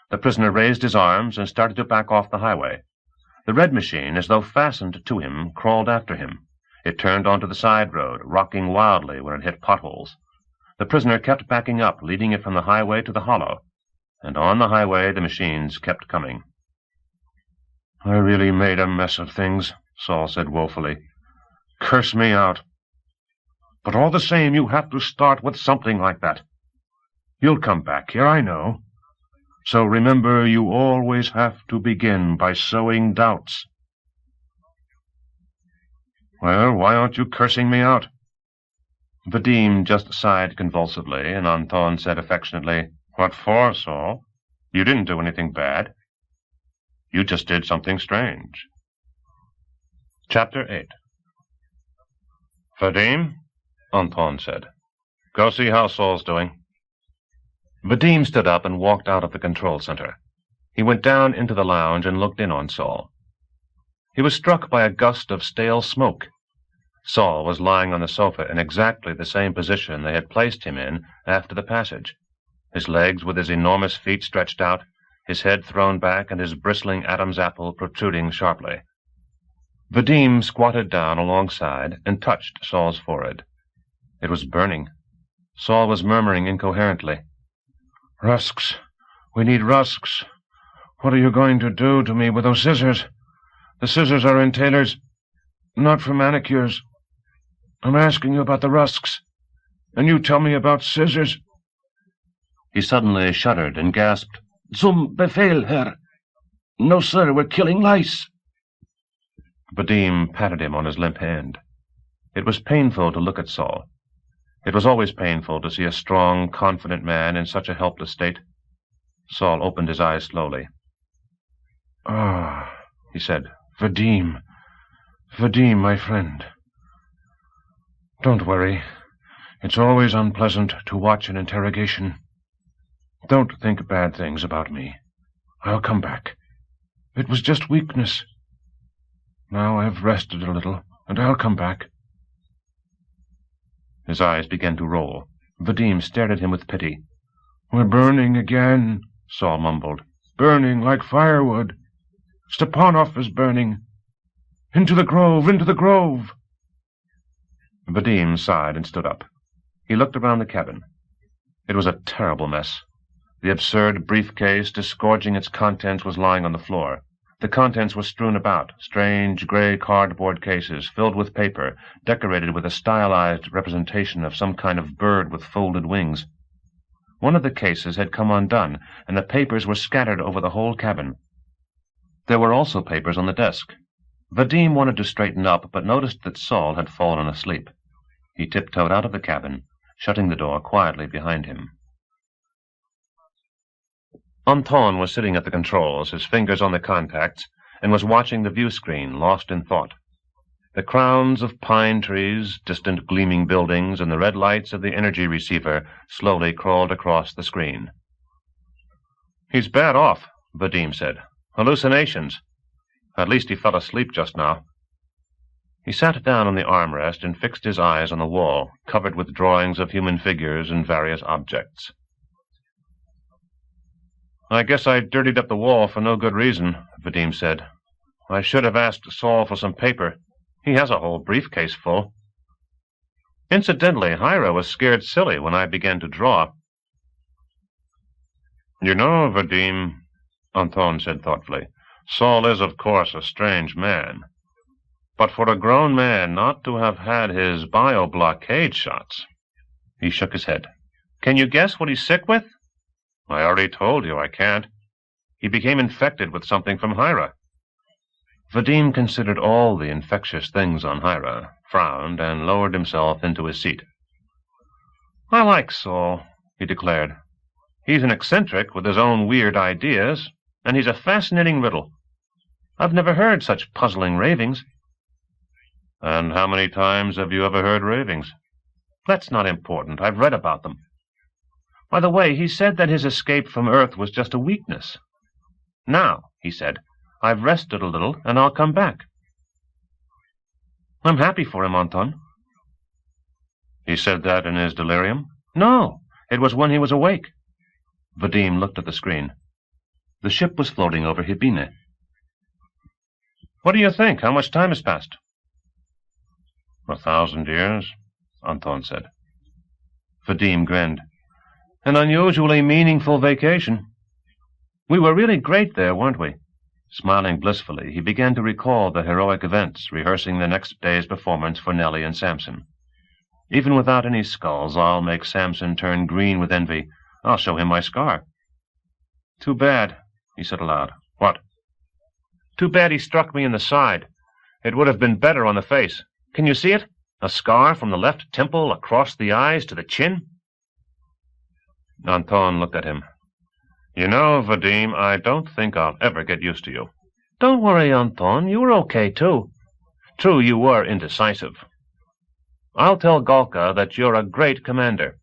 The prisoner raised his arms and started to back off the highway. The red machine, as though fastened to him, crawled after him. It turned onto the side road, rocking wildly when it hit potholes. The prisoner kept backing up, leading it from the highway to the hollow. And on the highway the machines kept coming. I really made a mess of things, Saul said woefully. Curse me out. But all the same, you have to start with something like that. You'll come back here, I know. So remember, you always have to begin by sowing doubts. Well, why aren't you cursing me out? Vadim just sighed convulsively, and Anton said affectionately, What for, Saul? You didn't do anything bad. You just did something strange. Chapter 8. Vadim, Anton said, go see how Saul's doing. Vadim stood up and walked out of the control center. He went down into the lounge and looked in on Saul. He was struck by a gust of stale smoke. Saul was lying on the sofa in exactly the same position they had placed him in after the passage, his legs with his enormous feet stretched out, his head thrown back and his bristling Adam's apple protruding sharply. Vadim squatted down alongside and touched Saul's forehead. It was burning. Saul was murmuring incoherently. Rusks. We need rusks. What are you going to do to me with those scissors? The scissors are in tailors, not for manicures. I'm asking you about the rusks, and you tell me about scissors. He suddenly shuddered and gasped, Zum Befehl, Herr. No, sir, we're killing lice. Vadim patted him on his limp hand. It was painful to look at Saul. It was always painful to see a strong, confident man in such a helpless state. Saul opened his eyes slowly. Ah, he said, Vadim. Vadim, my friend. Don't worry. It's always unpleasant to watch an interrogation. Don't think bad things about me. I'll come back. It was just weakness. Now I've rested a little, and I'll come back. His eyes began to roll. Vadim stared at him with pity. We're burning again, Saul mumbled. Burning like firewood. Stepanov is burning. Into the grove, into the grove. Vadim sighed and stood up. He looked around the cabin. It was a terrible mess. The absurd briefcase, disgorging its contents, was lying on the floor. The contents were strewn about, strange gray cardboard cases filled with paper, decorated with a stylized representation of some kind of bird with folded wings. One of the cases had come undone, and the papers were scattered over the whole cabin. There were also papers on the desk. Vadim wanted to straighten up, but noticed that Saul had fallen asleep. He tiptoed out of the cabin, shutting the door quietly behind him. Anton was sitting at the controls, his fingers on the contacts, and was watching the view screen, lost in thought. The crowns of pine trees, distant gleaming buildings, and the red lights of the energy receiver slowly crawled across the screen. "He's bad off," Vadim said. "Hallucinations. At least he fell asleep just now." He sat down on the armrest and fixed his eyes on the wall, covered with drawings of human figures and various objects. "I guess I dirtied up the wall for no good reason," Vadim said. "I should have asked Saul for some paper. He has a whole briefcase full. Incidentally, Hira was scared silly when I began to draw." "You know, Vadim," Anton said thoughtfully, "Saul is, of course, a strange man. But for a grown man not to have had his bio-blockade shots—" He shook his head. "Can you guess what he's sick with?" "I already told you I can't. He became infected with something from Hira." Vadim considered all the infectious things on Hira, frowned, and lowered himself into his seat. "I like Saul," he declared. "He's an eccentric with his own weird ideas, and he's a fascinating riddle. I've never heard such puzzling ravings." "And how many times have you ever heard ravings?" "That's not important. I've read about them. By the way, he said that his escape from Earth was just a weakness. Now, he said, I've rested a little, and I'll come back. I'm happy for him, Anton." "He said that in his delirium?" "No, it was when he was awake." Vadim looked at the screen. The ship was floating over Hibine. "What do you think? How much time has passed?" 1,000 years, Anton said. Vadim grinned. "An unusually meaningful vacation. We were really great there, weren't we?" Smiling blissfully, he began to recall the heroic events, rehearsing the next day's performance for Nellie and Samson. "Even without any skulls, I'll make Samson turn green with envy. I'll show him my scar." "Too bad," he said aloud. "What?" "Too bad he struck me in the side. It would have been better on the face. Can you see it? A scar from the left temple across the eyes to the chin." Anton looked at him. "You know, Vadim, I don't think I'll ever get used to you." "Don't worry, Anton. You were okay, too. True, you were indecisive. I'll tell Golka that you're a great commander."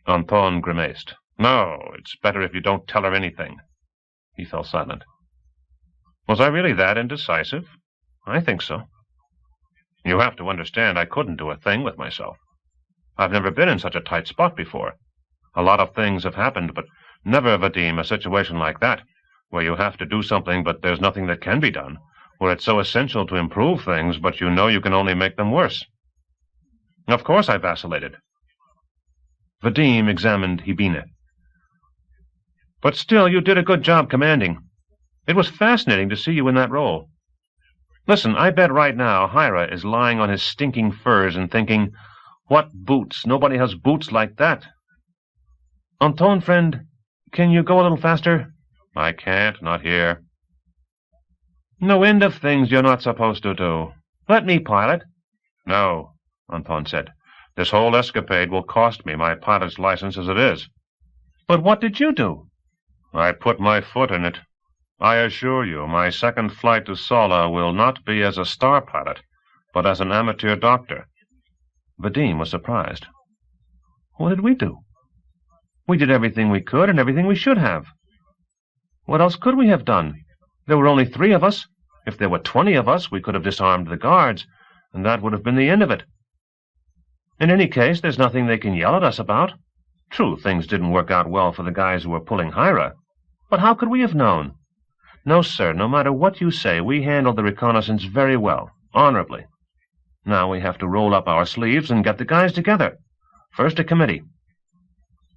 Anton grimaced. "No, it's better if you don't tell her anything." He fell silent. "Was I really that indecisive?" "I think so." "You have to understand I couldn't do a thing with myself. I've never been in such a tight spot before. A lot of things have happened, but never, Vadim, a situation like that, where you have to do something but there's nothing that can be done, where it's so essential to improve things, but you know you can only make them worse. Of course I vacillated." Vadim examined Hibine. "But still, you did a good job commanding. It was fascinating to see you in that role. Listen, I bet right now Hira is lying on his stinking furs and thinking, 'What boots? Nobody has boots like that.' Anton, friend, can you go a little faster?" "I can't, not here." "No end of things you're not supposed to do. Let me pilot." "No," Anton said. "This whole escapade will cost me my pilot's license as it is." "But what did you do?" "I put my foot in it. I assure you, my second flight to Sala will not be as a star pilot, but as an amateur doctor." Vadim was surprised. "What did we do?" "We did everything we could and everything we should have. What else could we have done? There were only 3 of us, If there were 20 of us, we could have disarmed the guards, and that would have been the end of it. In any case, there's nothing they can yell at us about. True, things didn't work out well for the guys who were pulling Hira, but how could we have known? No, sir, no matter what you say, we handled the reconnaissance very well, honorably. Now we have to roll up our sleeves and get the guys together. First a committee.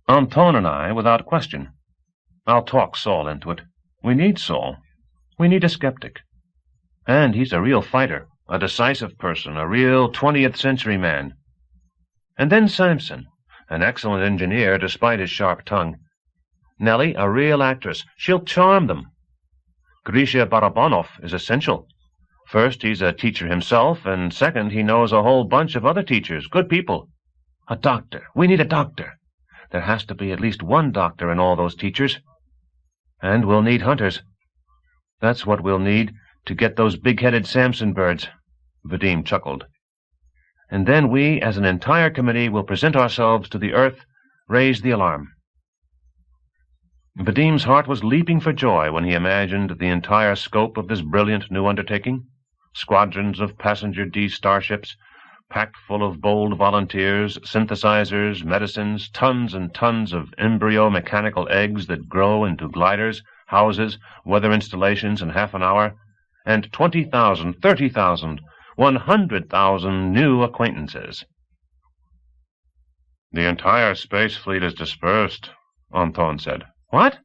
Anton and I, without question. I'll talk Saul into it. We need Saul. We need a skeptic. And he's a real fighter, a decisive person, a real 20th century man. And then Samson, an excellent engineer despite his sharp tongue. Nellie, a real actress. She'll charm them. Grisha Barabanov is essential. First, he's a teacher himself, and second, he knows a whole bunch of other teachers, good people. A doctor. We need a doctor. There has to be at least one doctor in all those teachers. And we'll need hunters. That's what we'll need to get those big-headed Samson birds. Vadim chuckled. And then we, as an entire committee, will present ourselves to the earth, raise the alarm. Vadim's heart was leaping for joy when he imagined the entire scope of this brilliant new undertaking. Squadrons of passenger D starships, packed full of bold volunteers, synthesizers, medicines, tons and tons of embryo mechanical eggs that grow into gliders, houses, weather installations in half an hour, and 20,000, 30,000, 100,000 new acquaintances. The entire space fleet is dispersed, Anton said. What?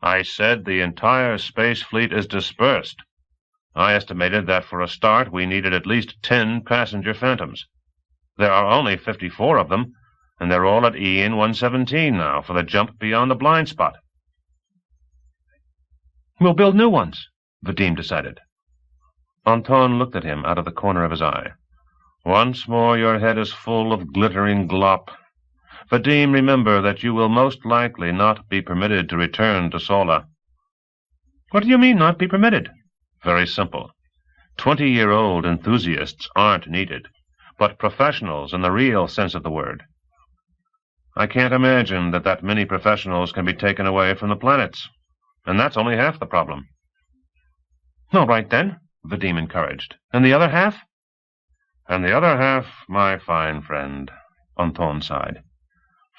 I said the entire space fleet is dispersed. I estimated that for a start we needed at least 10 passenger Phantoms. There are only 54 of them, and they're all at EN 117 now for the jump beyond the blind spot. We'll build new ones, Vadim decided. Anton looked at him out of the corner of his eye. Once more your head is full of glittering glop. Vadim, remember that you will most likely not be permitted to return to Sola. What do you mean, not be permitted? Very simple. 20-year-old enthusiasts aren't needed, but professionals in the real sense of the word. I can't imagine that many professionals can be taken away from the planets, and that's only half the problem. All right, then, Vadim encouraged. And the other half? And the other half, my fine friend, Anton sighed.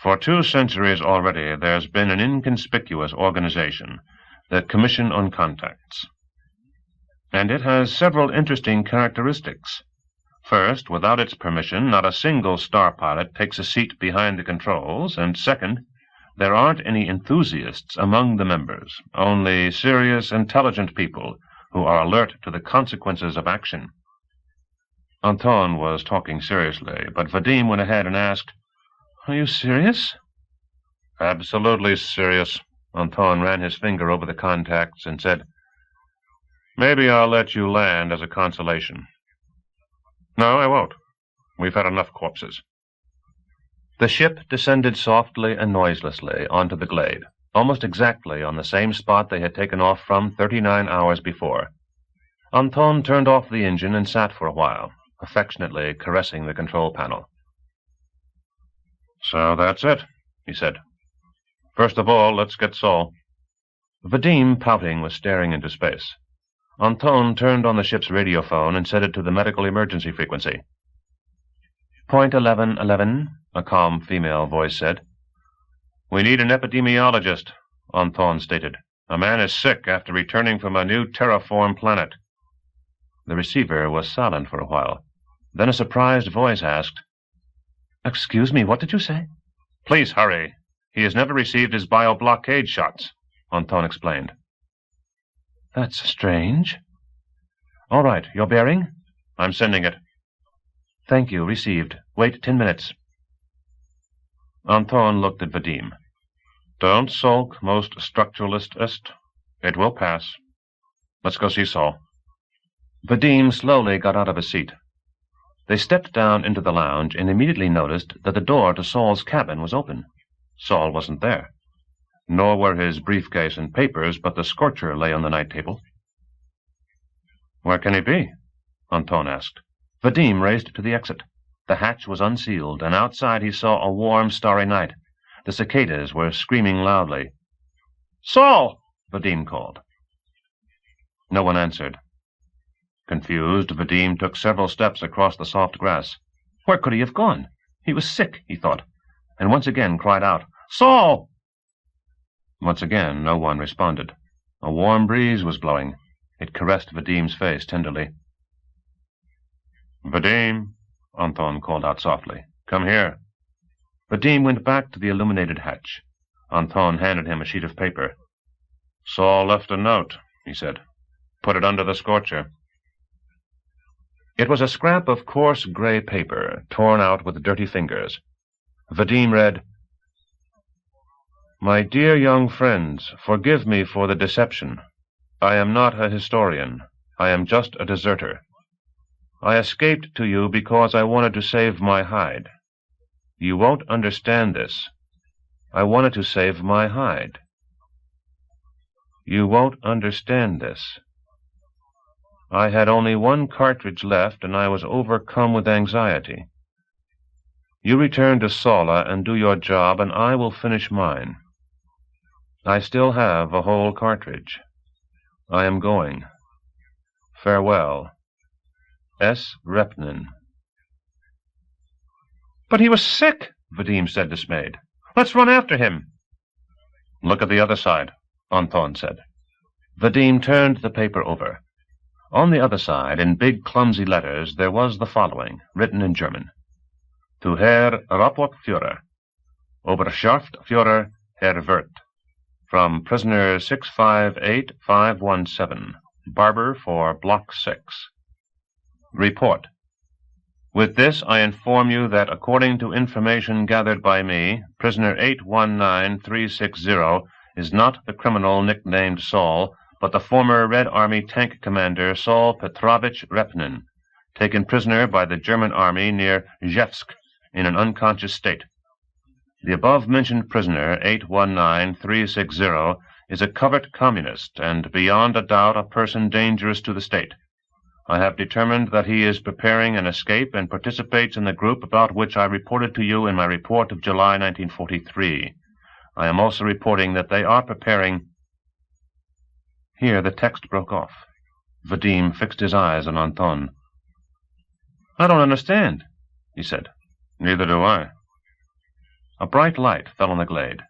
For 2 centuries already there's been an inconspicuous organization, the Commission on Contacts. And it has several interesting characteristics. First, without its permission, not a single star pilot takes a seat behind the controls, and second, there aren't any enthusiasts among the members, only serious, intelligent people who are alert to the consequences of action. Anton was talking seriously, but Vadim went ahead and asked, Are you serious? Absolutely serious. Anton ran his finger over the contacts and said, Maybe I'll let you land as a consolation. No, I won't. We've had enough corpses. The ship descended softly and noiselessly onto the glade, almost exactly on the same spot they had taken off from 39 hours before. Anton turned off the engine and sat for a while, affectionately caressing the control panel. So that's it, he said. First of all, let's get Saul. Vadim, pouting, was staring into space. Anton turned on the ship's radiophone and set it to the medical emergency frequency. Point 1111, a calm female voice said. We need an epidemiologist, Anton stated. A man is sick after returning from a new terraform planet. The receiver was silent for a while. Then a surprised voice asked, Excuse me, what did you say? Please hurry. He has never received his bio-blockade shots, Anton explained. That's strange. All right, your bearing? I'm sending it. Thank you, received. Wait 10 minutes. Anton looked at Vadim. Don't sulk, most structuralist-ist. It will pass. Let's go see Saul. Vadim slowly got out of his seat. They stepped down into the lounge and immediately noticed that the door to Saul's cabin was open. Saul wasn't there. Nor were his briefcase and papers, but the scorcher lay on the night table. Where can he be? Anton asked. Vadim raced to the exit. The hatch was unsealed, and outside he saw a warm, starry night. The cicadas were screaming loudly. Saul! Vadim called. No one answered. Confused, Vadim took several steps across the soft grass. Where could he have gone? He was sick, he thought, and once again cried out, "Saul!" Once again no one responded. A warm breeze was blowing. It caressed Vadim's face tenderly. "Vadim," Anton called out softly, "come here." Vadim went back to the illuminated hatch. Anton handed him a sheet of paper. "Saul left a note," he said. "Put it under the scorcher." It was a scrap of coarse gray paper, torn out with dirty fingers. Vadim read, "My dear young friends, forgive me for the deception. I am not a historian. I am just a deserter. I escaped to you because I wanted to save my hide. You won't understand this. I wanted to save my hide. You won't understand this. I had only one cartridge left, and I was overcome with anxiety. You return to Sala and do your job, and I will finish mine. I still have a whole cartridge. I am going. Farewell. S. Repnin." "But he was sick," Vadim said, dismayed. "Let's run after him." "Look at the other side," Anton said. Vadim turned the paper over. On the other side, in big, clumsy letters, there was the following, written in German. "To Herr Rapportführer. Oberschaftführer Herr Wirth. From prisoner 658517, barber for Block 6. Report. With this I inform you that according to information gathered by me, prisoner 819360 is not the criminal nicknamed Saul, but the former Red Army tank commander Saul Petrovich Repnin, taken prisoner by the German army near Zhevsk in an unconscious state. The above-mentioned prisoner, 819360, is a covert communist and beyond a doubt a person dangerous to the state. I have determined that he is preparing an escape and participates in the group about which I reported to you in my report of July 1943. I am also reporting that they are preparing—" Here the text broke off. Vadim fixed his eyes on Anton. "I don't understand," he said. "Neither do I." A bright light fell on the glade.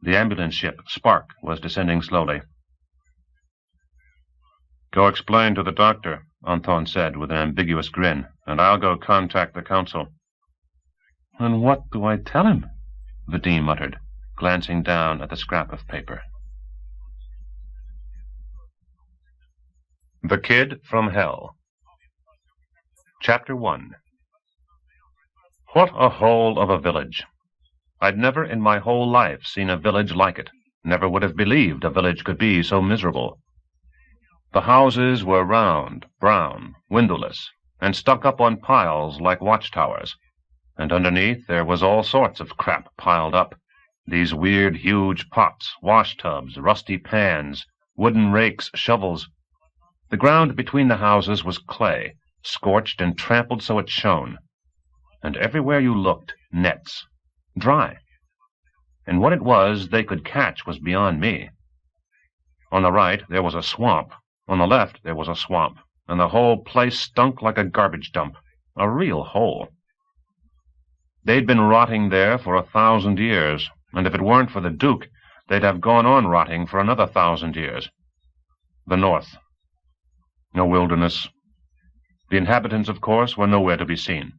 The ambulance ship, Spark, was descending slowly. "Go explain to the doctor," Anton said with an ambiguous grin, "and I'll go contact the council." "And what do I tell him?" Vadim muttered, glancing down at the scrap of paper. The Kid from Hell. Chapter 1. What a hole of a village! I'd never in my whole life seen a village like it, never would have believed a village could be so miserable. The houses were round, brown, windowless, and stuck up on piles like watchtowers, and underneath there was all sorts of crap piled up, these weird huge pots, wash-tubs, rusty pans, wooden rakes, shovels. The ground between the houses was clay, scorched and trampled so it shone, and everywhere you looked, nets, dry. And what it was they could catch was beyond me. On the right there was a swamp. On the left there was a swamp, and the whole place stunk like a garbage dump, a real hole. They'd been rotting there for 1,000 years, and if it weren't for the Duke, they'd have gone on rotting for another 1,000 years. The north. A wilderness. The inhabitants, of course, were nowhere to be seen.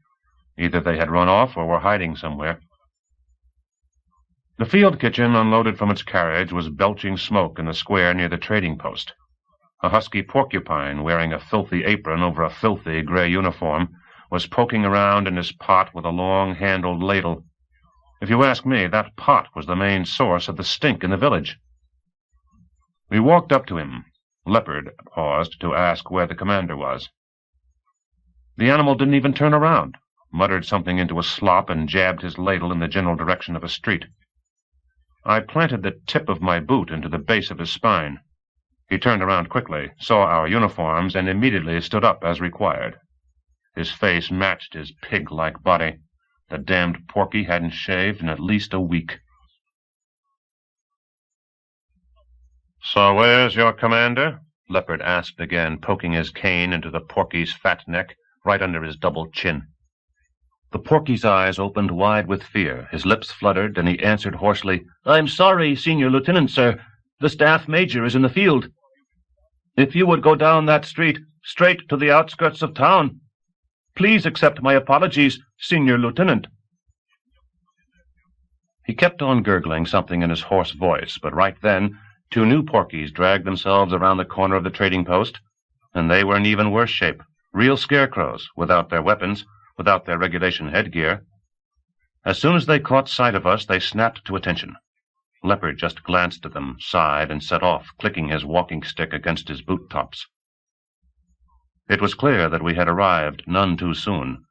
Either they had run off or were hiding somewhere. The field kitchen, unloaded from its carriage, was belching smoke in the square near the trading post. A husky porcupine, wearing a filthy apron over a filthy gray uniform, was poking around in his pot with a long-handled ladle. If you ask me, that pot was the main source of the stink in the village. We walked up to him. Leopard paused to ask where the commander was. The animal didn't even turn around, muttered something into a slop, and jabbed his ladle in the general direction of a street. I planted the tip of my boot into the base of his spine. He turned around quickly, saw our uniforms, and immediately stood up as required. His face matched his pig-like body. The damned porky hadn't shaved in at least a week. "So where's your commander?" Leopard asked again, poking his cane into the porky's fat neck, right under his double chin. The porky's eyes opened wide with fear, his lips fluttered, and he answered hoarsely, "I'm sorry, Senior Lieutenant, sir. The Staff Major is in the field. If you would go down that street, straight to the outskirts of town. Please accept my apologies, Senior Lieutenant." He kept on gurgling something in his hoarse voice, but right then 2 new porkies dragged themselves around the corner of the trading post, and they were in even worse shape, real scarecrows, without their weapons, without their regulation headgear. As soon as they caught sight of us, they snapped to attention. Leopard just glanced at them, sighed, and set off, clicking his walking stick against his boot tops. It was clear that we had arrived none too soon.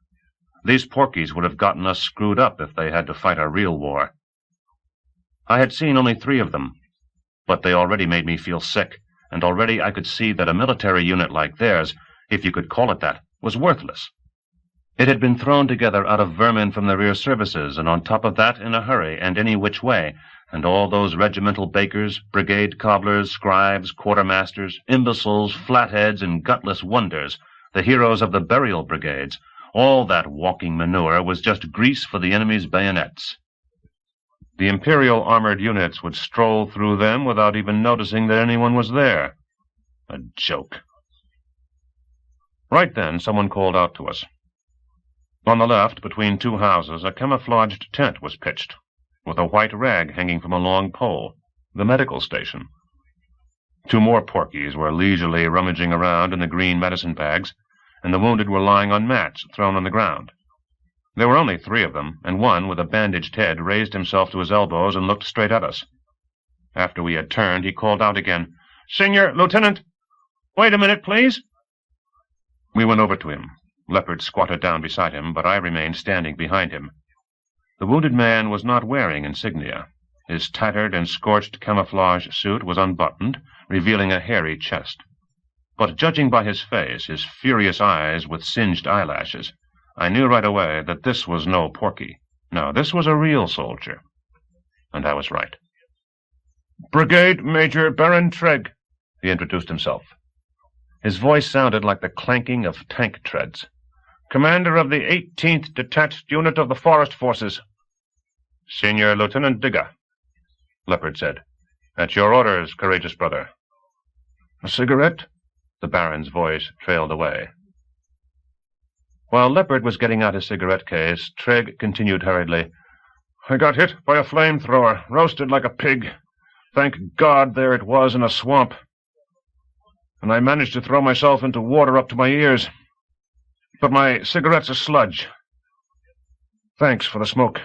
These porkies would have gotten us screwed up if they had to fight a real war. I had seen only 3 of them, but they already made me feel sick, and already I could see that a military unit like theirs, if you could call it that, was worthless. It had been thrown together out of vermin from the rear services, and on top of that in a hurry and any which way, and all those regimental bakers, brigade cobblers, scribes, quartermasters, imbeciles, flatheads, and gutless wonders, the heroes of the burial brigades, all that walking manure was just grease for the enemy's bayonets. The Imperial armored units would stroll through them without even noticing that anyone was there. A joke. Right then, someone called out to us. On the left, between 2 houses, a camouflaged tent was pitched, with a white rag hanging from a long pole, the medical station. 2 more porkies were leisurely rummaging around in the green medicine bags, and the wounded were lying on mats thrown on the ground. There were only 3 of them, and one, with a bandaged head, raised himself to his elbows and looked straight at us. After we had turned, he called out again, "Senior Lieutenant! Wait a minute, please!" We went over to him. Leopard squatted down beside him, but I remained standing behind him. The wounded man was not wearing insignia. His tattered and scorched camouflage suit was unbuttoned, revealing a hairy chest. But judging by his face, his furious eyes with singed eyelashes, I knew right away that this was no porky. No, this was a real soldier. And I was right. "Brigade Major Baron Treg," he introduced himself. His voice sounded like the clanking of tank treads. "Commander of the 18th Detached Unit of the Forest Forces." "Senior Lieutenant Digga," Leopard said. "At your orders, courageous brother." "A cigarette?" The Baron's voice trailed away. While Leopard was getting out his cigarette case, Treg continued hurriedly, "I got hit by a flamethrower, roasted like a pig. Thank God there it was in a swamp. And I managed to throw myself into water up to my ears. But my cigarette's a sludge. Thanks for the smoke."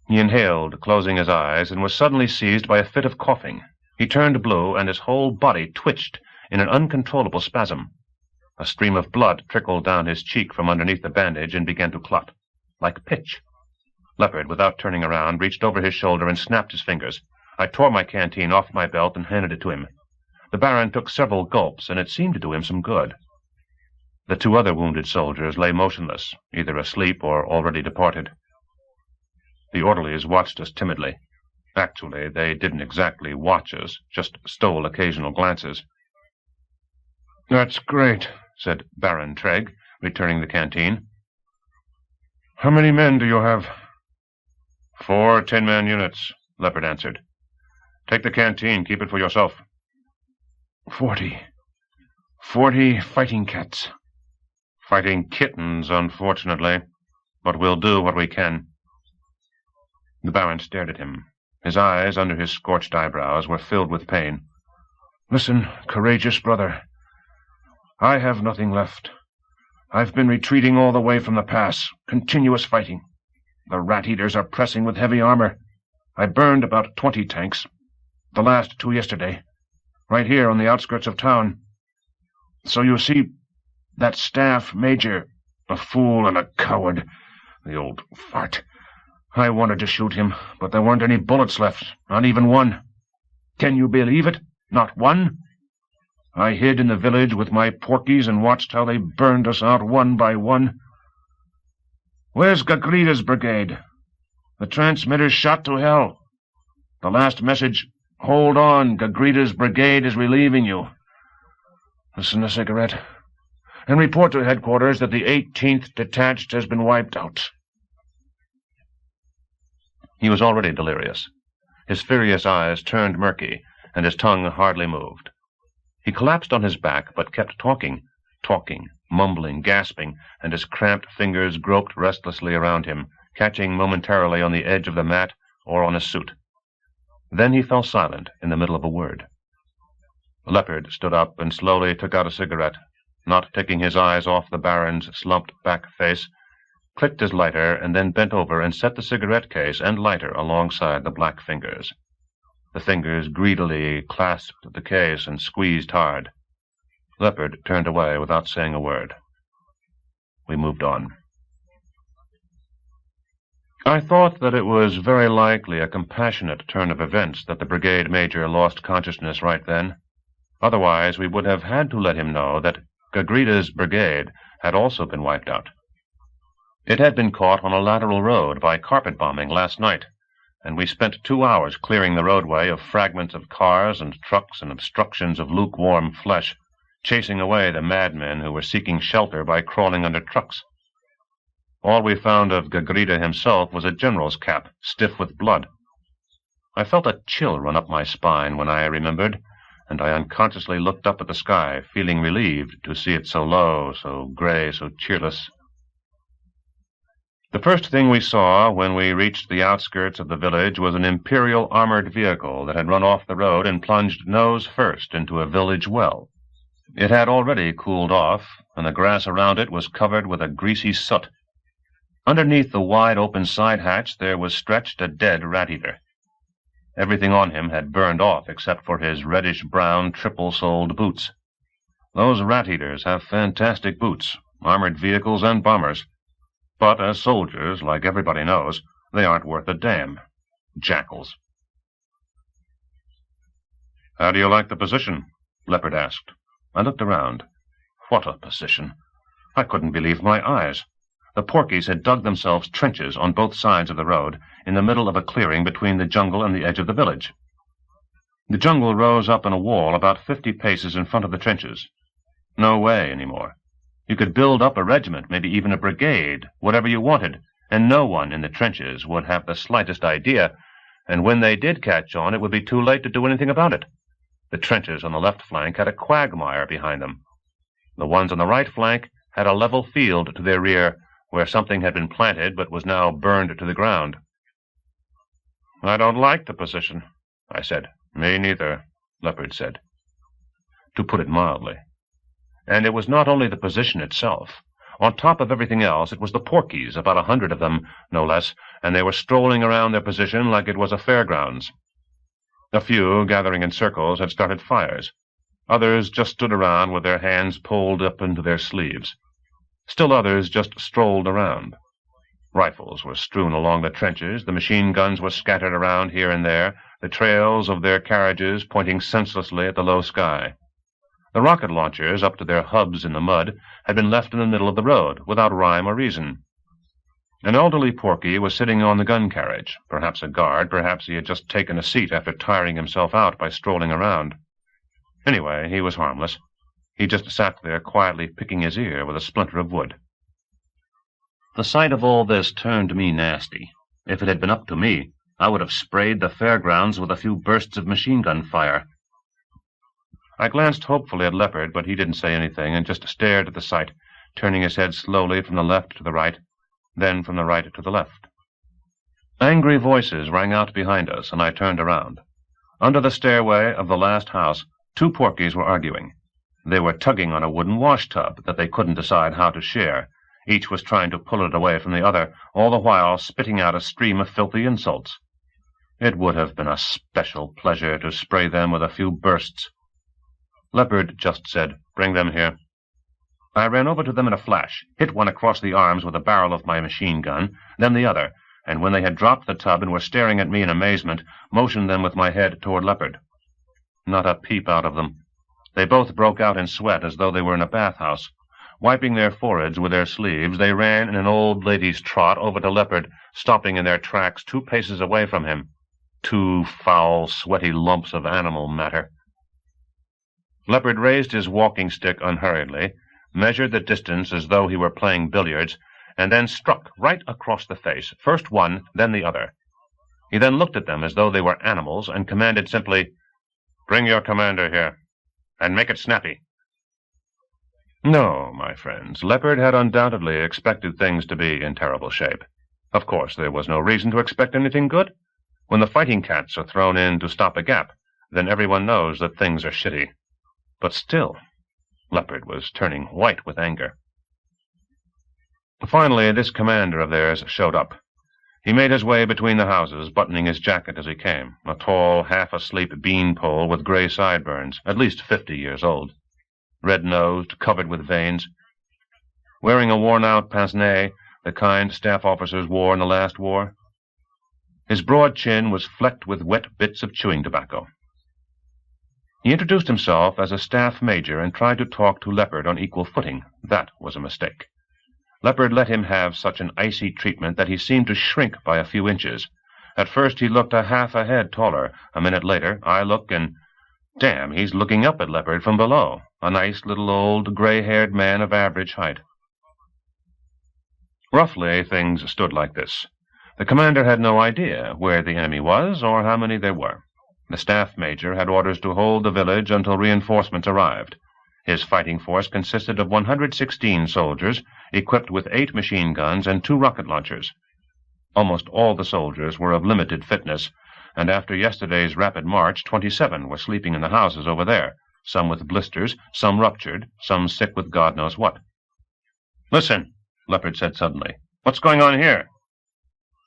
He inhaled, closing his eyes, and was suddenly seized by a fit of coughing. He turned blue, and his whole body twitched in an uncontrollable spasm. A stream of blood trickled down his cheek from underneath the bandage and began to clot, like pitch. Leopard, without turning around, reached over his shoulder and snapped his fingers. I tore my canteen off my belt and handed it to him. The Baron took several gulps, and it seemed to do him some good. The 2 other wounded soldiers lay motionless, either asleep or already departed. The orderlies watched us timidly. Actually, they didn't exactly watch us, just stole occasional glances. "That's great," said Baron Treg, returning the canteen. "How many men do you have?" 4 10-man units, Leopard answered. "Take the canteen, keep it for yourself." 40 fighting cats." "Fighting kittens, unfortunately, but we'll do what we can." The Baron stared at him. His eyes, under his scorched eyebrows, were filled with pain. "Listen, courageous brother. I have nothing left. I've been retreating all the way from the pass, continuous fighting. The rat-eaters are pressing with heavy armor. I burned about 20 tanks, the last 2 yesterday, right here on the outskirts of town. So you see, that staff major, a fool and a coward, the old fart. I wanted to shoot him, but there weren't any bullets left, not even one. Can you believe it? Not one? I hid in the village with my porkies and watched how they burned us out one by one. Where's Gagrida's brigade? The transmitter's shot to hell. The last message, 'Hold on, Gagrida's brigade is relieving you.' Listen a cigarette. And report to headquarters that the 18th Detached has been wiped out. He was already delirious. His furious eyes turned murky, and his tongue hardly moved. He collapsed on his back, but kept talking, mumbling, gasping, and his cramped fingers groped restlessly around him, catching momentarily on the edge of the mat or on his suit. Then he fell silent in the middle of a word. Leopard stood up and slowly took out a cigarette, not taking his eyes off the Baron's slumped-back face, clicked his lighter, and then bent over and set the cigarette case and lighter alongside the black fingers. The fingers greedily clasped the case and squeezed hard. Leopard turned away without saying a word. We moved on. I thought that it was very likely a compassionate turn of events that the brigade major lost consciousness right then. Otherwise, we would have had to let him know that Gagrida's brigade had also been wiped out. It had been caught on a lateral road by carpet bombing last night, and we spent 2 hours clearing the roadway of fragments of cars and trucks and obstructions of lukewarm flesh, chasing away the madmen who were seeking shelter by crawling under trucks. All we found of Gagrida himself was a general's cap, stiff with blood. I felt a chill run up my spine when I remembered, and I unconsciously looked up at the sky, feeling relieved to see it so low, so gray, so cheerless. The first thing we saw when we reached the outskirts of the village was an imperial armored vehicle that had run off the road and plunged nose first into a village well. It had already cooled off, and the grass around it was covered with a greasy soot. Underneath the wide-open side hatch there was stretched a dead rat-eater. Everything on him had burned off except for his reddish-brown, triple-soled boots. Those rat-eaters have fantastic boots, armored vehicles and bombers. But as soldiers, like everybody knows, they aren't worth a damn. Jackals. "How do you like the position?" Leopard asked. I looked around. What a position! I couldn't believe my eyes. The Porkies had dug themselves trenches on both sides of the road, in the middle of a clearing between the jungle and the edge of the village. The jungle rose up in a wall about 50 paces in front of the trenches. No way anymore. You could build up a regiment, maybe even a brigade, whatever you wanted, and no one in the trenches would have the slightest idea, and when they did catch on, it would be too late to do anything about it. The trenches on the left flank had a quagmire behind them. The ones on the right flank had a level field to their rear, where something had been planted but was now burned to the ground. "I don't like the position," I said. "Me neither," Leopard said. To put it mildly. And it was not only the position itself. On top of everything else, it was the Porkies, about 100 of them, no less, and they were strolling around their position like it was a fairgrounds. A few, gathering in circles, had started fires. Others just stood around with their hands pulled up into their sleeves. Still others just strolled around. Rifles were strewn along the trenches, the machine guns were scattered around here and there, the trails of their carriages pointing senselessly at the low sky. The rocket launchers, up to their hubs in the mud, had been left in the middle of the road, without rhyme or reason. An elderly Porky was sitting on the gun carriage, perhaps a guard, perhaps he had just taken a seat after tiring himself out by strolling around. Anyway, he was harmless. He just sat there quietly picking his ear with a splinter of wood. The sight of all this turned me nasty. If it had been up to me, I would have sprayed the fairgrounds with a few bursts of machine-gun fire. I glanced hopefully at Leopard, but he didn't say anything and just stared at the sight, turning his head slowly from the left to the right, then from the right to the left. Angry voices rang out behind us, and I turned around. Under the stairway of the last house, 2 Porkies were arguing. They were tugging on a wooden wash-tub that they couldn't decide how to share. Each was trying to pull it away from the other, all the while spitting out a stream of filthy insults. It would have been a special pleasure to spray them with a few bursts. Leopard just said, "Bring them here." I ran over to them in a flash, hit one across the arms with the barrel of my machine gun, then the other, and when they had dropped the tub and were staring at me in amazement, motioned them with my head toward Leopard. Not a peep out of them. They both broke out in sweat as though they were in a bathhouse. Wiping their foreheads with their sleeves, they ran in an old lady's trot over to Leopard, stopping in their tracks 2 paces away from him. 2 foul, sweaty lumps of animal matter. Leopard raised his walking stick unhurriedly, measured the distance as though he were playing billiards, and then struck right across the face, first one, then the other. He then looked at them as though they were animals and commanded simply, "Bring your commander here, and make it snappy." No, my friends, Leopard had undoubtedly expected things to be in terrible shape. Of course, there was no reason to expect anything good. When the fighting cats are thrown in to stop a gap, then everyone knows that things are shitty. But still, Leopard was turning white with anger. Finally, this commander of theirs showed up. He made his way between the houses, buttoning his jacket as he came, a tall, half-asleep beanpole with gray sideburns, at least 50 years old, red-nosed, covered with veins, wearing a worn-out pince-nez, the kind staff officers wore in the last war. His broad chin was flecked with wet bits of chewing tobacco. He introduced himself as a staff major and tried to talk to Leopard on equal footing. That was a mistake. Leopard let him have such an icy treatment that he seemed to shrink by a few inches. At first he looked a half a head taller. A minute later I look and, damn, he's looking up at Leopard from below, a nice little old gray-haired man of average height. Roughly, things stood like this. The commander had no idea where the enemy was or how many there were. The staff major had orders to hold the village until reinforcements arrived. His fighting force consisted of 116 soldiers, equipped with 8 machine guns and 2 rocket launchers. Almost all the soldiers were of limited fitness, and after yesterday's rapid march, 27 were sleeping in the houses over there, some with blisters, some ruptured, some sick with God knows what. "Listen," Leopard said suddenly. "What's going on here?"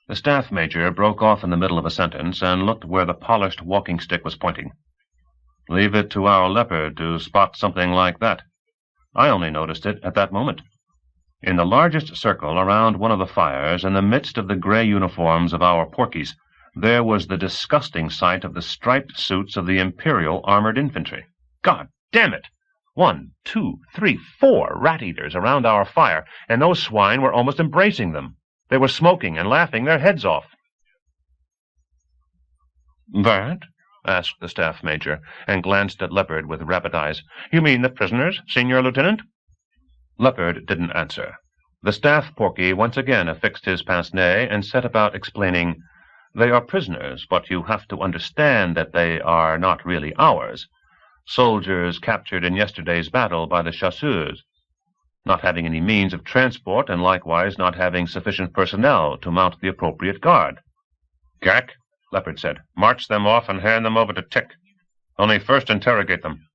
The staff major broke off in the middle of a sentence and looked where the polished walking stick was pointing. Leave it to our Leopard to spot something like that. I only noticed it at that moment. In the largest circle around one of the fires, in the midst of the gray uniforms of our porkies, there was the disgusting sight of the striped suits of the Imperial Armored Infantry. God damn it! 1, 2, 3, 4 rat-eaters around our fire, and those swine were almost embracing them. They were smoking and laughing their heads off. "That?" asked the staff major, and glanced at Leopard with rapid eyes. "You mean the prisoners, Senior Lieutenant?" Leopard didn't answer. The staff porky once again affixed his pince-nez and set about explaining, "They are prisoners, but you have to understand that they are not really ours. Soldiers captured in yesterday's battle by the chasseurs, not having any means of transport and likewise not having sufficient personnel to mount the appropriate guard." "Gack," Leopard said, "march them off and hand them over to Tick. Only first interrogate them."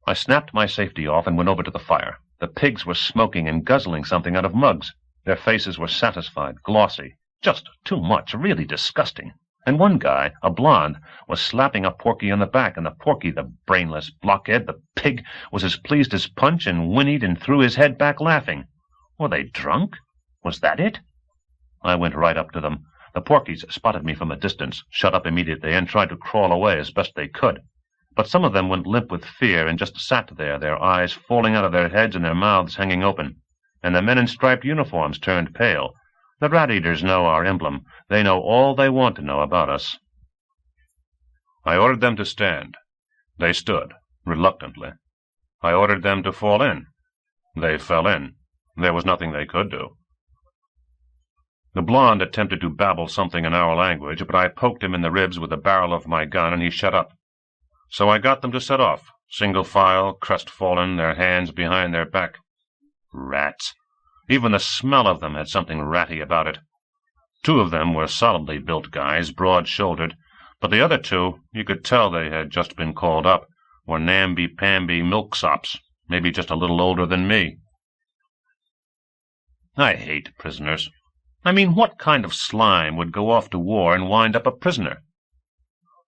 I snapped my safety off and went over to the fire. The pigs were smoking and guzzling something out of mugs. Their faces were satisfied, glossy, just too much, really disgusting. And one guy, a blonde, was slapping a porky on the back, and the porky, the brainless blockhead, the pig, was as pleased as Punch and whinnied and threw his head back laughing. Were they drunk? Was that it? I went right up to them. The porkies spotted me from a distance, shut up immediately, and tried to crawl away as best they could. But some of them went limp with fear and just sat there, their eyes falling out of their heads and their mouths hanging open. And the men in striped uniforms turned pale. The rat-eaters know our emblem. They know all they want to know about us. I ordered them to stand. They stood, reluctantly. I ordered them to fall in. They fell in. There was nothing they could do. The blonde attempted to babble something in our language, but I poked him in the ribs with the barrel of my gun, and he shut up. So I got them to set off, single file, crestfallen, their hands behind their back. Rats. Even the smell of them had something ratty about it. 2 of them were solidly built guys, broad-shouldered, but the other 2, you could tell they had just been called up, were namby-pamby milksops, maybe just a little older than me. I hate prisoners. I mean, what kind of slime would go off to war and wind up a prisoner?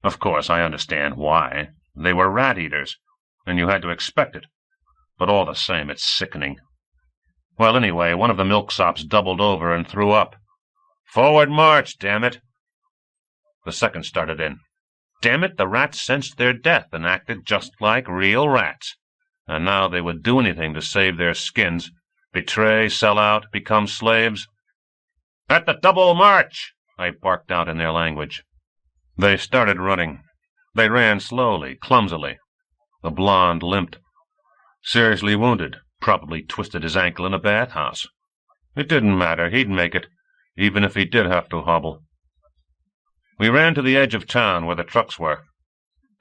Of course, I understand why. They were rat-eaters, and you had to expect it. But all the same, it's sickening. Well, anyway, one of the milksops doubled over and threw up. "Forward march, damn it!" The second started in. Damn it, the rats sensed their death and acted just like real rats. And now they would do anything to save their skins. Betray, sell out, become slaves. "At the double march!" I barked out in their language. They started running. They ran slowly, clumsily. The blonde limped. Seriously wounded, probably twisted his ankle in a bathhouse. It didn't matter, he'd make it, even if he did have to hobble. We ran to the edge of town where the trucks were.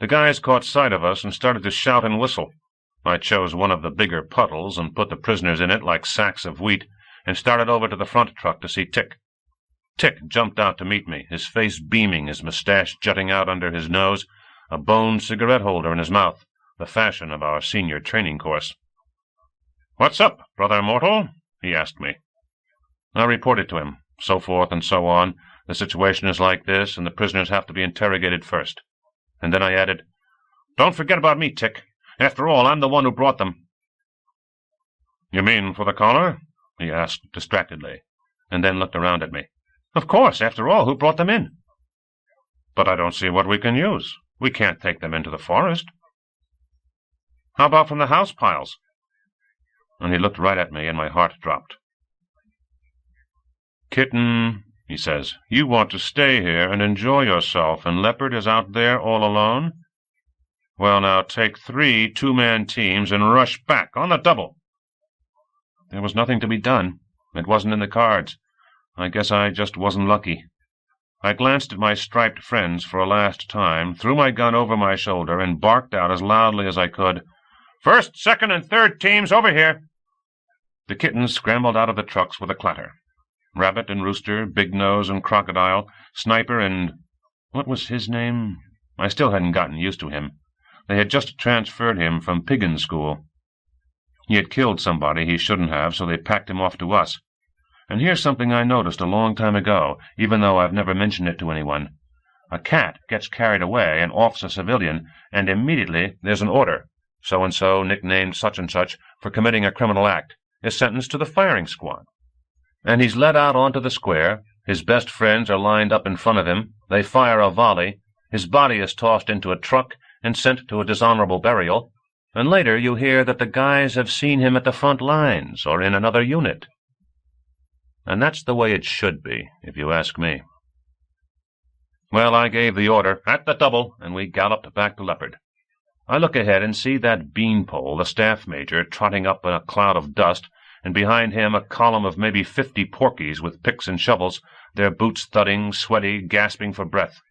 The guys caught sight of us and started to shout and whistle. I chose one of the bigger puddles and put the prisoners in it like sacks of wheat and started over to the front truck to see Tick. Tick jumped out to meet me, his face beaming, his mustache jutting out under his nose, a bone cigarette holder in his mouth, the fashion of our senior training course. "What's up, brother mortal?" he asked me. I reported to him, so forth and so on. The situation is like this, and the prisoners have to be interrogated first. And then I added, "Don't forget about me, Tick. After all, I'm the one who brought them." "You mean for the collar?" he asked distractedly, and then looked around at me. "Of course, after all, who brought them in?" "But I don't see what we can use. We can't take them into the forest." "How about from the house piles?" And he looked right at me, and my heart dropped. "Kitten," he says, "you want to stay here and enjoy yourself, and Leopard is out there all alone? Well, now, take 3 two-man teams and rush back on the double." There was nothing to be done. It wasn't in the cards. I guess I just wasn't lucky. I glanced at my striped friends for a last time, threw my gun over my shoulder, and barked out as loudly as I could, "First, second, and third teams over here!" The kittens scrambled out of the trucks with a clatter. Rabbit and Rooster, Big Nose and Crocodile, Sniper and— what was his name? I still hadn't gotten used to him. They had just transferred him from Piggin School. He had killed somebody he shouldn't have, so they packed him off to us. And here's something I noticed a long time ago, even though I've never mentioned it to anyone. A cat gets carried away and offs a civilian, and immediately there's an order. So-and-so, nicknamed such-and-such, for committing a criminal act, is sentenced to the firing squad. And he's led out onto the square. His best friends are lined up in front of him. They fire a volley. His body is tossed into a truck and sent to a dishonorable burial. And later you hear that the guys have seen him at the front lines or in another unit. And that's the way it should be, if you ask me. Well, I gave the order, "At the double," and we galloped back to Leopard. I look ahead and see that beanpole, the staff major, trotting up in a cloud of dust, and behind him a column of maybe 50 porkies with picks and shovels, their boots thudding, sweaty, gasping for breath.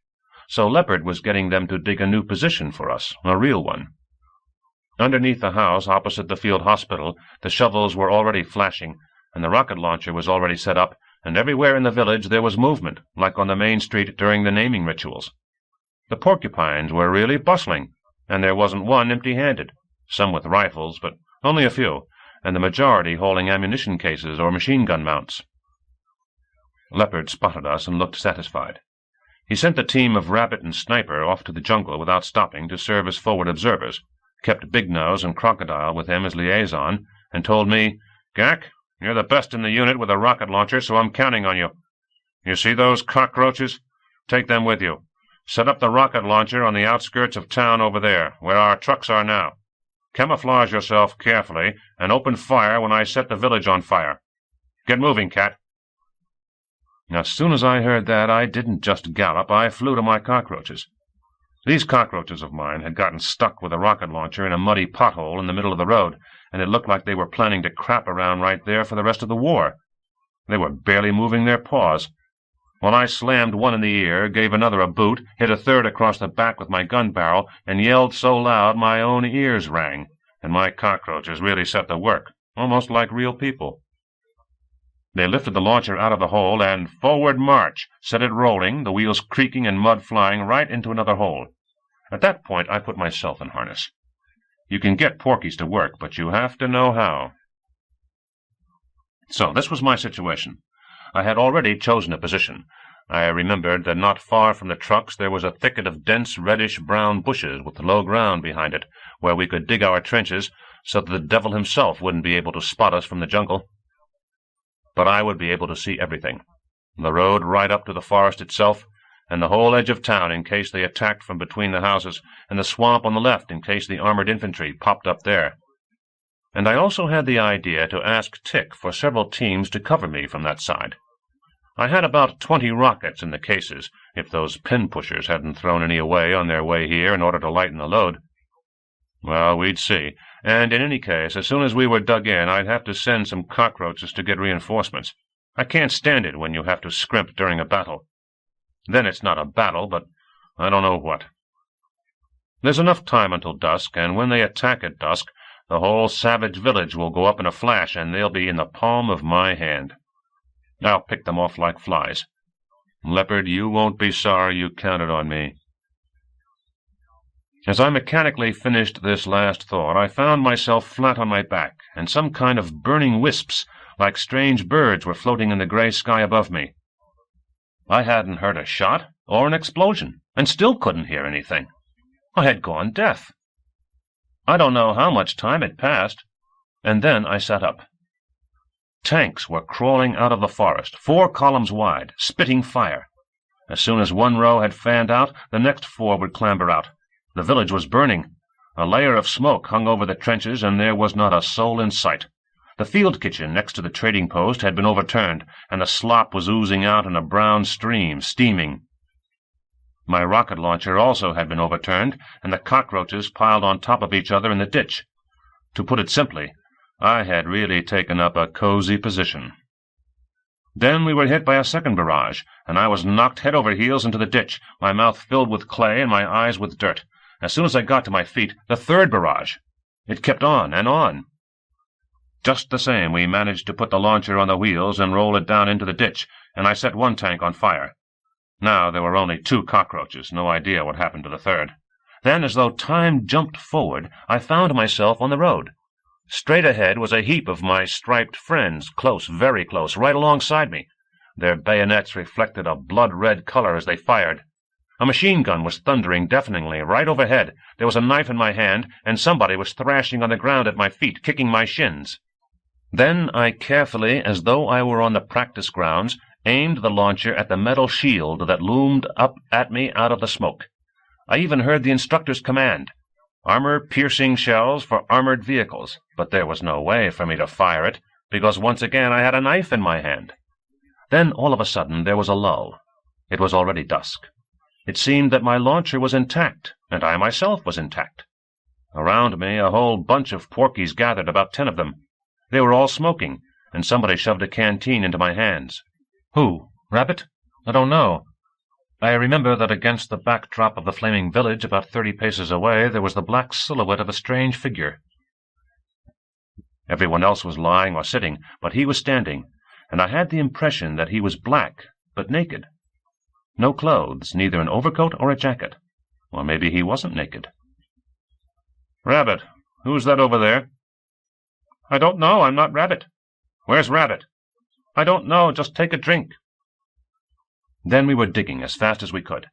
So Leopard was getting them to dig a new position for us, a real one. Underneath the house, opposite the field hospital, the shovels were already flashing, and the rocket launcher was already set up, and everywhere in the village there was movement, like on the main street during the naming rituals. The porcupines were really bustling, and there wasn't one empty-handed, some with rifles, but only a few, and the majority holding ammunition cases or machine-gun mounts. Leopard spotted us and looked satisfied. He sent the team of Rabbit and Sniper off to the jungle without stopping to serve as forward observers, kept Big Nose and Crocodile with him as liaison, and told me, "Gack, you're the best in the unit with a rocket launcher, so I'm counting on you. You see those cockroaches? Take them with you. Set up the rocket launcher on the outskirts of town over there, where our trucks are now. Camouflage yourself carefully, and open fire when I set the village on fire. Get moving, Cat." As soon as I heard that, I didn't just gallop, I flew to my cockroaches. These cockroaches of mine had gotten stuck with a rocket launcher in a muddy pothole in the middle of the road, and it looked like they were planning to crap around right there for the rest of the war. They were barely moving their paws. While I slammed one in the ear, gave another a boot, hit a third across the back with my gun barrel, and yelled so loud my own ears rang, and my cockroaches really set to work, almost like real people. They lifted the launcher out of the hole and, "Forward march," set it rolling, the wheels creaking and mud flying right into another hole. At that point I put myself in harness. You can get porkies to work, but you have to know how. So this was my situation. I had already chosen a position. I remembered that not far from the trucks there was a thicket of dense reddish-brown bushes with low ground behind it, where we could dig our trenches so that the devil himself wouldn't be able to spot us from the jungle. But I would be able to see everything, the road right up to the forest itself, and the whole edge of town in case they attacked from between the houses, and the swamp on the left in case the armored infantry popped up there. And I also had the idea to ask Tick for several teams to cover me from that side. I had about 20 rockets in the cases, if those pin-pushers hadn't thrown any away on their way here in order to lighten the load. Well, we'd see. And in any case, as soon as we were dug in, I'd have to send some cockroaches to get reinforcements. I can't stand it when you have to scrimp during a battle. Then it's not a battle, but I don't know what. There's enough time until dusk, and when they attack at dusk, the whole savage village will go up in a flash, and they'll be in the palm of my hand. I'll pick them off like flies. Leopard, you won't be sorry you counted on me. As I mechanically finished this last thought, I found myself flat on my back, and some kind of burning wisps, like strange birds, were floating in the gray sky above me. I hadn't heard a shot or an explosion, and still couldn't hear anything. I had gone deaf. I don't know how much time had passed, and then I sat up. Tanks were crawling out of the forest, 4 columns wide, spitting fire. As soon as one row had fanned out, the next 4 would clamber out. The village was burning. A layer of smoke hung over the trenches, and there was not a soul in sight. The field kitchen next to the trading post had been overturned, and the slop was oozing out in a brown stream, steaming. My rocket launcher also had been overturned, and the cockroaches piled on top of each other in the ditch. To put it simply, I had really taken up a cozy position. Then we were hit by a second barrage, and I was knocked head over heels into the ditch, my mouth filled with clay and my eyes with dirt. As soon as I got to my feet, the third barrage. It kept on and on. Just the same, we managed to put the launcher on the wheels and roll it down into the ditch, and I set one tank on fire. Now there were only 2 cockroaches, no idea what happened to the third. Then, as though time jumped forward, I found myself on the road. Straight ahead was a heap of my striped friends, close, very close, right alongside me. Their bayonets reflected a blood-red color as they fired. A machine gun was thundering deafeningly right overhead. There was a knife in my hand, and somebody was thrashing on the ground at my feet, kicking my shins. Then I carefully, as though I were on the practice grounds, aimed the launcher at the metal shield that loomed up at me out of the smoke. I even heard the instructor's command, armor-piercing shells for armored vehicles, but there was no way for me to fire it, because once again I had a knife in my hand. Then, all of a sudden, there was a lull. It was already dusk. It seemed that my launcher was intact, and I myself was intact. Around me, a whole bunch of porkies gathered, about 10 of them. They were all smoking, and somebody shoved a canteen into my hands. Who? Rabbit? I don't know. I remember that against the backdrop of the flaming village, about 30 paces away, there was the black silhouette of a strange figure. Everyone else was lying or sitting, but he was standing, and I had the impression that he was black, but naked. No clothes, neither an overcoat or a jacket. Or maybe he wasn't naked. Rabbit, who's that over there? I don't know, I'm not Rabbit. Where's Rabbit? I don't know, just take a drink. Then we were digging as fast as we could.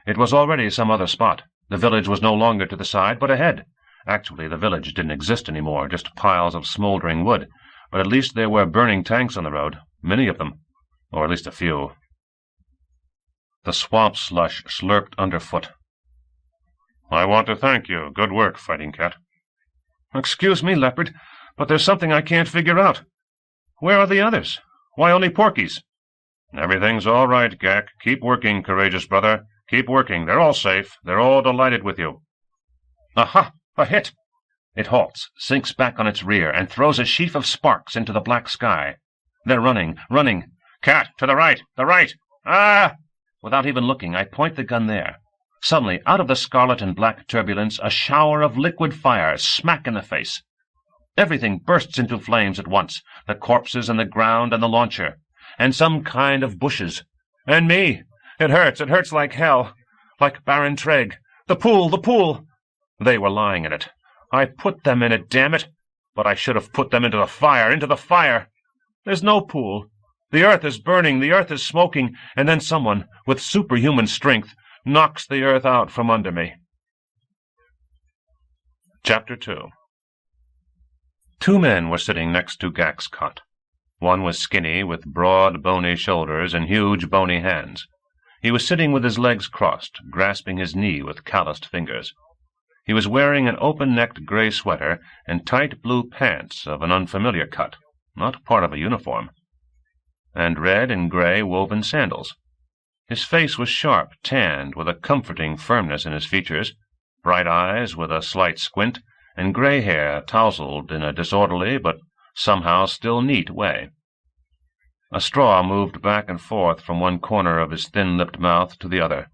It was already some other spot. The village was no longer to the side, but ahead. Actually, the village didn't exist anymore, just piles of smoldering wood. But at least there were burning tanks on the road, many of them, or at least a few. The swamp slush slurped underfoot. I want to thank you. Good work, Fighting Cat. Excuse me, Leopard, but there's something I can't figure out. Where are the others? Why only porkies? Everything's all right, Gak. Keep working, courageous brother. Keep working. They're all safe. They're all delighted with you. Aha! A hit! It halts, sinks back on its rear, and throws a sheaf of sparks into the black sky. They're running, running. Cat, to the right! The right! Ah! Without even looking, I point the gun there. Suddenly, out of the scarlet and black turbulence, a shower of liquid fire, smack in the face. Everything bursts into flames at once, the corpses and the ground and the launcher, and some kind of bushes. And me! It hurts like hell. Like Baron Treg. The pool, the pool! They were lying in it. I put them in it, damn it! But I should have put them into the fire! There's no pool. The earth is burning, the earth is smoking, and then someone, with superhuman strength, knocks the earth out from under me. Chapter 2. 2 men were sitting next to Gak's cot. One was skinny, with broad, bony shoulders and huge, bony hands. He was sitting with his legs crossed, grasping his knee with calloused fingers. He was wearing an open-necked gray sweater and tight blue pants of an unfamiliar cut, not part of a uniform, and red and gray woven sandals. His face was sharp, tanned, with a comforting firmness in his features, bright eyes with a slight squint, and gray hair tousled in a disorderly but somehow still neat way. A straw moved back and forth from one corner of his thin-lipped mouth to the other.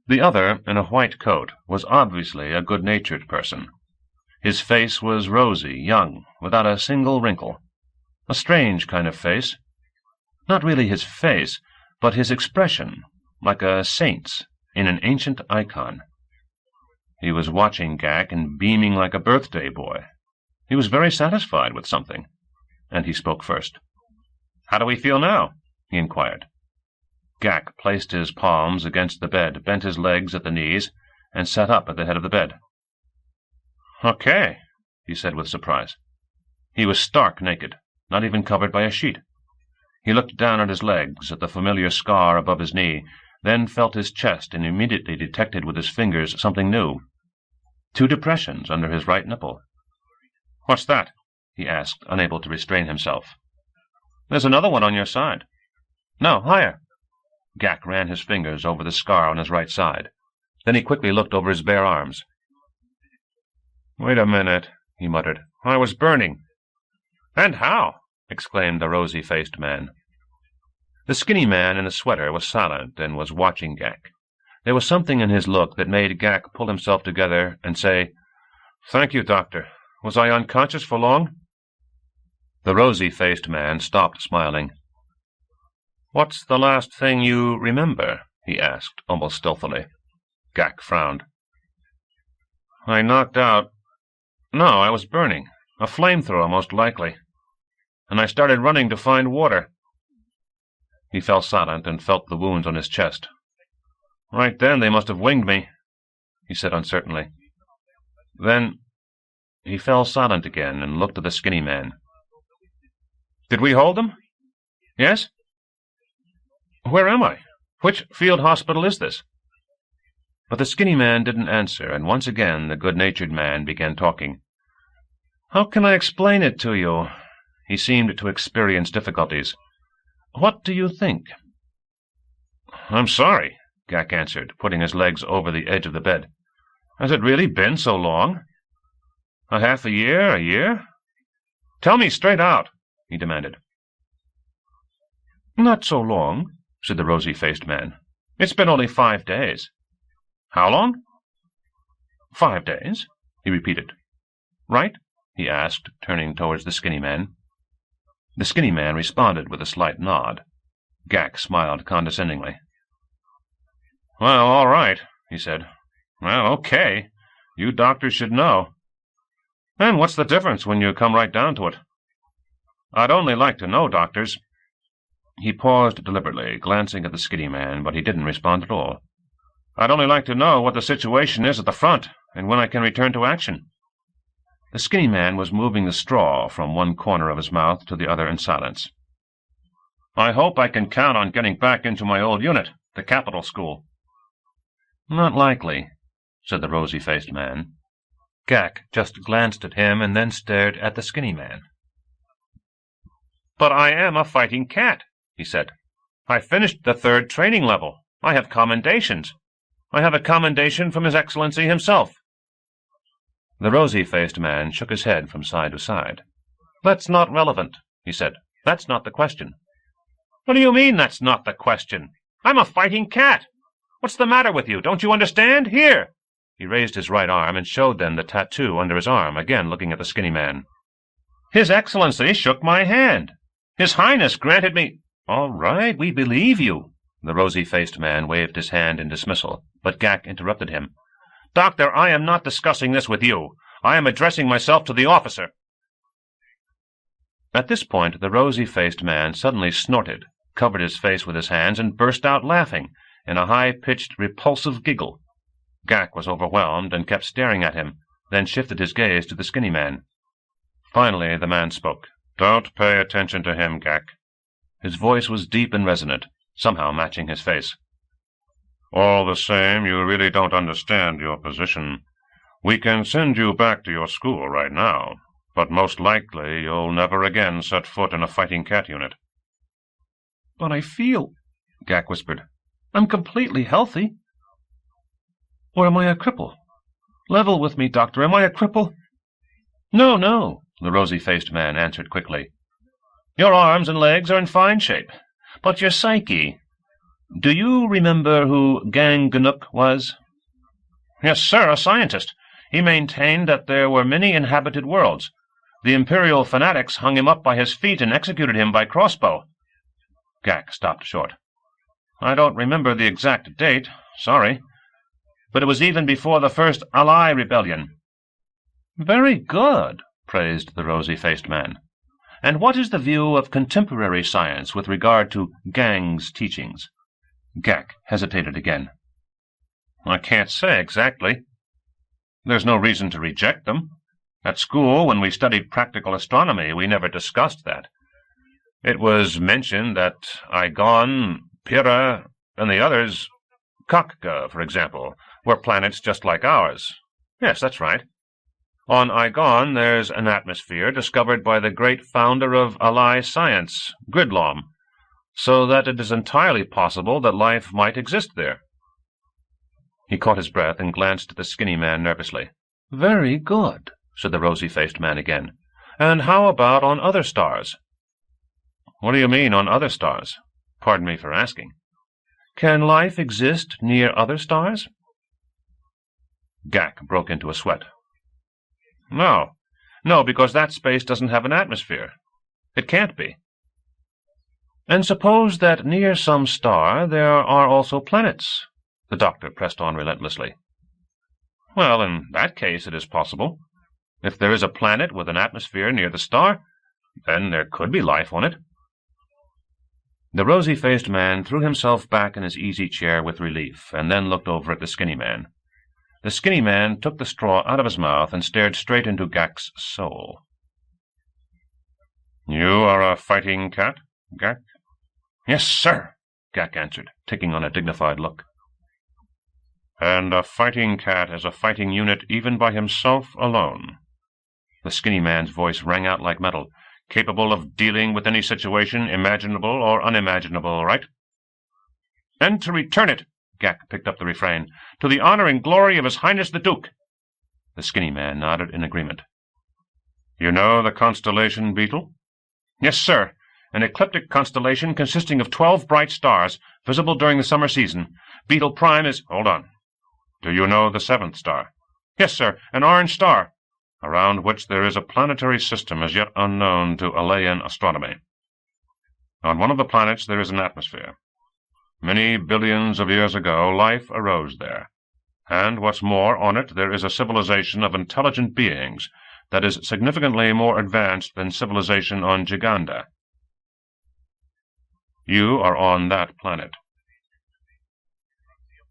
The other, in a white coat, was obviously a good-natured person. His face was rosy, young, without a single wrinkle. A strange kind of face. Not really his face, but his expression, like a saint's in an ancient icon. He was watching Gak and beaming like a birthday boy. He was very satisfied with something, and he spoke first. "How do we feel now?" he inquired. Gak placed his palms against the bed, bent his legs at the knees, and sat up at the head of the bed. "Okay," he said with surprise. He was stark naked, not even covered by a sheet. He looked down at his legs, at the familiar scar above his knee, then felt his chest and immediately detected with his fingers something new. 2 depressions under his right nipple. "What's that?" he asked, unable to restrain himself. "There's another one on your side." "No, higher." Gak ran his fingers over the scar on his right side. Then he quickly looked over his bare arms. "Wait a minute," he muttered. "I was burning." "And how?" exclaimed the rosy-faced man. The skinny man in the sweater was silent and was watching Gak. There was something in his look that made Gak pull himself together and say, "Thank you, doctor. Was I unconscious for long?" The rosy-faced man stopped smiling. "What's the last thing you remember?" he asked, almost stealthily. Gak frowned. "I knocked out— No, I was burning. A flamethrower, most likely. And I started running to find water." He fell silent and felt the wounds on his chest. "Right then they must have winged me," he said uncertainly. Then he fell silent again and looked at the skinny man. "Did we hold them?" "Yes." "Where am I? Which field hospital is this?" But the skinny man didn't answer, and once again the good-natured man began talking. "How can I explain it to you?" He seemed to experience difficulties. "What do you think?" "I'm sorry," Gak answered, putting his legs over the edge of the bed. "Has it really been so long? A half a year, a year? Tell me straight out," he demanded. "Not so long," said the rosy-faced man. "It's been only 5 days." "How long?" "5 days," he repeated. "Right?" he asked, turning towards the skinny man. The skinny man responded with a slight nod. Gak smiled condescendingly. "Well, all right," he said. "Well, okay. You doctors should know. And what's the difference when you come right down to it? I'd only like to know, doctors." He paused deliberately, glancing at the skinny man, but he didn't respond at all. "I'd only like to know what the situation is at the front, and when I can return to action." The skinny man was moving the straw from one corner of his mouth to the other in silence. "I hope I can count on getting back into my old unit, the capital school." "Not likely," said the rosy-faced man. Gak just glanced at him and then stared at the skinny man. "But I am a fighting cat," he said. "I finished the 3rd training level. I have commendations. I have a commendation from His Excellency himself." The rosy-faced man shook his head from side to side. "That's not relevant," he said. "That's not the question." "What do you mean, that's not the question? I'm a fighting cat. What's the matter with you? Don't you understand? Here!" He raised his right arm and showed them the tattoo under his arm, again looking at the skinny man. "His Excellency shook my hand. His Highness granted me—" "All right, we believe you." The rosy-faced man waved his hand in dismissal, but Gak interrupted him. "Doctor, I am not discussing this with you. I am addressing myself to the officer." At this point, the rosy-faced man suddenly snorted, covered his face with his hands, and burst out laughing, in a high-pitched, repulsive giggle. Gak was overwhelmed and kept staring at him, then shifted his gaze to the skinny man. Finally, the man spoke. "Don't pay attention to him, Gak." His voice was deep and resonant, somehow matching his face. "All the same, you really don't understand your position. We can send you back to your school right now, but most likely you'll never again set foot in a fighting cat unit." "But I feel," Gak whispered, "I'm completely healthy. Or am I a cripple?" Level with me, Doctor. Am I a cripple?" "No, no," the rosy-faced man answered quickly. "Your arms and legs are in fine shape. But your psyche. Do you remember who Ganganuk was?" "Yes, sir, a scientist. He maintained that there were many inhabited worlds. The imperial fanatics hung him up by his feet and executed him by crossbow." Gak stopped short. "I don't remember the exact date. Sorry. But it was even before the first Ally rebellion." "Very good," praised the rosy-faced man. "And what is the view of contemporary science with regard to Gang's teachings?" Gak hesitated again. "I can't say exactly. There's no reason to reject them. At school, when we studied practical astronomy, we never discussed that. It was mentioned that Igon, Pyrrha, and the others, Kakka, for example, were planets just like ours. Yes, that's right. On Igon, there's an atmosphere discovered by the great founder of Ally science, Gridlom, so that it is entirely possible that life might exist there." He caught his breath and glanced at the skinny man nervously. "Very good," said the rosy-faced man again. "And how about on other stars?" "What do you mean, on other stars? Pardon me for asking." "Can life exist near other stars?" Gak broke into a sweat. No, because that space doesn't have an atmosphere. It can't be." "And suppose that near some star there are also planets?" The doctor pressed on relentlessly. "Well, in that case it is possible. If there is a planet with an atmosphere near the star, then there could be life on it." The rosy-faced man threw himself back in his easy chair with relief, and then looked over at the skinny man. The skinny man took the straw out of his mouth and stared straight into Gak's soul. "You are a fighting cat, Gak?" "Yes, sir," Gak answered, taking on a dignified look. "And a fighting cat is a fighting unit even by himself alone." The skinny man's voice rang out like metal. "Capable of dealing with any situation, imaginable or unimaginable, right?" "And to return it," Gak picked up the refrain, "to the honor and glory of His Highness the Duke." The skinny man nodded in agreement. "You know the constellation Beetle?" "Yes, sir. An ecliptic constellation consisting of 12 bright stars, visible during the summer season. Beetle Prime is—" "Hold on. Do you know the 7th star?" "Yes, sir. An orange star." "Around which there is a planetary system as yet unknown to Alayan astronomy. On one of the planets there is an atmosphere. Many billions of years ago life arose there, and what's more, on it there is a civilization of intelligent beings that is significantly more advanced than civilization on Giganda. You are on that planet."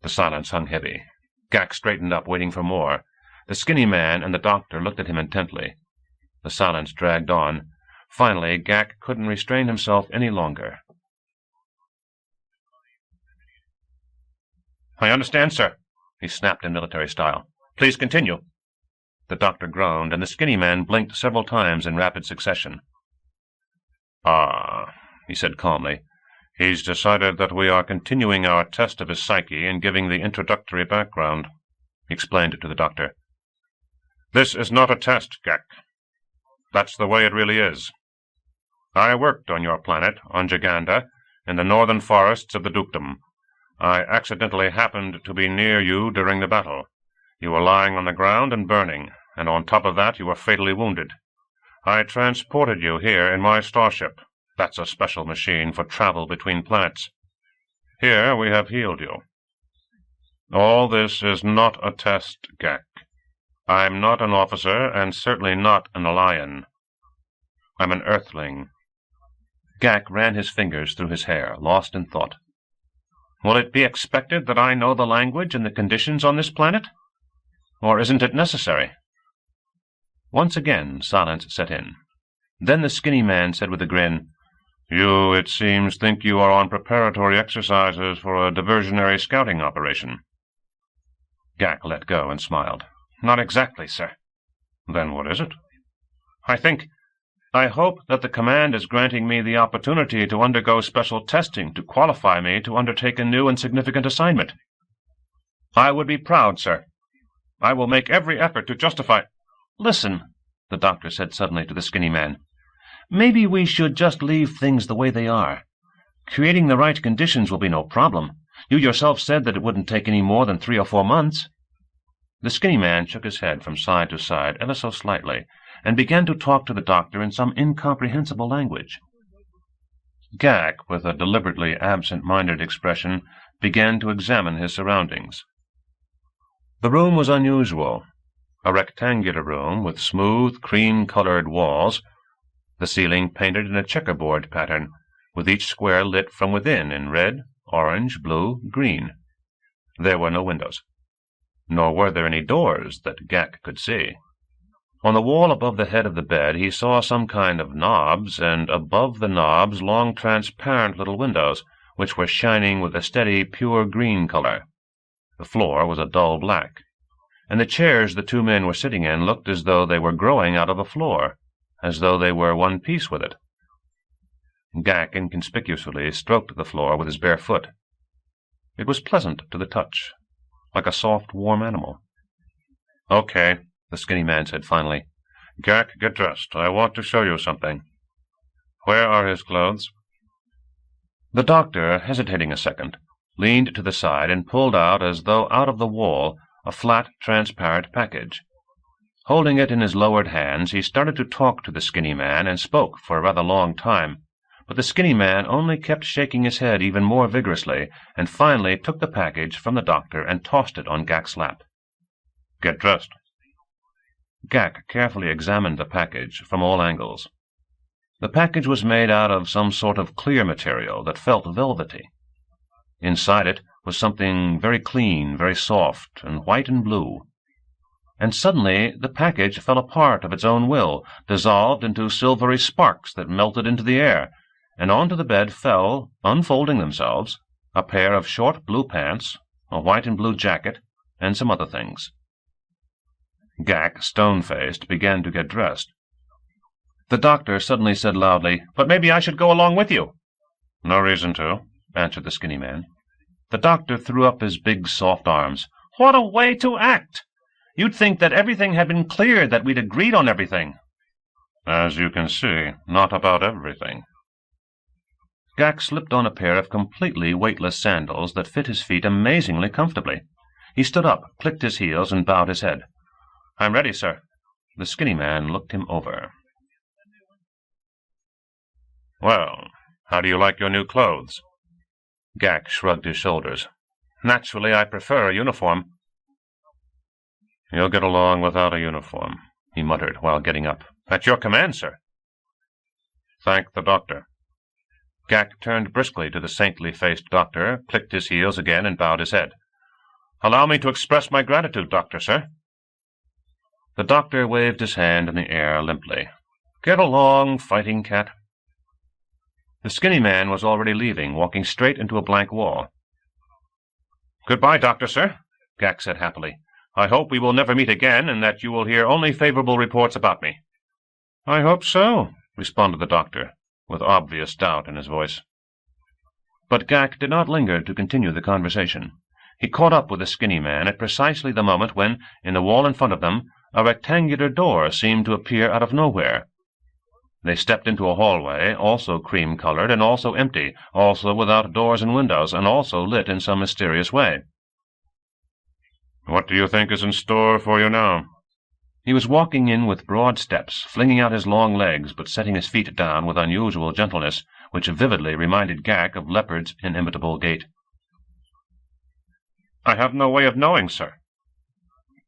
The silence hung heavy. Gak straightened up, waiting for more. The skinny man and the doctor looked at him intently. The silence dragged on. Finally, Gak couldn't restrain himself any longer. "I understand, sir," he snapped in military style. "Please continue." The doctor groaned, and the skinny man blinked several times in rapid succession. "Ah," he said calmly. "He's decided that we are continuing our test of his psyche and giving the introductory background." He explained it to the doctor. "This is not a test, Gak. That's the way it really is. I worked on your planet, on Giganda, in the northern forests of the dukedom. I accidentally happened to be near you during the battle. You were lying on the ground and burning, and on top of that you were fatally wounded. I transported you here in my starship. That's a special machine for travel between planets. Here we have healed you. All this is not a test, Gak. I'm not an officer, and certainly not an Alayan. I'm an earthling." Gak ran his fingers through his hair, lost in thought. "Will it be expected that I know the language and the conditions on this planet? Or isn't it necessary?" Once again silence set in. Then the skinny man said with a grin, "You, it seems, think you are on preparatory exercises for a diversionary scouting operation." Gak let go and smiled. "Not exactly, sir." "Then what is it?" I hope that the command is granting me the opportunity to undergo special testing to qualify me to undertake a new and significant assignment." "I would be proud, sir." I will make every effort to justify—" "Listen," the doctor said suddenly to the skinny man. "Maybe we should just leave things the way they are. Creating the right conditions will be no problem. You yourself said that it wouldn't take any more than 3 or 4 months. The skinny man shook his head from side to side ever so slightly, and began to talk to the doctor in some incomprehensible language. Gak, with a deliberately absent-minded expression, began to examine his surroundings. The room was unusual, a rectangular room with smooth, cream-colored walls, the ceiling painted in a checkerboard pattern, with each square lit from within in red, orange, blue, green. There were no windows, nor were there any doors that Gak could see. On the wall above the head of the bed he saw some kind of knobs, and above the knobs long transparent little windows, which were shining with a steady, pure green color. The floor was a dull black, and the chairs the 2 men were sitting in looked as though they were growing out of the floor, as though they were one piece with it. Gak inconspicuously stroked the floor with his bare foot. It was pleasant to the touch, like a soft, warm animal. "Okay," the skinny man said finally. "Gak, get dressed. I want to show you something. Where are his clothes?" The doctor, hesitating a second, leaned to the side and pulled out, as though out of the wall, a flat, transparent package. Holding it in his lowered hands, he started to talk to the skinny man and spoke for a rather long time, but the skinny man only kept shaking his head even more vigorously, and finally took the package from the doctor and tossed it on Gak's lap. "Get dressed." Gak carefully examined the package from all angles. The package was made out of some sort of clear material that felt velvety. Inside it was something very clean, very soft, and white and blue. And suddenly the package fell apart of its own will, dissolved into silvery sparks that melted into the air, and onto the bed fell, unfolding themselves, a pair of short blue pants, a white and blue jacket, and some other things. Gak, stone-faced, began to get dressed. The doctor suddenly said loudly, "But maybe I should go along with you." "No reason to," answered the skinny man. The doctor threw up his big, soft arms. "What a way to act! You'd think that everything had been cleared, that we'd agreed on everything." "As you can see, not about everything." Gak slipped on a pair of completely weightless sandals that fit his feet amazingly comfortably. He stood up, clicked his heels, and bowed his head. "I'm ready, sir." The skinny man looked him over. "Well, how do you like your new clothes?" Gak shrugged his shoulders. "Naturally, I prefer a uniform." "You'll get along without a uniform," he muttered while getting up. "At your command, sir." "Thank the doctor." Gak turned briskly to the saintly-faced doctor, clicked his heels again, and bowed his head. "Allow me to express my gratitude, doctor, sir." The doctor waved his hand in the air limply. "Get along, fighting cat." The skinny man was already leaving, walking straight into a blank wall. "Goodbye, doctor, sir," Gak said happily. "I hope we will never meet again, and that you will hear only favorable reports about me." "I hope so," responded the doctor, with obvious doubt in his voice. But Gak did not linger to continue the conversation. He caught up with the skinny man at precisely the moment when, in the wall in front of them, a rectangular door seemed to appear out of nowhere. They stepped into a hallway, also cream-colored, and also empty, also without doors and windows, and also lit in some mysterious way. "What do you think is in store for you now?" He was walking in with broad steps, flinging out his long legs, but setting his feet down with unusual gentleness, which vividly reminded Gak of Leopard's inimitable gait. "I have no way of knowing, sir."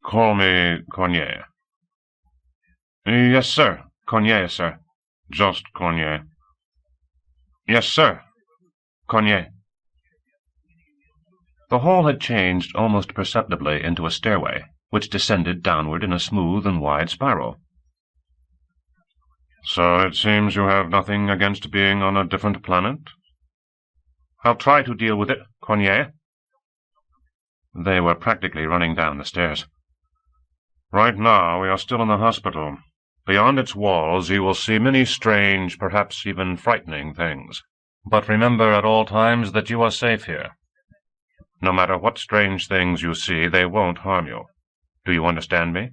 "Call me Cornier." "Yes, sir. Cornier, sir. Just Cornier." "Yes, sir. Cornier." The hall had changed almost perceptibly into a stairway, which descended downward in a smooth and wide spiral. "So it seems you have nothing against being on a different planet?" "I'll try to deal with it, Cornier." They were practically running down the stairs. "Right now we are still in the hospital. Beyond its walls you will see many strange, perhaps even frightening things. But remember at all times that you are safe here. No matter what strange things you see, they won't harm you. Do you understand me?"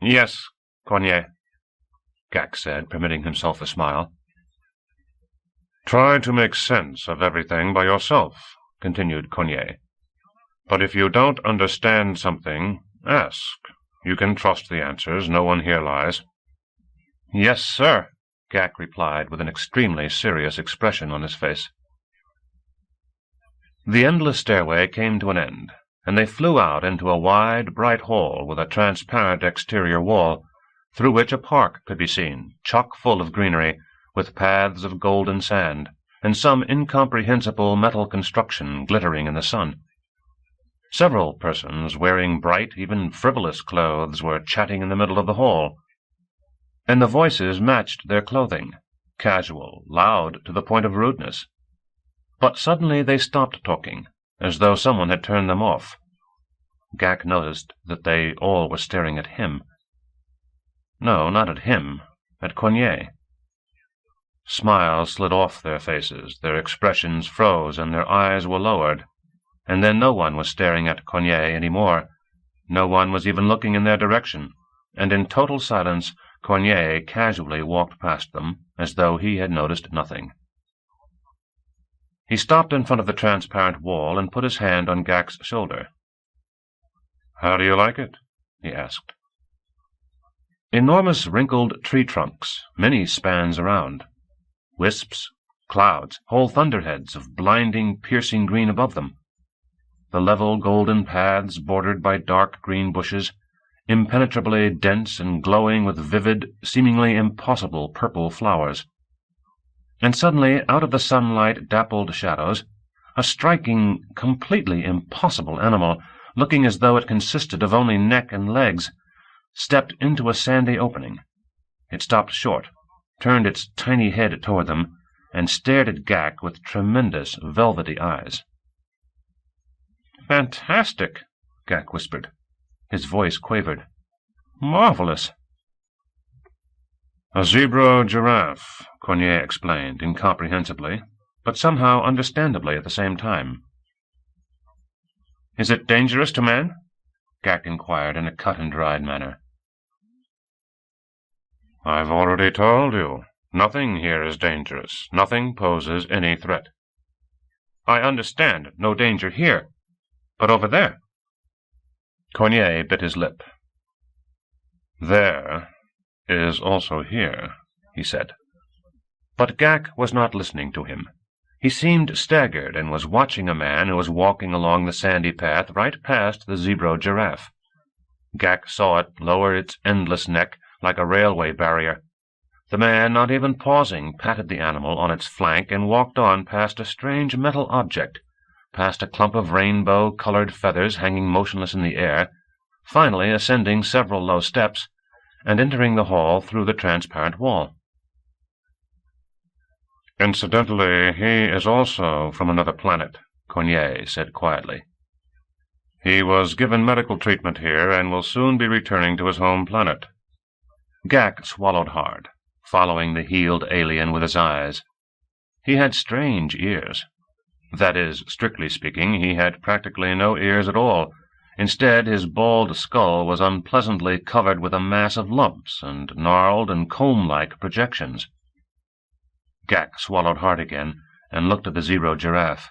"Yes, Cornier," Gak said, permitting himself a smile. "Try to make sense of everything by yourself," continued Cornier. "But if you don't understand something, ask. You can trust the answers. No one here lies." "Yes, sir," Gak replied with an extremely serious expression on his face. The endless stairway came to an end, and they flew out into a wide, bright hall with a transparent exterior wall, through which a park could be seen, chock full of greenery, with paths of golden sand, and some incomprehensible metal construction glittering in the sun. Several persons wearing bright, even frivolous clothes were chatting in the middle of the hall, and the voices matched their clothing, casual, loud to the point of rudeness. But suddenly they stopped talking, as though someone had turned them off. Gak noticed that they all were staring at him. No, not at him, at Cornier. Smiles slid off their faces, their expressions froze, and their eyes were lowered. And then no one was staring at Cornier any more. No one was even looking in their direction, and in total silence Cornier casually walked past them, as though he had noticed nothing. He stopped in front of the transparent wall and put his hand on Gak's shoulder. "How do you like it?" he asked. Enormous wrinkled tree trunks, many spans around. Wisps, clouds, whole thunderheads of blinding, piercing green above them. The level golden paths bordered by dark green bushes, impenetrably dense and glowing with vivid, seemingly impossible purple flowers. And suddenly, out of the sunlight-dappled shadows, a striking, completely impossible animal, looking as though it consisted of only neck and legs, stepped into a sandy opening. It stopped short, turned its tiny head toward them, and stared at Gak with tremendous, velvety eyes. "Fantastic," Gak whispered. His voice quavered. "Marvelous." "A zebra-giraffe," Cornier explained, incomprehensibly, but somehow understandably at the same time. "Is it dangerous to man?" Gak inquired in a cut-and-dried manner. "I've already told you. Nothing here is dangerous. Nothing poses any threat." "I understand. No danger here. But over there?" Cornier bit his lip. "There is also here," he said. But Gak was not listening to him. He seemed staggered and was watching a man who was walking along the sandy path right past the zebra-giraffe. Gak saw it lower its endless neck like a railway barrier. The man, not even pausing, patted the animal on its flank and walked on past a strange metal object, past a clump of rainbow-colored feathers hanging motionless in the air, finally ascending several low steps, and entering the hall through the transparent wall. "Incidentally, he is also from another planet," Cornier said quietly. "He was given medical treatment here and will soon be returning to his home planet." Gak swallowed hard, following the healed alien with his eyes. He had strange ears. That is, strictly speaking, he had practically no ears at all. Instead, his bald skull was unpleasantly covered with a mass of lumps and gnarled and comb-like projections. Gak swallowed hard again and looked at the zebra-giraffe.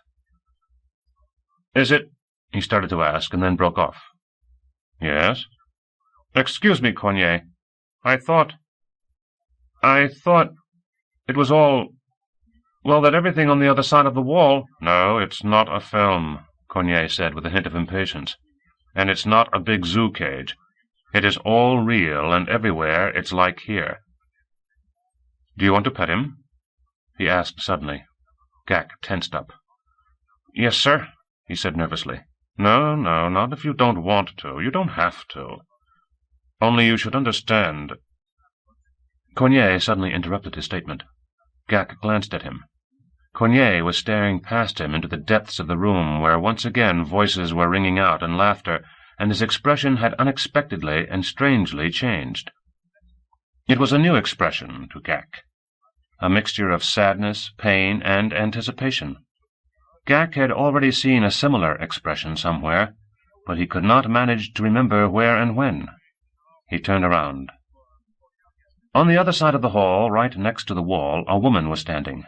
"Is it—" he started to ask, and then broke off. "Yes?" "Excuse me, Cornier. I thought it was all, well, that everything on the other side of the wall—" "No, it's not a film," Cornier said with a hint of impatience. "And it's not a big zoo cage. It is all real, and everywhere it's like here." "Do you want to pet him?" he asked suddenly. Gak tensed up. "Yes, sir," he said nervously. "No, not if you don't want to. You don't have to. Only you should understand—" Cornier suddenly interrupted his statement. Gak glanced at him. Cornier was staring past him into the depths of the room, where once again voices were ringing out and laughter, and his expression had unexpectedly and strangely changed. It was a new expression to Gak, a mixture of sadness, pain, and anticipation. Gak had already seen a similar expression somewhere, but he could not manage to remember where and when. He turned around. On the other side of the hall, right next to the wall, a woman was standing.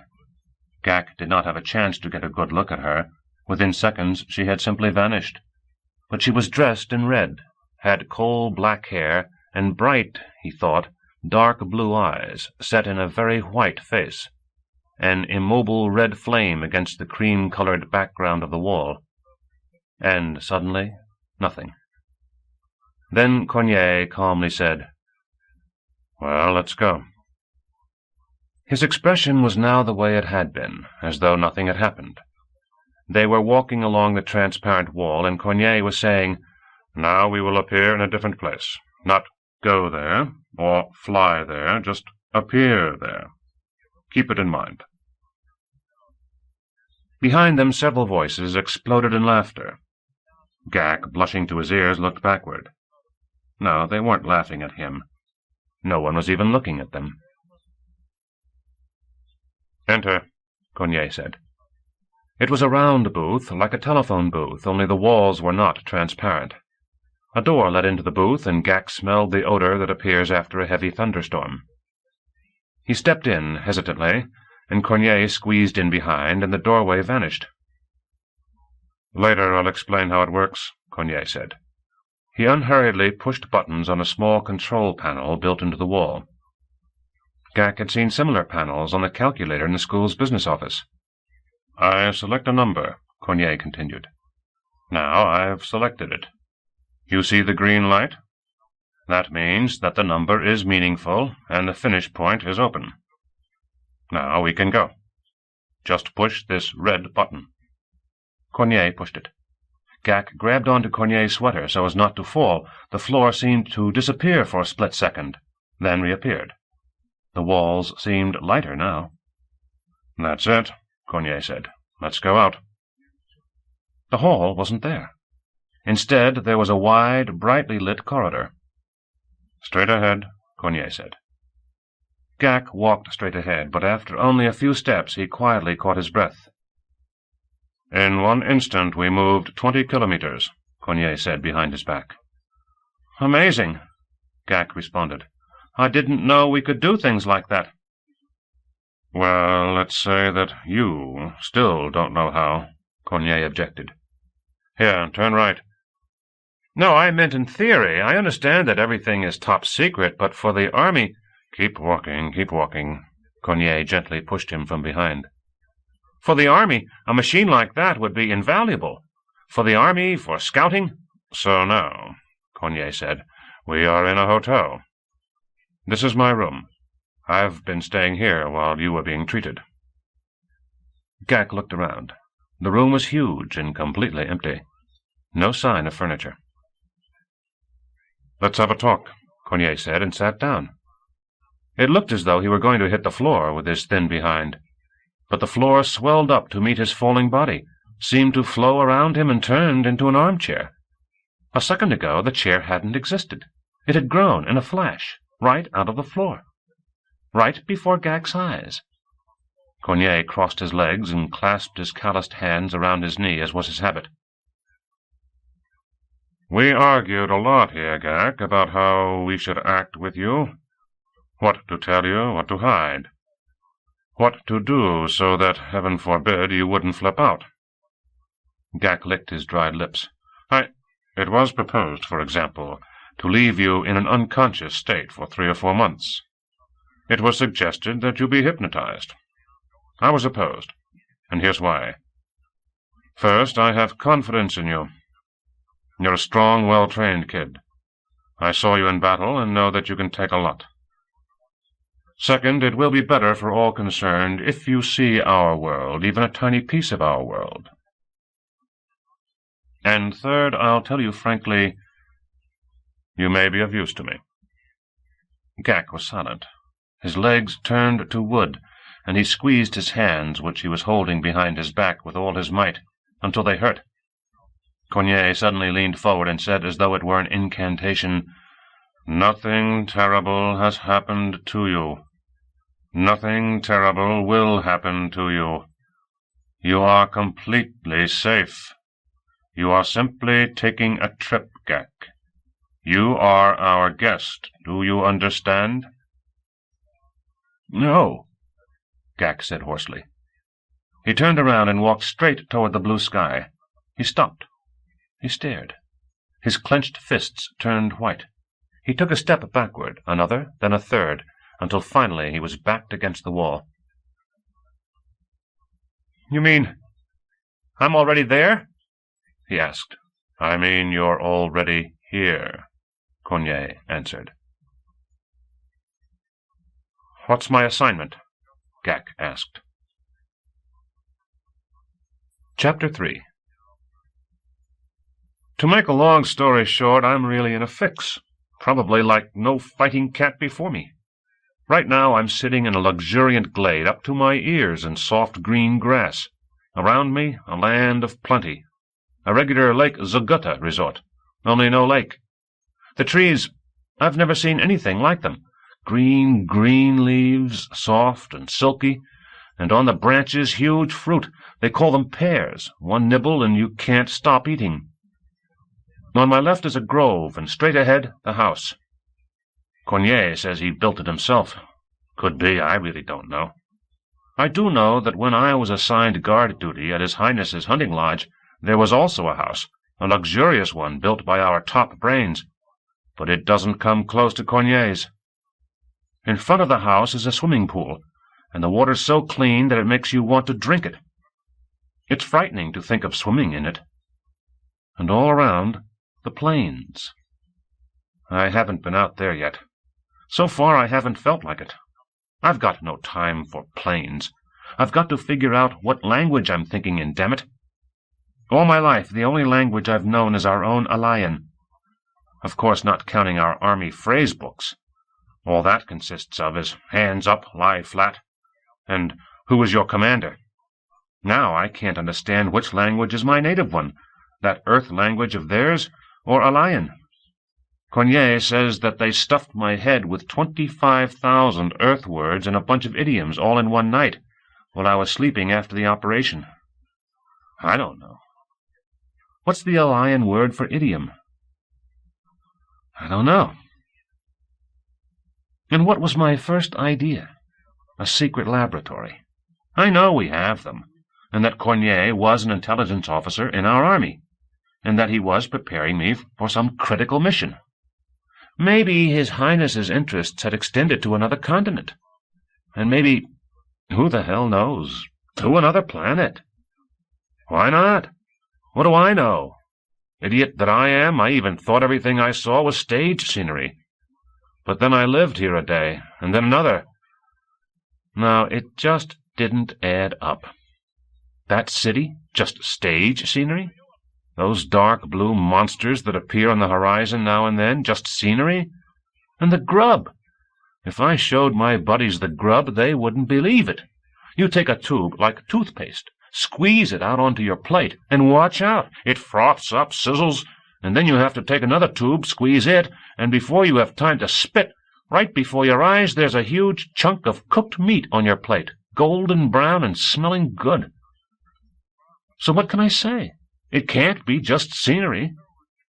Gak did not have a chance to get a good look at her. Within seconds she had simply vanished. But she was dressed in red, had coal-black hair, and bright, he thought, dark blue eyes, set in a very white face, an immobile red flame against the cream-colored background of the wall. And suddenly, nothing. Then Cornier calmly said, "Well, let's go." His expression was now the way it had been, as though nothing had happened. They were walking along the transparent wall, and Cornier was saying, "Now we will appear in a different place. Not go there, or fly there, just appear there. Keep it in mind." Behind them several voices exploded in laughter. Gak, blushing to his ears, looked backward. No, they weren't laughing at him. No one was even looking at them. "Enter," Cornier said. It was a round booth, like a telephone booth, only the walls were not transparent. A door led into the booth, and Gak smelled the odor that appears after a heavy thunderstorm. He stepped in, hesitantly, and Cornier squeezed in behind, and the doorway vanished. "Later I'll explain how it works," Cornier said. He unhurriedly pushed buttons on a small control panel built into the wall. Gak had seen similar panels on the calculator in the school's business office. "I select a number," Cornier continued. "Now I've selected it. You see the green light? That means that the number is meaningful and the finish point is open. Now we can go. Just push this red button." Cornier pushed it. Gak grabbed onto Cornier's sweater so as not to fall. The floor seemed to disappear for a split second, then reappeared. The walls seemed lighter now. "That's it," Cornier said. "Let's go out." The hall wasn't there. Instead, there was a wide, brightly lit corridor. "Straight ahead," Cornier said. Gak walked straight ahead, but after only a few steps he quietly caught his breath. "In 1 instant we moved 20 kilometers, Cornier said behind his back. "Amazing," Gak responded. "I didn't know we could do things like that." "Well, let's say that you still don't know how," Cornier objected. "Here, turn right." "No, I meant in theory. I understand that everything is top secret, but for the army—" Keep walking, Cornier gently pushed him from behind. "For the army, a machine like that would be invaluable. For the army, for scouting—" "So now," Cornier said, "we are in a hotel. This is my room. I've been staying here while you were being treated." Gak looked around. The room was huge and completely empty. No sign of furniture. "Let's have a talk," Cornier said, and sat down. It looked as though he were going to hit the floor with his thin behind. But the floor swelled up to meet his falling body, seemed to flow around him, and turned into an armchair. A second ago the chair hadn't existed. It had grown in a flash, right out of the floor, right before Gak's eyes. Cornier crossed his legs and clasped his calloused hands around his knee, as was his habit. "We argued a lot here, Gak, about how we should act with you. What to tell you, what to hide. What to do so that, heaven forbid, you wouldn't flip out." Gak licked his dried lips. It was proposed, for example, to leave you in an unconscious state for 3 or 4 months. It was suggested that you be hypnotized. I was opposed, and here's why. First, I have confidence in you. You're a strong, well-trained kid. I saw you in battle and know that you can take a lot. Second, it will be better for all concerned if you see our world, even a tiny piece of our world. And third, I'll tell you frankly, you may be of use to me." Gak was silent. His legs turned to wood, and he squeezed his hands, which he was holding behind his back with all his might, until they hurt. Cornier suddenly leaned forward and said, as though it were an incantation, "Nothing terrible has happened to you. Nothing terrible will happen to you. You are completely safe. You are simply taking a trip, Gek. You are our guest. Do you understand? No. Gek said hoarsely. He turned around and walked straight toward the blue sky. He stopped. He stared. His clenched fists turned white. He took a step backward, another, then a third, until finally he was backed against the wall. You mean I'm already there? He asked. I mean you're already here, Cornier answered. What's my assignment? Gek asked. Chapter 3. To make a long story short, I'm really in a fix. Probably like no fighting cat before me. Right now I'm sitting in a luxuriant glade up to my ears in soft green grass. Around me, a land of plenty. A regular Lake Zugutta resort, only no lake. The trees, I've never seen anything like them. Green leaves, soft and silky, and on the branches huge fruit. They call them pears. One nibble and you can't stop eating. On my left is a grove, and straight ahead, the house. Cornier says he built it himself. Could be, I really don't know. I do know that when I was assigned guard duty at His Highness's hunting lodge, there was also a house, a luxurious one built by our top brains. But it doesn't come close to Cornier's. In front of the house is a swimming pool, and the water's so clean that it makes you want to drink it. It's frightening to think of swimming in it. And all around, the plains. I haven't been out there yet. So far I haven't felt like it. I've got no time for plains. I've got to figure out what language I'm thinking in, damn it. All my life, the only language I've known is our own Alayan. Of course, not counting our army phrase books. All that consists of is hands up, lie flat, and who is your commander? Now I can't understand which language is my native one, that earth language of theirs, or Alayan. Cornier says that they stuffed my head with 25,000 earth words and a bunch of idioms all in one night, while I was sleeping after the operation. I don't know. What's the Alayan word for idiom? I don't know. And what was my first idea? A secret laboratory. I know we have them, and that Cornier was an intelligence officer in our army, and that he was preparing me for some critical mission. Maybe His Highness's interests had extended to another continent, and maybe, who the hell knows, to another planet. Why not? What do I know? Idiot that I am, I even thought everything I saw was stage scenery. But then I lived here a day, and then another. No, it just didn't add up. That city, just stage scenery? Those dark blue monsters that appear on the horizon now and then, just scenery? And the grub! If I showed my buddies the grub, they wouldn't believe it. You take a tube like toothpaste, squeeze it out onto your plate, and watch out. It froths up, sizzles, and then you have to take another tube, squeeze it, and before you have time to spit, right before your eyes there's a huge chunk of cooked meat on your plate, golden brown and smelling good. So what can I say? It can't be just scenery.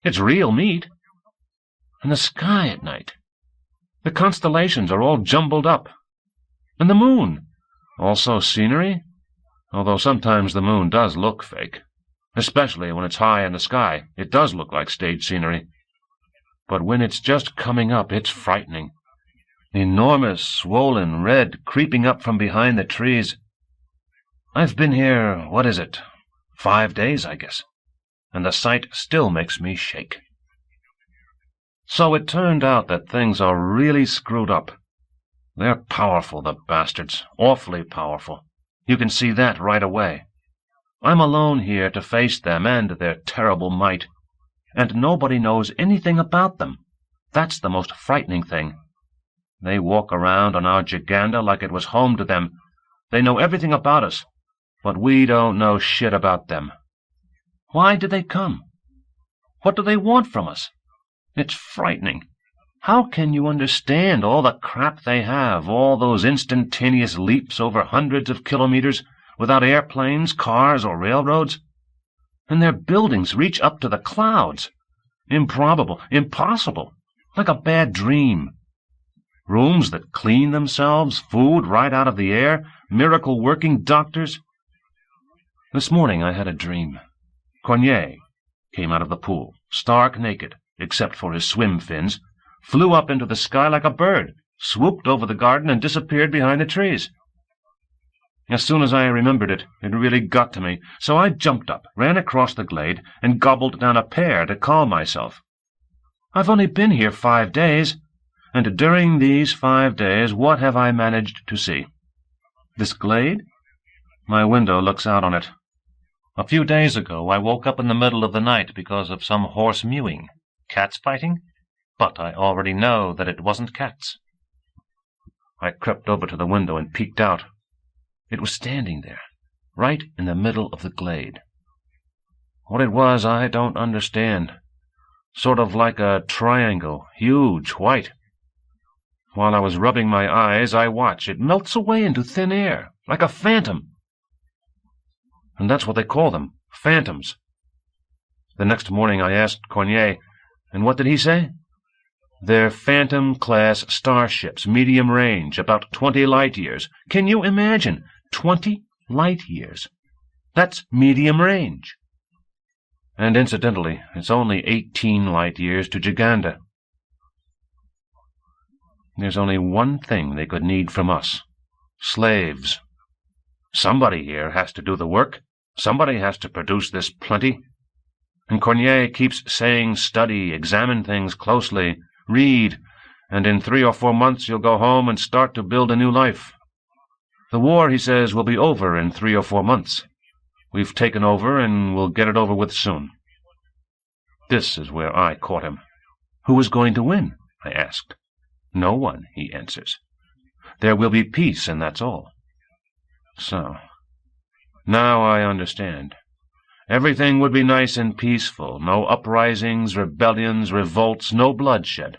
It's real meat. And the sky at night. The constellations are all jumbled up. And the moon. Also scenery, although sometimes the moon does look fake. Especially when it's high in the sky. It does look like stage scenery. But when it's just coming up, it's frightening. Enormous, swollen red creeping up from behind the trees. I've been here, 5 days, I guess. And the sight still makes me shake. So it turned out that things are really screwed up. They're powerful, the bastards. Awfully powerful. You can see that right away. I'm alone here to face them and their terrible might. And nobody knows anything about them. That's the most frightening thing. They walk around on our Giganda like it was home to them. They know everything about us, but we don't know shit about them. Why did they come? What do they want from us? It's frightening. How can you understand all the crap they have, all those instantaneous leaps over hundreds of kilometers, without airplanes, cars, or railroads? And their buildings reach up to the clouds. Improbable, impossible, like a bad dream. Rooms that clean themselves, food right out of the air, miracle-working doctors. This morning I had a dream. Cornier came out of the pool, stark naked, except for his swim fins, flew up into the sky like a bird, swooped over the garden, and disappeared behind the trees. As soon as I remembered it, it really got to me, so I jumped up, ran across the glade, and gobbled down a pear to calm myself. I've only been here 5 days, and during these 5 days what have I managed to see? This glade? My window looks out on it. A few days ago I woke up in the middle of the night because of some hoarse mewing. Cats fighting? But I already know that it wasn't cats. I crept over to the window and peeked out. It was standing there, right in the middle of the glade. What it was I don't understand. Sort of like a triangle, huge, white. While I was rubbing my eyes, I watch. It melts away into thin air, like a phantom. And that's what they call them, phantoms. The next morning I asked Cornier, and what did he say? They're phantom-class starships, medium range, about 20 light-years. Can you imagine? 20 light-years. That's medium range. And incidentally, it's only 18 light-years to Giganda. There's only one thing they could need from us. Slaves. Somebody here has to do the work. Somebody has to produce this plenty. And Cornier keeps saying study, examine things closely, read, and in 3 or 4 months you'll go home and start to build a new life. The war, he says, will be over in 3 or 4 months. We've taken over, and we'll get it over with soon. This is where I caught him. Who is going to win? I asked. No one, he answers. There will be peace, and that's all. So, now I understand. Everything would be nice and peaceful. No uprisings, rebellions, revolts, no bloodshed.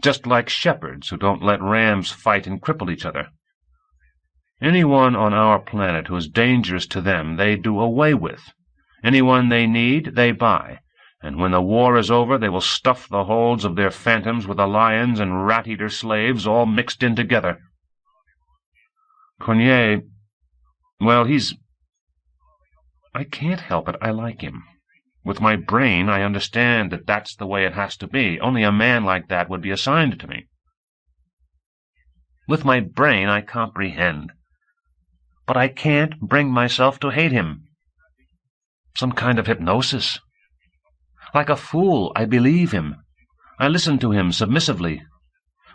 Just like shepherds who don't let rams fight and cripple each other. Anyone on our planet who is dangerous to them, they do away with. Anyone they need, they buy. And when the war is over, they will stuff the holds of their phantoms with the lions and rat-eater slaves all mixed in together. Cornier, well, I can't help it. I like him. With my brain, I understand that that's the way it has to be. Only a man like that would be assigned to me. With my brain, I comprehend. But I can't bring myself to hate him. Some kind of hypnosis. Like a fool, I believe him. I listen to him submissively.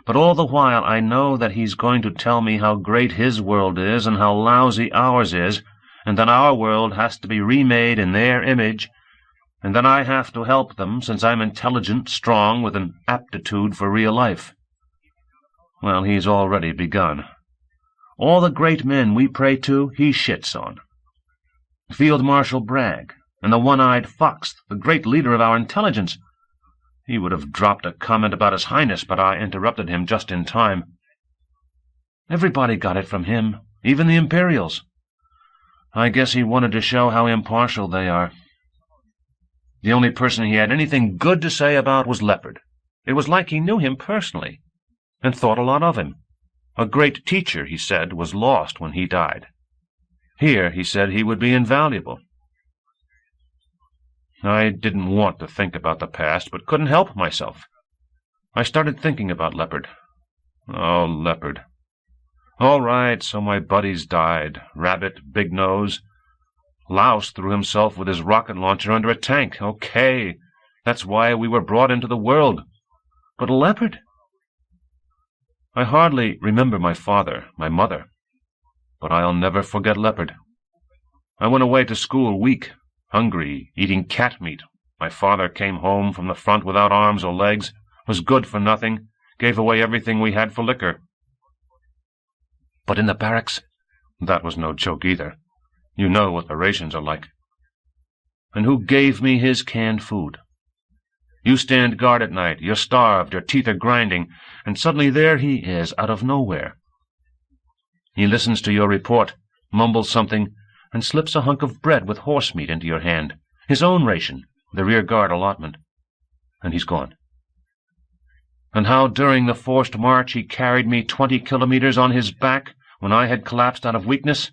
But all the while I know that he's going to tell me how great his world is and how lousy ours is, and that our world has to be remade in their image, and then I have to help them since I'm intelligent, strong, with an aptitude for real life. Well, he's already begun. All the great men we pray to, he shits on. Field Marshal Bragg, and the one-eyed fox, the great leader of our intelligence. He would have dropped a comment about His Highness, but I interrupted him just in time. Everybody got it from him, even the Imperials. I guess he wanted to show how impartial they are. The only person he had anything good to say about was Leopard. It was like he knew him personally, and thought a lot of him. A great teacher, he said, was lost when he died. Here, he said, he would be invaluable. I didn't want to think about the past, but couldn't help myself. I started thinking about Leopard. Oh, Leopard. All right, so my buddies died. Rabbit, Big Nose. Louse threw himself with his rocket launcher under a tank. Okay, that's why we were brought into the world. But Leopard? I hardly remember my father, my mother, but I'll never forget Leopard. I went away to school weak, hungry, eating cat meat. My father came home from the front without arms or legs, was good for nothing, gave away everything we had for liquor. But in the barracks, that was no joke either. You know what the rations are like. And who gave me his canned food? You stand guard at night, you're starved, your teeth are grinding, and suddenly there he is, out of nowhere. He listens to your report, mumbles something, and slips a hunk of bread with horse meat into your hand. His own ration, the rear guard allotment. And he's gone. And how during the forced march he carried me 20 kilometers on his back when I had collapsed out of weakness.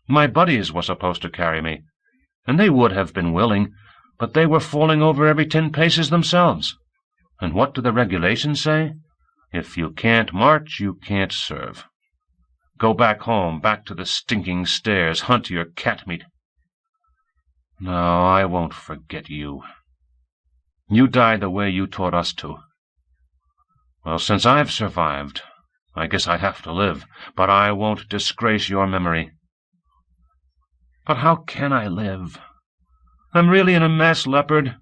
My buddies were supposed to carry me, and they would have been willing, but they were falling over every 10 paces themselves. And what do the regulations say? If you can't march, you can't serve. Go back home, back to the stinking stairs, hunt your cat meat. No, I won't forget you. You died the way you taught us to. Well, since I've survived, I guess I have to live, but I won't disgrace your memory. But how can I live? I'm really in a mess, Leopard.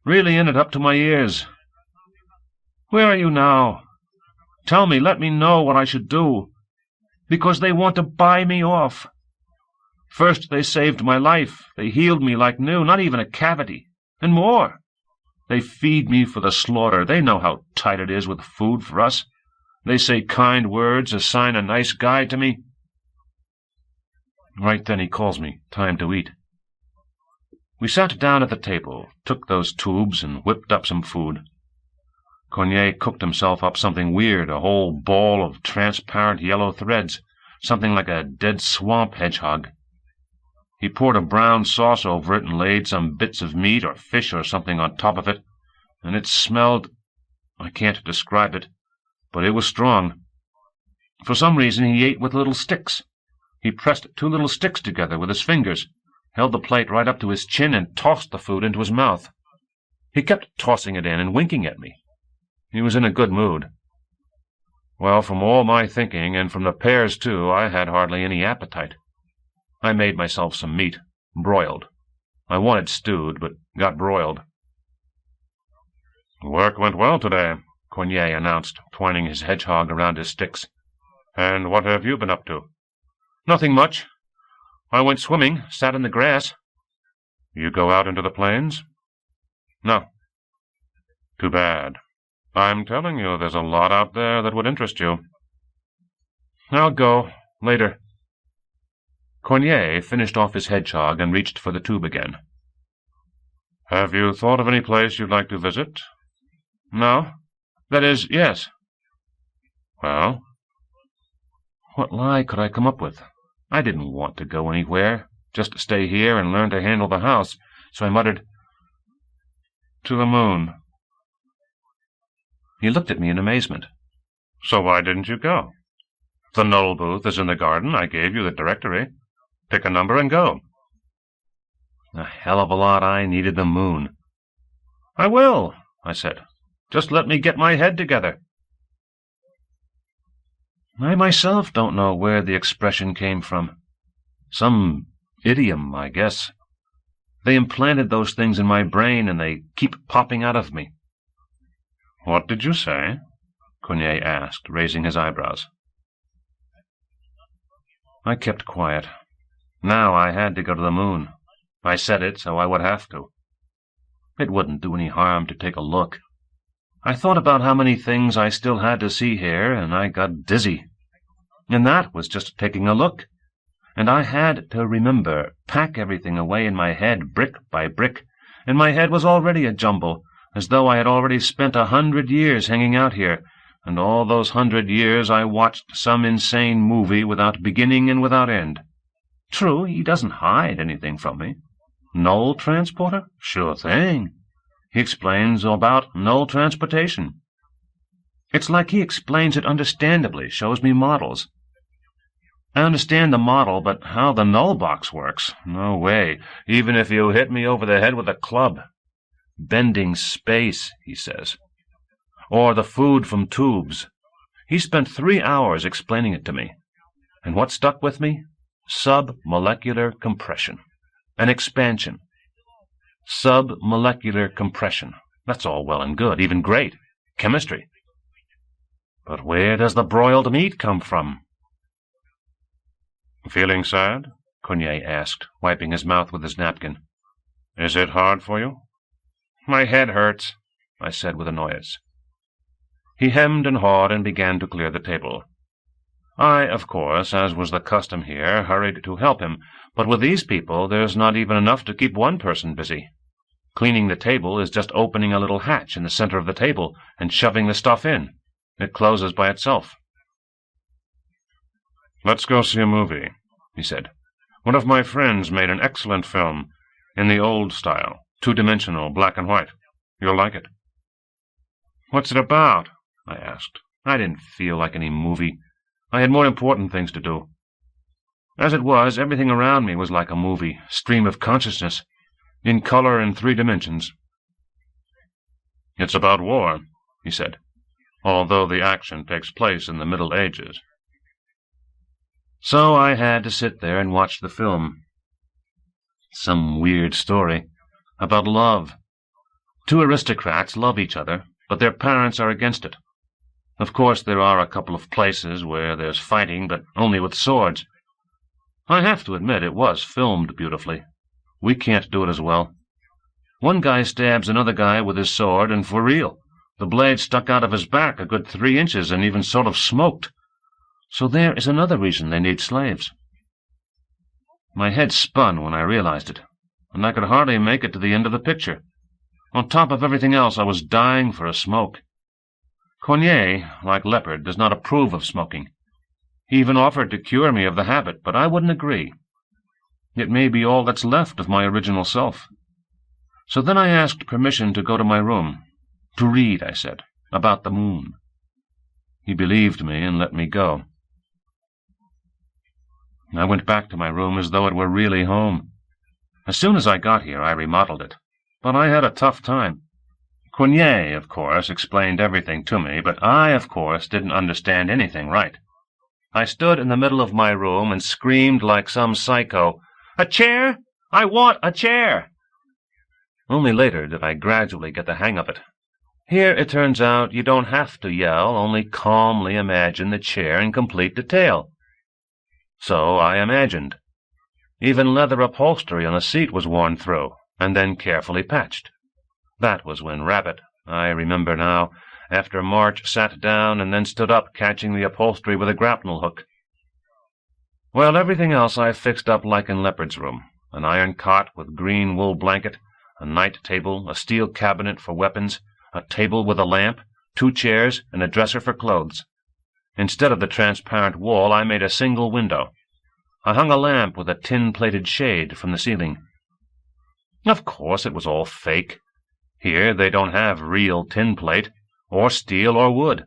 Really in it up to my ears. Where are you now? Tell me, let me know what I should do. Because they want to buy me off. First they saved my life. They healed me like new, not even a cavity. And more. They feed me for the slaughter. They know how tight it is with food for us. They say kind words, assign a nice guide to me. Right then he calls me, time to eat. We sat down at the table, took those tubes, and whipped up some food. Cornier cooked himself up something weird, a whole ball of transparent yellow threads, something like a dead swamp hedgehog. He poured a brown sauce over it and laid some bits of meat or fish or something on top of it, and it smelled— I can't describe it, but it was strong. For some reason he ate with little sticks. He pressed 2 little sticks together with his fingers, held the plate right up to his chin, and tossed the food into his mouth. He kept tossing it in and winking at me. He was in a good mood. Well, from all my thinking, and from the pears too, I had hardly any appetite. I made myself some meat, broiled. I wanted stewed, but got broiled. "Work went well today," Cornier announced, twining his hedgehog around his sticks. "And what have you been up to?" "Nothing much. I went swimming, sat in the grass." "You go out into the plains?" "No." "Too bad. I'm telling you, there's a lot out there that would interest you." "I'll go. Later." Cornier finished off his hedgehog and reached for the tube again. "Have you thought of any place you'd like to visit?" "No. That is, yes." "Well?" What lie could I come up with? I didn't want to go anywhere, just stay here and learn to handle the house, so I muttered, "To the moon." He looked at me in amazement. "So why didn't you go? The Knoll booth is in the garden. I gave you the directory. Pick a number and go." A hell of a lot I needed the moon. "I will," I said. "Just let me get my head together." I myself don't know where the expression came from. Some idiom, I guess. They implanted those things in my brain, and they keep popping out of me. "What did you say?" Cornier asked, raising his eyebrows. I kept quiet. Now I had to go to the moon. I said it, so I would have to. It wouldn't do any harm to take a look. I thought about how many things I still had to see here, and I got dizzy. And that was just taking a look. And I had to remember, pack everything away in my head, brick by brick, and my head was already a jumble, as though I had already spent 100 years hanging out here, and all those 100 years I watched some insane movie without beginning and without end. True, he doesn't hide anything from me. Knoll transporter? Sure thing. He explains about knoll transportation. It's like he explains it understandably, shows me models. I understand the model, but how the knoll box works? No way, even if you hit me over the head with a club. Bending space, he says. Or the food from tubes. He spent 3 hours explaining it to me. And what stuck with me? Submolecular compression. An expansion. Submolecular compression. That's all well and good, even great. Chemistry. But where does the broiled meat come from? "Feeling sad?" Cornier asked, wiping his mouth with his napkin. "Is it hard for you?" "My head hurts," I said with annoyance. He hemmed and hawed and began to clear the table. I, of course, as was the custom here, hurried to help him, but with these people there's not even enough to keep one person busy. Cleaning the table is just opening a little hatch in the center of the table and shoving the stuff in. It closes by itself. "Let's go see a movie," he said. "One of my friends made an excellent film, in the old style, two-dimensional, black and white. You'll like it." "What's it about?" I asked. I didn't feel like any movie. I had more important things to do. As it was, everything around me was like a movie, stream of consciousness, in color and 3 dimensions. "It's about war," he said, "although the action takes place in the Middle Ages." So I had to sit there and watch the film. Some weird story about love. 2 aristocrats love each other, but their parents are against it. Of course, there are a couple of places where there's fighting, but only with swords. I have to admit it was filmed beautifully. We can't do it as well. One guy stabs another guy with his sword, and for real. The blade stuck out of his back a good 3 inches and even sort of smoked. So there is another reason they need slaves. My head spun when I realized it, and I could hardly make it to the end of the picture. On top of everything else, I was dying for a smoke. Cornier, like Leopard, does not approve of smoking. He even offered to cure me of the habit, but I wouldn't agree. It may be all that's left of my original self. So then I asked permission to go to my room. To read, I said, about the moon. He believed me and let me go. I went back to my room as though it were really home. As soon as I got here, I remodeled it. But I had a tough time. Cornier, of course, explained everything to me, but I, of course, didn't understand anything right. I stood in the middle of my room and screamed like some psycho, "A chair! I want a chair!" Only later did I gradually get the hang of it. Here, it turns out, you don't have to yell, only calmly imagine the chair in complete detail. So I imagined. Even leather upholstery on the seat was worn through, and then carefully patched. That was when Rabbit, I remember now, after March sat down and then stood up, catching the upholstery with a grapnel hook. Well, everything else I fixed up like in Leopard's room. An iron cot with green wool blanket, a night table, a steel cabinet for weapons, a table with a lamp, 2 chairs, and a dresser for clothes. Instead of the transparent wall, I made a single window. I hung a lamp with a tin-plated shade from the ceiling. Of course, it was all fake. Here they don't have real tin plate, or steel or wood.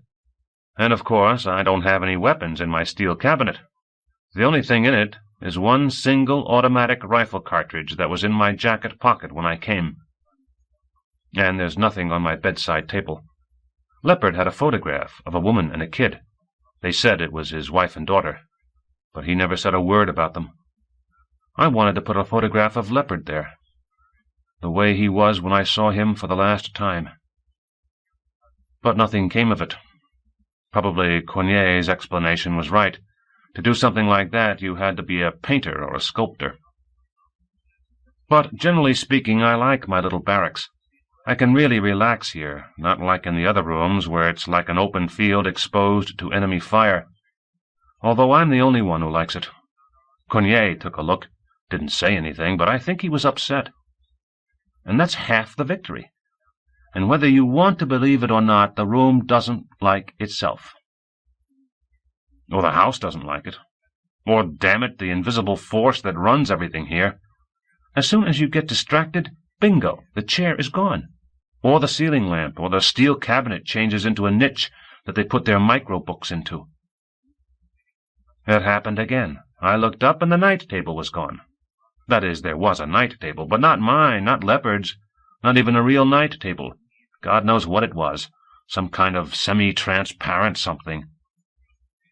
And of course, I don't have any weapons in my steel cabinet. The only thing in it is 1 single automatic rifle cartridge that was in my jacket pocket when I came. And there's nothing on my bedside table. Leopard had a photograph of a woman and a kid. They said it was his wife and daughter, but he never said a word about them. I wanted to put a photograph of Leopard there, the way he was when I saw him for the last time. But nothing came of it. Probably Cornier's explanation was right. To do something like that, you had to be a painter or a sculptor. But generally speaking, I like my little barracks. I can really relax here, not like in the other rooms where it's like an open field exposed to enemy fire. Although I'm the only one who likes it. Cornier took a look, didn't say anything, but I think he was upset. And that's half the victory. And whether you want to believe it or not, the room doesn't like itself. Or the house doesn't like it. Or, damn it, the invisible force that runs everything here. As soon as you get distracted, bingo, the chair is gone. Or the ceiling lamp, or the steel cabinet changes into a niche that they put their micro-books into. It happened again. I looked up and the night table was gone. That is, there was a night table, but not mine, not Leopard's, not even a real night table. God knows what it was, some kind of semi-transparent something.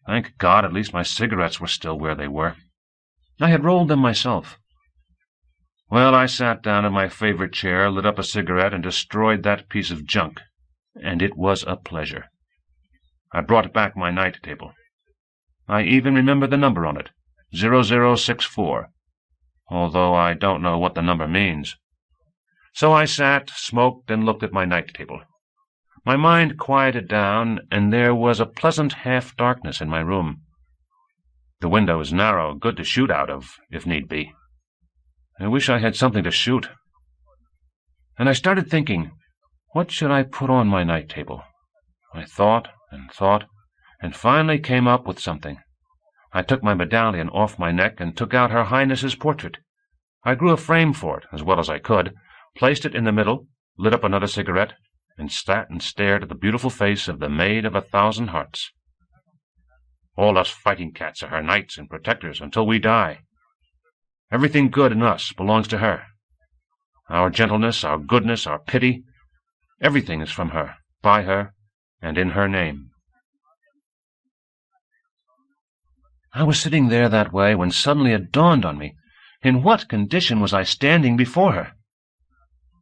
Thank God, at least my cigarettes were still where they were. I had rolled them myself. Well, I sat down in my favorite chair, lit up a cigarette, and destroyed that piece of junk, and it was a pleasure. I brought back my night table. I even remember the number on it, 0064, although I don't know what the number means. So I sat, smoked, and looked at my night table. My mind quieted down, and there was a pleasant half-darkness in my room. The window is narrow, good to shoot out of, if need be. I wish I had something to shoot. And I started thinking, what should I put on my night table? I thought, and finally came up with something. I took my medallion off my neck and took out Her Highness's portrait. I grew a frame for it, as well as I could, placed it in the middle, lit up another cigarette, and sat and stared at the beautiful face of the Maid of 1,000 Hearts. All us fighting cats are her knights and protectors until we die. Everything good in us belongs to her. Our gentleness, our goodness, our pity, everything is from her, by her, and in her name. I was sitting there that way when suddenly it dawned on me, in what condition was I standing before her?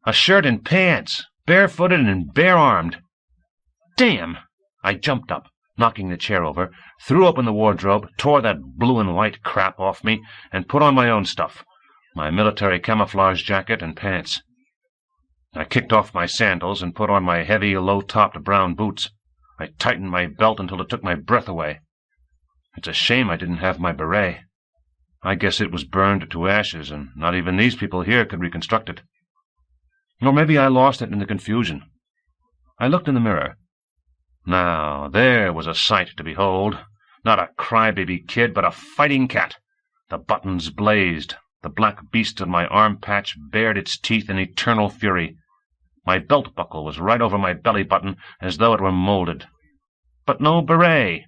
A shirt and pants, barefooted and bare-armed. Damn! I jumped up, knocking the chair over, threw open the wardrobe, tore that blue and white crap off me, and put on my own stuff, my military camouflage jacket and pants. I kicked off my sandals and put on my heavy, low-topped brown boots. I tightened my belt until it took my breath away. It's a shame I didn't have my beret. I guess it was burned to ashes, and not even these people here could reconstruct it. Or maybe I lost it in the confusion. I looked in the mirror. Now, there was a sight to behold. Not a crybaby kid, but a fighting cat. The buttons blazed. The black beast on my arm patch bared its teeth in eternal fury. My belt buckle was right over my belly button, as though it were molded. But no beret.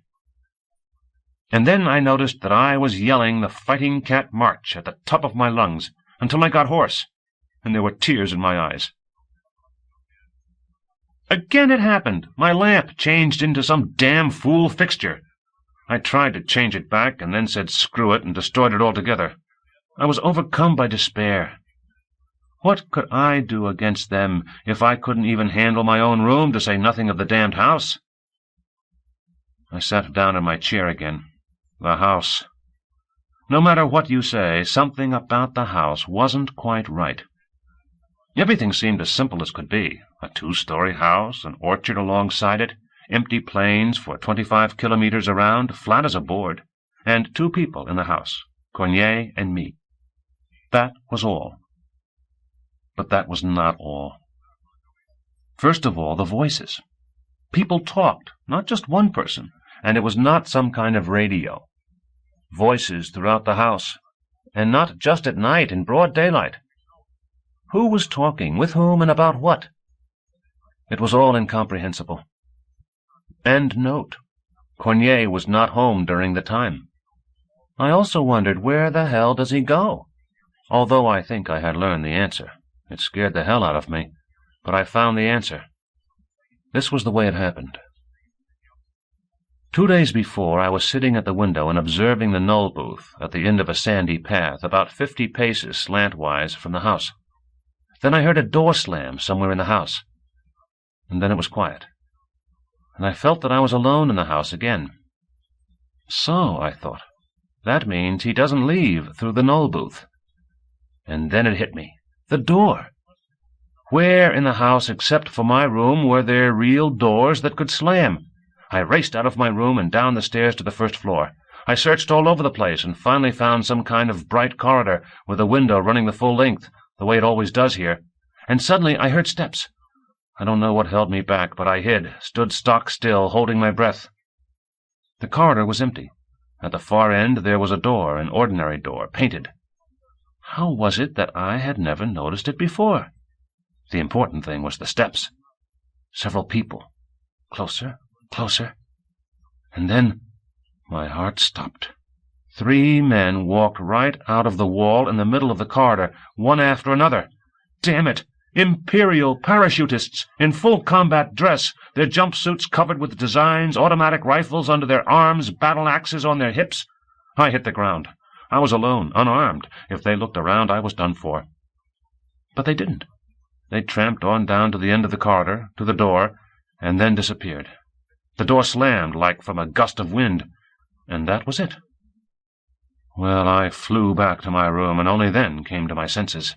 And then I noticed that I was yelling the fighting cat march at the top of my lungs until I got hoarse, and there were tears in my eyes. Again it happened. My lamp changed into some damn fool fixture. I tried to change it back and then said screw it and destroyed it altogether. I was overcome by despair. What could I do against them if I couldn't even handle my own room, to say nothing of the damned house? I sat down in my chair again. The house. No matter what you say, something about the house wasn't quite right. Everything seemed as simple as could be. A 2-story house, an orchard alongside it, empty plains for 25 kilometers around, flat as a board, and 2 people in the house, Cornier and me. That was all. But that was not all. First of all, the voices. People talked, not just one person, and it was not some kind of radio. Voices throughout the house, and not just at night in broad daylight. Who was talking, with whom, and about what? It was all incomprehensible. And note, Cornier was not home during the time. I also wondered, where the hell does he go? Although I think I had learned the answer. It scared the hell out of me, but I found the answer. This was the way it happened. 2 days before, I was sitting at the window and observing the null booth at the end of a sandy path, about 50 paces slantwise from the house. Then I heard a door slam somewhere in the house, and then it was quiet, and I felt that I was alone in the house again. So, I thought, that means he doesn't leave through the null booth. And then it hit me. The door. Where in the house except for my room were there real doors that could slam? I raced out of my room and down the stairs to the first floor. I searched all over the place and finally found some kind of bright corridor with a window running the full length, the way it always does here. And suddenly I heard steps. I don't know what held me back, but I hid, stood stock still, holding my breath. The corridor was empty. At the far end there was a door, an ordinary door, painted. How was it that I had never noticed it before? The important thing was the steps. Several people. Closer, closer. And then my heart stopped. 3 men walked right out of the wall in the middle of the corridor, one after another. Damn it! Imperial parachutists in full combat dress, their jumpsuits covered with designs, automatic rifles under their arms, battle axes on their hips. I hit the ground. I was alone, unarmed. If they looked around, I was done for. But they didn't. They tramped on down to the end of the corridor, to the door, and then disappeared. The door slammed like from a gust of wind, and that was it. Well, I flew back to my room, and only then came to my senses.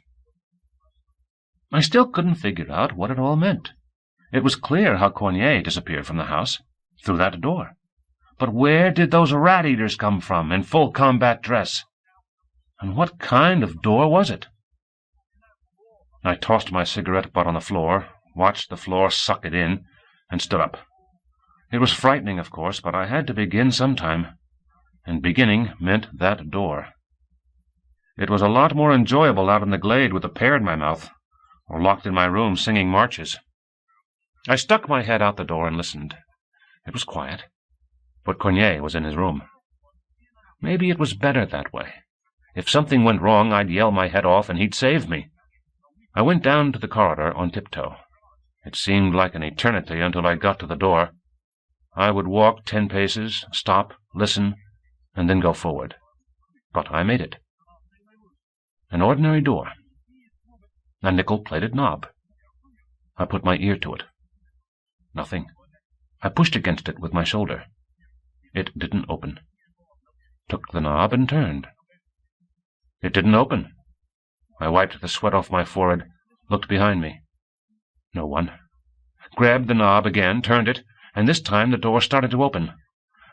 I still couldn't figure out what it all meant. It was clear how Cornier disappeared from the house, through that door. But where did those rat-eaters come from in full combat dress? And what kind of door was it? I tossed my cigarette butt on the floor, watched the floor suck it in, and stood up. It was frightening, of course, but I had to begin sometime, and beginning meant that door. It was a lot more enjoyable out in the glade with a pear in my mouth, or locked in my room singing marches. I stuck my head out the door and listened. It was quiet, but Cornier was in his room. Maybe it was better that way. If something went wrong, I'd yell my head off and he'd save me. I went down to the corridor on tiptoe. It seemed like an eternity until I got to the door. I would walk 10 paces, stop, listen, and then go forward. But I made it. An ordinary door. A nickel-plated knob. I put my ear to it. Nothing. I pushed against it with my shoulder. It didn't open. Took the knob and turned. It didn't open. I wiped the sweat off my forehead, looked behind me. No one. Grabbed the knob again, turned it, and this time the door started to open.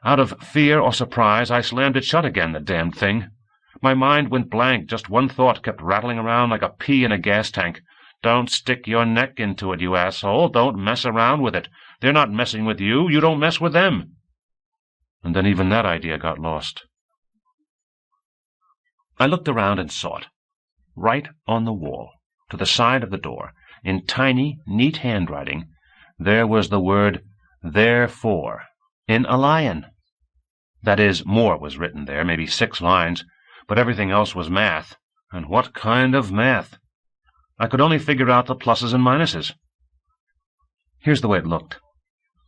Out of fear or surprise, I slammed it shut again, the damned thing. My mind went blank. Just one thought kept rattling around like a pea in a gas tank. Don't stick your neck into it, you asshole. Don't mess around with it. They're not messing with you. You don't mess with them. And then even that idea got lost. I looked around and saw it. Right on the wall, to the side of the door, in tiny, neat handwriting, there was the word, "Therefore," in a lion. That is, more was written there, maybe 6 lines, but everything else was math. And what kind of math? I could only figure out the pluses and minuses. Here's the way it looked.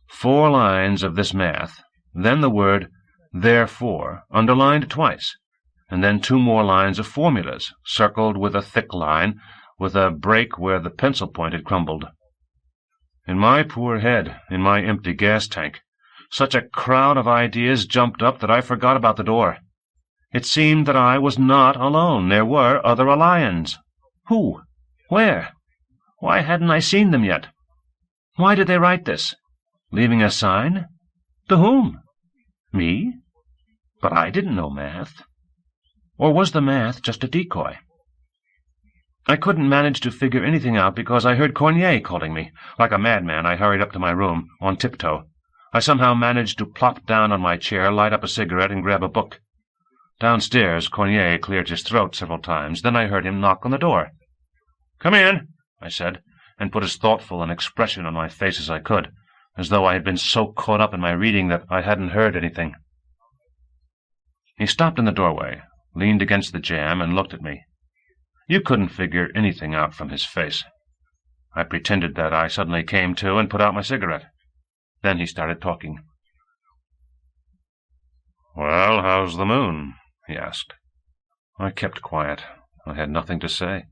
4 lines of this math, then the word, "Therefore," underlined twice, and then 2 more lines of formulas, circled with a thick line, with a break where the pencil point had crumbled. In my poor head, in my empty gas tank, such a crowd of ideas jumped up that I forgot about the door. It seemed that I was not alone. There were other Aliens. Who? Where? Why hadn't I seen them yet? Why did they write this? Leaving a sign? To whom? Me? But I didn't know math. Or was the math just a decoy? I couldn't manage to figure anything out because I heard Cornier calling me. Like a madman, I hurried up to my room, on tiptoe. I somehow managed to plop down on my chair, light up a cigarette, and grab a book. Downstairs, Cornier cleared his throat several times. Then I heard him knock on the door. "Come in," I said, and put as thoughtful an expression on my face as I could, as though I had been so caught up in my reading that I hadn't heard anything. He stopped in the doorway, leaned against the jamb, and looked at me. You couldn't figure anything out from his face. I pretended that I suddenly came to and put out my cigarette. Then he started talking. "Well, how's the moon?" he asked. I kept quiet. I had nothing to say.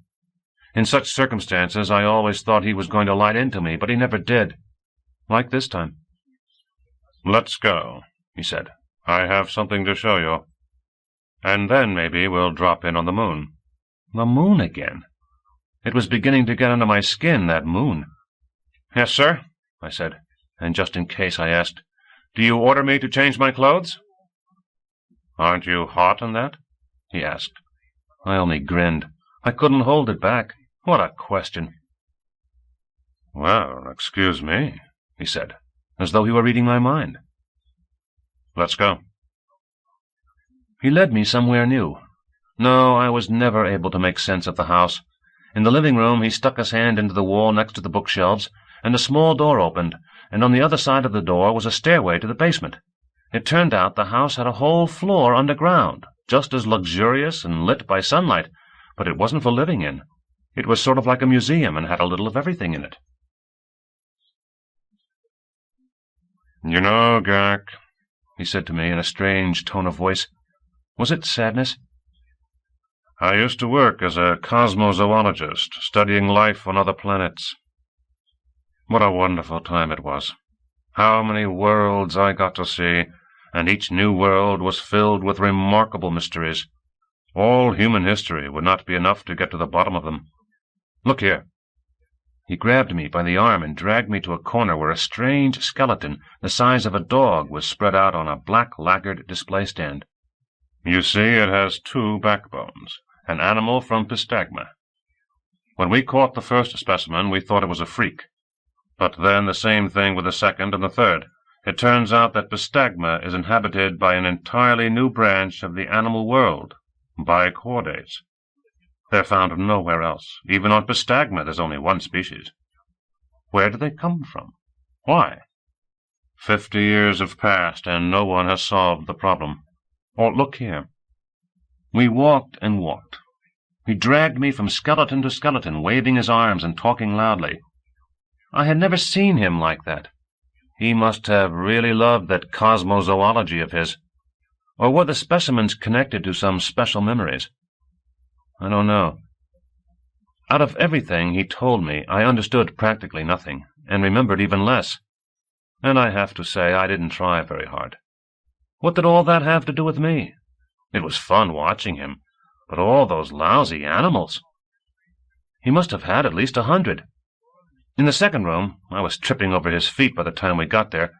In such circumstances, I always thought he was going to light into me, but he never did. Like this time. "Let's go," he said. "I have something to show you. And then maybe we'll drop in on the moon." The moon again. It was beginning to get under my skin, that moon. "Yes, sir," I said, and just in case I asked, "Do you order me to change my clothes?" "Aren't you hot in that?" he asked. I only grinned. I couldn't hold it back. What a question. "Well, excuse me," he said, as though he were reading my mind. "Let's go." He led me somewhere new. No, I was never able to make sense of the house. In the living room he stuck his hand into the wall next to the bookshelves, and a small door opened, and on the other side of the door was a stairway to the basement. It turned out the house had a whole floor underground, just as luxurious and lit by sunlight, but it wasn't for living in. It was sort of like a museum and had a little of everything in it. "You know, Gak," he said to me in a strange tone of voice. Was it sadness? "I used to work as a cosmozoologist, studying life on other planets. What a wonderful time it was. How many worlds I got to see, and each new world was filled with remarkable mysteries. All human history would not be enough to get to the bottom of them. Look here." He grabbed me by the arm and dragged me to a corner where a strange skeleton, the size of a dog, was spread out on a black lacquered display stand. "You see, it has 2 backbones, an animal from Pistagma. When we caught the first specimen, we thought it was a freak. But then the same thing with the second and the third. It turns out that Pistagma is inhabited by an entirely new branch of the animal world, by chordates. They're found nowhere else. Even on Pistagma there's only 1 species. Where do they come from? Why? 50 years have passed, and no one has solved the problem. Or look here." We walked and walked. He dragged me from skeleton to skeleton, waving his arms and talking loudly. I had never seen him like that. He must have really loved that cosmozoology of his. Or were the specimens connected to some special memories? I don't know. Out of everything he told me, I understood practically nothing, and remembered even less. And I have to say I didn't try very hard. What did all that have to do with me? It was fun watching him, but all those lousy animals. He must have had at least 100. In the second room, I was tripping over his feet by the time we got there.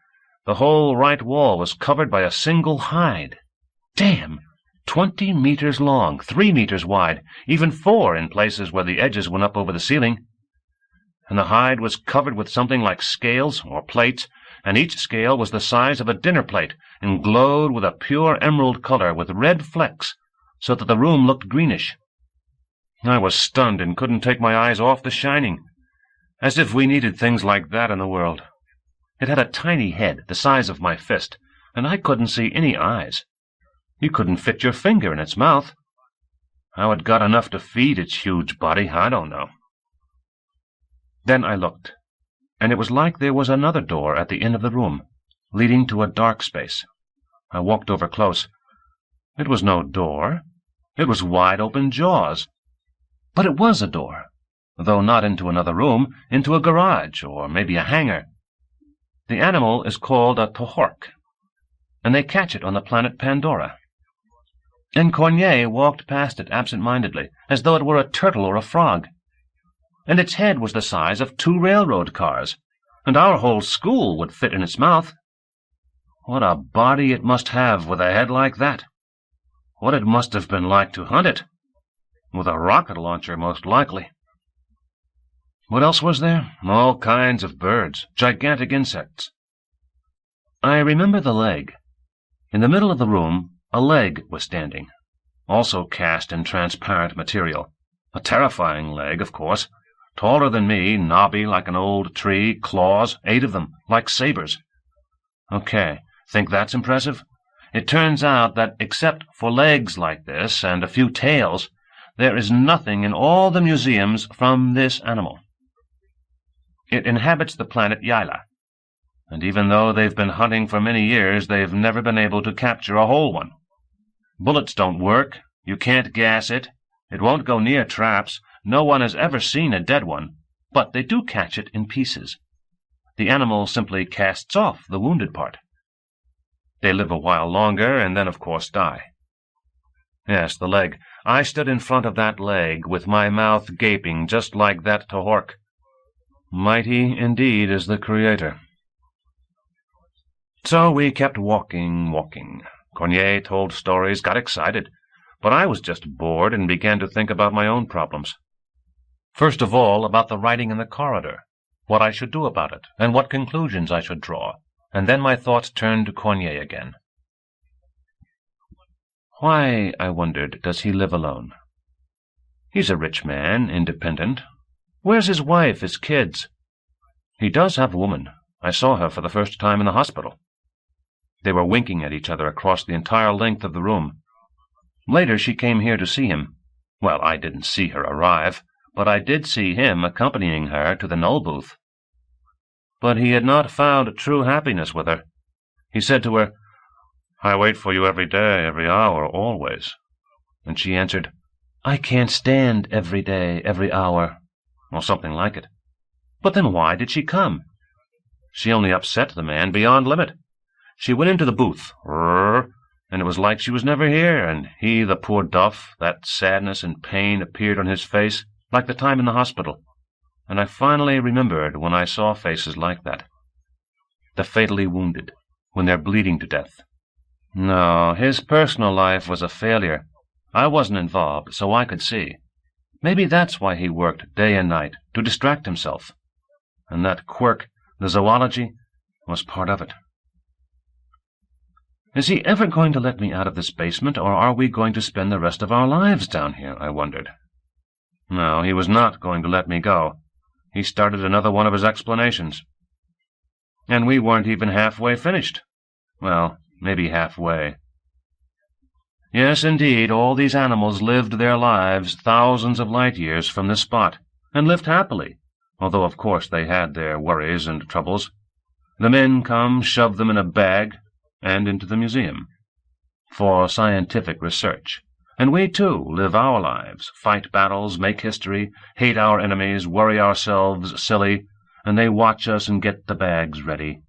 The whole right wall was covered by a single hide. Damn! 20 meters long, 3 meters wide, even 4 in places where the edges went up over the ceiling. And the hide was covered with something like scales or plates, and each scale was the size of a dinner plate and glowed with a pure emerald color with red flecks, so that the room looked greenish. I was stunned and couldn't take my eyes off the shining. As if we needed things like that in the world. It had a tiny head, the size of my fist, and I couldn't see any eyes. You couldn't fit your finger in its mouth. How it got enough to feed its huge body, I don't know. Then I looked, and it was like there was another door at the end of the room, leading to a dark space. I walked over close. It was no door. It was wide-open jaws. But it was a door, though not into another room, into a garage, or maybe a hangar. The animal is called a tohork, and they catch it on the planet Pandora. And Cornier walked past it absent-mindedly, as though it were a turtle or a frog. And its head was the size of 2 railroad cars, and our whole school would fit in its mouth. What a body it must have with a head like that! What it must have been like to hunt it! With a rocket launcher, most likely. What else was there? All kinds of birds, gigantic insects. I remember the leg. In the middle of the room, a leg was standing, also cast in transparent material. A terrifying leg, of course. Taller than me, knobby like an old tree, claws, 8 of them, like sabers. Okay, think that's impressive? It turns out that except for legs like this and a few tails, there is nothing in all the museums from this animal. It inhabits the planet Yaila, and even though they've been hunting for many years, they've never been able to capture a whole one. Bullets don't work, you can't gas it, it won't go near traps, no one has ever seen a dead one, but they do catch it in pieces. The animal simply casts off the wounded part. They live a while longer, and then of course die. Yes, the leg. I stood in front of that leg, with my mouth gaping, just like that tohork. Mighty indeed is the Creator. So we kept walking. Cornier told stories, got excited, but I was just bored and began to think about my own problems. First of all, about the writing in the corridor, what I should do about it, and what conclusions I should draw, and then my thoughts turned to Cornier again. Why, I wondered, does he live alone? He's a rich man, independent. Where's his wife, his kids? He does have a woman. I saw her for the first time in the hospital. They were winking at each other across the entire length of the room. Later she came here to see him. Well, I didn't see her arrive, but I did see him accompanying her to the null booth. But he had not found true happiness with her. He said to her, "I wait for you every day, every hour, always." And she answered, "I can't stand every day, every hour," or something like it. But then why did she come? She only upset the man beyond limit. She went into the booth, and it was like she was never here, and he, the poor duff, that sadness and pain appeared on his face, like the time in the hospital. and I finally remembered when I saw faces like that. The fatally wounded, when they're bleeding to death. No, his personal life was a failure. I wasn't involved, so I could see. Maybe that's why he worked day and night, to distract himself. And that quirk, the zoology, was part of it. Is he ever going to let me out of this basement, or are we going to spend the rest of our lives down here, I wondered. No, he was not going to let me go. He started another one of his explanations. And we weren't even halfway finished. Well, maybe halfway. Yes, indeed, all these animals lived their lives thousands of light years from this spot, and lived happily, although of course they had their worries and troubles. The men come, shove them in a bag, and into the museum, for scientific research. And we, too, live our lives, fight battles, make history, hate our enemies, worry ourselves silly, and they watch us and get the bags ready.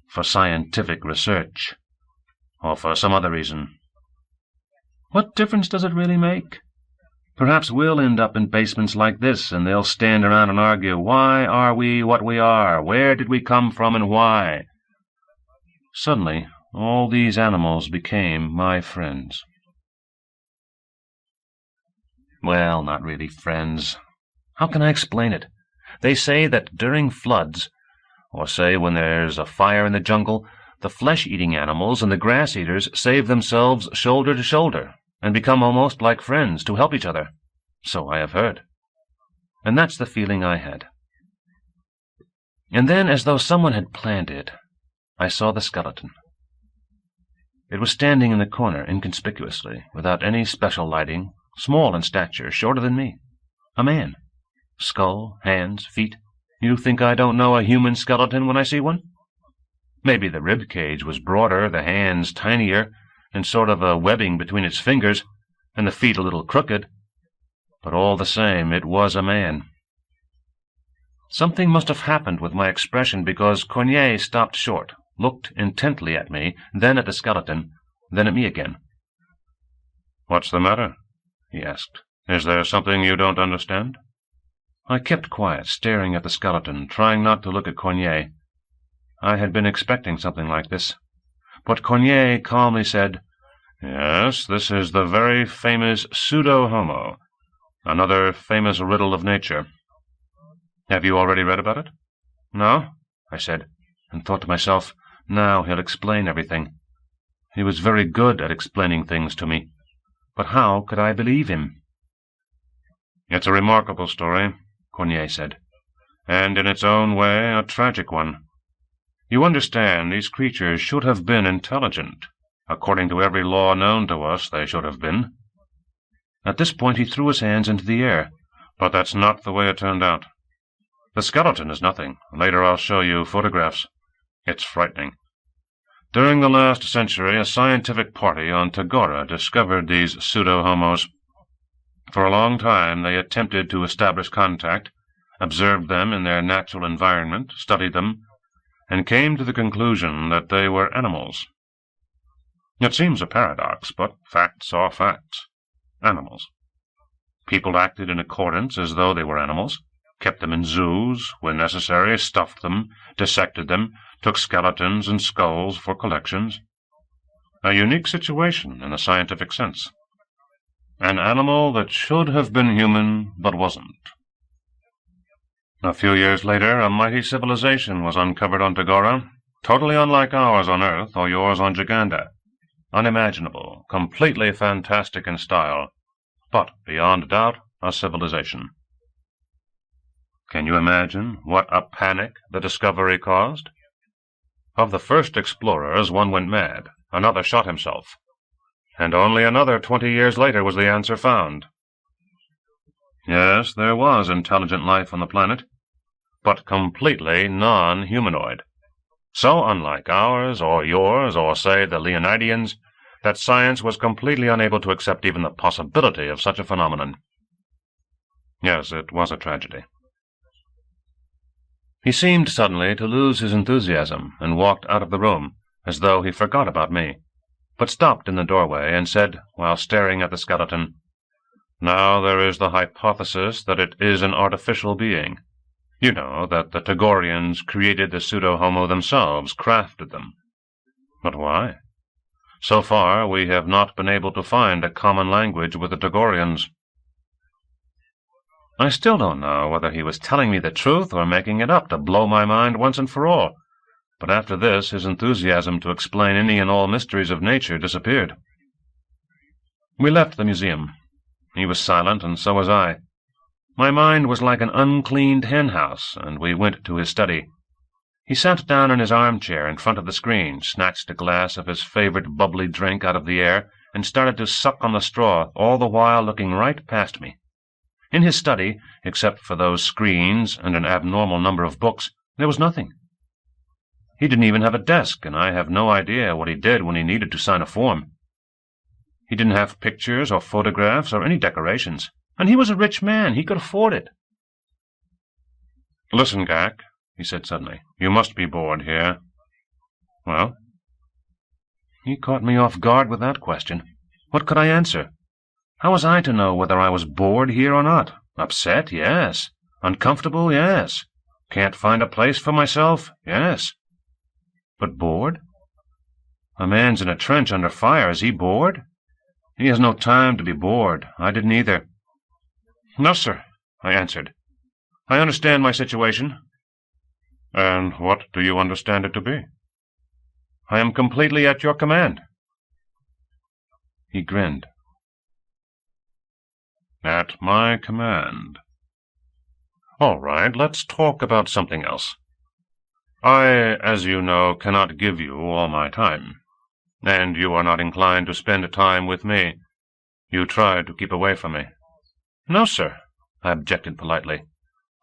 For scientific research. Or for some other reason. What difference does it really make? Perhaps we'll end up in basements like this, and they'll stand around and argue, why are we what we are? Where did we come from and why? Suddenly, all these animals became my friends. Well, not really friends. How can I explain it? They say that during floods, or say when there's a fire in the jungle, the flesh-eating animals and the grass-eaters save themselves shoulder to shoulder, and become almost like friends to help each other. So I have heard. And that's the feeling I had. And then, as though someone had planned it, I saw the skeleton. It was standing in the corner inconspicuously, without any special lighting, small in stature, shorter than me. A man. Skull, hands, feet. You think I don't know a human skeleton when I see one? Maybe the rib cage was broader, the hands tinier, and sort of a webbing between its fingers, and the feet a little crooked. But all the same, it was a man. Something must have happened with my expression, because Cornier stopped short, looked intently at me, then at the skeleton, then at me again. "What's the matter?" he asked. "Is there something you don't understand?" I kept quiet, staring at the skeleton, trying not to look at Cornier. I had been expecting something like this. But Cornier calmly said, "Yes, this is the very famous pseudo-homo, another famous riddle of nature. Have you already read about it?" "No," I said, and thought to myself, now he'll explain everything. He was very good at explaining things to me. But how could I believe him? "It's a remarkable story," Cornier said, "and in its own way a tragic one. You understand, these creatures should have been intelligent. According to every law known to us, they should have been." At this point he threw his hands into the air. "But that's not the way it turned out. The skeleton is nothing. Later I'll show you photographs. It's frightening. During the last century, a scientific party on Tagora discovered these pseudo-homos. For a long time they attempted to establish contact, observed them in their natural environment, studied them, and came to the conclusion that they were animals. It seems a paradox, but facts are facts. Animals. People acted in accordance as though they were animals, kept them in zoos, when necessary, stuffed them, dissected them, took skeletons and skulls for collections. A unique situation in a scientific sense. An animal that should have been human, but wasn't. A few years later, a mighty civilization was uncovered on Tagora, totally unlike ours on Earth or yours on Giganda. Unimaginable, completely fantastic in style, but, beyond doubt, a civilization. Can you imagine what a panic the discovery caused? Of the first explorers, one went mad, another shot himself, and only another 20 years later was the answer found. Yes, there was intelligent life on the planet, but completely non-humanoid. So unlike ours, or yours, or, say, the Leonidians, that science was completely unable to accept even the possibility of such a phenomenon. Yes, it was a tragedy. He seemed suddenly to lose his enthusiasm, and walked out of the room, as though he forgot about me, but stopped in the doorway and said, while staring at the skeleton, "Now there is the hypothesis that it is an artificial being, You know that the Tagorians created the pseudo-homo themselves, crafted them. But why? So far, we have not been able to find a common language with the Tagorians. I still don't know whether he was telling me the truth or making it up to blow my mind once and for all, but after this his enthusiasm to explain any and all mysteries of nature disappeared. We left the museum. He was silent, and so was I. My mind was like an uncleaned hen-house, and we went to his study. He sat down in his armchair in front of the screen, snatched a glass of his favorite bubbly drink out of the air, and started to suck on the straw, all the while looking right past me. In his study, except for those screens and an abnormal number of books, there was nothing. He didn't even have a desk, and I have no idea what he did when he needed to sign a form. He didn't have pictures or photographs or any decorations, and he was a rich man. He could afford it. "Listen, Gak," he said suddenly. "You must be bored here." "Well?" He caught me off guard with that question. What could I answer? How was I to know whether I was bored here or not? Upset? Yes. Uncomfortable? Yes. Can't find a place for myself? Yes. But bored? A man's in a trench under fire. Is he bored? He has no time to be bored. I didn't either. "No, sir," I answered. "I understand my situation." "And what do you understand it to be?" "I am completely at your command." He grinned. "At my command. All right, let's talk about something else. I, as you know, cannot give you all my time, and you are not inclined to spend time with me. You try to keep away from me." "No, sir," I objected politely.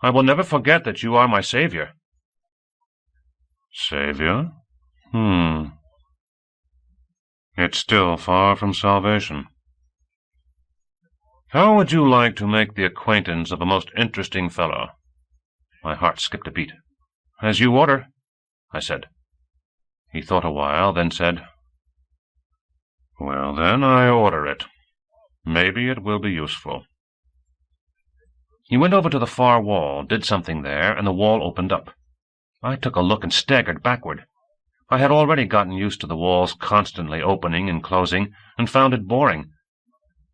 "I will never forget that you are my savior." "Savior? It's still far from salvation. How would you like to make the acquaintance of a most interesting fellow?" My heart skipped a beat. "As you order," I said. He thought a while, then said, "Well, then, I order it. Maybe it will be useful." He went over to the far wall, did something there, and the wall opened up. I took a look and staggered backward. I had already gotten used to the walls constantly opening and closing, and found it boring.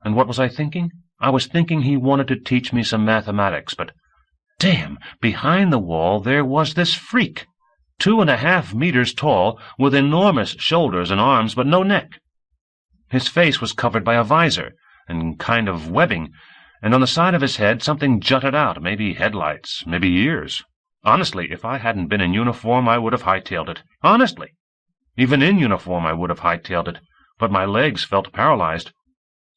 And what was I thinking? I was thinking he wanted to teach me some mathematics, but, damn, behind the wall there was this freak, 2.5 meters tall, with enormous shoulders and arms, but no neck. His face was covered by a visor, and kind of webbing, and on the side of his head something jutted out, maybe headlights, maybe ears. Honestly, if I hadn't been in uniform, I would have hightailed it. Honestly. Even in uniform, I would have hightailed it, but my legs felt paralyzed.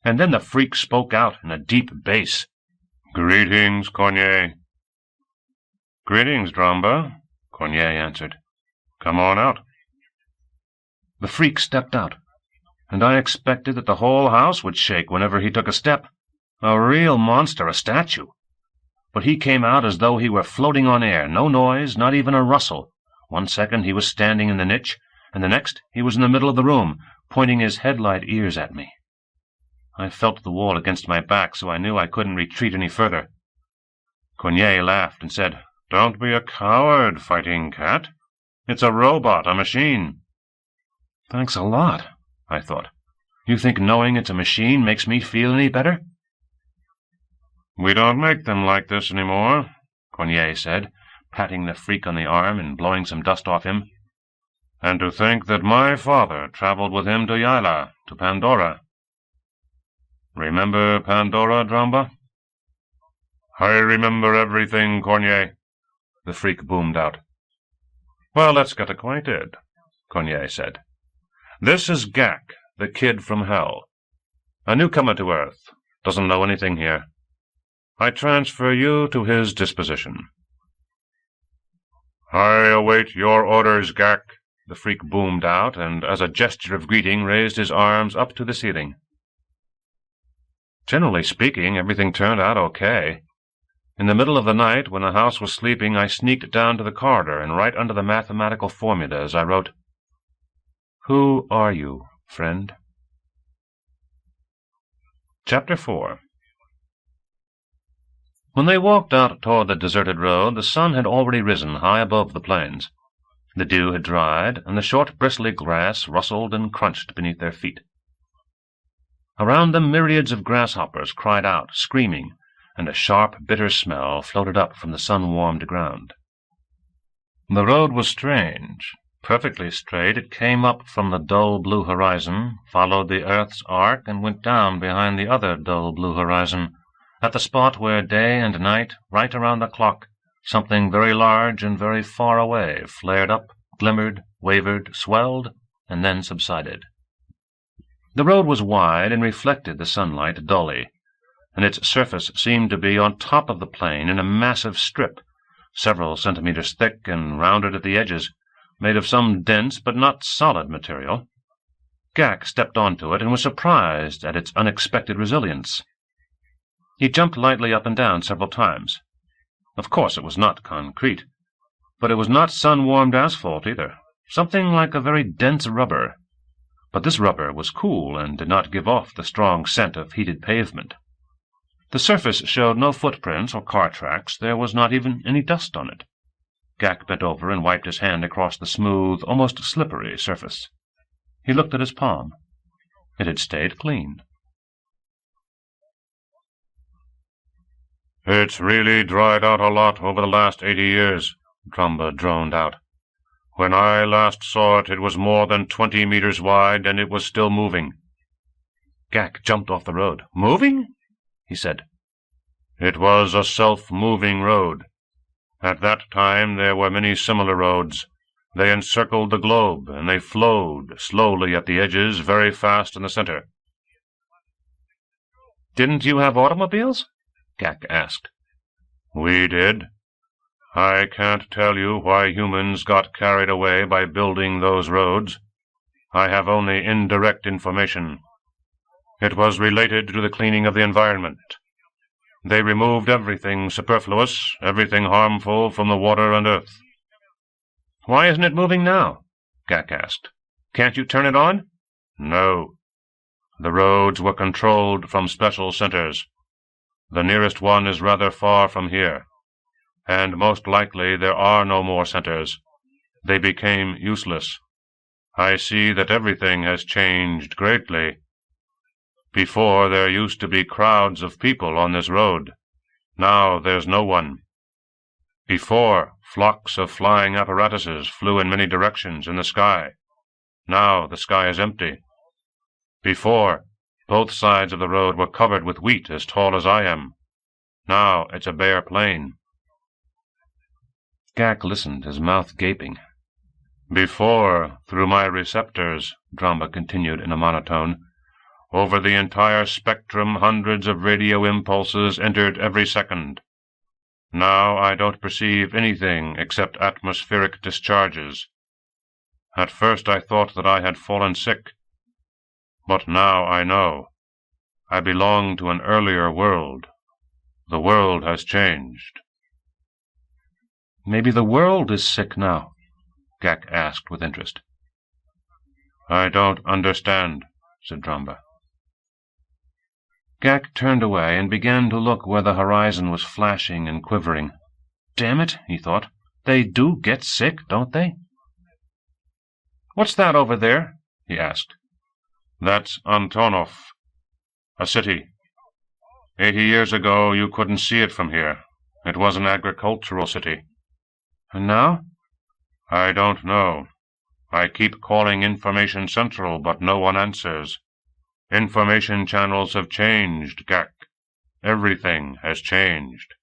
And then the freak spoke out in a deep bass. "Greetings, Cornier." "Greetings, Dramba," Cornier answered. "Come on out." The freak stepped out, and I expected that the whole house would shake whenever he took a step. A real monster, a statue. But he came out as though he were floating on air, no noise, not even a rustle. One second he was standing in the niche, and the next he was in the middle of the room, pointing his headlight ears at me. I felt the wall against my back, so I knew I couldn't retreat any further. Cornier laughed and said, "Don't be a coward, fighting cat. It's a robot, a machine." "Thanks a lot," I thought. "You think knowing it's a machine makes me feel any better?" "We don't make them like this anymore," Cornier said, patting the freak on the arm and blowing some dust off him. "And to think that my father traveled with him to Yaila, to Pandora. Remember Pandora, Dramba?" "I remember everything, Cornier," the freak boomed out. "Well, let's get acquainted," Cornier said. "This is Gak, the kid from hell. A newcomer to Earth, doesn't know anything here. I transfer you to his disposition." "I await your orders, Gak," the freak boomed out, and as a gesture of greeting raised his arms up to the ceiling. Generally speaking, everything turned out okay. In the middle of the night, when the house was sleeping, I sneaked down to the corridor, and right under the mathematical formulas I wrote, "Who are you, friend?" Chapter 4. When they walked out toward the deserted road, the sun had already risen high above the plains. The dew had dried, and the short, bristly grass rustled and crunched beneath their feet. Around them myriads of grasshoppers cried out, screaming, and a sharp, bitter smell floated up from the sun-warmed ground. The road was strange. Perfectly straight, it came up from the dull blue horizon, followed the earth's arc, and went down behind the other dull blue horizon, at the spot where day and night, right around the clock, something very large and very far away flared up, glimmered, wavered, swelled, and then subsided. The road was wide and reflected the sunlight dully, and its surface seemed to be on top of the plain in a massive strip, several centimeters thick and rounded at the edges, made of some dense but not solid material. Ghak stepped onto it and was surprised at its unexpected resilience. He jumped lightly up and down several times. Of course it was not concrete, but it was not sun-warmed asphalt either, something like a very dense rubber. But this rubber was cool and did not give off the strong scent of heated pavement. The surface showed no footprints or car tracks. There was not even any dust on it. Ghak bent over and wiped his hand across the smooth, almost slippery surface. He looked at his palm. It had stayed clean. "It's really dried out a lot over the last 80 years, Drumba droned out. "When I last saw it, it was more than 20 meters wide, and it was still moving." Ghak jumped off the road. "Moving?" he said. "It was a self-moving road. At that time there were many similar roads. They encircled the globe, and they flowed slowly at the edges, very fast in the center." "Didn't you have automobiles?" Ghak asked. "We did. I can't tell you why humans got carried away by building those roads. I have only indirect information. It was related to the cleaning of the environment. They removed everything superfluous, everything harmful from the water and earth." "Why isn't it moving now?" Ghak asked. "Can't you turn it on?" "No. The roads were controlled from special centers. The nearest one is rather far from here, and most likely there are no more centers. They became useless. I see that everything has changed greatly. Before, there used to be crowds of people on this road. Now there's no one. Before, flocks of flying apparatuses flew in many directions in the sky. Now the sky is empty. Before, both sides of the road were covered with wheat as tall as I am. Now it's a bare plain." Ghak listened, his mouth gaping. "Before, through my receptors," Drumba continued in a monotone, "over the entire spectrum hundreds of radio impulses entered every second. Now I don't perceive anything except atmospheric discharges. At first I thought that I had fallen sick, but now I know. I belong to an earlier world. The world has changed." "Maybe the world is sick now?" Ghak asked with interest. "I don't understand," said Drumba. Ghak turned away and began to look where the horizon was flashing and quivering. "Damn it," he thought, "they do get sick, don't they?" "What's that over there?" he asked. "That's Antonov, a city. 80 years ago you couldn't see it from here. It was an agricultural city." "And now?" "I don't know. I keep calling Information Central, but no one answers. Information channels have changed, Ghak. Everything has changed."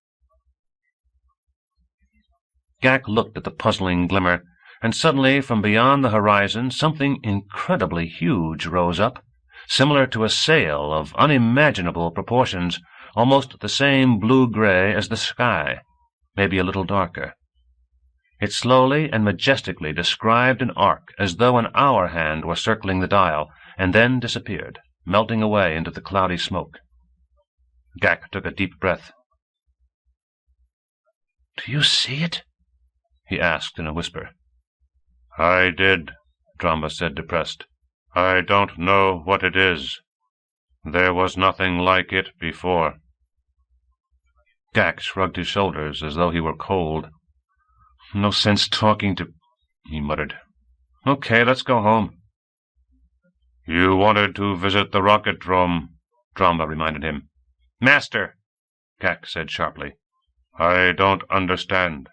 Ghak looked at the puzzling glimmer, and suddenly from beyond the horizon something incredibly huge rose up, similar to a sail of unimaginable proportions, almost the same blue-gray as the sky, maybe a little darker. It slowly and majestically described an arc, as though an hour hand were circling the dial, and then disappeared, melting away into the cloudy smoke. Ghak took a deep breath. "Do you see it?" he asked in a whisper. "I did," Drumba said, depressed. "I don't know what it is. There was nothing like it before." Gak shrugged his shoulders as though he were cold. "No sense talking to—" he muttered. "Okay, let's go home." "You wanted to visit the rocket-drome," Dromba reminded him. "Master," Gak said sharply. "I don't understand."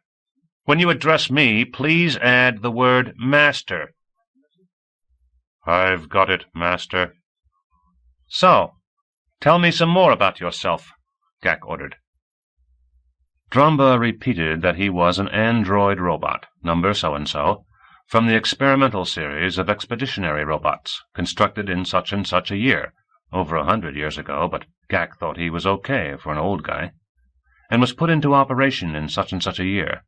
"When you address me, please add the word master." "I've got it, master." "So, tell me some more about yourself," Gak ordered. Dromba repeated that he was an android robot, number so-and-so, from the experimental series of expeditionary robots, constructed in such and such a year, over 100 years ago, but Gak thought he was okay for an old guy, and was put into operation in such and such a year.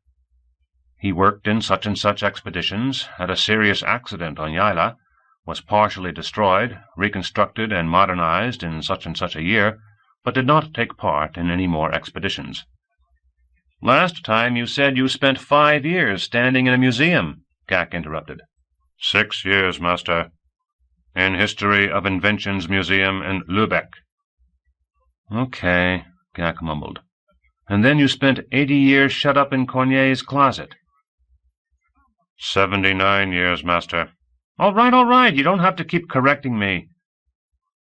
He worked in such and such expeditions, had a serious accident on Yaila, was partially destroyed, reconstructed and modernized in such and such a year, but did not take part in any more expeditions. "Last time you said you spent 5 years standing in a museum," Gak interrupted. 6 years, master. In History of Inventions Museum in Lübeck." "Okay," Gak mumbled. "And then you spent 80 years shut up in Cornier's closet." 79 years, master." All right, you don't have to keep correcting me."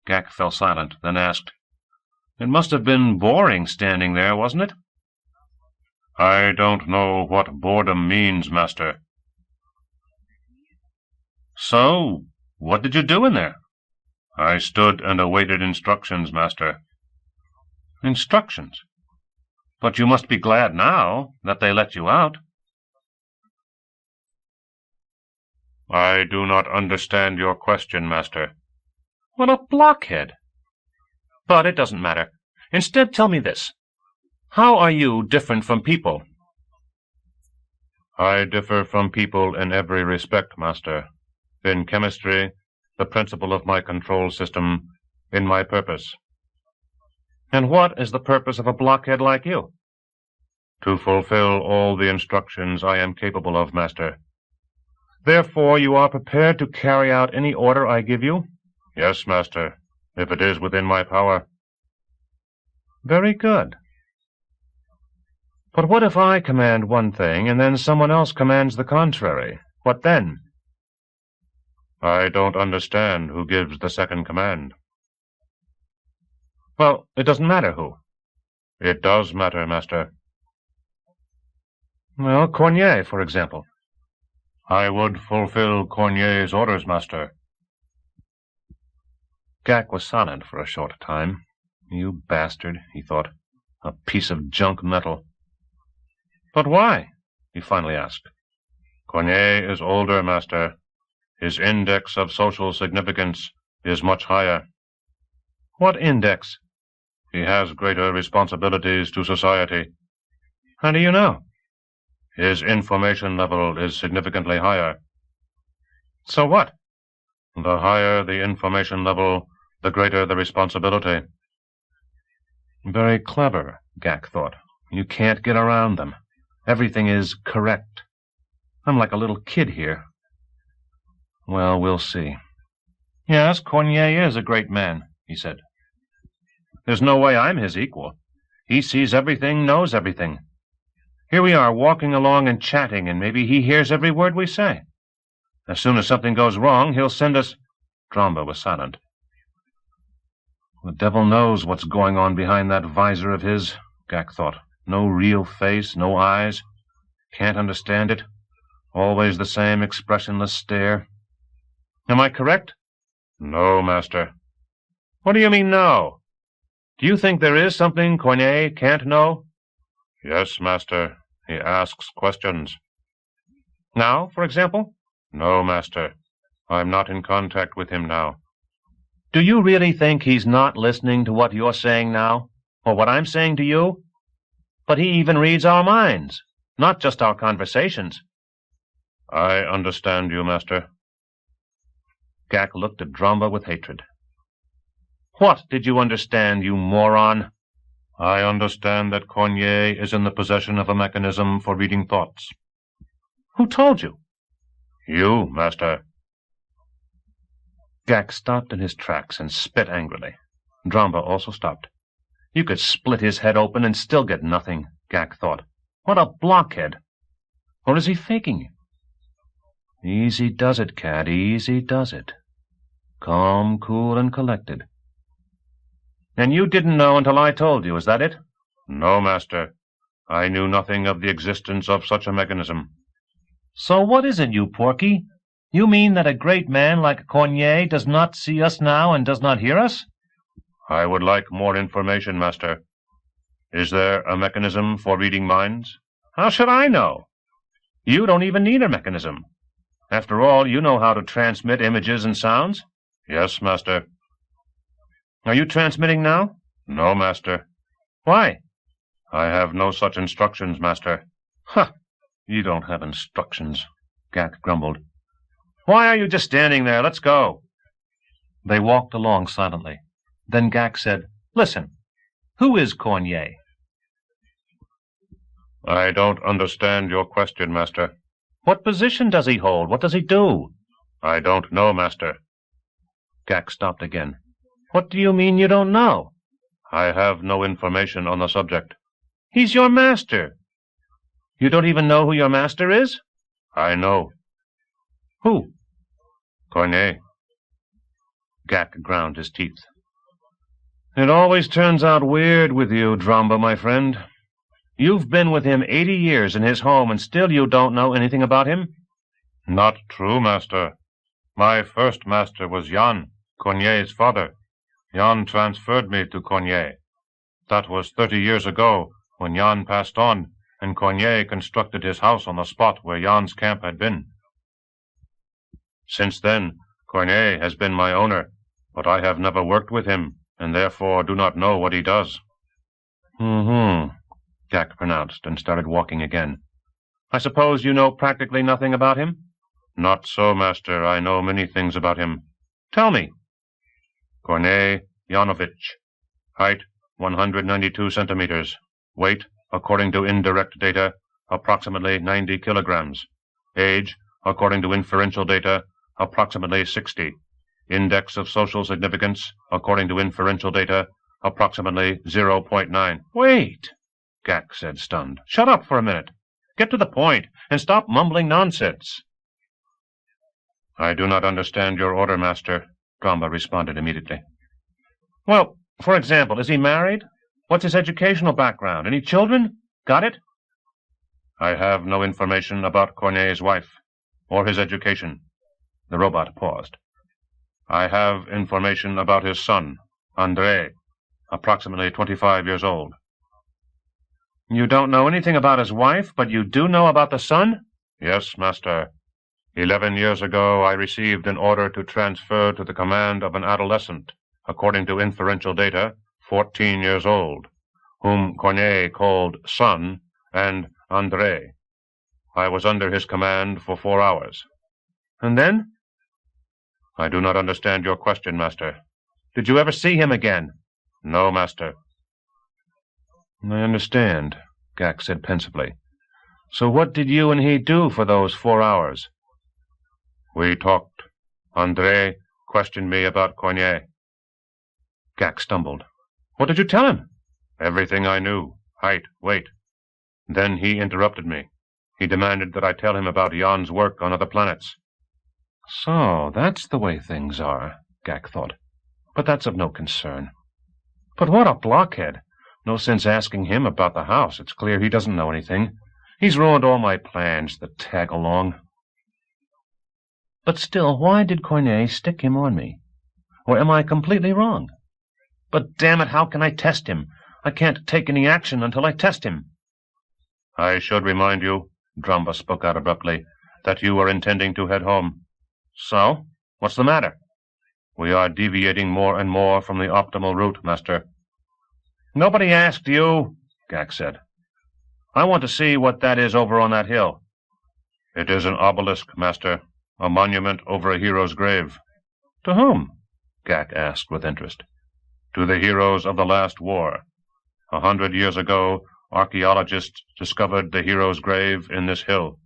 Gak fell silent, then asked, "It must have been boring standing there, wasn't it?" "I don't know what boredom means, master." "So, what did you do in there?" "I stood and awaited instructions, master." "Instructions? But you must be glad now that they let you out." "I do not understand your question, master." "What a blockhead! But it doesn't matter. Instead, tell me this. How are you different from people?" "I differ from people in every respect, master. In chemistry, the principle of my control system, in my purpose." "And what is the purpose of a blockhead like you?" "To fulfill all the instructions I am capable of, master." "Therefore you are prepared to carry out any order I give you?" "Yes, master, if it is within my power." "Very good. But what if I command one thing and then someone else commands the contrary? What then?" "I don't understand who gives the second command." "Well, it doesn't matter who." "It does matter, master." "Well, Cornier, for example." "I would fulfill Cornier's orders, master." Gak was silent for a short time. "You bastard," he thought. "A piece of junk metal." "But why?" he finally asked. "Cornier is older, master. His index of social significance is much higher." "What index?" "He has greater responsibilities to society." "How do you know?" "His information level is significantly higher." "So what?" "The higher the information level, the greater the responsibility." Very clever, Gak thought. You can't get around them. Everything is correct. I'm like a little kid here. Well, we'll see. "Yes, Cornier is a great man," he said. "There's no way I'm his equal. He sees everything, knows everything. Here we are walking along and chatting, and maybe he hears every word we say. As soon as something goes wrong, he'll send us—" Dromba was silent. "The devil knows what's going on behind that visor of his," Gak thought. "No real face, no eyes. Can't understand it. Always the same expressionless stare. Am I correct?" "No, master." "What do you mean, no? Do you think there is something Cornier can't know?" "Yes, master. He asks questions." "Now, for example?" "No, master. I'm not in contact with him now." "Do you really think he's not listening to what you're saying now, or what I'm saying to you? But he even reads our minds, not just our conversations." "I understand you, master." Gak looked at Dromba with hatred. "What did you understand, you moron?" "I understand that Cornier is in the possession of a mechanism for reading thoughts." "Who told you?" "You, master." Gak stopped in his tracks and spit angrily. Dromba also stopped. You could split his head open and still get nothing, Gak thought. What a blockhead! Or is he faking? Easy does it, Cad, easy does it. Calm, cool, and collected. And you didn't know until I told you, is that it? No, master. I knew nothing of the existence of such a mechanism. So what is it, you porky? You mean that a great man like Cornier does not see us now and does not hear us? I would like more information, master. Is there a mechanism for reading minds? How should I know? You don't even need a mechanism. After all, you know how to transmit images and sounds. Yes, master. Are you transmitting now? No, master. Why? I have no such instructions, master. Huh! You don't have instructions, Gak grumbled. Why are you just standing there? Let's go. They walked along silently. Then Gak said, Listen, who is Cornier? I don't understand your question, master. What position does he hold? What does he do? I don't know, master. Gak stopped again. What do you mean you don't know? I have no information on the subject. He's your master. You don't even know who your master is? I know. Who? Cornier. Gak ground his teeth. It always turns out weird with you, Dramba, my friend. You've been with him 80 years in his home, and still you don't know anything about him? Not true, master. My first master was Jan, Cornier's father. Jan transferred me to Cornier. That was 30 years ago, when Jan passed on, and Cornier constructed his house on the spot where Jan's camp had been. Since then, Cornier has been my owner, but I have never worked with him, and therefore do not know what he does. Gak pronounced, and started walking again. I suppose you know practically nothing about him? Not so, master. I know many things about him. Tell me. Corney Yanovich. Height, 192 centimeters. Weight, according to indirect data, approximately 90 kilograms. Age, according to inferential data, approximately 60. Index of social significance, according to inferential data, approximately 0.9. Wait! Gak said, stunned. Shut up for a minute. Get to the point, and stop mumbling nonsense. I do not understand your order, master, Dramba responded immediately. Well, for example, is he married? What's his educational background? Any children? Got it? I have no information about Cornier's wife, or his education. The robot paused. I have information about his son, André, approximately 25 years old. You don't know anything about his wife, but you do know about the son? Yes, master. 11 years ago, I received an order to transfer to the command of an adolescent, according to inferential data, 14 years old, whom Cornier called son and André. I was under his command for 4 hours. And then? I do not understand your question, master. Did you ever see him again? No, master. I understand, Gak said pensively. So what did you and he do for those 4 hours? We talked. André questioned me about Cornier. Gak stumbled. What did you tell him? Everything I knew. Height, weight. Then he interrupted me. He demanded that I tell him about Jan's work on other planets. So, that's the way things are, Gak thought. But that's of no concern. But what a blockhead! No sense asking him about the house. It's clear he doesn't know anything. He's ruined all my plans, the tag-along. But still, why did Cornier stick him on me? Or am I completely wrong? But damn it, how can I test him? I can't take any action until I test him. I should remind you, Dramba spoke out abruptly, that you are intending to head home. So? What's the matter? We are deviating more and more from the optimal route, master. Nobody asked you, Gak said. I want to see what that is over on that hill. It is an obelisk, master, a monument over a hero's grave. To whom? Gak asked with interest. To the heroes of the last war. 100 years ago, archaeologists discovered the hero's grave in this hill.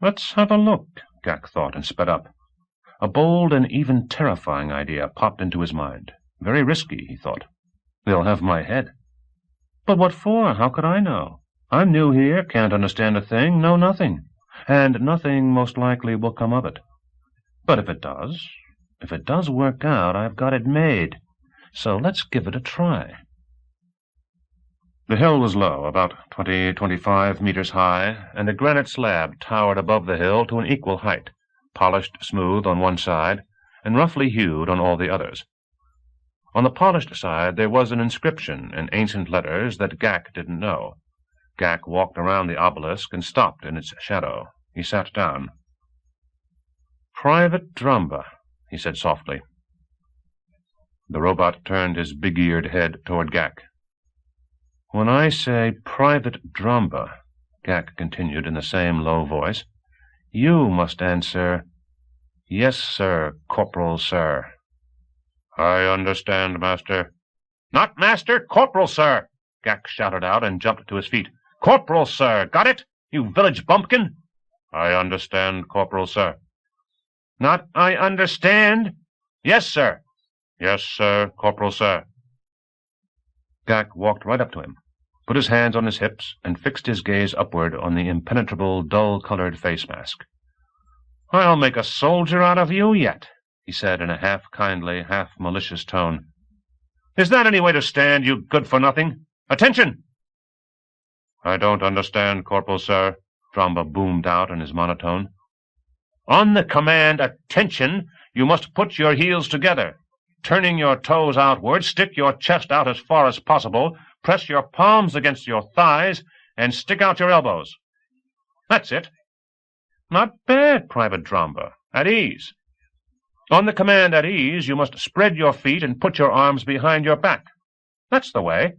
Let's have a look, Gak thought, and sped up. A bold and even terrifying idea popped into his mind. Very risky, he thought. They'll have my head. But what for? How could I know? I'm new here, can't understand a thing, know nothing. And nothing most likely will come of it. But if it does work out, I've got it made. So let's give it a try. The hill was low, about 25 meters high, and a granite slab towered above the hill to an equal height, polished smooth on one side, and roughly hewed on all the others. On the polished side there was an inscription in ancient letters that Gak didn't know. Gak walked around the obelisk and stopped in its shadow. He sat down. "Private Drumba," he said softly. The robot turned his big-eared head toward Gak. "When I say Private Drumba," Gak continued in the same low voice, "you must answer, 'Yes, sir, Corporal, sir.'" "I understand, master." "Not master, Corporal, sir!" Gak shouted out and jumped to his feet. "Corporal, sir! Got it, you village bumpkin?" "I understand, Corporal, sir." "Not I understand. Yes, sir." "Yes, sir, Corporal, sir." Gak walked right up to him, put his hands on his hips, and fixed his gaze upward on the impenetrable, dull-colored face mask. "I'll make a soldier out of you yet," he said in a half-kindly, half-malicious tone. "Is that any way to stand, you good-for-nothing? Attention!" "I don't understand, Corporal, sir," Drumba boomed out in his monotone. "On the command, 'Attention,' you must put your heels together. Turning your toes outward, stick your chest out as far as possible, press your palms against your thighs, and stick out your elbows. That's it. Not bad, Private Drumba. At ease. On the command 'at ease,' you must spread your feet and put your arms behind your back. That's the way.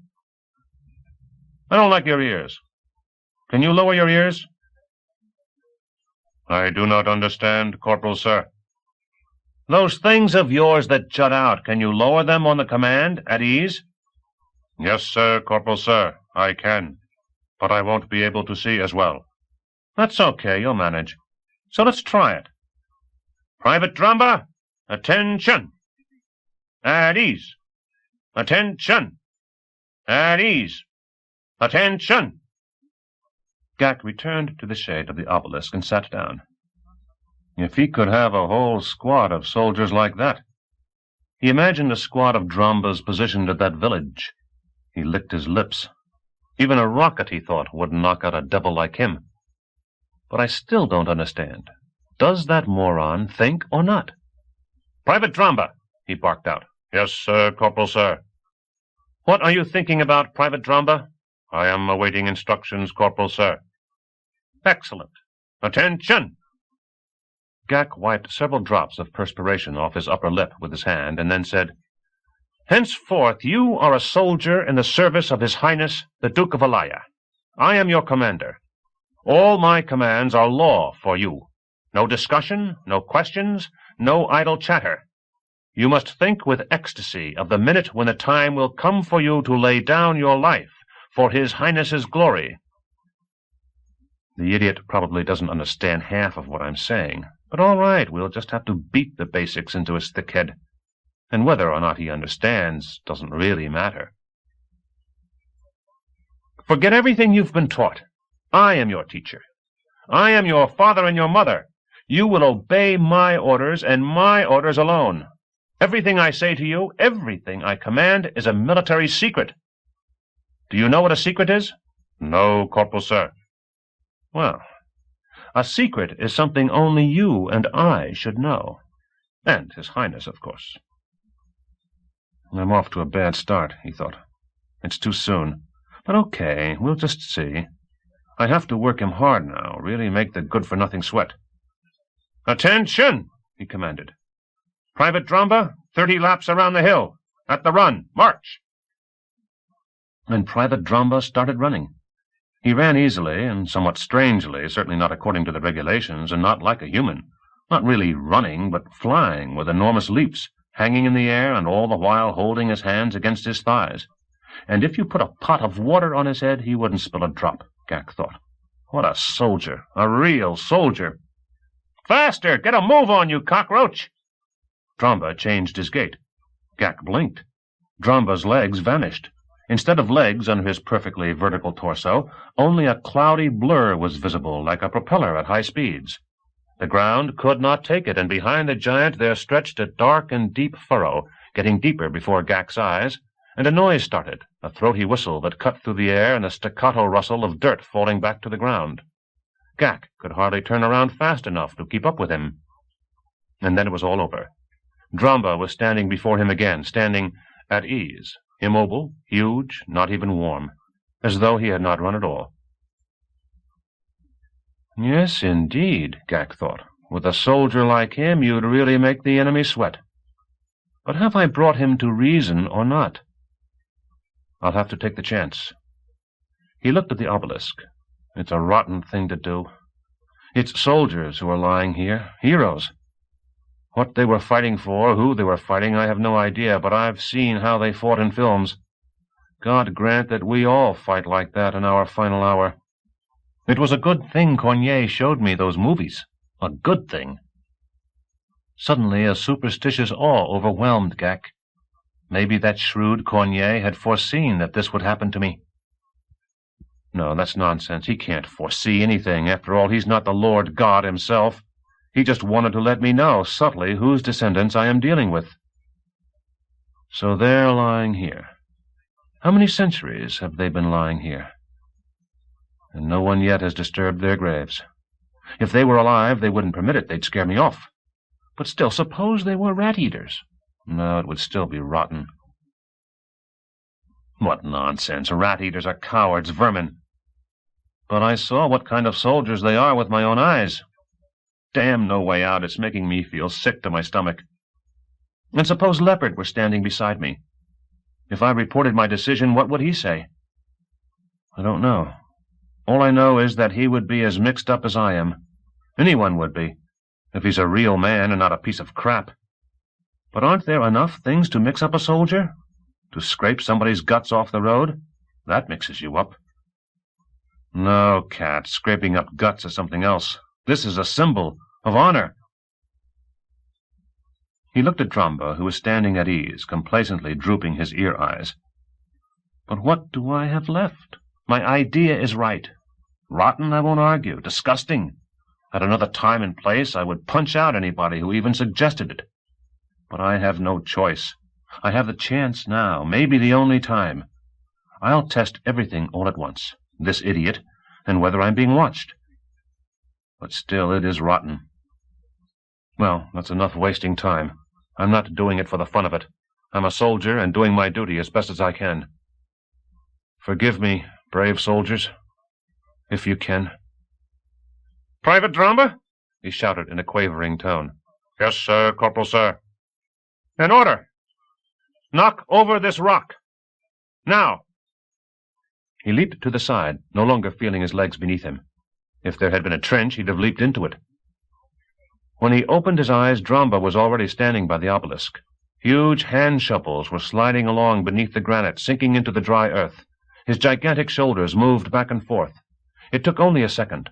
I don't like your ears. Can you lower your ears?" "I do not understand, Corporal, sir." "Those things of yours that jut out, can you lower them on the command 'at ease'?" "Yes, sir, Corporal, sir, I can. But I won't be able to see as well." "That's okay, you'll manage. So let's try it. Private Drumba, attention! At ease! Attention! At ease! Attention!" Gak returned to the shade of the obelisk and sat down. If he could have a whole squad of soldiers like that. He imagined a squad of Drumbas positioned at that village. He licked his lips. Even a rocket, he thought, wouldn't knock out a devil like him. But I still don't understand. Does that moron think or not? "Private Drumba," he barked out. "Yes, sir, Corporal, sir." "What are you thinking about, Private Drumba?" "I am awaiting instructions, Corporal, sir." "Excellent. Attention!" Gak wiped several drops of perspiration off his upper lip with his hand, and then said, "Henceforth you are a soldier in the service of His Highness, the Duke of Alaya. I am your commander. All my commands are law for you. No discussion, no questions, no idle chatter. You must think with ecstasy of the minute when the time will come for you to lay down your life for His Highness's glory." The idiot probably doesn't understand half of what I'm saying, but all right, we'll just have to beat the basics into his thick head. And whether or not he understands doesn't really matter. "Forget everything you've been taught. I am your teacher. I am your father and your mother. You will obey my orders and my orders alone. Everything I say to you, everything I command, is a military secret. Do you know what a secret is?" "No, Corporal, sir." "Well, a secret is something only you and I should know. And His Highness, of course." I'm off to a bad start, he thought. It's too soon. But okay, we'll just see. I have to work him hard now, really make the good-for-nothing sweat. "Attention!" he commanded. "Private Drumba, 30 laps around the hill. At the run. March!" And Private Drumba started running. He ran easily and somewhat strangely, certainly not according to the regulations, and not like a human. Not really running, but flying with enormous leaps, hanging in the air and all the while holding his hands against his thighs. And if you put a pot of water on his head, he wouldn't spill a drop, Gak thought. What a soldier, a real soldier. "Faster! Get a move on, you cockroach!" Drumba changed his gait. Gak blinked. Dramba's legs vanished. Instead of legs under his perfectly vertical torso, only a cloudy blur was visible, like a propeller at high speeds. The ground could not take it, and behind the giant there stretched a dark and deep furrow, getting deeper before Gak's eyes, and a noise started, a throaty whistle that cut through the air and a staccato rustle of dirt falling back to the ground. Gak could hardly turn around fast enough to keep up with him. And then it was all over. Dramba was standing before him again, standing at ease, immobile, huge, not even warm, as though he had not run at all. Yes, indeed, Gak thought. With a soldier like him, you'd really make the enemy sweat. But have I brought him to reason or not? I'll have to take the chance. He looked at the obelisk. It's a rotten thing to do. It's soldiers who are lying here, heroes. What they were fighting for, who they were fighting, I have no idea, but I've seen how they fought in films. God grant that we all fight like that in our final hour. It was a good thing Cornier showed me those movies. A good thing. Suddenly a superstitious awe overwhelmed Gak. Maybe that shrewd Cornier had foreseen that this would happen to me. No, that's nonsense. He can't foresee anything. After all, he's not the Lord God himself. He just wanted to let me know, subtly, whose descendants I am dealing with. So they're lying here. How many centuries have they been lying here? And no one yet has disturbed their graves. If they were alive, they wouldn't permit it. They'd scare me off. But still, suppose they were rat-eaters. No, it would still be rotten. What nonsense. Rat-eaters are cowards, vermin. But I saw what kind of soldiers they are with my own eyes. Damn, no way out. It's making me feel sick to my stomach. And suppose Leopard were standing beside me. If I reported my decision, what would he say? I don't know. All I know is that he would be as mixed up as I am. Anyone would be, if he's a real man and not a piece of crap. But aren't there enough things to mix up a soldier? To scrape somebody's guts off the road? That mixes you up. No, Cat, scraping up guts is something else. This is a symbol of honor. He looked at Dramba, who was standing at ease, complacently drooping his ear-eyes. But what do I have left? My idea is right. Rotten, I won't argue. Disgusting. At another time and place, I would punch out anybody who even suggested it. But I have no choice. I have the chance now, maybe the only time. I'll test everything all at once, this idiot, and whether I'm being watched. But still, it is rotten. Well, that's enough wasting time. I'm not doing it for the fun of it. I'm a soldier and doing my duty as best as I can. Forgive me, brave soldiers, if you can. Private Dramba? He shouted in a quavering tone. Yes, sir, Corporal, sir. An order. Knock over this rock. Now. He leaped to the side, no longer feeling his legs beneath him. If there had been a trench, he'd have leaped into it. When he opened his eyes, Dramba was already standing by the obelisk. Huge hand shovels were sliding along beneath the granite, sinking into the dry earth. His gigantic shoulders moved back and forth. It took only a second.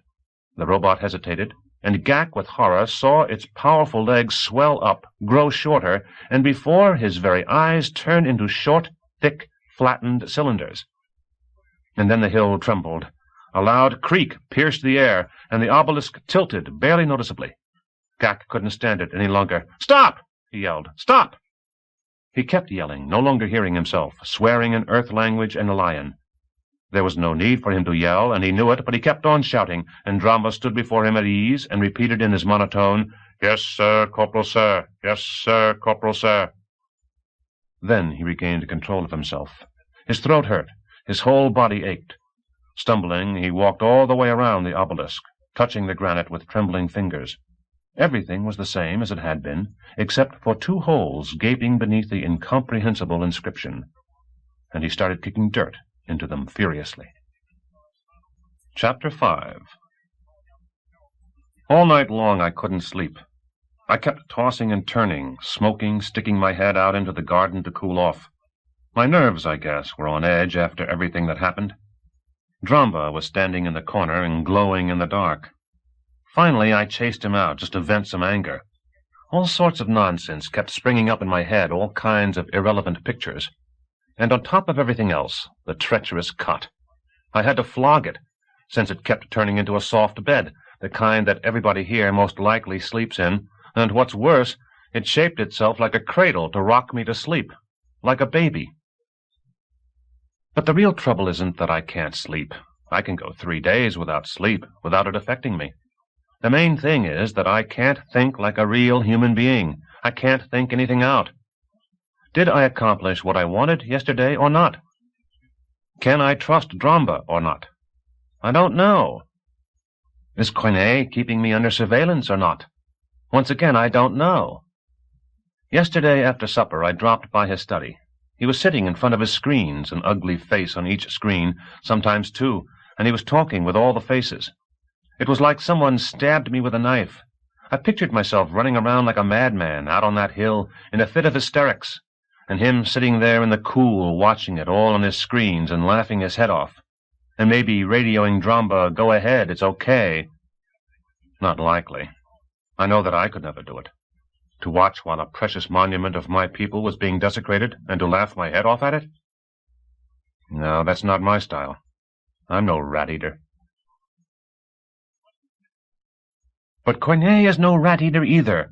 The robot hesitated, and Gak, with horror, saw its powerful legs swell up, grow shorter, and before his very eyes turn into short, thick, flattened cylinders. And then the hill trembled. A loud creak pierced the air, and the obelisk tilted, barely noticeably. Gak couldn't stand it any longer. "Stop!" he yelled. "Stop!" He kept yelling, no longer hearing himself, swearing in earth language and Lion. There was no need for him to yell, and he knew it, but he kept on shouting, and Dramba stood before him at ease and repeated in his monotone, "Yes, sir, Corporal, sir. Yes, sir, Corporal, sir." Then he regained control of himself. His throat hurt. His whole body ached. Stumbling, he walked all the way around the obelisk, touching the granite with trembling fingers. Everything was the same as it had been, except for 2 holes gaping beneath the incomprehensible inscription. And he started kicking dirt into them furiously. Chapter 5. All night long I couldn't sleep. I kept tossing and turning, smoking, sticking my head out into the garden to cool off. My nerves, I guess, were on edge after everything that happened. Dramba was standing in the corner and glowing in the dark. Finally, I chased him out just to vent some anger. All sorts of nonsense kept springing up in my head, all kinds of irrelevant pictures. And on top of everything else, the treacherous cot. I had to flog it, since it kept turning into a soft bed, the kind that everybody here most likely sleeps in, and what's worse, it shaped itself like a cradle to rock me to sleep, like a baby. But the real trouble isn't that I can't sleep. I can go 3 days without sleep, without it affecting me. The main thing is that I can't think like a real human being. I can't think anything out. Did I accomplish what I wanted yesterday or not? Can I trust Dramba or not? I don't know. Is Koine keeping me under surveillance or not? Once again, I don't know. Yesterday after supper, I dropped by his study. He was sitting in front of his screens, an ugly face on each screen, sometimes two, and he was talking with all the faces. It was like someone stabbed me with a knife. I pictured myself running around like a madman out on that hill in a fit of hysterics, and him sitting there in the cool watching it all on his screens and laughing his head off, and maybe radioing Dramba, "Go ahead, it's okay." Not likely. I know that I could never do it. To watch while a precious monument of my people was being desecrated, and to laugh my head off at it? No, that's not my style. I'm no rat-eater. But Koine is no rat-eater either.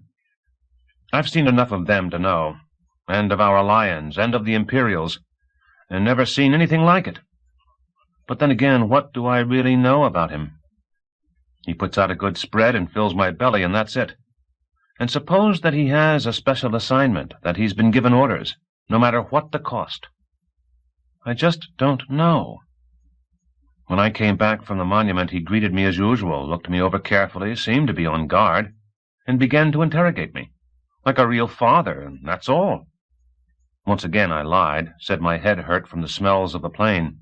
I've seen enough of them to know, and of our lions, and of the Imperials, and never seen anything like it. But then again, what do I really know about him? He puts out a good spread and fills my belly, and that's it. And suppose that he has a special assignment, that he's been given orders, no matter what the cost. I just don't know. When I came back from the monument, he greeted me as usual, looked me over carefully, seemed to be on guard, and began to interrogate me, like a real father, and that's all. Once again I lied, said my head hurt from the smells of the plain.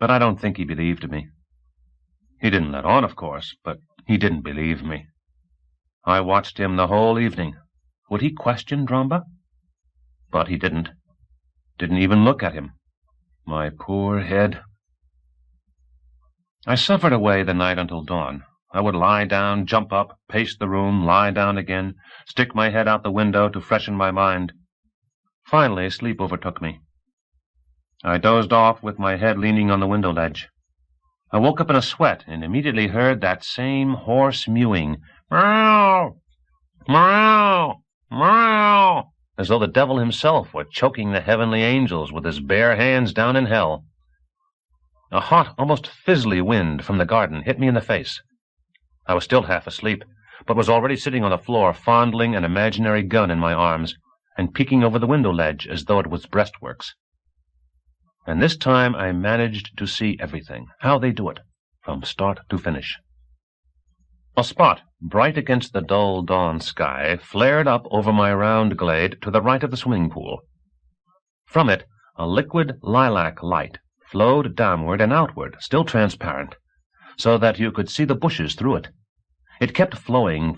But I don't think he believed me. He didn't let on, of course, but he didn't believe me. I watched him the whole evening. Would he question Dramba? But he didn't. Didn't even look at him. My poor head. I suffered away the night until dawn. I would lie down, jump up, pace the room, lie down again, stick my head out the window to freshen my mind. Finally, sleep overtook me. I dozed off with my head leaning on the window ledge. I woke up in a sweat and immediately heard that same hoarse mewing, "Meow! Meow! Meow!" as though the devil himself were choking the heavenly angels with his bare hands down in hell. A hot, almost fizzly wind from the garden hit me in the face. I was still half asleep, but was already sitting on the floor fondling an imaginary gun in my arms and peeking over the window ledge as though it was breastworks. And this time I managed to see everything, how they do it, from start to finish. A spot, bright against the dull dawn sky, flared up over my round glade to the right of the swimming pool. From it, a liquid lilac light flowed downward and outward, still transparent, so that you could see the bushes through it. It kept flowing,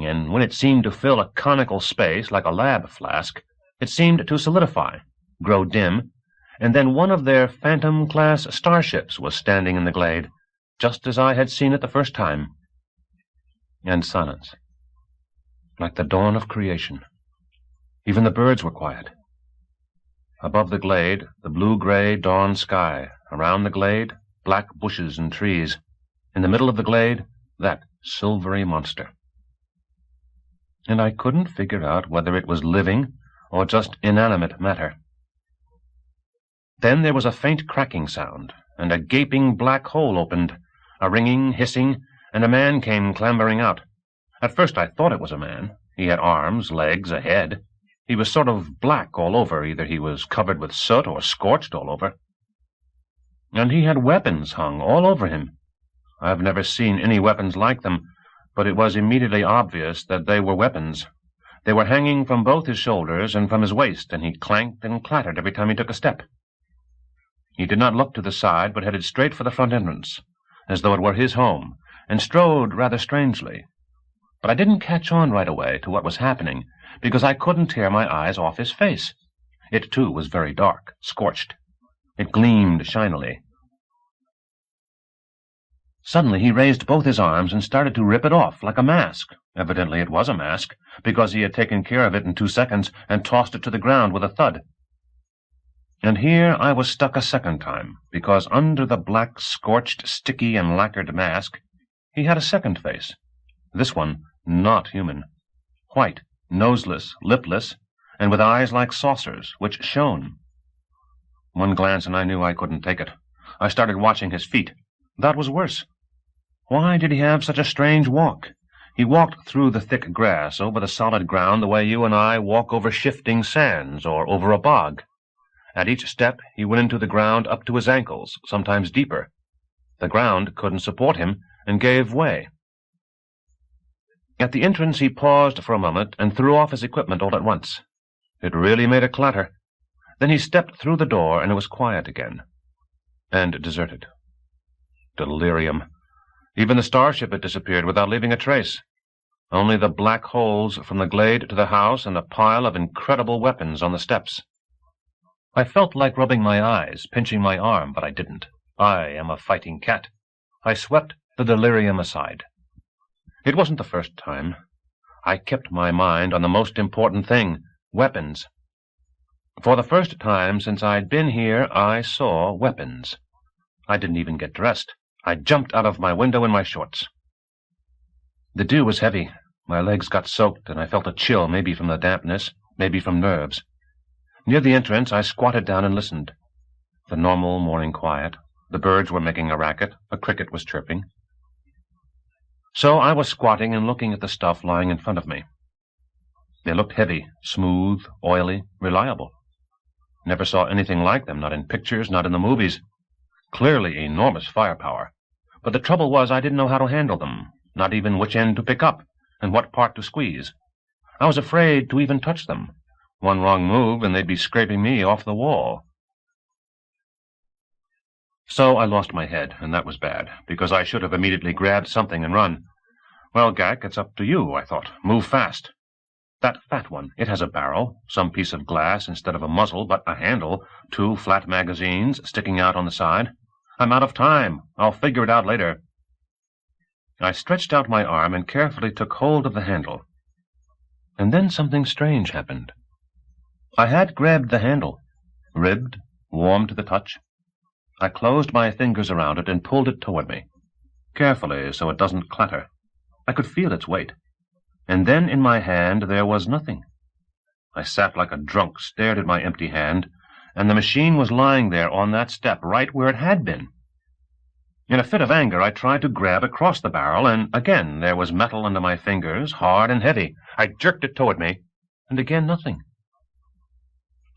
and when it seemed to fill a conical space like a lab flask, it seemed to solidify, grow dim, and then one of their Phantom-class starships was standing in the glade, just as I had seen it the first time. And silence, like the dawn of creation. Even the birds were quiet. Above the glade, the blue-gray dawn sky. Around the glade, black bushes and trees. In the middle of the glade, that silvery monster. And I couldn't figure out whether it was living or just inanimate matter. Then there was a faint cracking sound, and a gaping black hole opened, a ringing, hissing, and a man came clambering out. At first I thought it was a man. He had arms, legs, a head. He was sort of black all over. Either he was covered with soot or scorched all over. And he had weapons hung all over him. I've never seen any weapons like them, but it was immediately obvious that they were weapons. They were hanging from both his shoulders and from his waist, and he clanked and clattered every time he took a step. He did not look to the side, but headed straight for the front entrance, as though it were his home, and strode rather strangely. But I didn't catch on right away to what was happening, because I couldn't tear my eyes off his face. It, too, was very dark, scorched. It gleamed shinily. Suddenly he raised both his arms and started to rip it off like a mask. Evidently it was a mask, because he had taken care of it in 2 seconds and tossed it to the ground with a thud. And here I was stuck a second time, because under the black, scorched, sticky, and lacquered mask, he had a second face. This one not human. White, noseless, lipless, and with eyes like saucers, which shone. One glance and I knew I couldn't take it. I started watching his feet. That was worse. Why did he have such a strange walk? He walked through the thick grass, over the solid ground, the way you and I walk over shifting sands or over a bog. At each step he went into the ground up to his ankles, sometimes deeper. The ground couldn't support him and gave way. At the entrance he paused for a moment and threw off his equipment all at once. It really made a clatter. Then he stepped through the door and it was quiet again. And deserted. Delirium. Even the starship had disappeared without leaving a trace. Only the black holes from the glade to the house and a pile of incredible weapons on the steps. I felt like rubbing my eyes, pinching my arm, but I didn't. I am a fighting cat. I swept the delirium aside. It wasn't the first time. I kept my mind on the most important thing, weapons. For the first time since I'd been here, I saw weapons. I didn't even get dressed. I jumped out of my window in my shorts. The dew was heavy. My legs got soaked, and I felt a chill, maybe from the dampness, maybe from nerves. Near the entrance, I squatted down and listened. The normal morning quiet. The birds were making a racket. A cricket was chirping. So I was squatting and looking at the stuff lying in front of me. They looked heavy, smooth, oily, reliable. Never saw anything like them, not in pictures, not in the movies. Clearly enormous firepower. But the trouble was I didn't know how to handle them, not even which end to pick up, and what part to squeeze. I was afraid to even touch them. One wrong move, and they'd be scraping me off the wall. So I lost my head, and that was bad, because I should have immediately grabbed something and run. Well, Gak, it's up to you, I thought. Move fast. That fat one, it has a barrel, some piece of glass instead of a muzzle, but a handle, 2 flat magazines sticking out on the side. I'm out of time. I'll figure it out later. I stretched out my arm and carefully took hold of the handle. And then something strange happened. I had grabbed the handle, ribbed, warm to the touch. I closed my fingers around it and pulled it toward me, carefully so it doesn't clatter. I could feel its weight. And then in my hand there was nothing. I sat like a drunk, stared at my empty hand, and the machine was lying there on that step, right where it had been. In a fit of anger, I tried to grab across the barrel, and again there was metal under my fingers, hard and heavy. I jerked it toward me, and again nothing.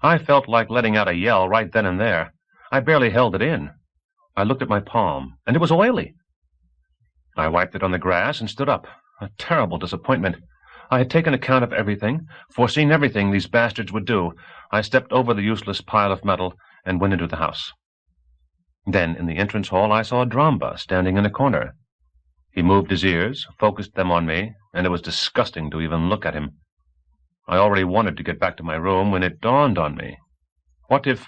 I felt like letting out a yell right then and there. I barely held it in. I looked at my palm, and it was oily. I wiped it on the grass and stood up. A terrible disappointment. I had taken account of everything, foreseen everything these bastards would do. I stepped over the useless pile of metal and went into the house. Then, in the entrance hall, I saw Dramba standing in a corner. He moved his ears, focused them on me, and it was disgusting to even look at him. I already wanted to get back to my room when it dawned on me. What if...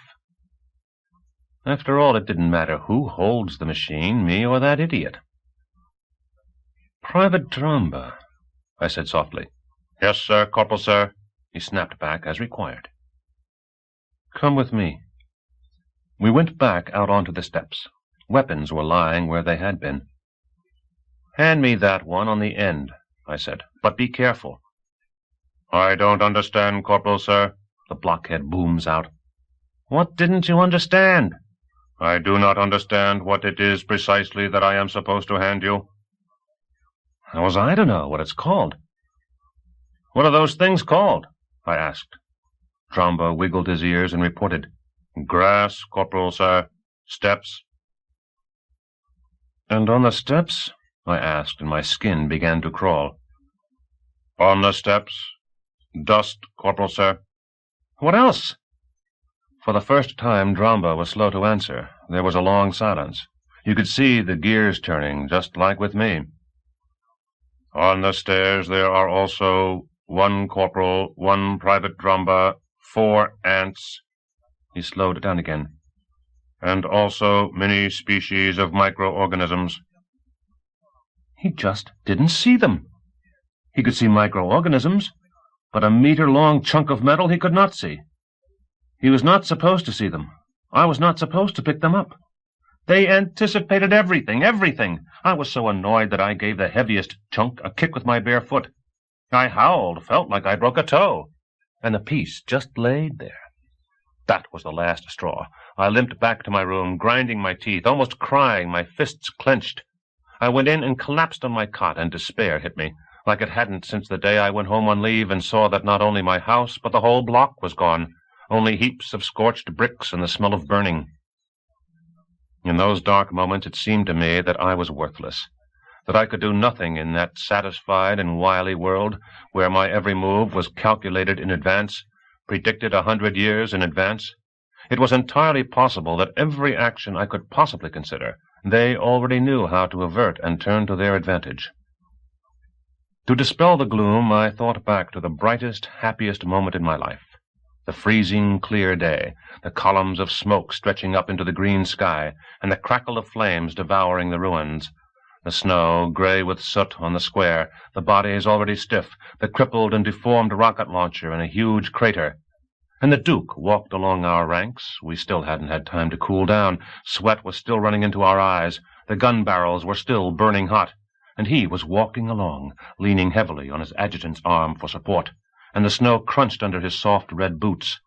After all, it didn't matter who holds the machine, me or that idiot. "Private Dramba," I said softly. "Yes, sir, Corporal, sir," he snapped back as required. "Come with me." We went back out onto the steps. Weapons were lying where they had been. "Hand me that one on the end," I said, "but be careful." "I don't understand, Corporal, sir," the blockhead booms out. "What didn't you understand?" "I do not understand what it is precisely that I am supposed to hand you." "How was I to know what it's called?" "What are those things called?" I asked. Dramba wiggled his ears and reported, "Grass, Corporal, sir. Steps." "And on the steps?" I asked, and my skin began to crawl. "On the steps. Dust, Corporal, sir." "What else?" For the first time, Dramba was slow to answer. There was a long silence. You could see the gears turning, just like with me. "On the stairs there are also 1 corporal, 1 private Dramba, 4 ants." He slowed it down again. "And also many species of microorganisms." He just didn't see them. He could see microorganisms, but a meter-long chunk of metal he could not see. He was not supposed to see them. I was not supposed to pick them up. They anticipated everything, everything. I was so annoyed that I gave the heaviest chunk a kick with my bare foot. I howled, felt like I broke a toe, and the piece just laid there. That was the last straw. I limped back to my room, grinding my teeth, almost crying, my fists clenched. I went in and collapsed on my cot, and despair hit me, like it hadn't since the day I went home on leave and saw that not only my house, but the whole block was gone, only heaps of scorched bricks and the smell of burning. In those dark moments it seemed to me that I was worthless, that I could do nothing in that satisfied and wily world where my every move was calculated in advance, predicted 100 years in advance. It was entirely possible that every action I could possibly consider, they already knew how to avert and turn to their advantage. To dispel the gloom, I thought back to the brightest, happiest moment in my life. The freezing, clear day, the columns of smoke stretching up into the green sky, and the crackle of flames devouring the ruins. The snow, gray with soot on the square, the bodies already stiff, the crippled and deformed rocket launcher in a huge crater. And the Duke walked along our ranks. We still hadn't had time to cool down. Sweat was still running into our eyes. The gun barrels were still burning hot. And he was walking along, leaning heavily on his adjutant's arm for support. And the snow crunched under his soft red boots,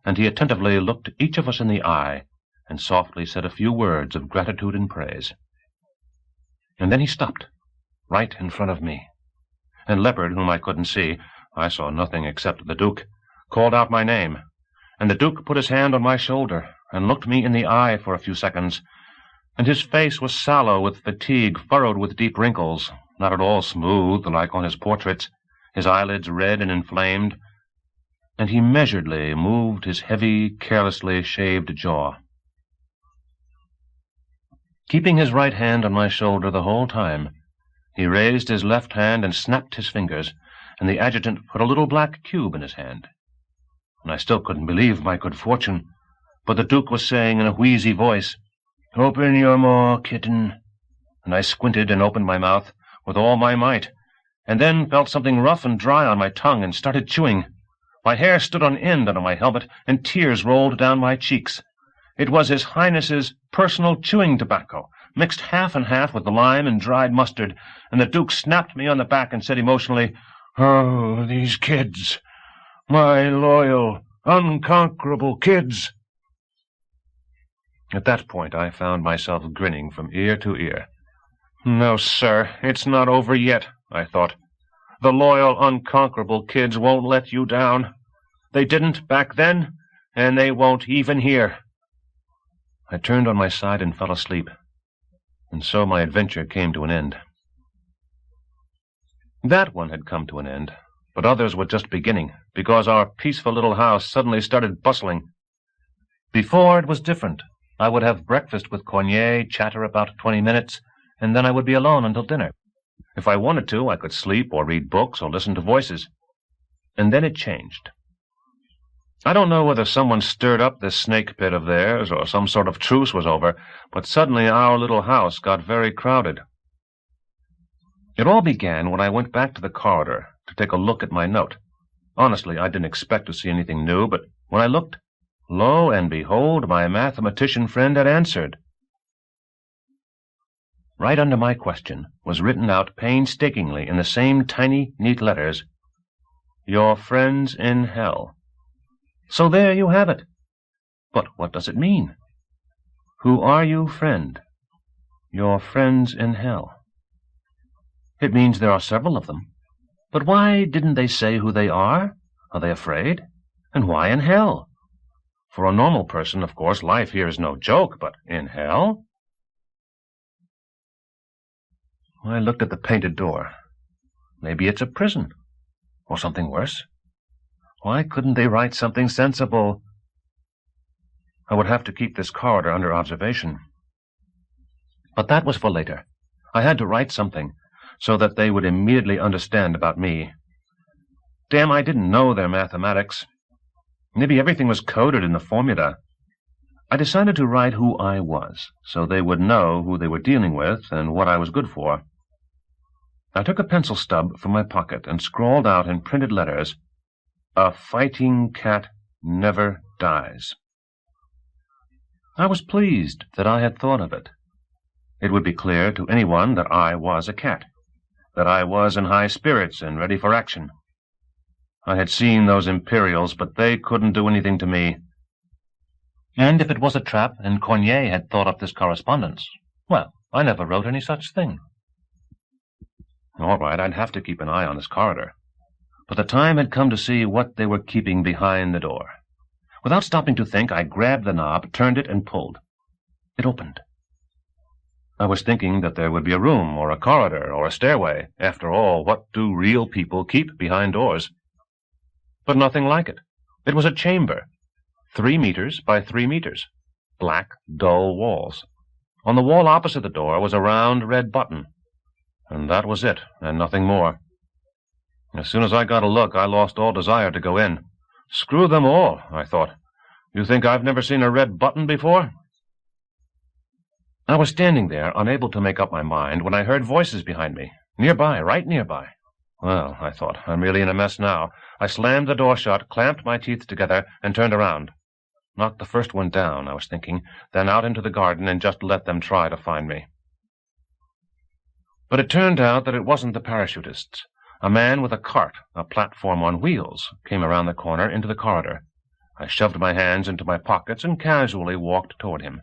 and he attentively looked each of us in the eye, and softly said a few words of gratitude and praise. And then he stopped, right in front of me, and Leopard, whom I couldn't see, I saw nothing except the Duke, called out my name, and the Duke put his hand on my shoulder, and looked me in the eye for a few seconds, and his face was sallow with fatigue, furrowed with deep wrinkles, not at all smooth like on his portraits, his eyelids red and inflamed, and he measuredly moved his heavy, carelessly shaved jaw. Keeping his right hand on my shoulder the whole time, he raised his left hand and snapped his fingers, and the adjutant put a little black cube in his hand. And I still couldn't believe my good fortune, but the Duke was saying in a wheezy voice, "Open your maw, kitten." And I squinted and opened my mouth with all my might, and then felt something rough and dry on my tongue and started chewing. My hair stood on end under my helmet, and tears rolled down my cheeks. It was His Highness's personal chewing tobacco, mixed half and half with lime and dried mustard, and the Duke snapped me on the back and said emotionally, "Oh, these kids, my loyal, unconquerable kids." At that point I found myself grinning from ear to ear. "No, sir, it's not over yet," I thought. "The loyal, unconquerable kids won't let you down. They didn't back then, and they won't even here." I turned on my side and fell asleep, and so my adventure came to an end. That one had come to an end, but others were just beginning, because our peaceful little house suddenly started bustling. Before, it was different. I would have breakfast with Cornier, chatter about 20 minutes, and then I would be alone until dinner. If I wanted to, I could sleep or read books or listen to voices. And then it changed. I don't know whether someone stirred up this snake pit of theirs or some sort of truce was over, but suddenly our little house got very crowded. It all began when I went back to the corridor to take a look at my note. Honestly, I didn't expect to see anything new, but when I looked, lo and behold, my mathematician friend had answered. Right under my question was written out painstakingly in the same tiny, neat letters, "Your friends in hell." So there you have it. But what does it mean? Who are you, friend? Your friends in hell. It means there are several of them. But why didn't they say who they are? Are they afraid? And why in hell? For a normal person, of course, life here is no joke, but in hell? I looked at the painted door. Maybe it's a prison, or something worse. Why couldn't they write something sensible? I would have to keep this corridor under observation. But that was for later. I had to write something, so that they would immediately understand about me. Damn, I didn't know their mathematics. Maybe everything was coded in the formula. I decided to write who I was, so they would know who they were dealing with and what I was good for. I took a pencil stub from my pocket and scrawled out in printed letters, "A fighting cat never dies. I was pleased that I had thought of it. It would be clear to anyone that I was a cat, that I was in high spirits and ready for action. I had seen those Imperials, but they couldn't do anything to me. And if it was a trap and Cornier had thought up this correspondence, well, I never wrote any such thing. All right, I'd have to keep an eye on this corridor. But the time had come to see what they were keeping behind the door. Without stopping to think, I grabbed the knob, turned it, and pulled. It opened. I was thinking that there would be a room, or a corridor, or a stairway. After all, what do real people keep behind doors? But nothing like it. It was a chamber, 3 meters by 3 meters, black, dull walls. On the wall opposite the door was a round red button, and that was it, and nothing more. As soon as I got a look, I lost all desire to go in. Screw them all, I thought. You think I've never seen a red button before? I was standing there, unable to make up my mind, when I heard voices behind me, nearby, right nearby. Well, I thought, I'm really in a mess now. I slammed the door shut, clamped my teeth together, and turned around. Knocked the first one down, I was thinking, then out into the garden and just let them try to find me. But it turned out that it wasn't the parachutists. A man with a cart, a platform on wheels, came around the corner into the corridor. I shoved my hands into my pockets and casually walked toward him.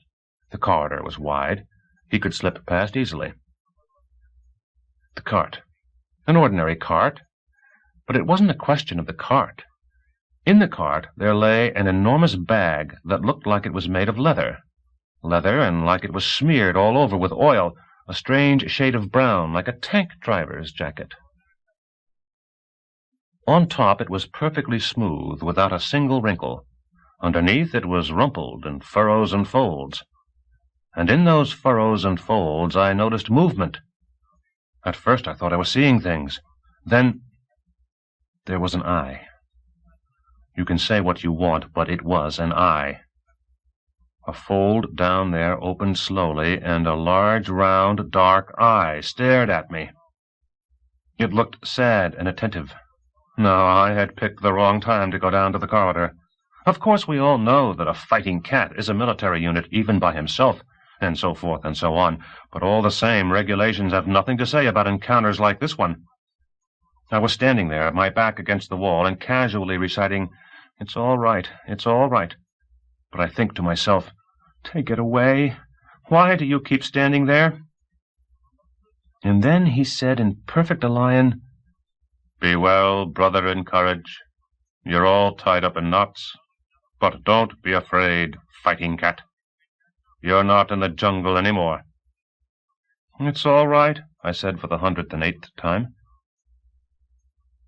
The corridor was wide. He could slip past easily. The cart. An ordinary cart. But it wasn't a question of the cart. In the cart there lay an enormous bag that looked like it was made of leather. Leather, and like it was smeared all over with oil, a strange shade of brown, like a tank driver's jacket. On top it was perfectly smooth, without a single wrinkle. Underneath it was rumpled in furrows and folds. And in those furrows and folds I noticed movement. At first I thought I was seeing things. Then there was an eye. You can say what you want, but it was an eye. A fold down there opened slowly, and a large, round, dark eye stared at me. It looked sad and attentive. No, I had picked the wrong time to go down to the corridor. Of course, we all know that a fighting cat is a military unit, even by himself, and so forth and so on, but all the same, regulations have nothing to say about encounters like this one. I was standing there, my back against the wall, and casually reciting, "It's all right, it's all right." But I think to myself, "Take it away. Why do you keep standing there?" And then he said in perfect Italian, "Be well, brother in courage. You're all tied up in knots. But don't be afraid, fighting cat. You're not in the jungle any more." "It's all right," I said for the 108th time.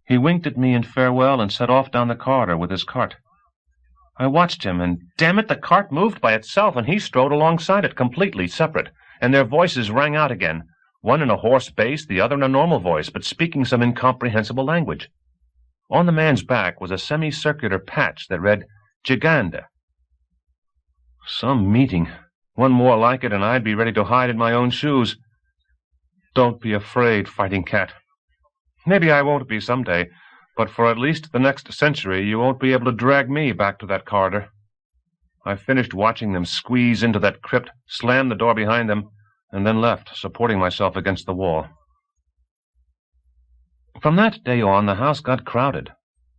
He winked at me in farewell and set off down the corridor with his cart. I watched him, and damn it, the cart moved by itself, and he strode alongside it, completely separate, and their voices rang out again, one in a hoarse bass, the other in a normal voice, but speaking some incomprehensible language. On the man's back was a semicircular patch that read, "Giganda." Some meeting. One more like it, and I'd be ready to hide in my own shoes. Don't be afraid, fighting cat. Maybe I won't be someday, but for at least the next century you won't be able to drag me back to that corridor. I finished watching them squeeze into that crypt, slammed the door behind them, and then left, supporting myself against the wall. From that day on, the house got crowded.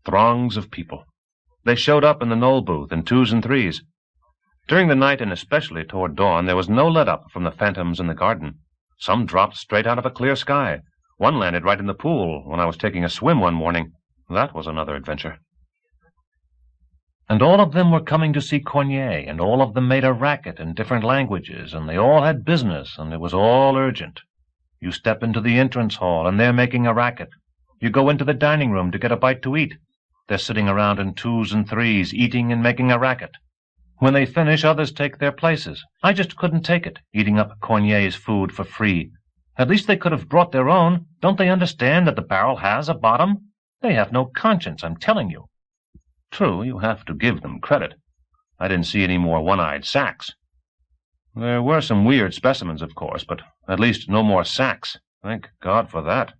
Throngs of people. They showed up in the knoll booth in 2s and 3s. During the night, and especially toward dawn, there was no let-up from the phantoms in the garden. Some dropped straight out of a clear sky. One landed right in the pool when I was taking a swim one morning. That was another adventure. And all of them were coming to see Cornier, and all of them made a racket in different languages, and they all had business, and it was all urgent. You step into the entrance hall, and they're making a racket. You go into the dining room to get a bite to eat. They're sitting around in 2s and 3s, eating and making a racket. When they finish, others take their places. I just couldn't take it, eating up Cornier's food for free. At least they could have brought their own. Don't they understand that the barrel has a bottom? They have no conscience, I'm telling you. True, you have to give them credit. I didn't see any more one-eyed sacks. There were some weird specimens, of course, but at least no more sacks. Thank God for that.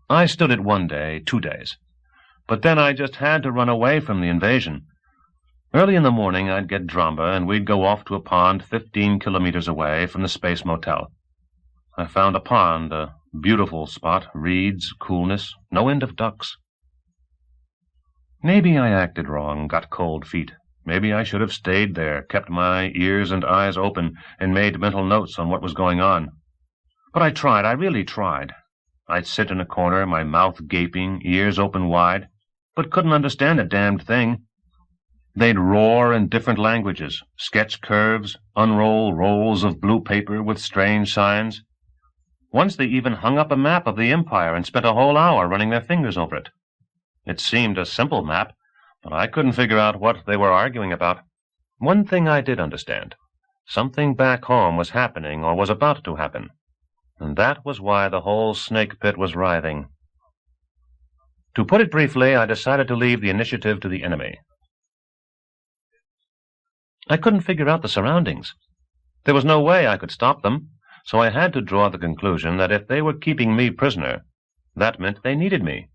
I stood it one day, 2 days. But then I just had to run away from the invasion. Early in the morning, I'd get Dramba, and we'd go off to a pond 15 kilometers away from the space motel. I found a pond, a beautiful spot, reeds, coolness, no end of ducks. Maybe I acted wrong, got cold feet. Maybe I should have stayed there, kept my ears and eyes open, and made mental notes on what was going on. But I tried, I really tried. I'd sit in a corner, my mouth gaping, ears open wide, but couldn't understand a damned thing. They'd roar in different languages, sketch curves, unroll rolls of blue paper with strange signs. Once they even hung up a map of the empire and spent a whole hour running their fingers over it. It seemed a simple map, but I couldn't figure out what they were arguing about. One thing I did understand. Something back home was happening or was about to happen, and that was why the whole snake pit was writhing. To put it briefly, I decided to leave the initiative to the enemy. I couldn't figure out the surroundings. There was no way I could stop them, so I had to draw the conclusion that if they were keeping me prisoner, that meant they needed me.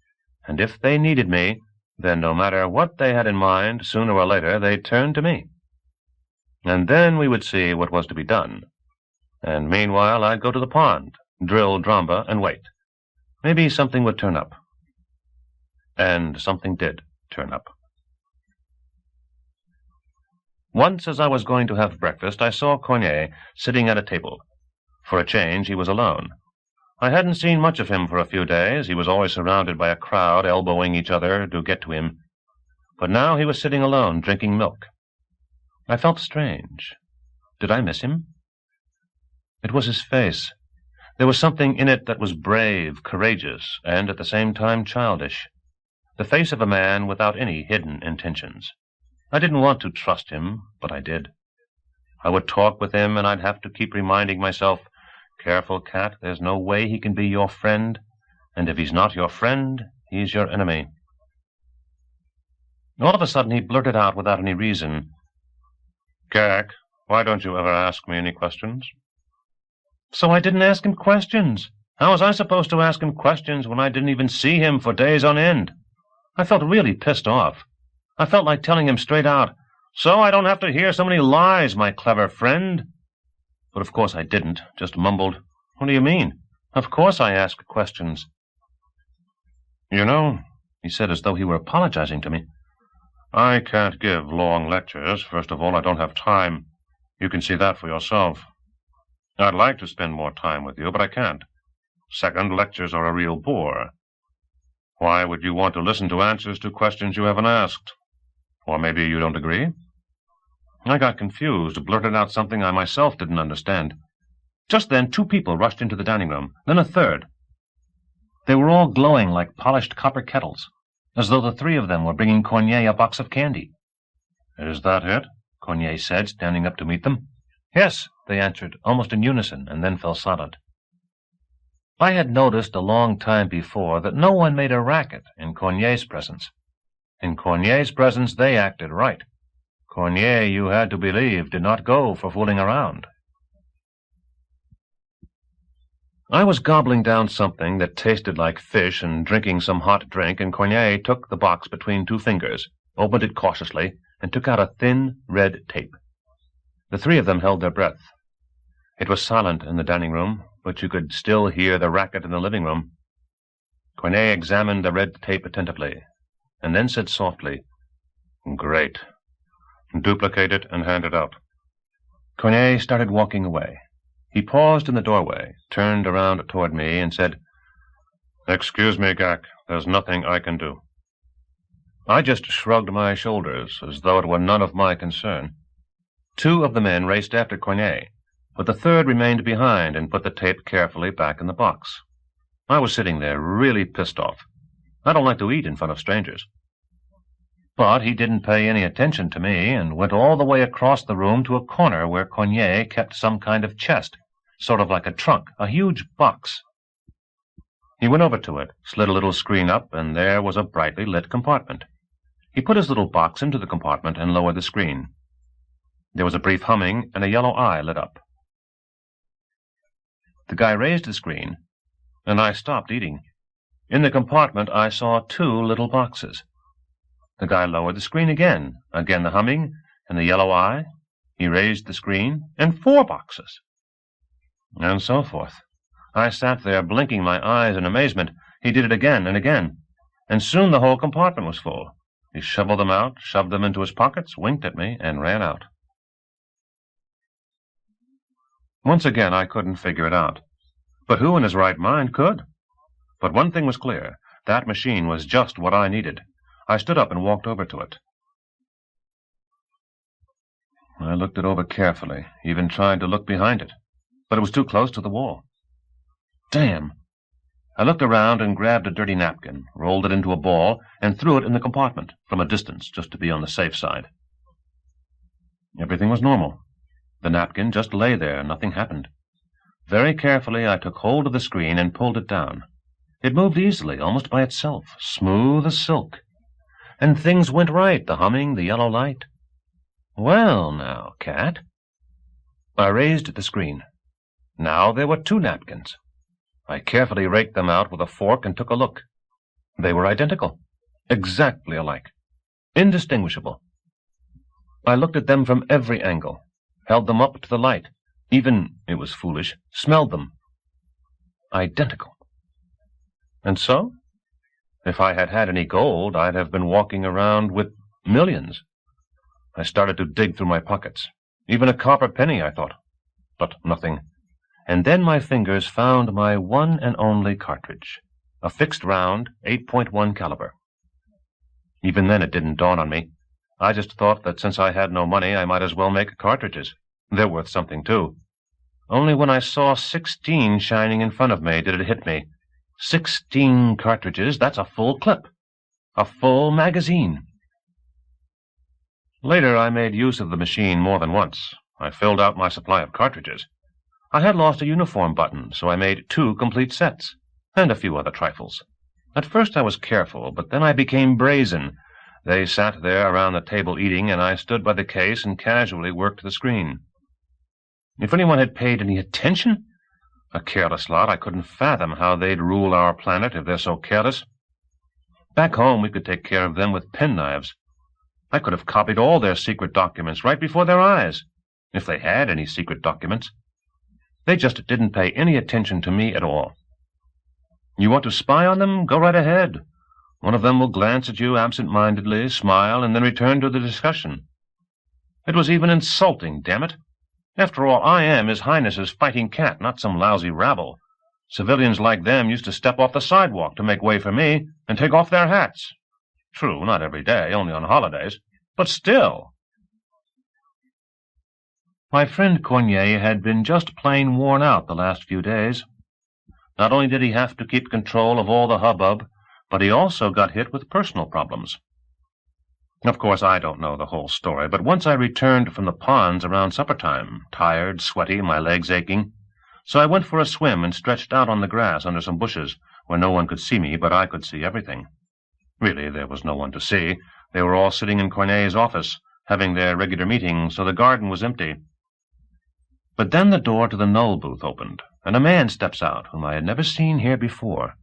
And if they needed me, then no matter what they had in mind, sooner or later they'd turn to me. And then we would see what was to be done. And meanwhile I'd go to the pond, drill Dramba, and wait. Maybe something would turn up. And something did turn up. Once, as I was going to have breakfast, I saw Cornier sitting at a table. For a change, he was alone. I hadn't seen much of him for a few days. He was always surrounded by a crowd, elbowing each other to get to him. But now he was sitting alone, drinking milk. I felt strange. Did I miss him? It was his face. There was something in it that was brave, courageous, and at the same time childish. The face of a man without any hidden intentions. I didn't want to trust him, but I did. I would talk with him, and I'd have to keep reminding myself, "Careful, cat, there's no way he can be your friend, and if he's not your friend, he's your enemy." All of a sudden he blurted out without any reason, "Gak, why don't you ever ask me any questions?" So I didn't ask him questions. How was I supposed to ask him questions when I didn't even see him for days on end? I felt really pissed off. I felt like telling him straight out, "So I don't have to hear so many lies, my clever friend." But of course I didn't, just mumbled, "What do you mean? Of course I ask questions." "You know," he said as though he were apologizing to me, "I can't give long lectures. First of all, I don't have time. You can see that for yourself. I'd like to spend more time with you, but I can't. Second, lectures are a real bore. Why would you want to listen to answers to questions you haven't asked? Or maybe you don't agree?" I got confused, blurted out something I myself didn't understand. Just then 2 people rushed into the dining room, then a third. They were all glowing like polished copper kettles, as though the 3 of them were bringing Cornier a box of candy. "Is that it?" Cornier said, standing up to meet them. "Yes," they answered, almost in unison, and then fell silent. I had noticed a long time before that no one made a racket in Cornier's presence. In Cornier's presence they acted right. Cornier, you had to believe, did not go for fooling around. I was gobbling down something that tasted like fish and drinking some hot drink, and Cornier took the box between 2 fingers, opened it cautiously, and took out a thin red tape. The 3 of them held their breath. It was silent in the dining room, but you could still hear the racket in the living room. Cornier examined the red tape attentively, and then said softly, "Great. Duplicate it and hand it out." Cornier started walking away. He paused in the doorway, turned around toward me, and said, "Excuse me, Gak, there's nothing I can do." I just shrugged my shoulders, as though it were none of my concern. 2 of the men raced after Cornier, but the third remained behind and put the tape carefully back in the box. I was sitting there, really pissed off. I don't like to eat in front of strangers. But he didn't pay any attention to me and went all the way across the room to a corner where Cornier kept some kind of chest, sort of like a trunk, a huge box. He went over to it, slid a little screen up, and there was a brightly lit compartment. He put his little box into the compartment and lowered the screen. There was a brief humming, and a yellow eye lit up. The guy raised the screen, and I stopped eating. In the compartment, I saw 2 little boxes. The guy lowered the screen again the humming and the yellow eye. He raised the screen, and 4 boxes. And so forth. I sat there blinking my eyes in amazement. He did it again and again, and soon the whole compartment was full. He shoveled them out, shoved them into his pockets, winked at me, and ran out. Once again, I couldn't figure it out. But who in his right mind could? But one thing was clear. That machine was just what I needed. I stood up and walked over to it. I looked it over carefully, even tried to look behind it, but it was too close to the wall. Damn! I looked around and grabbed a dirty napkin, rolled it into a ball, and threw it in the compartment, from a distance, just to be on the safe side. Everything was normal. The napkin just lay there, nothing happened. Very carefully I took hold of the screen and pulled it down. It moved easily, almost by itself, smooth as silk. And things went right, the humming, the yellow light. Well, now, cat. I raised the screen. Now there were 2 napkins. I carefully raked them out with a fork and took a look. They were identical, exactly alike, indistinguishable. I looked at them from every angle, held them up to the light, even, it was foolish, smelled them. Identical. And so, if I had had any gold, I'd have been walking around with millions. I started to dig through my pockets. Even a copper penny, I thought. But nothing. And then my fingers found my one and only cartridge, a fixed round, 8.1 caliber. Even then it didn't dawn on me. I just thought that since I had no money, I might as well make cartridges. They're worth something, too. Only when I saw 16 shining in front of me did it hit me. 16 cartridges, that's a full clip. A full magazine. Later, I made use of the machine more than once. I filled out my supply of cartridges. I had lost a uniform button, so I made 2 complete sets, and a few other trifles. At first I was careful, but then I became brazen. They sat there around the table eating, and I stood by the case and casually worked the screen. If anyone had paid any attention, a careless lot, I couldn't fathom how they'd rule our planet if they're so careless. Back home, we could take care of them with penknives. I could have copied all their secret documents right before their eyes, if they had any secret documents. They just didn't pay any attention to me at all. You want to spy on them? Go right ahead. One of them will glance at you absent-mindedly, smile, and then return to the discussion. It was even insulting, damn it. After all, I am His Highness's fighting cat, not some lousy rabble. Civilians like them used to step off the sidewalk to make way for me and take off their hats. True, not every day, only on holidays, but still. My friend Cornier had been just plain worn out the last few days. Not only did he have to keep control of all the hubbub, but he also got hit with personal problems. Of course, I don't know the whole story, but once I returned from the ponds around supper-time, tired, sweaty, my legs aching. So I went for a swim and stretched out on the grass under some bushes, where no one could see me, but I could see everything. Really, there was no one to see. They were all sitting in Cornet's office, having their regular meeting, so the garden was empty. But then the door to the Null booth opened, and a man steps out whom I had never seen here before.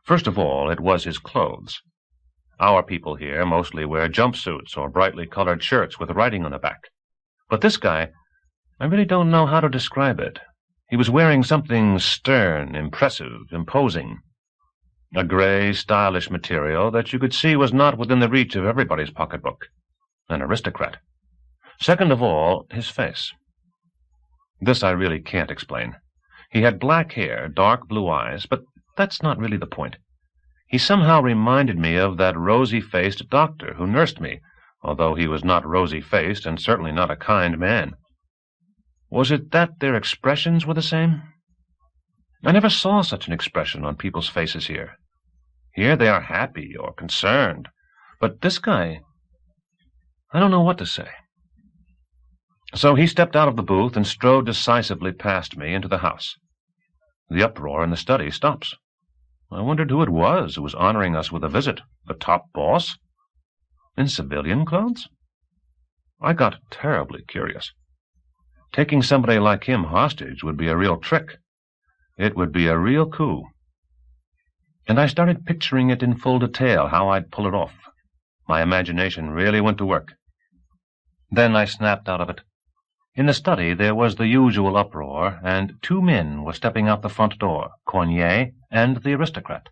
First of all, it was his clothes. Our people here mostly wear jumpsuits or brightly colored shirts with writing on the back. But this guy, I really don't know how to describe it. He was wearing something stern, impressive, imposing. A gray, stylish material that you could see was not within the reach of everybody's pocketbook. An aristocrat. Second of all, his face. This I really can't explain. He had black hair, dark blue eyes, but that's not really the point. He somehow reminded me of that rosy-faced doctor who nursed me, although he was not rosy-faced and certainly not a kind man. Was it that their expressions were the same? I never saw such an expression on people's faces here. Here they are happy or concerned, but this guy, I don't know what to say. So he stepped out of the booth and strode decisively past me into the house. The uproar in the study stops. I wondered who it was who was honoring us with a visit. The top boss? In civilian clothes? I got terribly curious. Taking somebody like him hostage would be a real trick. It would be a real coup. and I started picturing it in full detail, how I'd pull it off. My imagination really went to work. Then I snapped out of it. In the study there was the usual uproar, and 2 men were stepping out the front door, Cornier and the aristocrat.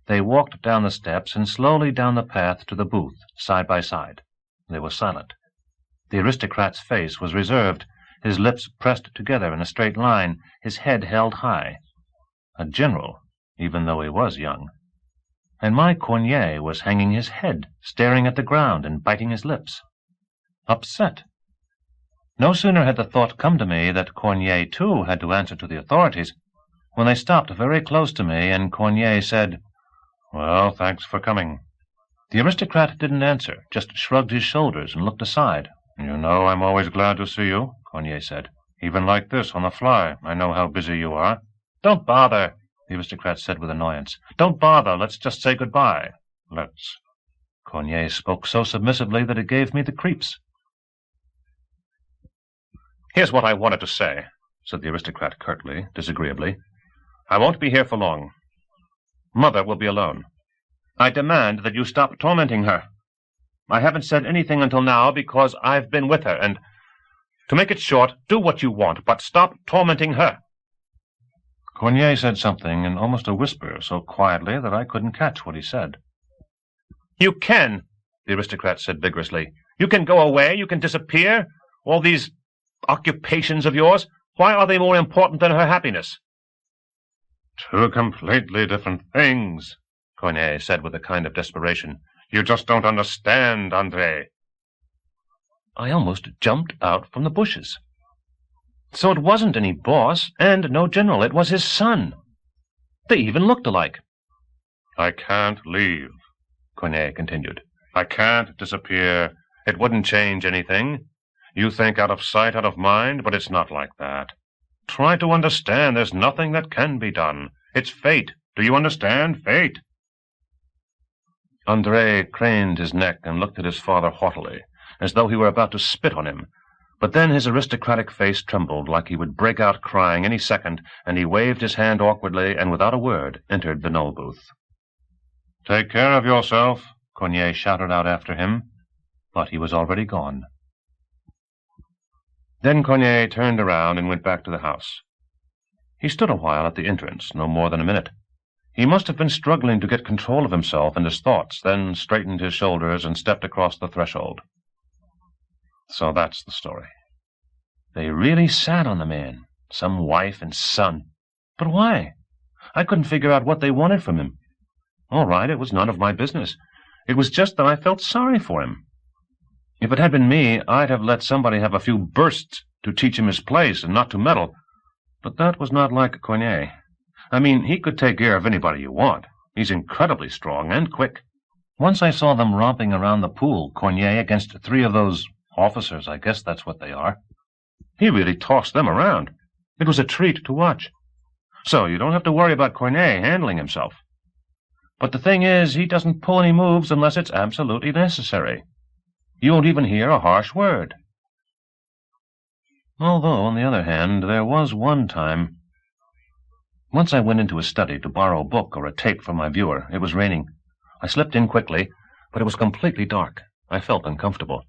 They walked down the steps and slowly down the path to the booth, side by side. They were silent. The aristocrat's face was reserved, his lips pressed together in a straight line, his head held high. A general, even though he was young. And my Cornier was hanging his head, staring at the ground and biting his lips. Upset. No sooner had the thought come to me that Cornier, too, had to answer to the authorities, when they stopped very close to me, and Cornier said, "Well, thanks for coming." The aristocrat didn't answer, just shrugged his shoulders and looked aside. "You know I'm always glad to see you," Cornier said. "Even like this, on the fly. I know how busy you are." "Don't bother," the aristocrat said with annoyance. "Don't bother. Let's just say goodbye." "Let's." Cornier spoke so submissively that it gave me the creeps. "Here's what I wanted to say," said the aristocrat curtly, disagreeably. "I won't be here for long. Mother will be alone. I demand that you stop tormenting her. I haven't said anything until now because I've been with her, and, to make it short, do what you want, but stop tormenting her." Cornier said something in almost a whisper, so quietly that I couldn't catch what he said. "You can," the aristocrat said vigorously. "You can go away, you can disappear. All these occupations of yours, why are they more important than her happiness?" "Two completely different things," Cornier said with a kind of desperation. "You just don't understand, André." I almost jumped out from the bushes. So it wasn't any boss, and no general. It was his son. They even looked alike. "I can't leave," Cornier continued. "I can't disappear. It wouldn't change anything. You think out of sight, out of mind, but it's not like that. Try to understand there's nothing that can be done. It's fate. Do you understand? Fate." André craned his neck and looked at his father haughtily, as though he were about to spit on him. But then his aristocratic face trembled like he would break out crying any second, and he waved his hand awkwardly and without a word entered the Knoll booth. "Take care of yourself," Cornier shouted out after him, but he was already gone. Then Cornier turned around and went back to the house. He stood a while at the entrance, no more than a minute. He must have been struggling to get control of himself and his thoughts, then straightened his shoulders and stepped across the threshold. So that's the story. They really sat on the man, some wife and son. But why? I couldn't figure out what they wanted from him. All right, it was none of my business. It was just that I felt sorry for him. If it had been me, I'd have let somebody have a few bursts to teach him his place and not to meddle. But that was not like Cornier. I mean, he could take care of anybody you want. He's incredibly strong and quick. Once I saw them romping around the pool, Cornier against 3 of those officers, I guess that's what they are. He really tossed them around. It was a treat to watch. So you don't have to worry about Cornier handling himself. But the thing is, he doesn't pull any moves unless it's absolutely necessary. You won't even hear a harsh word. Although, on the other hand, there was one time. Once I went into his study to borrow a book or a tape from my viewer. It was raining. I slipped in quickly, but it was completely dark. I felt uncomfortable.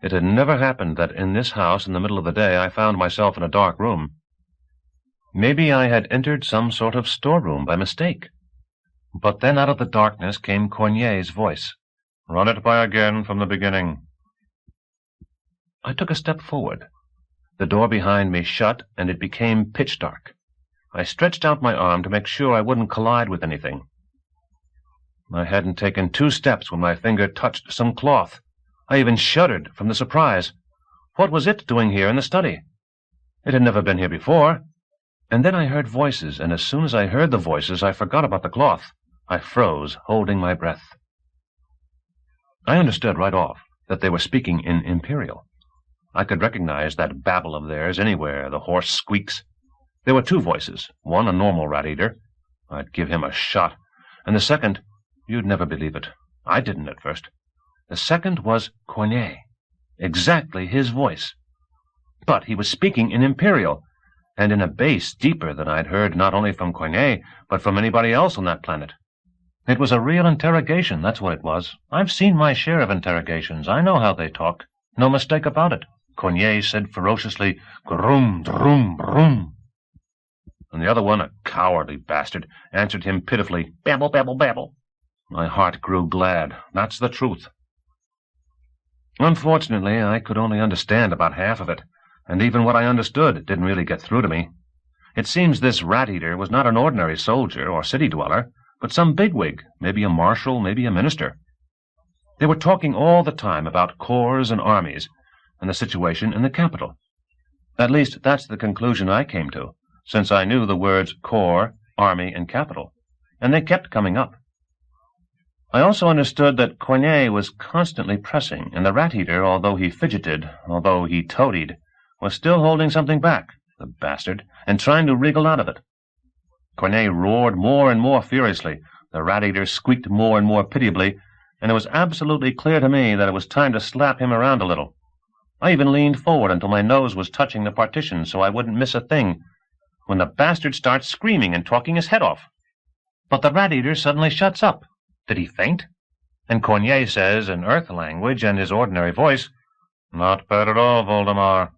It had never happened that in this house in the middle of the day I found myself in a dark room. Maybe I had entered some sort of storeroom by mistake. But then out of the darkness came Cornier's voice. "Run it by again from the beginning." I took a step forward. The door behind me shut, and it became pitch dark. I stretched out my arm to make sure I wouldn't collide with anything. I hadn't taken 2 steps when my finger touched some cloth. I even shuddered from the surprise. What was it doing here in the study? It had never been here before. And then I heard voices, and as soon as I heard the voices, I forgot about the cloth. I froze, holding my breath. I understood right off that they were speaking in Imperial. I could recognize that babble of theirs anywhere, the hoarse squeaks. There were 2 voices, one a normal rat-eater. I'd give him a shot. And the second, you'd never believe it. I didn't at first. The second was Cornier. Exactly his voice. But he was speaking in Imperial, and in a bass deeper than I'd heard not only from Coignet, but from anybody else on that planet. It was a real interrogation, that's what it was. I've seen my share of interrogations. I know how they talk. No mistake about it. Coignet said ferociously, "Grum, drum, brum." And the other one, a cowardly bastard, answered him pitifully, "Babble, babble, babble." My heart grew glad. That's the truth. Unfortunately, I could only understand about half of it, and even what I understood didn't really get through to me. It seems this rat-eater was not an ordinary soldier or city-dweller, but some bigwig, maybe a marshal, maybe a minister. They were talking all the time about corps and armies, and the situation in the capital. At least, that's the conclusion I came to, since I knew the words corps, army, and capital, and they kept coming up. I also understood that Coignet was constantly pressing, and the rat-eater, although he fidgeted, although he toadied, was still holding something back, the bastard, and trying to wriggle out of it. Coignet roared more and more furiously, the rat-eater squeaked more and more pitiably, and it was absolutely clear to me that it was time to slap him around a little. I even leaned forward until my nose was touching the partition so I wouldn't miss a thing, when the bastard starts screaming and talking his head off. But the rat-eater suddenly shuts up. Did he faint? And Coignet says, in Earth language and his ordinary voice, "Not bad at all, Voldemar."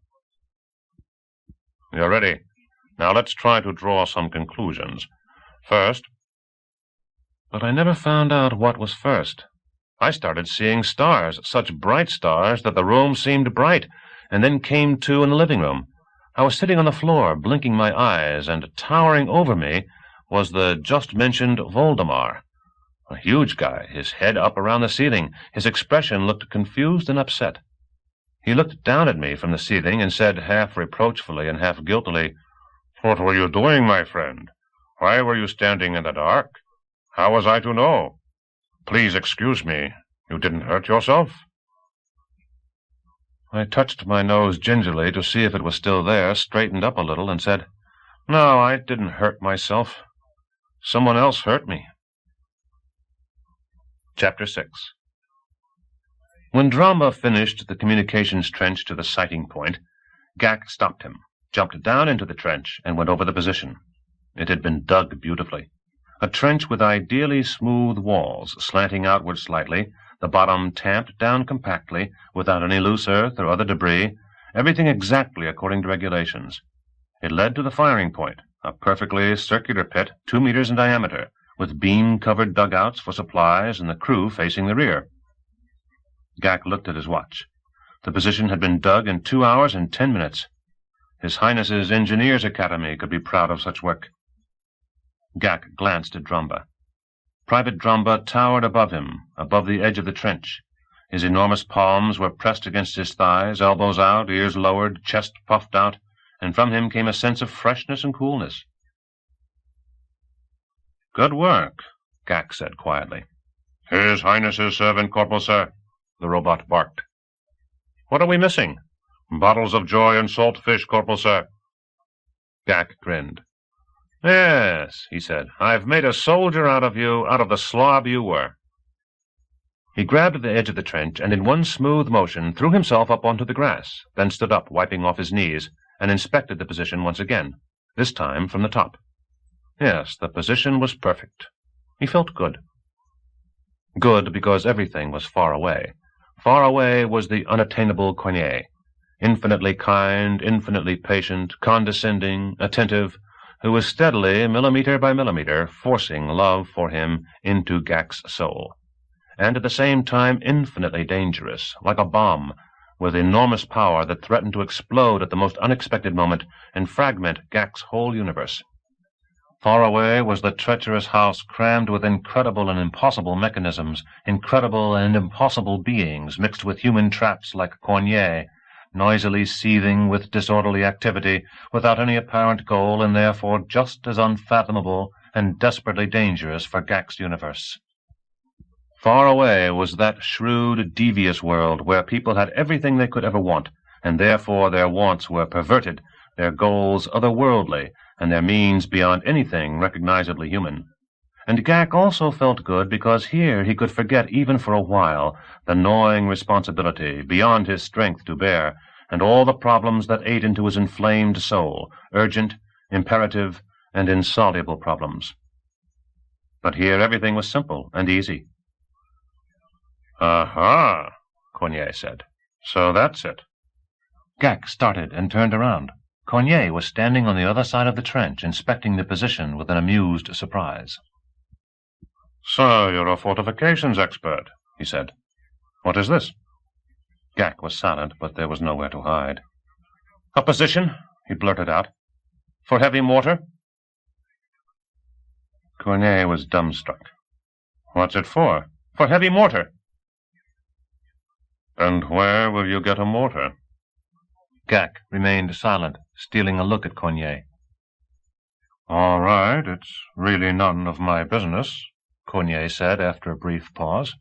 "You're ready. Now let's try to draw some conclusions. First—" But I never found out what was first. I started seeing stars, such bright stars that the room seemed bright, and then came to in the living room. I was sitting on the floor, blinking my eyes, and towering over me was the just-mentioned Voldemar. A huge guy, his head up around the ceiling. His expression looked confused and upset. He looked down at me from the ceiling and said, half reproachfully and half guiltily, "What were you doing, my friend? Why were you standing in the dark? How was I to know? Please excuse me. You didn't hurt yourself?" I touched my nose gingerly to see if it was still there, straightened up a little, and said, "No, I didn't hurt myself. Someone else hurt me." Chapter 6. When Dramba finished the communications trench to the sighting point, Gak stopped him, jumped down into the trench, and went over the position. It had been dug beautifully. A trench with ideally smooth walls, slanting outward slightly, the bottom tamped down compactly, without any loose earth or other debris, everything exactly according to regulations. It led to the firing point, a perfectly circular pit 2 meters in diameter, with beam-covered dugouts for supplies and the crew facing the rear. Gak looked at his watch. The position had been dug in 2 hours and 10 minutes. His Highness's Engineers Academy could be proud of such work. Gak glanced at Dramba. Private Dramba towered above him, above the edge of the trench. His enormous palms were pressed against his thighs, elbows out, ears lowered, chest puffed out, and from him came a sense of freshness and coolness. "Good work," Gak said quietly. "His Highness's servant, Corporal, sir," the robot barked. "What are we missing?" "Bottles of joy and salt fish, Corporal, sir." Gak grinned. "Yes," he said, "I've made a soldier out of you, out of the slob you were." He grabbed at the edge of the trench and in one smooth motion threw himself up onto the grass, then stood up, wiping off his knees, and inspected the position once again, this time from the top. Yes, the position was perfect. He felt good. Good because everything was far away. Far away was the unattainable Coignet, infinitely kind, infinitely patient, condescending, attentive, who was steadily, millimeter by millimeter, forcing love for him into Gak's soul, and at the same time infinitely dangerous, like a bomb, with enormous power that threatened to explode at the most unexpected moment and fragment Gak's whole universe. Far away was the treacherous house crammed with incredible and impossible mechanisms, incredible and impossible beings mixed with human traps like Coignet, noisily seething with disorderly activity, without any apparent goal, and therefore just as unfathomable and desperately dangerous for Gak's universe. Far away was that shrewd, devious world where people had everything they could ever want, and therefore their wants were perverted, their goals otherworldly, and their means beyond anything recognizably human. And Gak also felt good because here he could forget even for a while the gnawing responsibility beyond his strength to bear, and all the problems that ate into his inflamed soul, urgent, imperative, and insoluble problems. But here everything was simple and easy. "Aha," Cornier said. "So that's it." Ghak started and turned around. Cornier was standing on the other side of the trench, inspecting the position with an amused surprise. "So you're a fortifications expert," he said. "What is this?" Ghak was silent, but there was nowhere to hide. "A position," he blurted out, "for heavy mortar." Cornier was dumbstruck. "What's it for?" "For heavy mortar." "And where will you get a mortar?" Ghak remained silent, stealing a look at Cornier. "All right, it's really none of my business," Cornier said after a brief pause.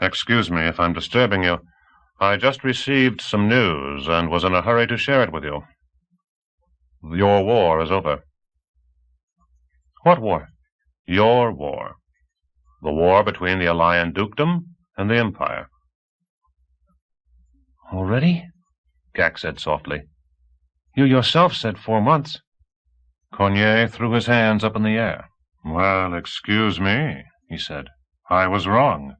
"Excuse me if I'm disturbing you. I just received some news and was in a hurry to share it with you. Your war is over." "What war?" "Your war. The war between the Alayan dukedom and the Empire." "Already?" Ghak said softly. "You yourself said 4 months. Cornier threw his hands up in the air. "Well, excuse me," he said. "I was wrong.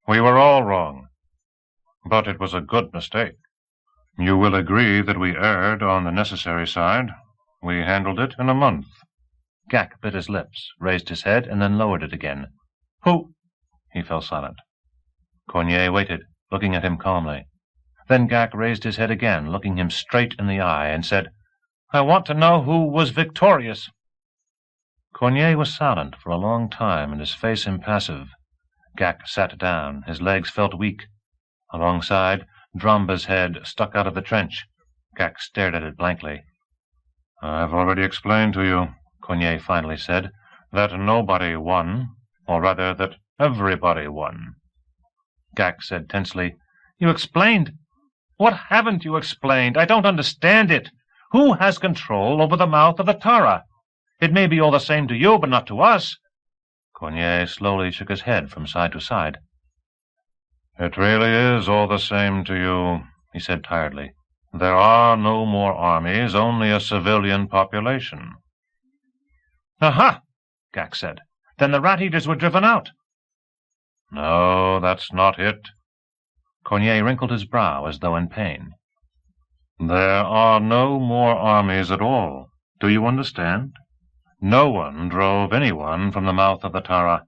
We were all wrong. But it was a good mistake. You will agree that we erred on the necessary side. We handled it in a month." Ghak bit his lips, raised his head, and then lowered it again. "Who?" He fell silent. Cornier waited, looking at him calmly. Then Ghak raised his head again, looking him straight in the eye, and said, "I want to know who was victorious." Cornier was silent for a long time, and his face impassive. Ghak sat down. His legs felt weak. Alongside, Dromba's head stuck out of the trench. Ghak stared at it blankly. "I've already explained to you," Cornier finally said, "that nobody won, or rather that everybody won." Ghak said tensely, "You explained? What haven't you explained? I don't understand it. Who has control over the mouth of the Tara? It may be all the same to you, but not to us." Cornier slowly shook his head from side to side. "It really is all the same to you," he said tiredly. "There are no more armies, only a civilian population." "Aha!" Ghak said. "Then the rat-eaters were driven out." "No, that's not it." Cornier wrinkled his brow as though in pain. "There are no more armies at all. Do you understand? No one drove anyone from the mouth of the Tara.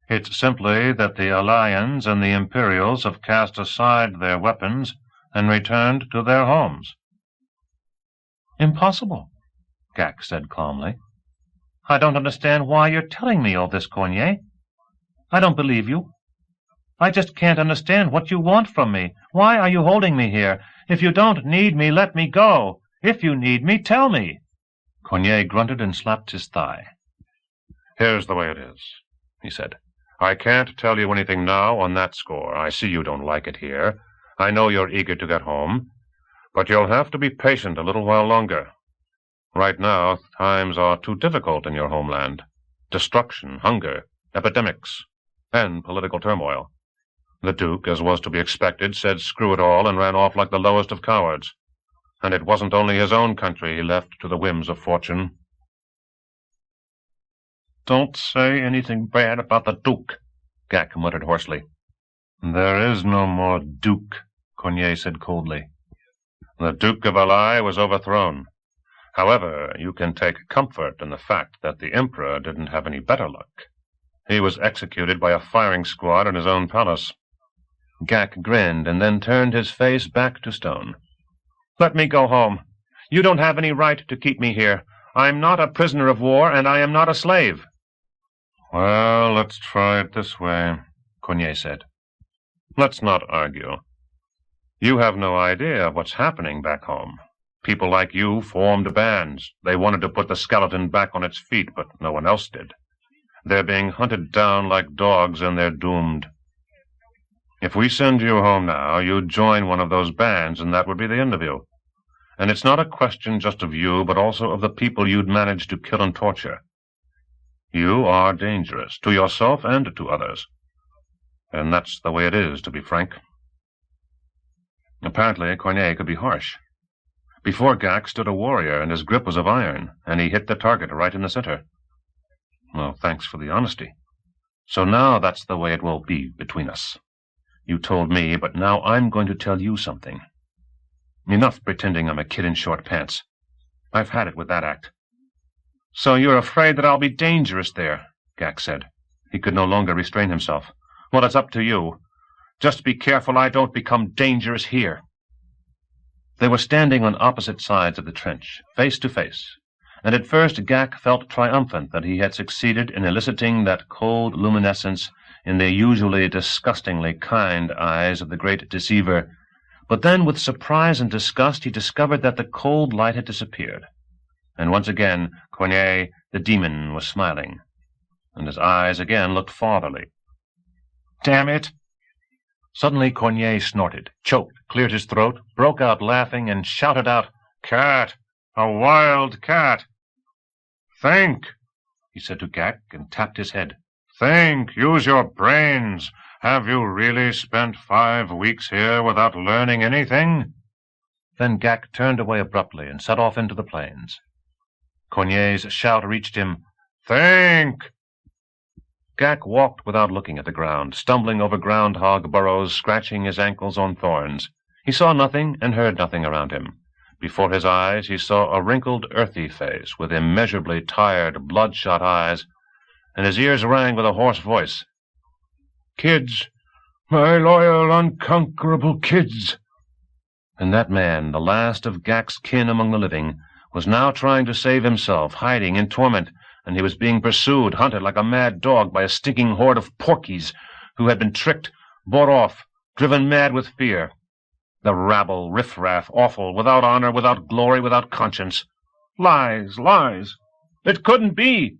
It's simply that the Alayans and the Imperials have cast aside their weapons and returned to their homes." "Impossible," Ghak said calmly. "I don't understand why you're telling me all this, Cornier. I don't believe you. I just can't understand what you want from me. Why are you holding me here? If you don't need me, let me go. If you need me, tell me." Cornier grunted and slapped his thigh. "Here's the way it is," he said. "I can't tell you anything now on that score. I see you don't like it here. I know you're eager to get home. But you'll have to be patient a little while longer. Right now, times are too difficult in your homeland. Destruction, hunger, epidemics, and political turmoil. The Duke, as was to be expected, said screw it all and ran off like the lowest of cowards. And it wasn't only his own country he left to the whims of fortune." "Don't say anything bad about the Duke," Ghak muttered hoarsely. "There is no more Duke," Cornier said coldly. "The Duke of Alai was overthrown. However, you can take comfort in the fact that the Emperor didn't have any better luck. He was executed by a firing squad in his own palace." Ghak grinned and then turned his face back to stone. "Let me go home. You don't have any right to keep me here. I'm not a prisoner of war, and I am not a slave." "Well, let's try it this way," Cornier said. "Let's not argue. You have no idea of what's happening back home. People like you formed bands. They wanted to put the skeleton back on its feet, but no one else did. They're being hunted down like dogs, and they're doomed. If we send you home now, you'd join one of those bands, and that would be the end of you. And it's not a question just of you, but also of the people you'd manage to kill and torture. You are dangerous, to yourself and to others. And that's the way it is, to be frank." Apparently, Corneille could be harsh. Before Gak stood a warrior, and his grip was of iron, and he hit the target right in the center. Well, thanks for the honesty. So now that's the way it will be between us. You told me, but now I'm going to tell you something. Enough pretending I'm a kid in short pants. I've had it with that act. So you're afraid that I'll be dangerous there, Gak said. He could no longer restrain himself. Well, it's up to you. Just be careful I don't become dangerous here. They were standing on opposite sides of the trench, face to face, and at first Gak felt triumphant that he had succeeded in eliciting that cold luminescence in the usually disgustingly kind eyes of the great deceiver. But then, with surprise and disgust, he discovered that the cold light had disappeared, and once again Corneille, the demon, was smiling, and his eyes again looked fatherly. "Damn it!" Suddenly Corneille snorted, choked, cleared his throat, broke out laughing, and shouted out, "Cat! A wild cat!" "Think," he said to Gak, and tapped his head. "Think! Use your brains! Have you really spent 5 weeks here without learning anything?" Then Gak turned away abruptly and set off into the plains. Corneille's shout reached him, "Think!" Gak walked without looking at the ground, stumbling over groundhog burrows, scratching his ankles on thorns. He saw nothing and heard nothing around him. Before his eyes he saw a wrinkled, earthy face with immeasurably tired, bloodshot eyes, and his ears rang with a hoarse voice. "Kids, my loyal, unconquerable kids!" And that man, the last of Gak's kin among the living, was now trying to save himself, hiding in torment, and he was being pursued, hunted like a mad dog by a stinking horde of porkies who had been tricked, bought off, driven mad with fear. The rabble, riffraff, awful, without honor, without glory, without conscience. Lies, lies. It couldn't be.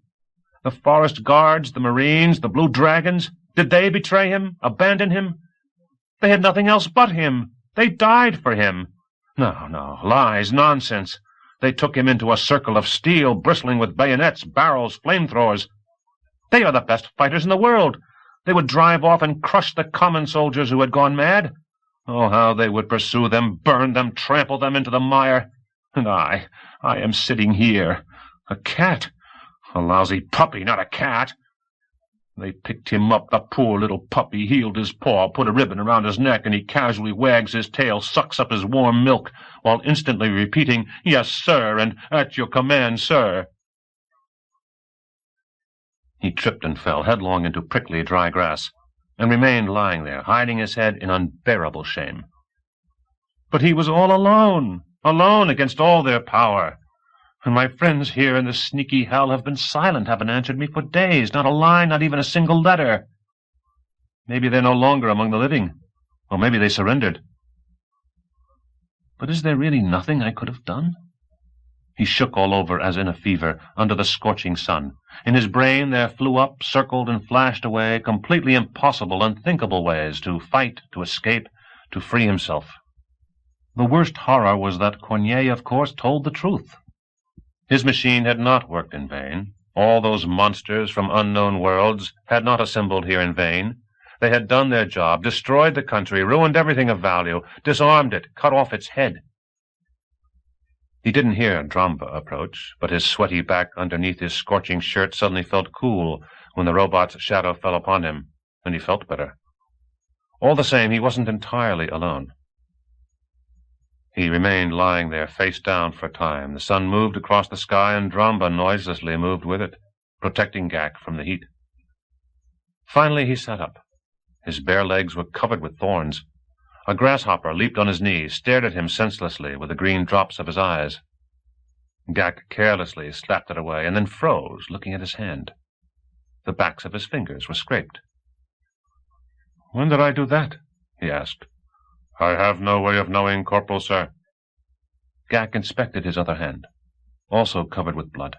The forest guards, the marines, the blue dragons, did they betray him, abandon him? They had nothing else but him. They died for him. No, lies, nonsense. They took him into a circle of steel, bristling with bayonets, barrels, flamethrowers. They are the best fighters in the world. They would drive off and crush the common soldiers who had gone mad. Oh, how they would pursue them, burn them, trample them into the mire. And I am sitting here, a cat, a lousy puppy, not a cat. They picked him up, the poor little puppy, healed his paw, put a ribbon around his neck, and he casually wags his tail, sucks up his warm milk, while instantly repeating, "Yes, sir," and "At your command, sir." He tripped and fell headlong into prickly, dry grass, and remained lying there, hiding his head in unbearable shame. But he was all alone against all their power. And my friends here in this sneaky hell have been silent, haven't answered me for days, not a line, not even a single letter. Maybe they're no longer among the living, or maybe they surrendered. But is there really nothing I could have done? He shook all over as in a fever, under the scorching sun. In his brain there flew up, circled, and flashed away completely impossible, unthinkable ways to fight, to escape, to free himself. The worst horror was that Corneille, of course, told the truth. His machine had not worked in vain. All those monsters from unknown worlds had not assembled here in vain. They had done their job, destroyed the country, ruined everything of value, disarmed it, cut off its head. He didn't hear Dramba approach, but his sweaty back underneath his scorching shirt suddenly felt cool when the robot's shadow fell upon him, and he felt better. All the same, he wasn't entirely alone. He remained lying there, face down, for a time. The sun moved across the sky, and Dramba noiselessly moved with it, protecting Gak from the heat. Finally he sat up. His bare legs were covered with thorns. A grasshopper leaped on his knees, stared at him senselessly with the green drops of his eyes. Gak carelessly slapped it away, and then froze, looking at his hand. The backs of his fingers were scraped. "When did I do that?" he asked. "I have no way of knowing, Corporal, sir." Gak inspected his other hand, also covered with blood.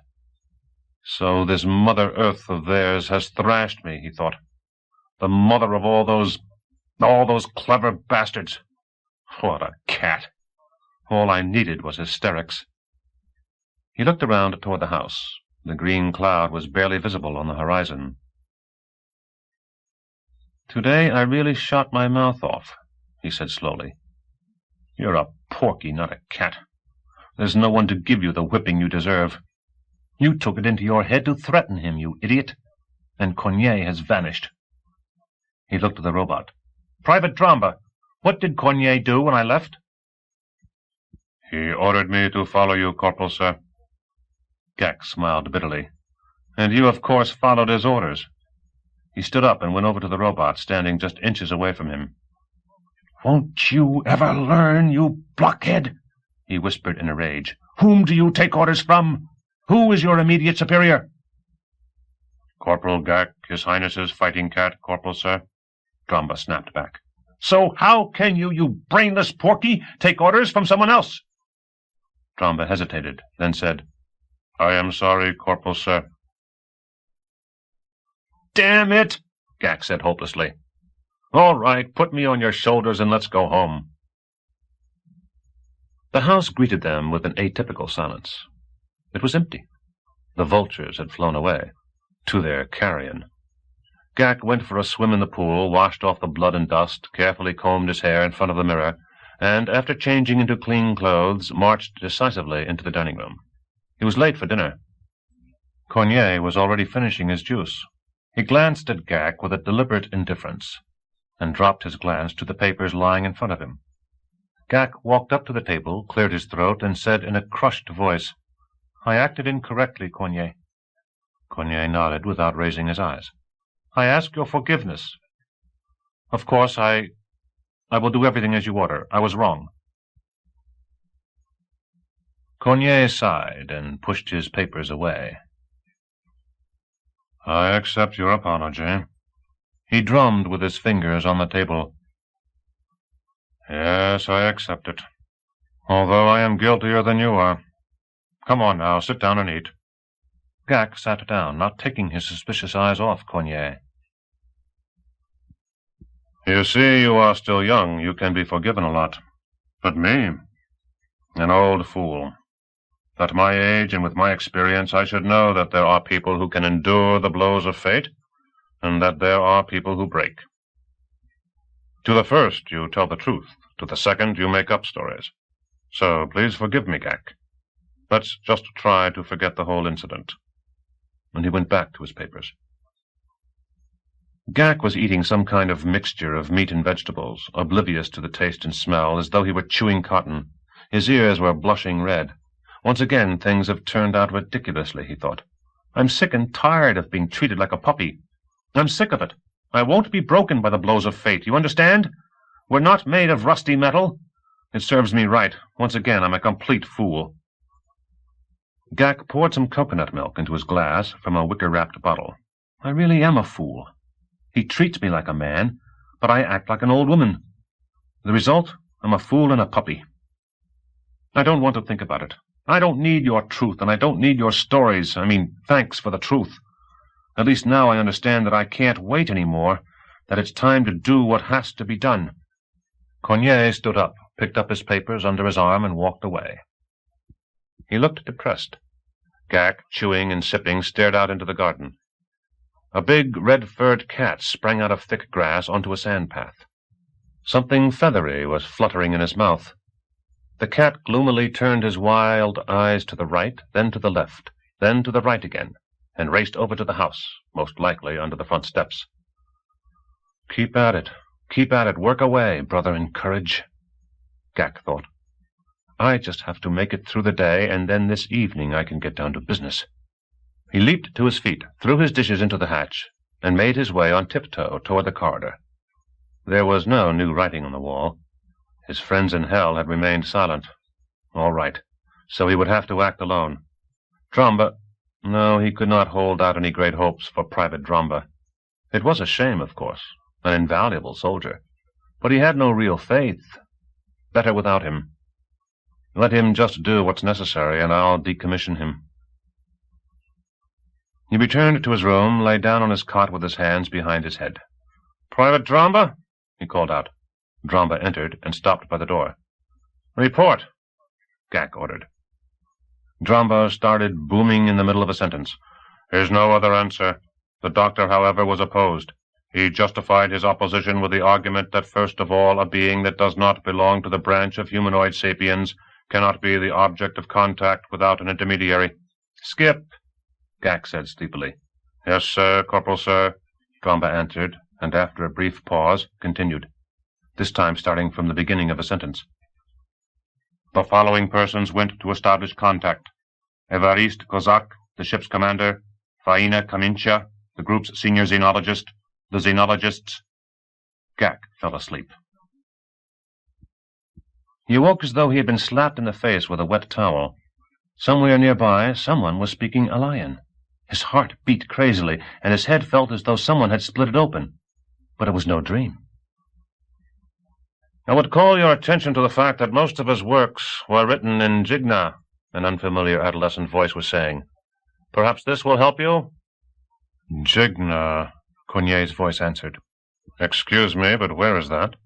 "So this Mother Earth of theirs has thrashed me," he thought. "The mother of all those clever bastards. What a cat! All I needed was hysterics." He looked around toward the house. The green cloud was barely visible on the horizon. "Today I really shot my mouth off," he said slowly. You're a porky, not a cat. There's no one to give you the whipping you deserve. You took it into your head to threaten him, you idiot, and Cornier has vanished." He looked at the robot. "Private Dramba, what did Cornier do when I left?" "He ordered me to follow you, Corporal, sir." Gak smiled bitterly. "And you, of course, followed his orders." He stood up and went over to the robot, standing just inches away from him. "Won't you ever learn, you blockhead?" he whispered in a rage. "Whom do you take orders from? Who is your immediate superior?" "Corporal Gak, His Highness's fighting cat, Corporal, sir," Dramba snapped back. "So how can you brainless porky, take orders from someone else?" Dramba hesitated, then said, "I am sorry, Corporal, sir." "Damn it," Gak said hopelessly. "All right, put me on your shoulders and let's go home." The house greeted them with an atypical silence. It was empty. The vultures had flown away, to their carrion. Gak went for a swim in the pool, washed off the blood and dust, carefully combed his hair in front of the mirror, and, after changing into clean clothes, marched decisively into the dining room. He was late for dinner. Cornier was already finishing his juice. He glanced at Gak with a deliberate indifference, and dropped his glance to the papers lying in front of him. Gak walked up to the table, cleared his throat, and said in a crushed voice, "I acted incorrectly, Cornier." Cornier nodded without raising his eyes. "I ask your forgiveness. Of course, I will do everything as you order. I was wrong." Cornier sighed and pushed his papers away. "I accept your apology." He drummed with his fingers on the table. "Yes, I accept it, although I am guiltier than you are. Come on now, sit down and eat." Gak sat down, not taking his suspicious eyes off Cornier. "You see, you are still young. You can be forgiven a lot. But me, an old fool. At my age and with my experience, I should know that there are people who can endure the blows of fate, and that there are people who break. To the first, you tell the truth. To the second, you make up stories. So please forgive me, Gak. Let's just try to forget the whole incident." And he went back to his papers. Gak was eating some kind of mixture of meat and vegetables, oblivious to the taste and smell, as though he were chewing cotton. His ears were blushing red. Once again, things have turned out ridiculously, he thought. I'm sick and tired of being treated like a puppy. I'm sick of it. I won't be broken by the blows of fate, you understand? We're not made of rusty metal. It serves me right. Once again, I'm a complete fool. Gak poured some coconut milk into his glass from a wicker-wrapped bottle. I really am a fool. He treats me like a man, but I act like an old woman. The result, I'm a fool and a puppy. I don't want to think about it. I don't need your truth, and I don't need your stories. Thanks for the truth. At least now I understand that I can't wait any more, that it's time to do what has to be done. Cornier stood up, picked up his papers under his arm, and walked away. He looked depressed. Gak, chewing and sipping, stared out into the garden. A big, red-furred cat sprang out of thick grass onto a sandpath. Something feathery was fluttering in his mouth. The cat gloomily turned his wild eyes to the right, then to the left, then to the right again, and raced over to the house, most likely under the front steps. Keep at it, work away, brother in courage, Gak thought. I just have to make it through the day, and then this evening I can get down to business. He leaped to his feet, threw his dishes into the hatch, and made his way on tiptoe toward the corridor. There was no new writing on the wall. His friends in hell had remained silent. All right, so he would have to act alone. Dramba, no, he could not hold out any great hopes for Private Dramba. It was a shame, of course, an invaluable soldier, but he had no real faith. Better without him. Let him just do what's necessary, and I'll decommission him. He returned to his room, lay down on his cot with his hands behind his head. "Private Dramba?" he called out. Dramba entered and stopped by the door. "Report," Gak ordered. Dramba started booming in the middle of a sentence. "There's no other answer. The doctor, however, was opposed. He justified his opposition with the argument that, first of all, a being that does not belong to the branch of humanoid sapiens cannot be the object of contact without an intermediary. Skip, Gak said sleepily. Yes, sir, Corporal, sir, Gamba answered, and after a brief pause, continued, this time starting from the beginning of a sentence. The following persons went to establish contact. Evarist Kozak, the ship's commander, Faina Kamincha, the group's senior xenologist, the xenologists. Gak fell asleep. He awoke as though he had been slapped in the face with a wet towel. Somewhere nearby, someone was speaking Alayan. His heart beat crazily, and his head felt as though someone had split it open. But it was no dream. I would call your attention to the fact that most of his works were written in Jigna, an unfamiliar adolescent voice was saying. Perhaps this will help you? Jigna, Cornier's voice answered. Excuse me, but where is that?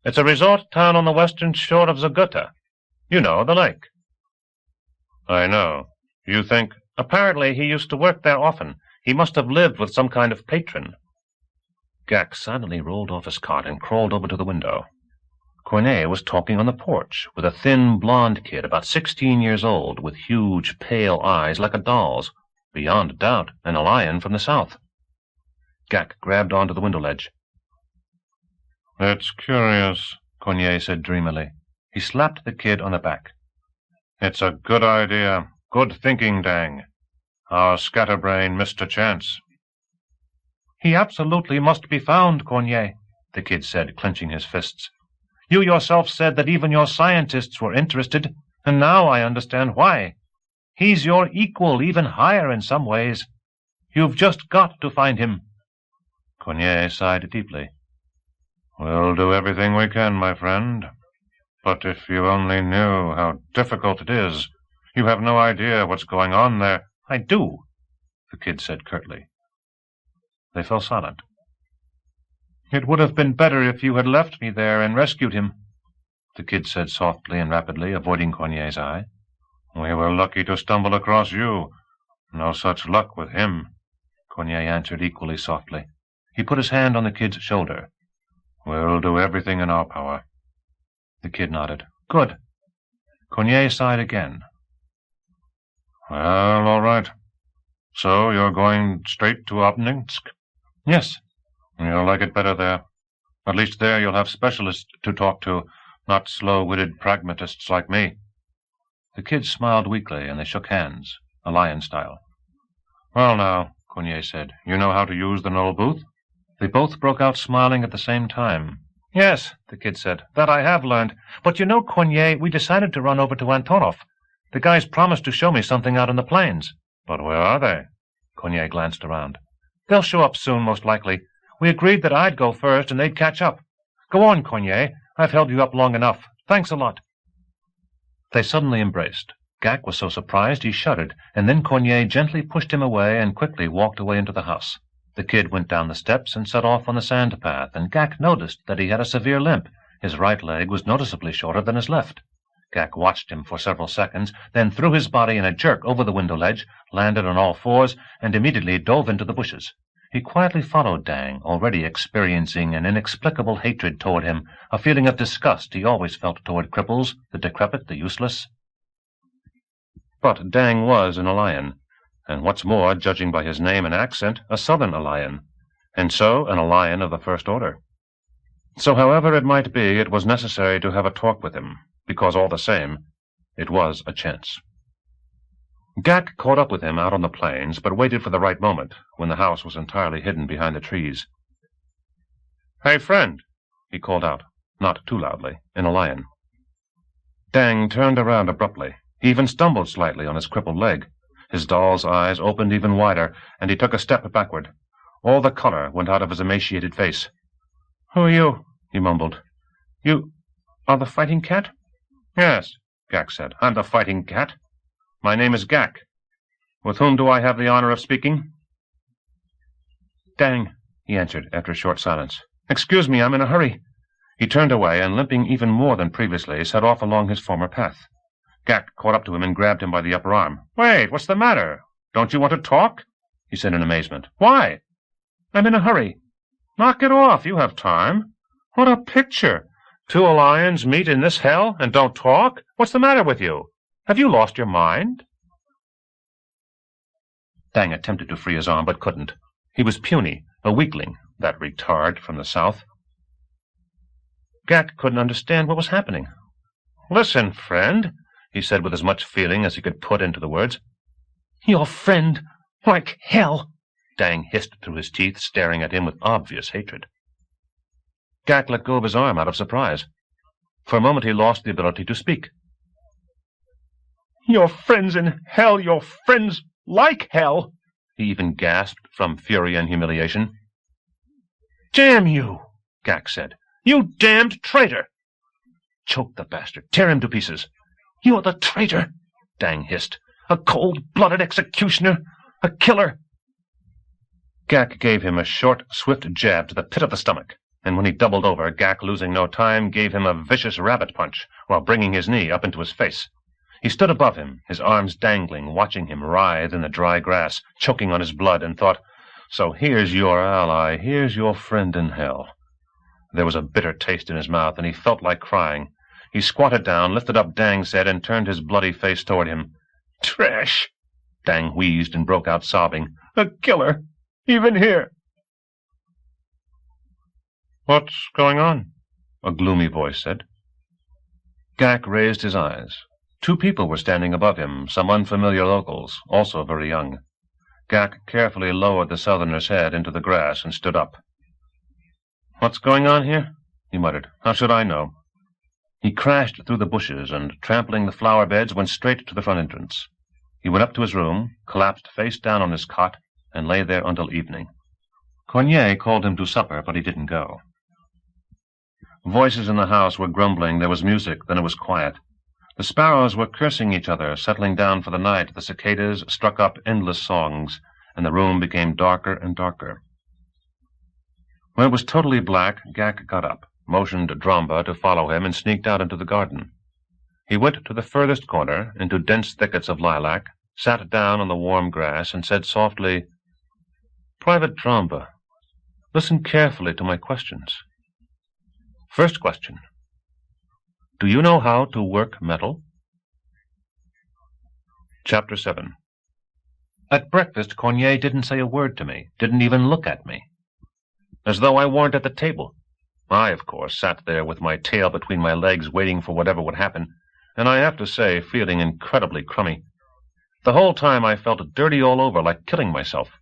It's a resort town on the western shore of Zaguta. You know, the lake. I know. You think... Apparently he used to work there often. He must have lived with some kind of patron. Gak suddenly rolled off his cot and crawled over to the window. Cornet was talking on the porch with a thin, blond kid about 16 years old, with huge, pale eyes like a doll's, beyond doubt an Alayan from the south. Gak grabbed onto the window ledge. It's curious, Cornet said dreamily. He slapped the kid on the back. It's a good idea. Good thinking, Dang. Our scatterbrain missed a chance. He absolutely must be found, Cornier, the kid said, clenching his fists. You yourself said that even your scientists were interested, and now I understand why. He's your equal, even higher in some ways. You've just got to find him. Cornier sighed deeply. We'll do everything we can, my friend. But if you only knew how difficult it is. You have no idea what's going on there. I do, the kid said curtly. They fell silent. It would have been better if you had left me there and rescued him, the kid said softly and rapidly, avoiding Cornier's eye. We were lucky to stumble across you. No such luck with him, Cornier answered equally softly. He put his hand on the kid's shoulder. We'll do everything in our power. The kid nodded. Good. Cornier sighed again. Well, all right. So you're going straight to Obninsk? Yes. You'll like it better there. At least there you'll have specialists to talk to, not slow-witted pragmatists like me. The kid smiled weakly, and they shook hands, Alayan style. Well, now, Cornier said, you know how to use the null booth? They both broke out smiling at the same time. Yes, the kid said, that I have learned. But you know, Cornier, we decided to run over to Antonov. The guys promised to show me something out in the plains. But where are they? Cornier glanced around. They'll show up soon, most likely. We agreed that I'd go first and they'd catch up. Go on, Cornier. I've held you up long enough. Thanks a lot. They suddenly embraced. Gak was so surprised he shuddered, and then Cornier gently pushed him away and quickly walked away into the house. The kid went down the steps and set off on the sand path, and Gak noticed that he had a severe limp. His right leg was noticeably shorter than his left. Gak watched him for several seconds, then threw his body in a jerk over the window ledge, landed on all fours, and immediately dove into the bushes. He quietly followed Dang, already experiencing an inexplicable hatred toward him, a feeling of disgust he always felt toward cripples, the decrepit, the useless. But Dang was an Alayan, and what's more, judging by his name and accent, a southern Alayan, and so an Alayan of the first order. So however it might be, it was necessary to have a talk with him, because all the same, it was a chance. Gak caught up with him out on the plains, but waited for the right moment, when the house was entirely hidden behind the trees. Hey, friend, he called out, not too loudly, in Alayan. Dang turned around abruptly. He even stumbled slightly on his crippled leg. His doll's eyes opened even wider, and he took a step backward. All the color went out of his emaciated face. Who are you? He mumbled. You are the fighting cat? Yes, Gak said. I'm the fighting cat. My name is Gak. With whom do I have the honor of speaking? Dang, he answered after a short silence. Excuse me, I'm in a hurry. He turned away, and limping even more than previously, set off along his former path. Gak caught up to him and grabbed him by the upper arm. Wait, what's the matter? Don't you want to talk? He said in amazement. Why? I'm in a hurry. Knock it off. You have time. What a picture. Two lions meet in this hell and don't talk? What's the matter with you? Have you lost your mind? Dang attempted to free his arm, but couldn't. He was puny, a weakling, that retard from the south. Gak couldn't understand what was happening. Listen, friend, he said with as much feeling as he could put into the words. Your friend, like hell, Dang hissed through his teeth, staring at him with obvious hatred. Gak let go of his arm out of surprise. For a moment he lost the ability to speak. Your friends in hell, your friends like hell, he even gasped from fury and humiliation. Damn you, Gak said. You damned traitor! Choke the bastard. Tear him to pieces. You're the traitor, Dang hissed. A cold-blooded executioner. A killer. Gak gave him a short, swift jab to the pit of the stomach, and when he doubled over, Gak, losing no time, gave him a vicious rabbit punch, while bringing his knee up into his face. He stood above him, his arms dangling, watching him writhe in the dry grass, choking on his blood, and thought, So here's your ally, here's your friend in hell. There was a bitter taste in his mouth, and he felt like crying. He squatted down, lifted up Dang's head, and turned his bloody face toward him. Trash! Dang wheezed and broke out sobbing. A killer! Even here! What's going on? A gloomy voice said. Gak raised his eyes. Two people were standing above him, some unfamiliar locals, also very young. Gak carefully lowered the southerner's head into the grass and stood up. What's going on here? He muttered. How should I know? He crashed through the bushes and, trampling the flower beds, went straight to the front entrance. He went up to his room, collapsed face down on his cot, and lay there until evening. Cornier called him to supper, but he didn't go. Voices in the house were grumbling. There was music, then it was quiet. The sparrows were cursing each other, settling down for the night. The cicadas struck up endless songs, and the room became darker and darker. When it was totally black, Gak got up, motioned Dromba to follow him, and sneaked out into the garden. He went to the furthest corner, into dense thickets of lilac, sat down on the warm grass, and said softly, Private Dromba, listen carefully to my questions. First question. Do you know how to work metal? Chapter 7. At breakfast, Cornier didn't say a word to me, didn't even look at me. As though I weren't at the table. I, of course, sat there with my tail between my legs, waiting for whatever would happen, and I have to say, feeling incredibly crummy. The whole time I felt dirty all over, like killing myself.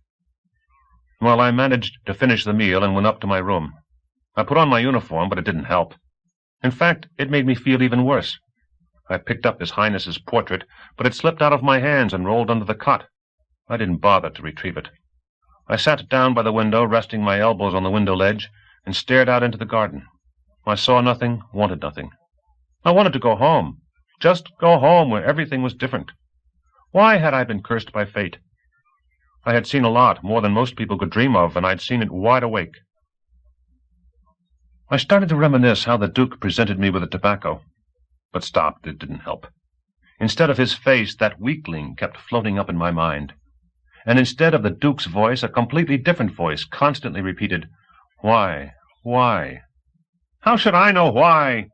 Well, I managed to finish the meal and went up to my room. I put on my uniform, but it didn't help. In fact, it made me feel even worse. I picked up His Highness's portrait, but it slipped out of my hands and rolled under the cot. I didn't bother to retrieve it. I sat down by the window, resting my elbows on the window ledge, and stared out into the garden. I saw nothing, wanted nothing. I wanted to go home. Just go home where everything was different. Why had I been cursed by fate? I had seen a lot, more than most people could dream of, and I'd seen it wide awake. I started to reminisce how the Duke presented me with the tobacco, but stopped. It didn't help. Instead of his face, that weakling kept floating up in my mind. And instead of the Duke's voice, a completely different voice constantly repeated, Why? Why? How should I know why?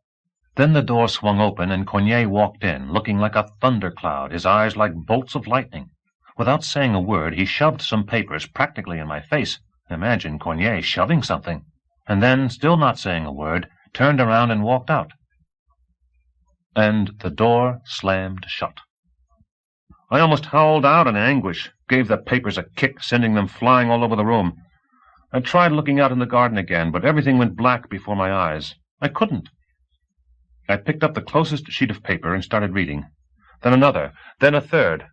Then the door swung open, and Cornier walked in, looking like a thundercloud, his eyes like bolts of lightning. Without saying a word, he shoved some papers practically in my face. Imagine Cornier shoving something. And then, still not saying a word, turned around and walked out. And the door slammed shut. I almost howled out in anguish, gave the papers a kick, sending them flying all over the room. I tried looking out in the garden again, but everything went black before my eyes. I couldn't. I picked up the closest sheet of paper and started reading. Then another, then a third.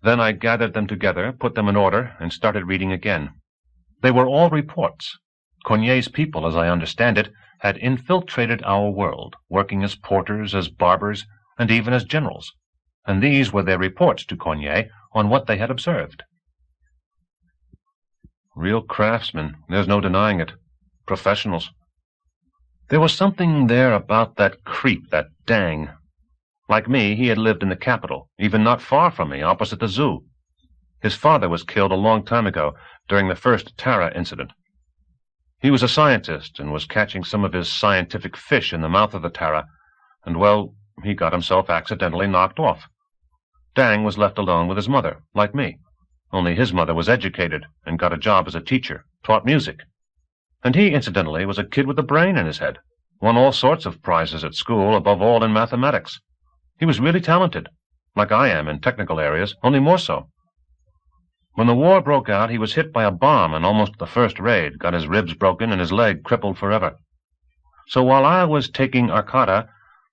Then I gathered them together, put them in order, and started reading again. They were all reports. Cornier's people, as I understand it, had infiltrated our world, working as porters, as barbers, and even as generals. And these were their reports to Cornier on what they had observed. Real craftsmen, there's no denying it. Professionals. There was something there about that creep, that Dang. Like me, he had lived in the capital, even not far from me, opposite the zoo. His father was killed a long time ago, during the first Tara incident. He was a scientist and was catching some of his scientific fish in the mouth of the Tara, and, well, he got himself accidentally knocked off. Dang was left alone with his mother, like me, only his mother was educated and got a job as a teacher, taught music. And he, incidentally, was a kid with a brain in his head, won all sorts of prizes at school, above all in mathematics. He was really talented, like I am in technical areas, only more so. When the war broke out, he was hit by a bomb in almost the first raid, got his ribs broken and his leg crippled forever. So while I was taking Arkady,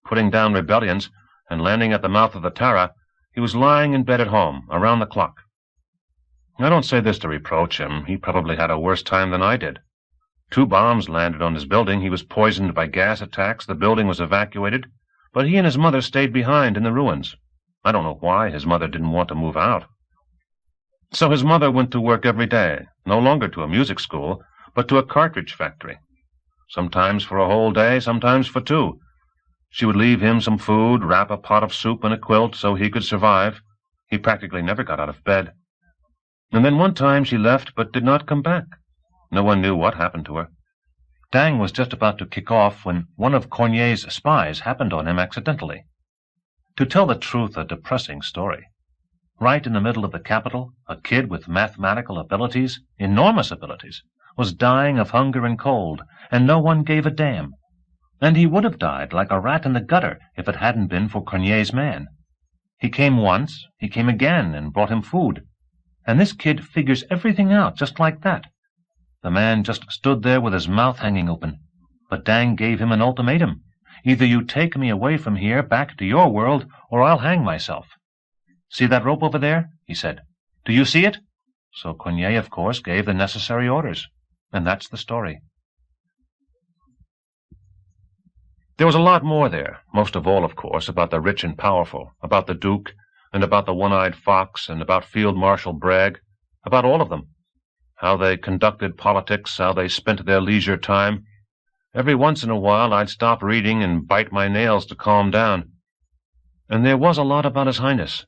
putting down rebellions, and landing at the mouth of the Tara, he was lying in bed at home, around the clock. I don't say this to reproach him. He probably had a worse time than I did. 2 bombs landed on his building. He was poisoned by gas attacks. The building was evacuated, but he and his mother stayed behind in the ruins. I don't know why his mother didn't want to move out. So his mother went to work every day, no longer to a music school, but to a cartridge factory. Sometimes for a whole day, sometimes for 2. She would leave him some food, wrap a pot of soup in a quilt so he could survive. He practically never got out of bed. And then one time she left but did not come back. No one knew what happened to her. Dang was just about to kick off when one of Cornier's spies happened on him accidentally. To tell the truth, a depressing story. Right in the middle of the capital, a kid with mathematical abilities, enormous abilities, was dying of hunger and cold, and no one gave a damn. And he would have died like a rat in the gutter if it hadn't been for Cornier's man. He came once, he came again, and brought him food. And this kid figures everything out just like that. The man just stood there with his mouth hanging open. But Dang gave him an ultimatum. Either you take me away from here, back to your world, or I'll hang myself. See that rope over there? He said. Do you see it? So Cornier, of course, gave the necessary orders. And that's the story. There was a lot more there, most of all, of course, about the rich and powerful, about the Duke, and about the one-eyed fox, and about Field Marshal Bragg, about all of them. How they conducted politics, how they spent their leisure time. Every once in a while I'd stop reading and bite my nails to calm down. And there was a lot about His Highness.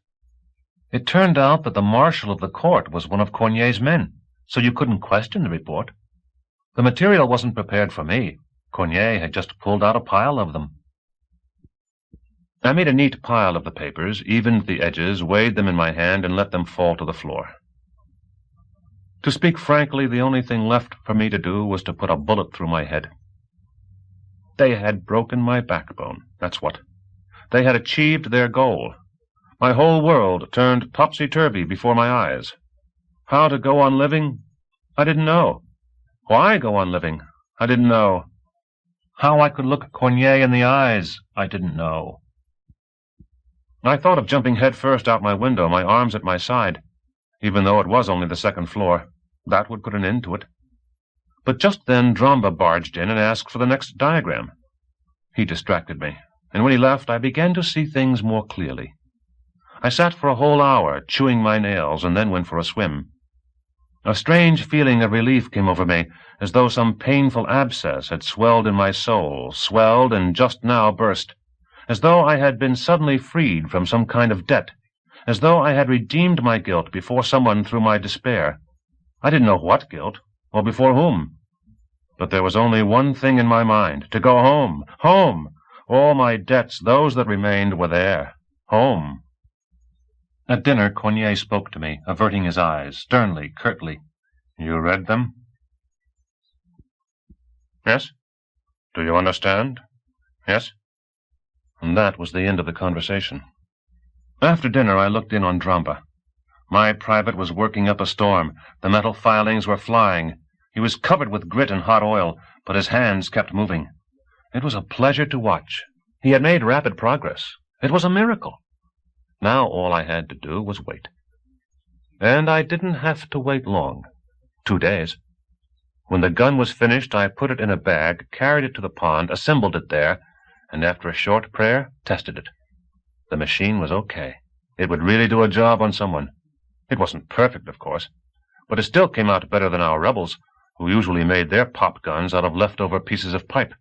It turned out that the Marshal of the Court was one of Cornier's men, so you couldn't question the report. The material wasn't prepared for me. Cornier had just pulled out a pile of them. I made a neat pile of the papers, evened the edges, weighed them in my hand, and let them fall to the floor. To speak frankly, the only thing left for me to do was to put a bullet through my head. They had broken my backbone, that's what. They had achieved their goal. My whole world turned topsy-turvy before my eyes. How to go on living? I didn't know. Why go on living? I didn't know. How I could look Cornier in the eyes? I didn't know. I thought of jumping head-first out my window, my arms at my side, even though it was only the 2nd floor. That would put an end to it. But just then Dromba barged in and asked for the next diagram. He distracted me, and when he left I began to see things more clearly. I sat for a whole hour, chewing my nails, and then went for a swim. A strange feeling of relief came over me, as though some painful abscess had swelled in my soul, swelled and just now burst, as though I had been suddenly freed from some kind of debt, as though I had redeemed my guilt before someone through my despair. I didn't know what guilt, or before whom. But there was only one thing in my mind, to go home, home. All my debts, those that remained, were there, home. At dinner, Cornier spoke to me, averting his eyes, sternly, curtly. You read them? Yes. Do you understand? Yes. And that was the end of the conversation. After dinner, I looked in on Dromba. My private was working up a storm. The metal filings were flying. He was covered with grit and hot oil, but his hands kept moving. It was a pleasure to watch. He had made rapid progress. It was a miracle. Now all I had to do was wait. And I didn't have to wait long. 2 days. When the gun was finished, I put it in a bag, carried it to the pond, assembled it there, and after a short prayer, tested it. The machine was okay. It would really do a job on someone. It wasn't perfect, of course, but it still came out better than our rebels, who usually made their pop guns out of leftover pieces of pipe.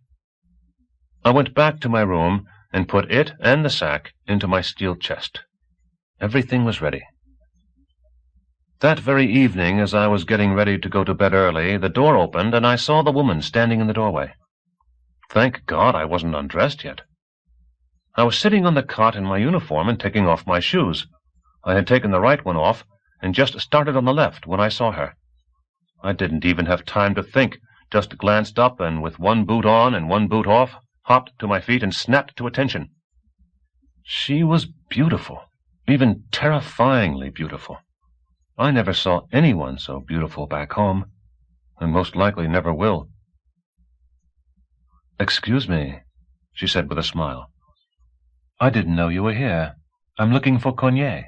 I went back to my room and put it and the sack into my steel chest. Everything was ready. That very evening, as I was getting ready to go to bed early, the door opened and I saw the woman standing in the doorway. Thank God I wasn't undressed yet. I was sitting on the cot in my uniform and taking off my shoes. I had taken the right one off and just started on the left when I saw her. I didn't even have time to think, just glanced up and with one boot on and one boot off, hopped to my feet and snapped to attention. She was beautiful, even terrifyingly beautiful. I never saw anyone so beautiful back home, and most likely never will. "Excuse me," she said with a smile. "I didn't know you were here. I'm looking for Cognier."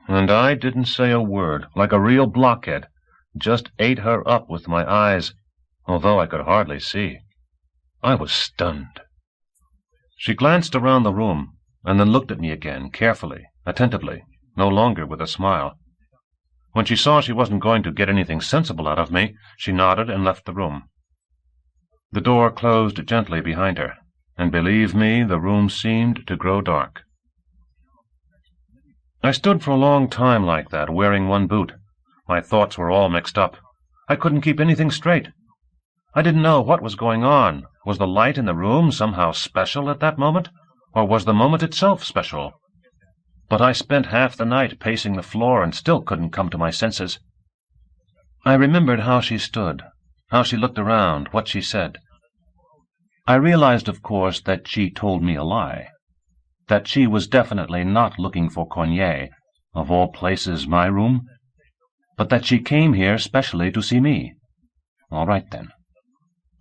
And I didn't say a word, like a real blockhead, just ate her up with my eyes, although I could hardly see. I was stunned. She glanced around the room, and then looked at me again, carefully, attentively, no longer with a smile. When she saw she wasn't going to get anything sensible out of me, she nodded and left the room. The door closed gently behind her, and believe me, the room seemed to grow dark. I stood for a long time like that, wearing one boot. My thoughts were all mixed up. I couldn't keep anything straight. I didn't know what was going on. Was the light in the room somehow special at that moment, or was the moment itself special? But I spent half the night pacing the floor and still couldn't come to my senses. I remembered how she stood, how she looked around, what she said. I realized, of course, that she told me a lie, that she was definitely not looking for Cognier, of all places my room, but that she came here specially to see me. All right, then.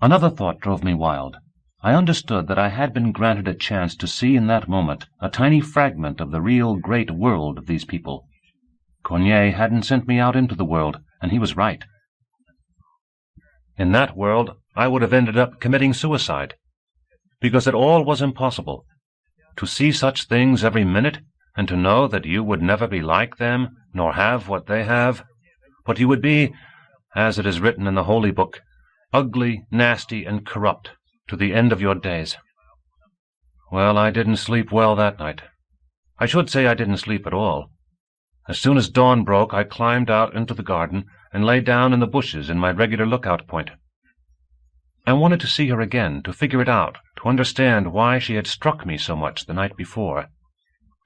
Another thought drove me wild. I understood that I had been granted a chance to see in that moment a tiny fragment of the real great world of these people. Cognier hadn't sent me out into the world, and he was right. In that world, I would have ended up committing suicide, because it all was impossible. To see such things every minute, and to know that you would never be like them, nor have what they have, but you would be, as it is written in the Holy Book, ugly, nasty, and corrupt, to the end of your days. Well, I didn't sleep well that night. I should say I didn't sleep at all. As soon as dawn broke, I climbed out into the garden and lay down in the bushes in my regular lookout point. I wanted to see her again, to figure it out, to understand why she had struck me so much the night before.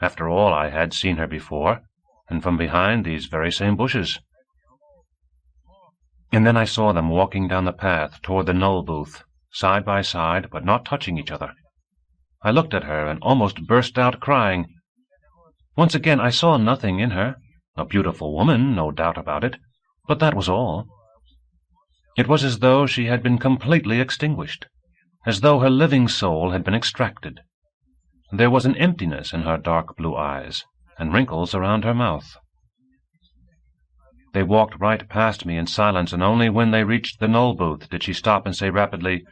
After all, I had seen her before, and from behind these very same bushes. And then I saw them walking down the path toward the Knoll booth, side by side, but not touching each other. I looked at her and almost burst out crying. Once again I saw nothing in her. A beautiful woman, no doubt about it, but that was all. It was as though she had been completely extinguished, as though her living soul had been extracted. There was an emptiness in her dark blue eyes, and wrinkles around her mouth. They walked right past me in silence, and only when they reached the Knoll booth did she stop and say rapidly,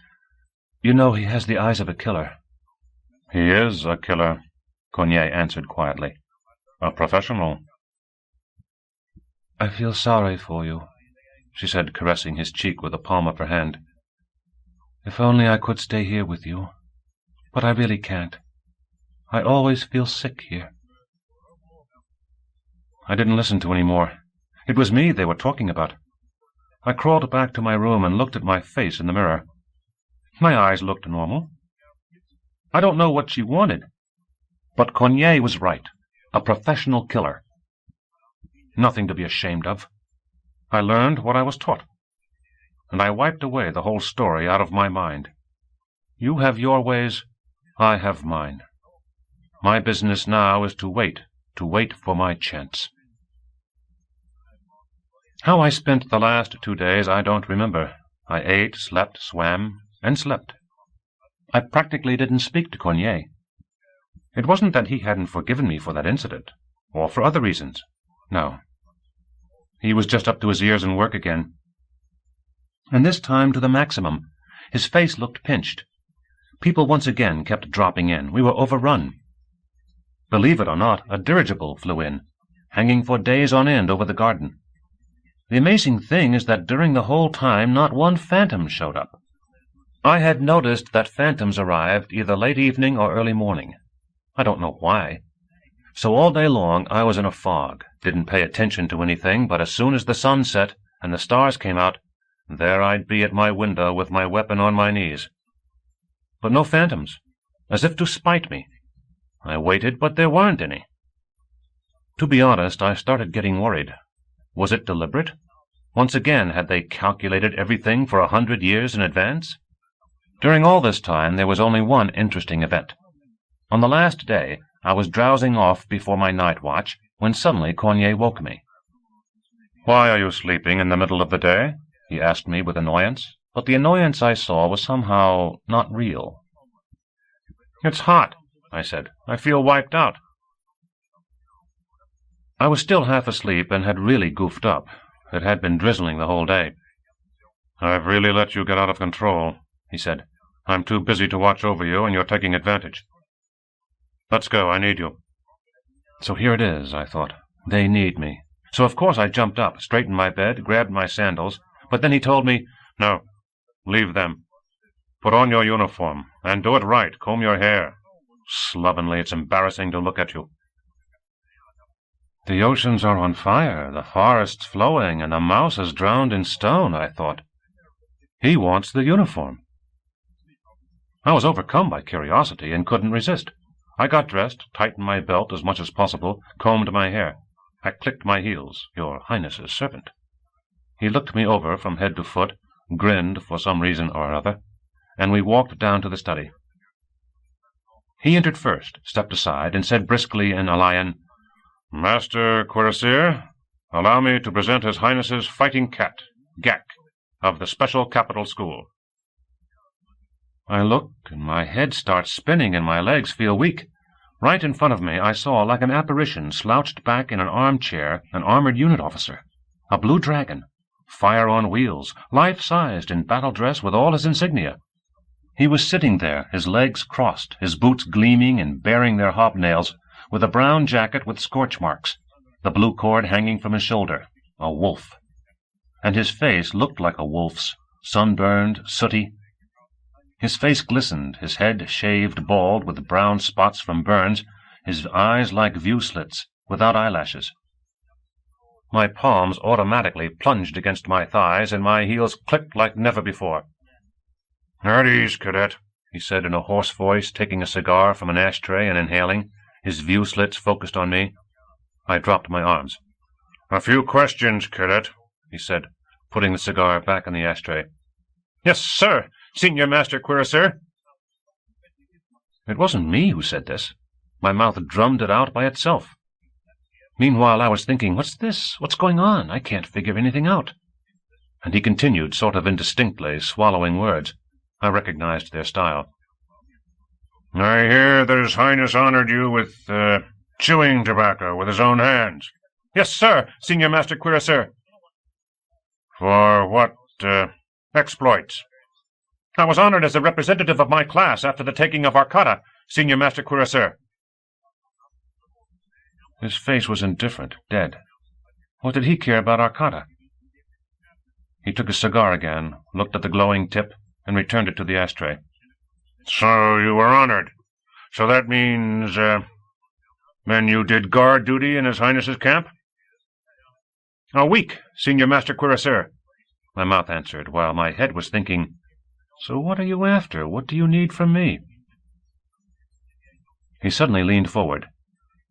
"You know he has the eyes of a killer." "He is a killer," Cognier answered quietly. "A professional." "I feel sorry for you," she said, caressing his cheek with the palm of her hand. "If only I could stay here with you. But I really can't. I always feel sick here." I didn't listen to any more. It was me they were talking about. I crawled back to my room and looked at my face in the mirror. My eyes looked normal. I don't know what she wanted, but Cognier was right. A professional killer. Nothing to be ashamed of. I learned what I was taught, and I wiped away the whole story out of my mind. You have your ways, I have mine. My business now is to wait for my chance. How I spent the last 2 days I don't remember. I ate, slept, swam, and slept. I practically didn't speak to Cognier. It wasn't that he hadn't forgiven me for that incident, or for other reasons. No. He was just up to his ears in work again. And this time to the maximum. His face looked pinched. People once again kept dropping in. We were overrun. Believe it or not, a dirigible flew in, hanging for days on end over the garden. The amazing thing is that during the whole time not one phantom showed up. I had noticed that phantoms arrived either late evening or early morning. I don't know why. So all day long I was in a fog, didn't pay attention to anything, but as soon as the sun set and the stars came out, there I'd be at my window with my weapon on my knees. But no phantoms, as if to spite me. I waited, but there weren't any. To be honest, I started getting worried. Was it deliberate? Once again, had they calculated everything for 100 years in advance? During all this time, there was only one interesting event. On the last day, I was drowsing off before my night watch, when suddenly Cornier woke me. "Why are you sleeping in the middle of the day?" he asked me with annoyance, but the annoyance I saw was somehow not real. "It's hot," I said. "I feel wiped out." I was still half asleep and had really goofed up. It had been drizzling the whole day. "I've really let you get out of control," he said. "I'm too busy to watch over you, and you're taking advantage. Let's go, I need you." So here it is, I thought. They need me. So of course I jumped up, straightened my bed, grabbed my sandals, but then he told me, "No, leave them. Put on your uniform, and do it right. Comb your hair. Slovenly, it's embarrassing to look at you." The oceans are on fire, the forests flowing, and the mouse is drowned in stone, I thought. He wants the uniform. I was overcome by curiosity and couldn't resist. I got dressed, tightened my belt as much as possible, combed my hair. I clicked my heels, "Your Highness's servant." He looked me over from head to foot, grinned for some reason or other, and we walked down to the study. He entered first, stepped aside, and said briskly in Alayan, "Master Cuirassier, allow me to present His Highness's fighting cat, Gak, of the Special Capital School." I look, and my head starts spinning and my legs feel weak. Right in front of me I saw, like an apparition, slouched back in an armchair, an armored unit officer, a blue dragon, fire on wheels, life-sized in battle dress with all his insignia. He was sitting there, his legs crossed, his boots gleaming and baring their hobnails, with a brown jacket with scorch marks, the blue cord hanging from his shoulder, a wolf. And his face looked like a wolf's, sunburned, sooty. His face glistened, his head shaved bald with brown spots from burns, his eyes like view slits, without eyelashes. My palms automatically plunged against my thighs, and my heels clicked like never before. "At ease, cadet," he said in a hoarse voice, taking a cigar from an ashtray and inhaling, his view slits focused on me. I dropped my arms. "A few questions, cadet," he said, putting the cigar back in the ashtray. "Yes, sir, Senior Master Cuirassier." It wasn't me who said this. My mouth drummed it out by itself. Meanwhile, I was thinking, what's this? What's going on? I can't figure anything out. And he continued, sort of indistinctly, swallowing words. I recognized their style. "I hear that His Highness honored you with, chewing tobacco with his own hands." "Yes, sir, Senior Master Cuirassier." "For what, exploits?" "I was honored as a representative of my class after the taking of Arkady, Senior Master Cuirassier." His face was indifferent, dead. What did he care about Arkady? He took his cigar again, looked at the glowing tip, and returned it to the ashtray. "So you were honored. So that means, then you did guard duty in His Highness's camp?" "A week, Senior Master Cuirassier," my mouth answered, while my head was thinking, "So what are you after? What do you need from me?" He suddenly leaned forward.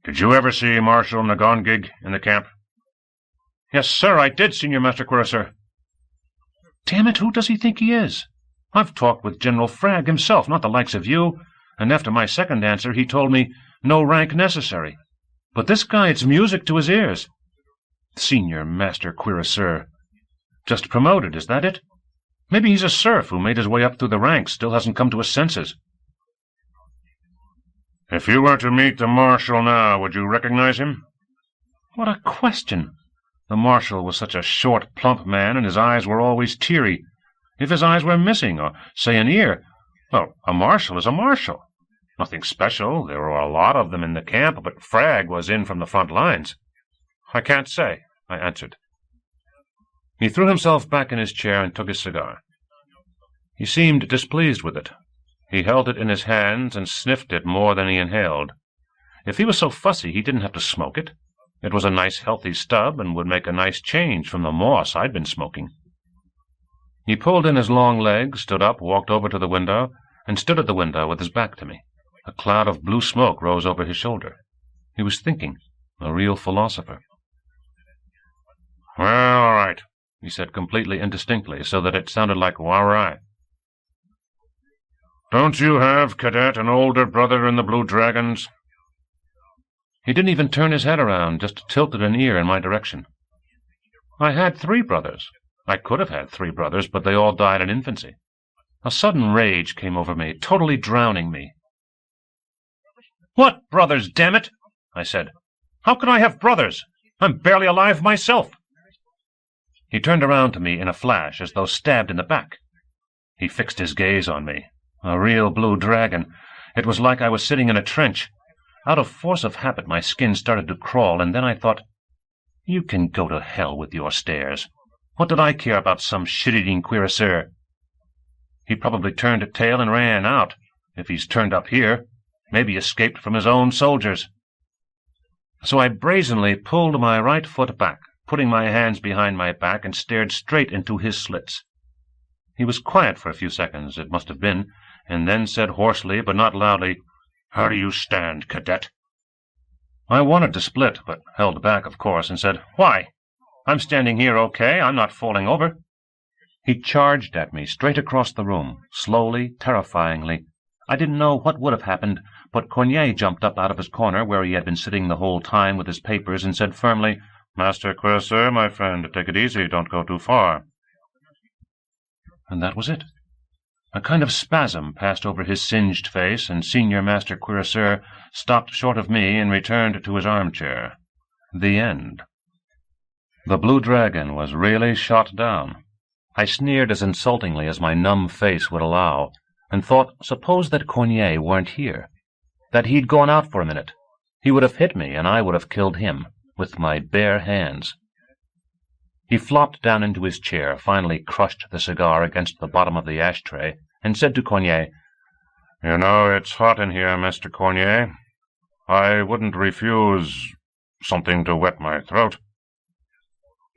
"Did you ever see Marshal Nagongig in the camp?" "Yes, sir, I did, Senior Master Cuirassier." "Damn it, who does he think he is? I've talked with General Frag himself, not the likes of you, and after my second answer he told me no rank necessary. But this guy, it's music to his ears. Senior Master Cuirassier. Just promoted, is that it? Maybe he's a serf who made his way up through the ranks, still hasn't come to his senses." "If you were to meet the Marshal now, would you recognize him?" What a question! The Marshal was such a short, plump man, and his eyes were always teary. If his eyes were missing, or, say, an ear, well, a Marshal is a Marshal. Nothing special. There were a lot of them in the camp, but Frag was in from the front lines. "I can't say," I answered. He threw himself back in his chair and took his cigar. He seemed displeased with it. He held it in his hands and sniffed it more than he inhaled. If he was so fussy, he didn't have to smoke it. It was a nice, healthy stub and would make a nice change from the moss I'd been smoking. He pulled in his long legs, stood up, walked over to the window, and stood at the window with his back to me. A cloud of blue smoke rose over his shoulder. He was thinking, a real philosopher. "Well, all right," he said completely indistinctly, so that it sounded like "all right." "Don't you have, Cadet, an older brother in the Blue Dragons?" He didn't even turn his head around, just tilted an ear in my direction. "I had 3 brothers. I could have had 3 brothers, but they all died in infancy." A sudden rage came over me, totally drowning me. "What brothers, damn it?" I said. "How can I have brothers? I'm barely alive myself." He turned around to me in a flash, as though stabbed in the back. He fixed his gaze on me. A real blue dragon. It was like I was sitting in a trench. Out of force of habit, my skin started to crawl, and then I thought, "You can go to hell with your stares. What did I care about some shit-eating cuirassier?" He probably turned tail and ran out. If he's turned up here, maybe escaped from his own soldiers. So I brazenly pulled my right foot back, putting my hands behind my back, and stared straight into his slits. He was quiet for a few seconds, it must have been, and then said hoarsely, but not loudly, "How do you stand, Cadet?" I wanted to split, but held back, of course, and said, "Why? I'm standing here okay. I'm not falling over." He charged at me straight across the room, slowly, terrifyingly. I didn't know what would have happened, but Cornier jumped up out of his corner, where he had been sitting the whole time with his papers, and said firmly, "Master Cuirassier, my friend, take it easy, don't go too far." And that was it. A kind of spasm passed over his singed face, and Senior Master Cuirassier stopped short of me and returned to his armchair. The end. The Blue Dragon was really shot down. I sneered as insultingly as my numb face would allow, and thought, suppose that Cornier weren't here, that he'd gone out for a minute. He would have hit me, and I would have killed him, with my bare hands. He flopped down into his chair, finally crushed the cigar against the bottom of the ashtray, and said to Cornier, "You know, it's hot in here, Mr. Cornier. I wouldn't refuse something to wet my throat."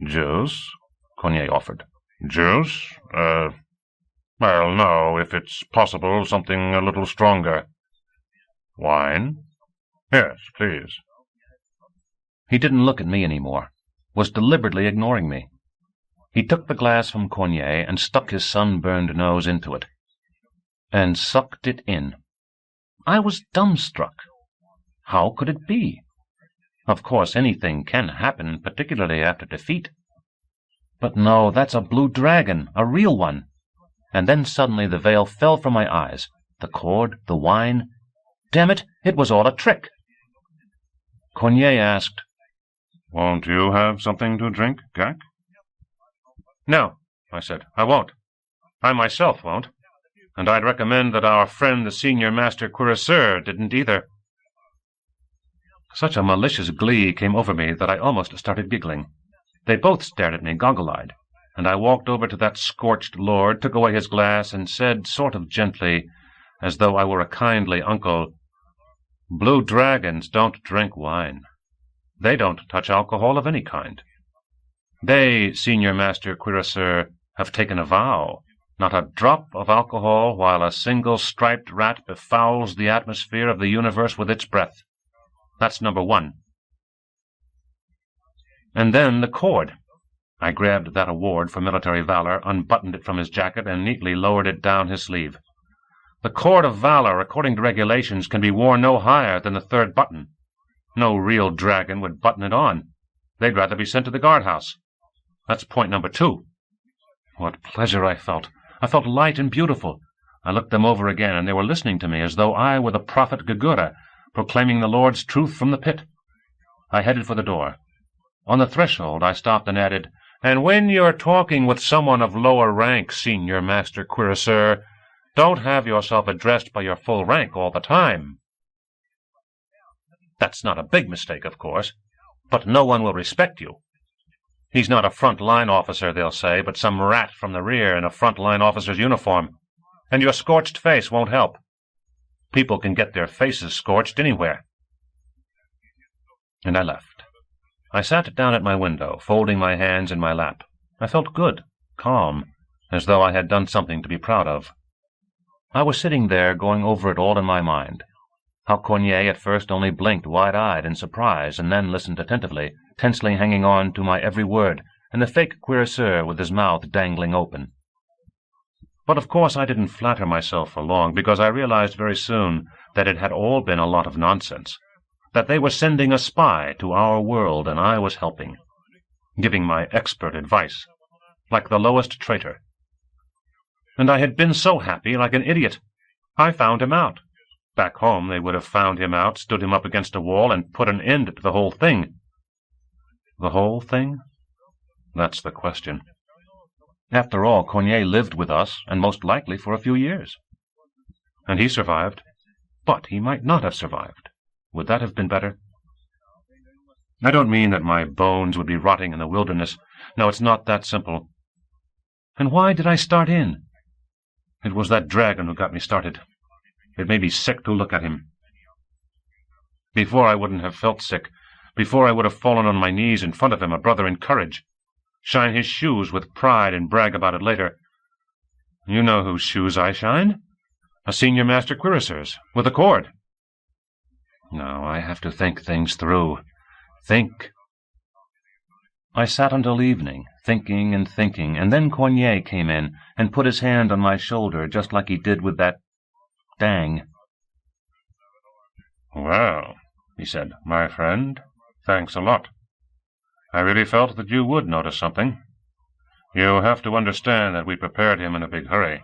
"Juice?" Cornier offered. "Juice? Well, no, if it's possible, something a little stronger." "Wine?" "Yes, please." He didn't look at me any more, was deliberately ignoring me. He took the glass from Cornier and stuck his sunburned nose into it, and sucked it in. I was dumbstruck. How could it be? Of course, anything can happen, particularly after defeat. But no, that's a blue dragon, a real one. And then suddenly the veil fell from my eyes. The cord, the wine. Damn it, it was all a trick. Cornier asked, "Won't you have something to drink, Gak?" "No," I said, "I won't. I myself won't. And I'd recommend that our friend the Senior Master Cuirassier didn't either." Such a malicious glee came over me that I almost started giggling. They both stared at me goggle-eyed, and I walked over to that scorched lord, took away his glass, and said, sort of gently, as though I were a kindly uncle, "Blue dragons don't drink wine. They don't touch alcohol of any kind. They, Senior Master Cuirassier, have taken a vow, not a drop of alcohol while a single striped rat befouls the atmosphere of the universe with its breath. That's number 1. And then the cord. I grabbed that award for military valor, unbuttoned it from his jacket, and neatly lowered it down his sleeve. The cord of valor, according to regulations, can be worn no higher than the 3rd button. No real dragon would button it on. They'd rather be sent to the guardhouse. That's point number 2. What pleasure I felt. I felt light and beautiful. I looked them over again, and they were listening to me as though I were the prophet Gagura, proclaiming the Lord's truth from the pit. I headed for the door. On the threshold I stopped and added, "And when you're talking with someone of lower rank, Senior Master Cuirassier, don't have yourself addressed by your full rank all the time." That's not a big mistake, of course, but no one will respect you. He's not a front-line officer, they'll say, but some rat from the rear in a front-line officer's uniform. And your scorched face won't help. People can get their faces scorched anywhere. And I left. I sat down at my window, folding my hands in my lap. I felt good, calm, as though I had done something to be proud of. I was sitting there going over it all in my mind. How Cornier at first only blinked wide-eyed in surprise and then listened attentively, tensely hanging on to my every word, and the fake cuirassier with his mouth dangling open. But of course I didn't flatter myself for long, because I realized very soon that it had all been a lot of nonsense, that they were sending a spy to our world and I was helping, giving my expert advice, like the lowest traitor. And I had been so happy, like an idiot. I found him out. Back home they would have found him out, stood him up against a wall, and put an end to the whole thing. The whole thing? That's the question. After all, Cornier lived with us, and most likely for a few years. And he survived. But he might not have survived. Would that have been better? I don't mean that my bones would be rotting in the wilderness. No, it's not that simple. And why did I start in? It was that dragon who got me started. It made me sick to look at him. Before I wouldn't have felt sick. Before I would have fallen on my knees in front of him, a brother in courage. Shine his shoes with pride and brag about it later. You know whose shoes I shined? A senior master cuirassier's, with a cord. No, I have to think things through. Think. I sat until evening, thinking and thinking, and then Cornier came in and put his hand on my shoulder just like he did with that dang. Well, he said, my friend, thanks a lot. I really felt that you would notice something. You have to understand that we prepared him in a big hurry.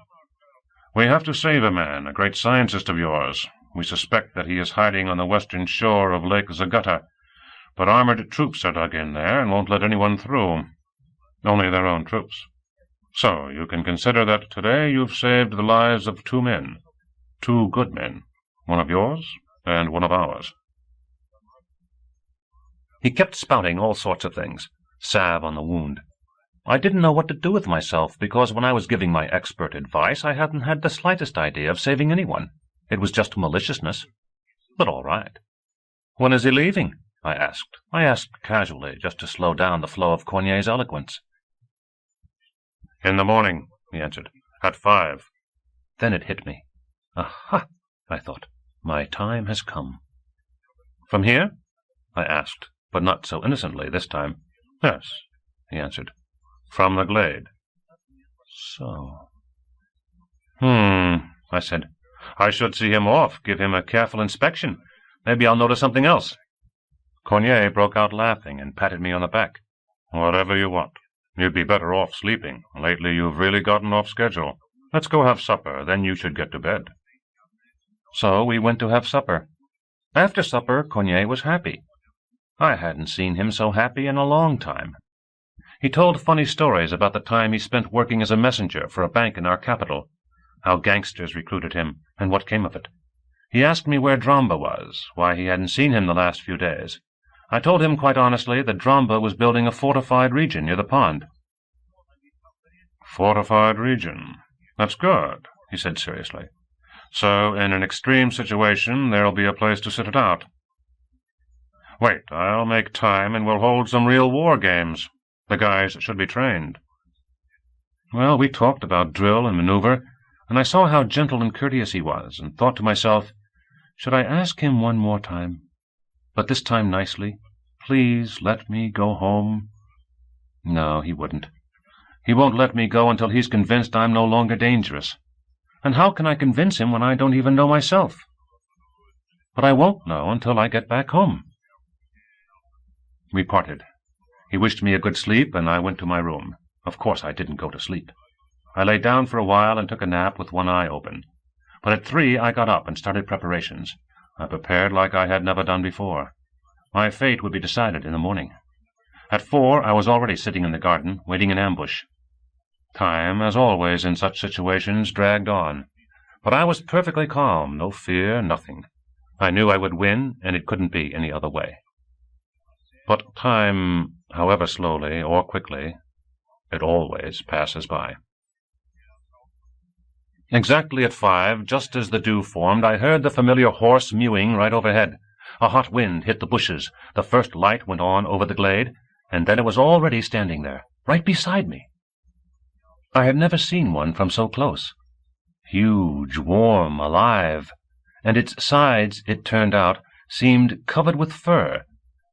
We have to save a man, a great scientist of yours. We suspect that he is hiding on the western shore of Lake Zagata, but armored troops are dug in there and won't let anyone through. Only their own troops. So you can consider that today you've saved the lives of 2 men. 2 good men. One of yours and one of ours. He kept spouting all sorts of things. Salve on the wound. I didn't know what to do with myself, because when I was giving my expert advice, I hadn't had the slightest idea of saving anyone. It was just maliciousness. But all right. When is he leaving? I asked. I asked casually, just to slow down the flow of Cornier's eloquence. In the morning, he answered. At 5. Then it hit me. Aha, I thought. My time has come. From here? I asked, but not so innocently this time. Yes, he answered. From the glade. So. I said. I should see him off, give him a careful inspection. Maybe I'll notice something else. Cornier broke out laughing and patted me on the back. Whatever you want. You'd be better off sleeping. Lately you've really gotten off schedule. Let's go have supper, then you should get to bed. So we went to have supper. After supper, Cornier was happy. I hadn't seen him so happy in a long time. He told funny stories about the time he spent working as a messenger for a bank in our capital, how gangsters recruited him, and what came of it. He asked me where Dramba was, why he hadn't seen him the last few days. I told him quite honestly that Dramba was building a fortified region near the pond. Fortified region? That's good, he said seriously. So, in an extreme situation, there'll be a place to sit it out. Wait, I'll make time and we'll hold some real war games. The guys should be trained. Well, we talked about drill and maneuver, and I saw how gentle and courteous he was, and thought to myself, should I ask him one more time? But this time nicely. Please let me go home. No, he wouldn't. He won't let me go until he's convinced I'm no longer dangerous. And how can I convince him when I don't even know myself? But I won't know until I get back home. We parted. He wished me a good sleep, and I went to my room. Of course I didn't go to sleep. I lay down for a while and took a nap with one eye open. But at 3 I got up and started preparations. I prepared like I had never done before. My fate would be decided in the morning. At 4 I was already sitting in the garden, waiting in ambush. Time, as always in such situations, dragged on. But I was perfectly calm, no fear, nothing. I knew I would win, and it couldn't be any other way. But time, however slowly or quickly, it always passes by. Exactly at 5, just as the dew formed, I heard the familiar hoarse mewing right overhead. A hot wind hit the bushes. The first light went on over the glade, and then it was already standing there, right beside me. I had never seen one from so close. Huge, warm, alive, and its sides, it turned out, seemed covered with fur,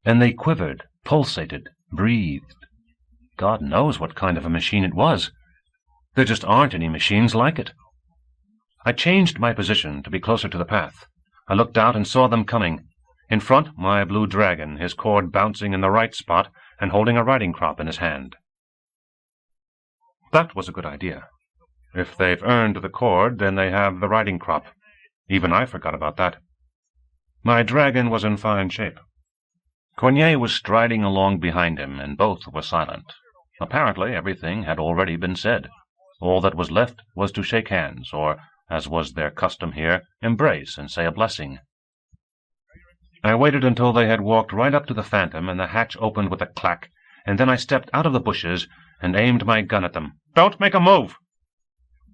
and they quivered, pulsated, breathed. God knows what kind of a machine it was. There just aren't any machines like it. I changed my position to be closer to the path. I looked out and saw them coming. In front, my blue dragon, his cord bouncing in the right spot and holding a riding crop in his hand. That was a good idea. If they've earned the cord, then they have the riding crop. Even I forgot about that. My dragon was in fine shape. Cornier was striding along behind him, and both were silent. Apparently everything had already been said. All that was left was to shake hands, or, as was their custom here, embrace and say a blessing. I waited until they had walked right up to the phantom, and the hatch opened with a clack, and then I stepped out of the bushes and aimed my gun at them. "Don't make a move!"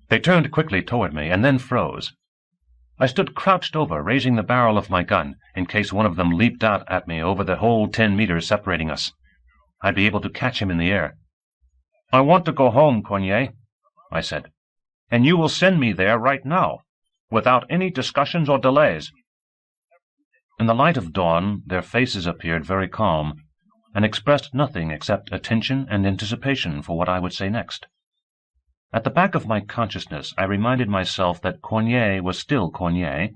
They turned quickly toward me, and then froze. I stood crouched over, raising the barrel of my gun, in case one of them leaped out at me over the whole 10 meters separating us. I'd be able to catch him in the air. "I want to go home, Cornier," I said, "and you will send me there right now, without any discussions or delays." In the light of dawn, their faces appeared very calm, and expressed nothing except attention and anticipation for what I would say next. At the back of my consciousness, I reminded myself that Cornier was still Cornier,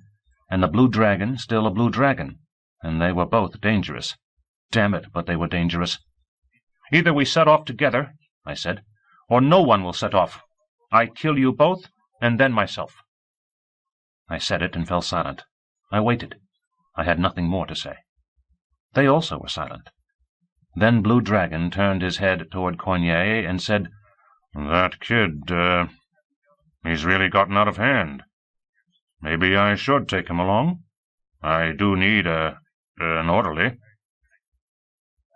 and the blue dragon still a blue dragon, and they were both dangerous. Damn it, but they were dangerous. "Either we set off together," I said, "or no one will set off. I kill you both, and then myself." I said it and fell silent. I waited. I had nothing more to say. They also were silent. Then Blue Dragon turned his head toward Cornier and said, "That kid, he's really gotten out of hand. Maybe I should take him along. I do need an orderly."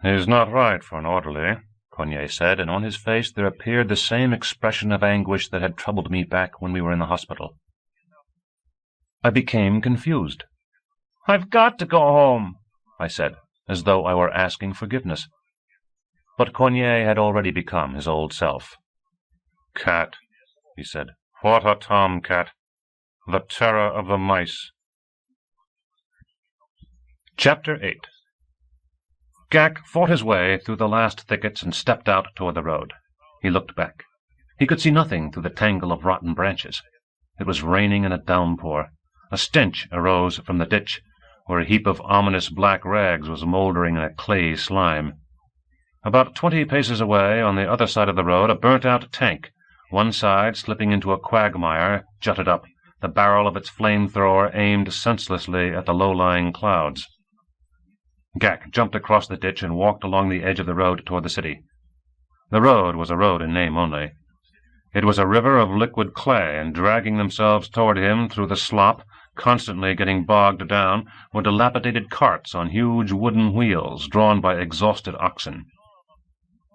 "He's not right for an orderly," Cornier said, and on his face there appeared the same expression of anguish that had troubled me back when we were in the hospital. I became confused. "I've got to go home," I said, as though I were asking forgiveness. But Cornier had already become his old self. "Cat," he said. "What a tomcat! The terror of the mice." Chapter 8. Gak fought his way through the last thickets and stepped out toward the road. He looked back. He could see nothing through the tangle of rotten branches. It was raining in a downpour. A stench arose from the ditch, where a heap of ominous black rags was mouldering in a clayey slime. About 20 paces away, on the other side of the road, a burnt-out tank, one side slipping into a quagmire, jutted up, the barrel of its flamethrower aimed senselessly at the low-lying clouds. Gak jumped across the ditch and walked along the edge of the road toward the city. The road was a road in name only. It was a river of liquid clay, and dragging themselves toward him through the slop, constantly getting bogged down, were dilapidated carts on huge wooden wheels, drawn by exhausted oxen.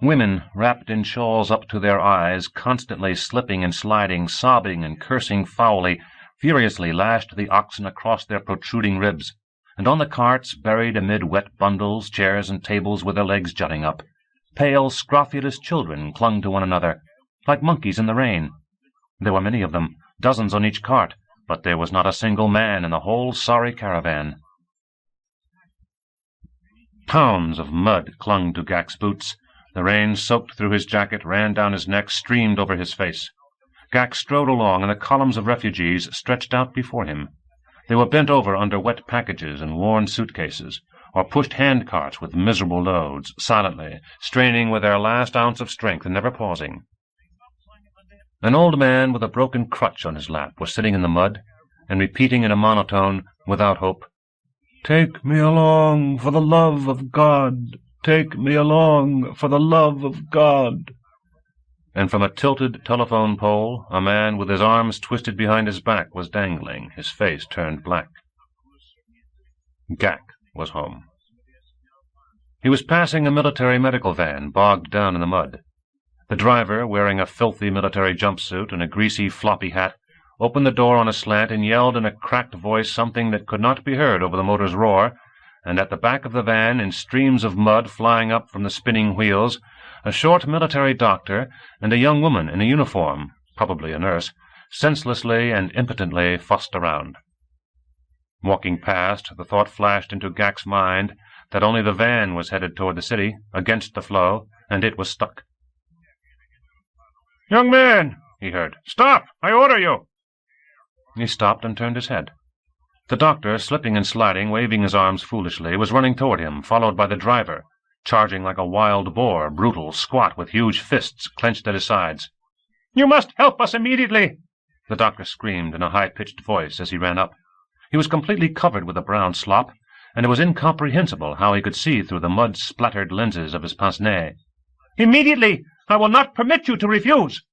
Women, wrapped in shawls up to their eyes, constantly slipping and sliding, sobbing and cursing foully, furiously lashed the oxen across their protruding ribs, and on the carts, buried amid wet bundles, chairs and tables with their legs jutting up, pale, scrofulous children clung to one another, like monkeys in the rain. There were many of them, dozens on each cart, but there was not a single man in the whole sorry caravan. Pounds of mud clung to Gak's boots. The rain soaked through his jacket, ran down his neck, streamed over his face. Gak strode along, and the columns of refugees stretched out before him. They were bent over under wet packages and worn suitcases, or pushed hand-carts with miserable loads, silently, straining with their last ounce of strength and never pausing. An old man with a broken crutch on his lap was sitting in the mud and repeating in a monotone, without hope, "Take me along, for the love of God! Take me along, for the love of God!" And from a tilted telephone pole, a man with his arms twisted behind his back was dangling, his face turned black. Gak was home. He was passing a military medical van, bogged down in the mud. The driver, wearing a filthy military jumpsuit and a greasy floppy hat, opened the door on a slant and yelled in a cracked voice something that could not be heard over the motor's roar, and at the back of the van, in streams of mud flying up from the spinning wheels, a short military doctor and a young woman in a uniform, probably a nurse, senselessly and impotently fussed around. Walking past, the thought flashed into Gak's mind that only the van was headed toward the city, against the flow, and it was stuck. "Young man," he heard. "Stop! I order you!" He stopped and turned his head. The doctor, slipping and sliding, waving his arms foolishly, was running toward him, followed by the driver, charging like a wild boar, brutal, squat, with huge fists clenched at his sides. "You must help us immediately!" the doctor screamed in a high-pitched voice as he ran up. He was completely covered with a brown slop, and it was incomprehensible how he could see through the mud-splattered lenses of his pince-nez. "Immediately! I will not permit you to refuse!"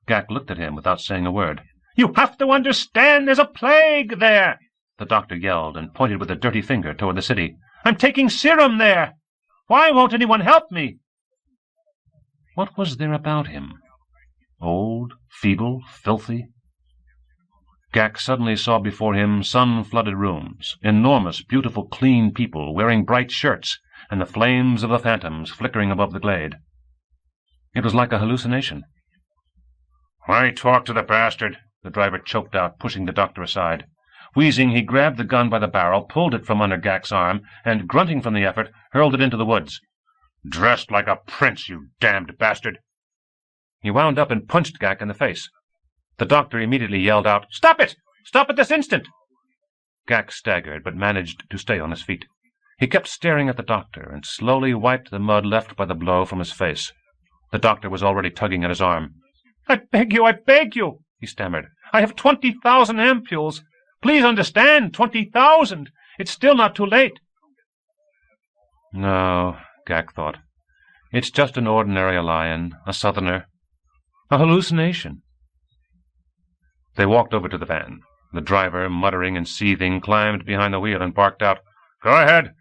Gak looked at him without saying a word. "You have to understand there's a plague there!" the doctor yelled, and pointed with a dirty finger toward the city. "I'm taking serum there! Why won't anyone help me?" What was there about him? Old, feeble, filthy? Gak suddenly saw before him sun-flooded rooms, enormous, beautiful, clean people wearing bright shirts, and the flames of the phantoms flickering above the glade. It was like a hallucination. "Why talk to the bastard?" the driver choked out, pushing the doctor aside. Wheezing, he grabbed the gun by the barrel, pulled it from under Gak's arm, and, grunting from the effort, hurled it into the woods. "Dressed like a prince, you damned bastard!" He wound up and punched Gak in the face. The doctor immediately yelled out, "Stop it! Stop it this instant!" Gak staggered, but managed to stay on his feet. He kept staring at the doctor, and slowly wiped the mud left by the blow from his face. The doctor was already tugging at his arm. I beg you, he stammered. "I have 20,000 ampules. Please understand, 20,000. It's still not too late." No, Gak thought. It's just an ordinary lion, a southerner. A hallucination. They walked over to the van. The driver, muttering and seething, climbed behind the wheel and barked out, "Go ahead!"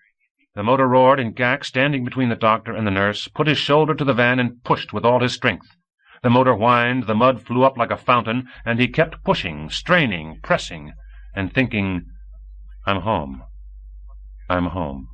The motor roared, and Gak, standing between the doctor and the nurse, put his shoulder to the van and pushed with all his strength. The motor whined, the mud flew up like a fountain, and he kept pushing, straining, pressing, and thinking, I'm home. I'm home.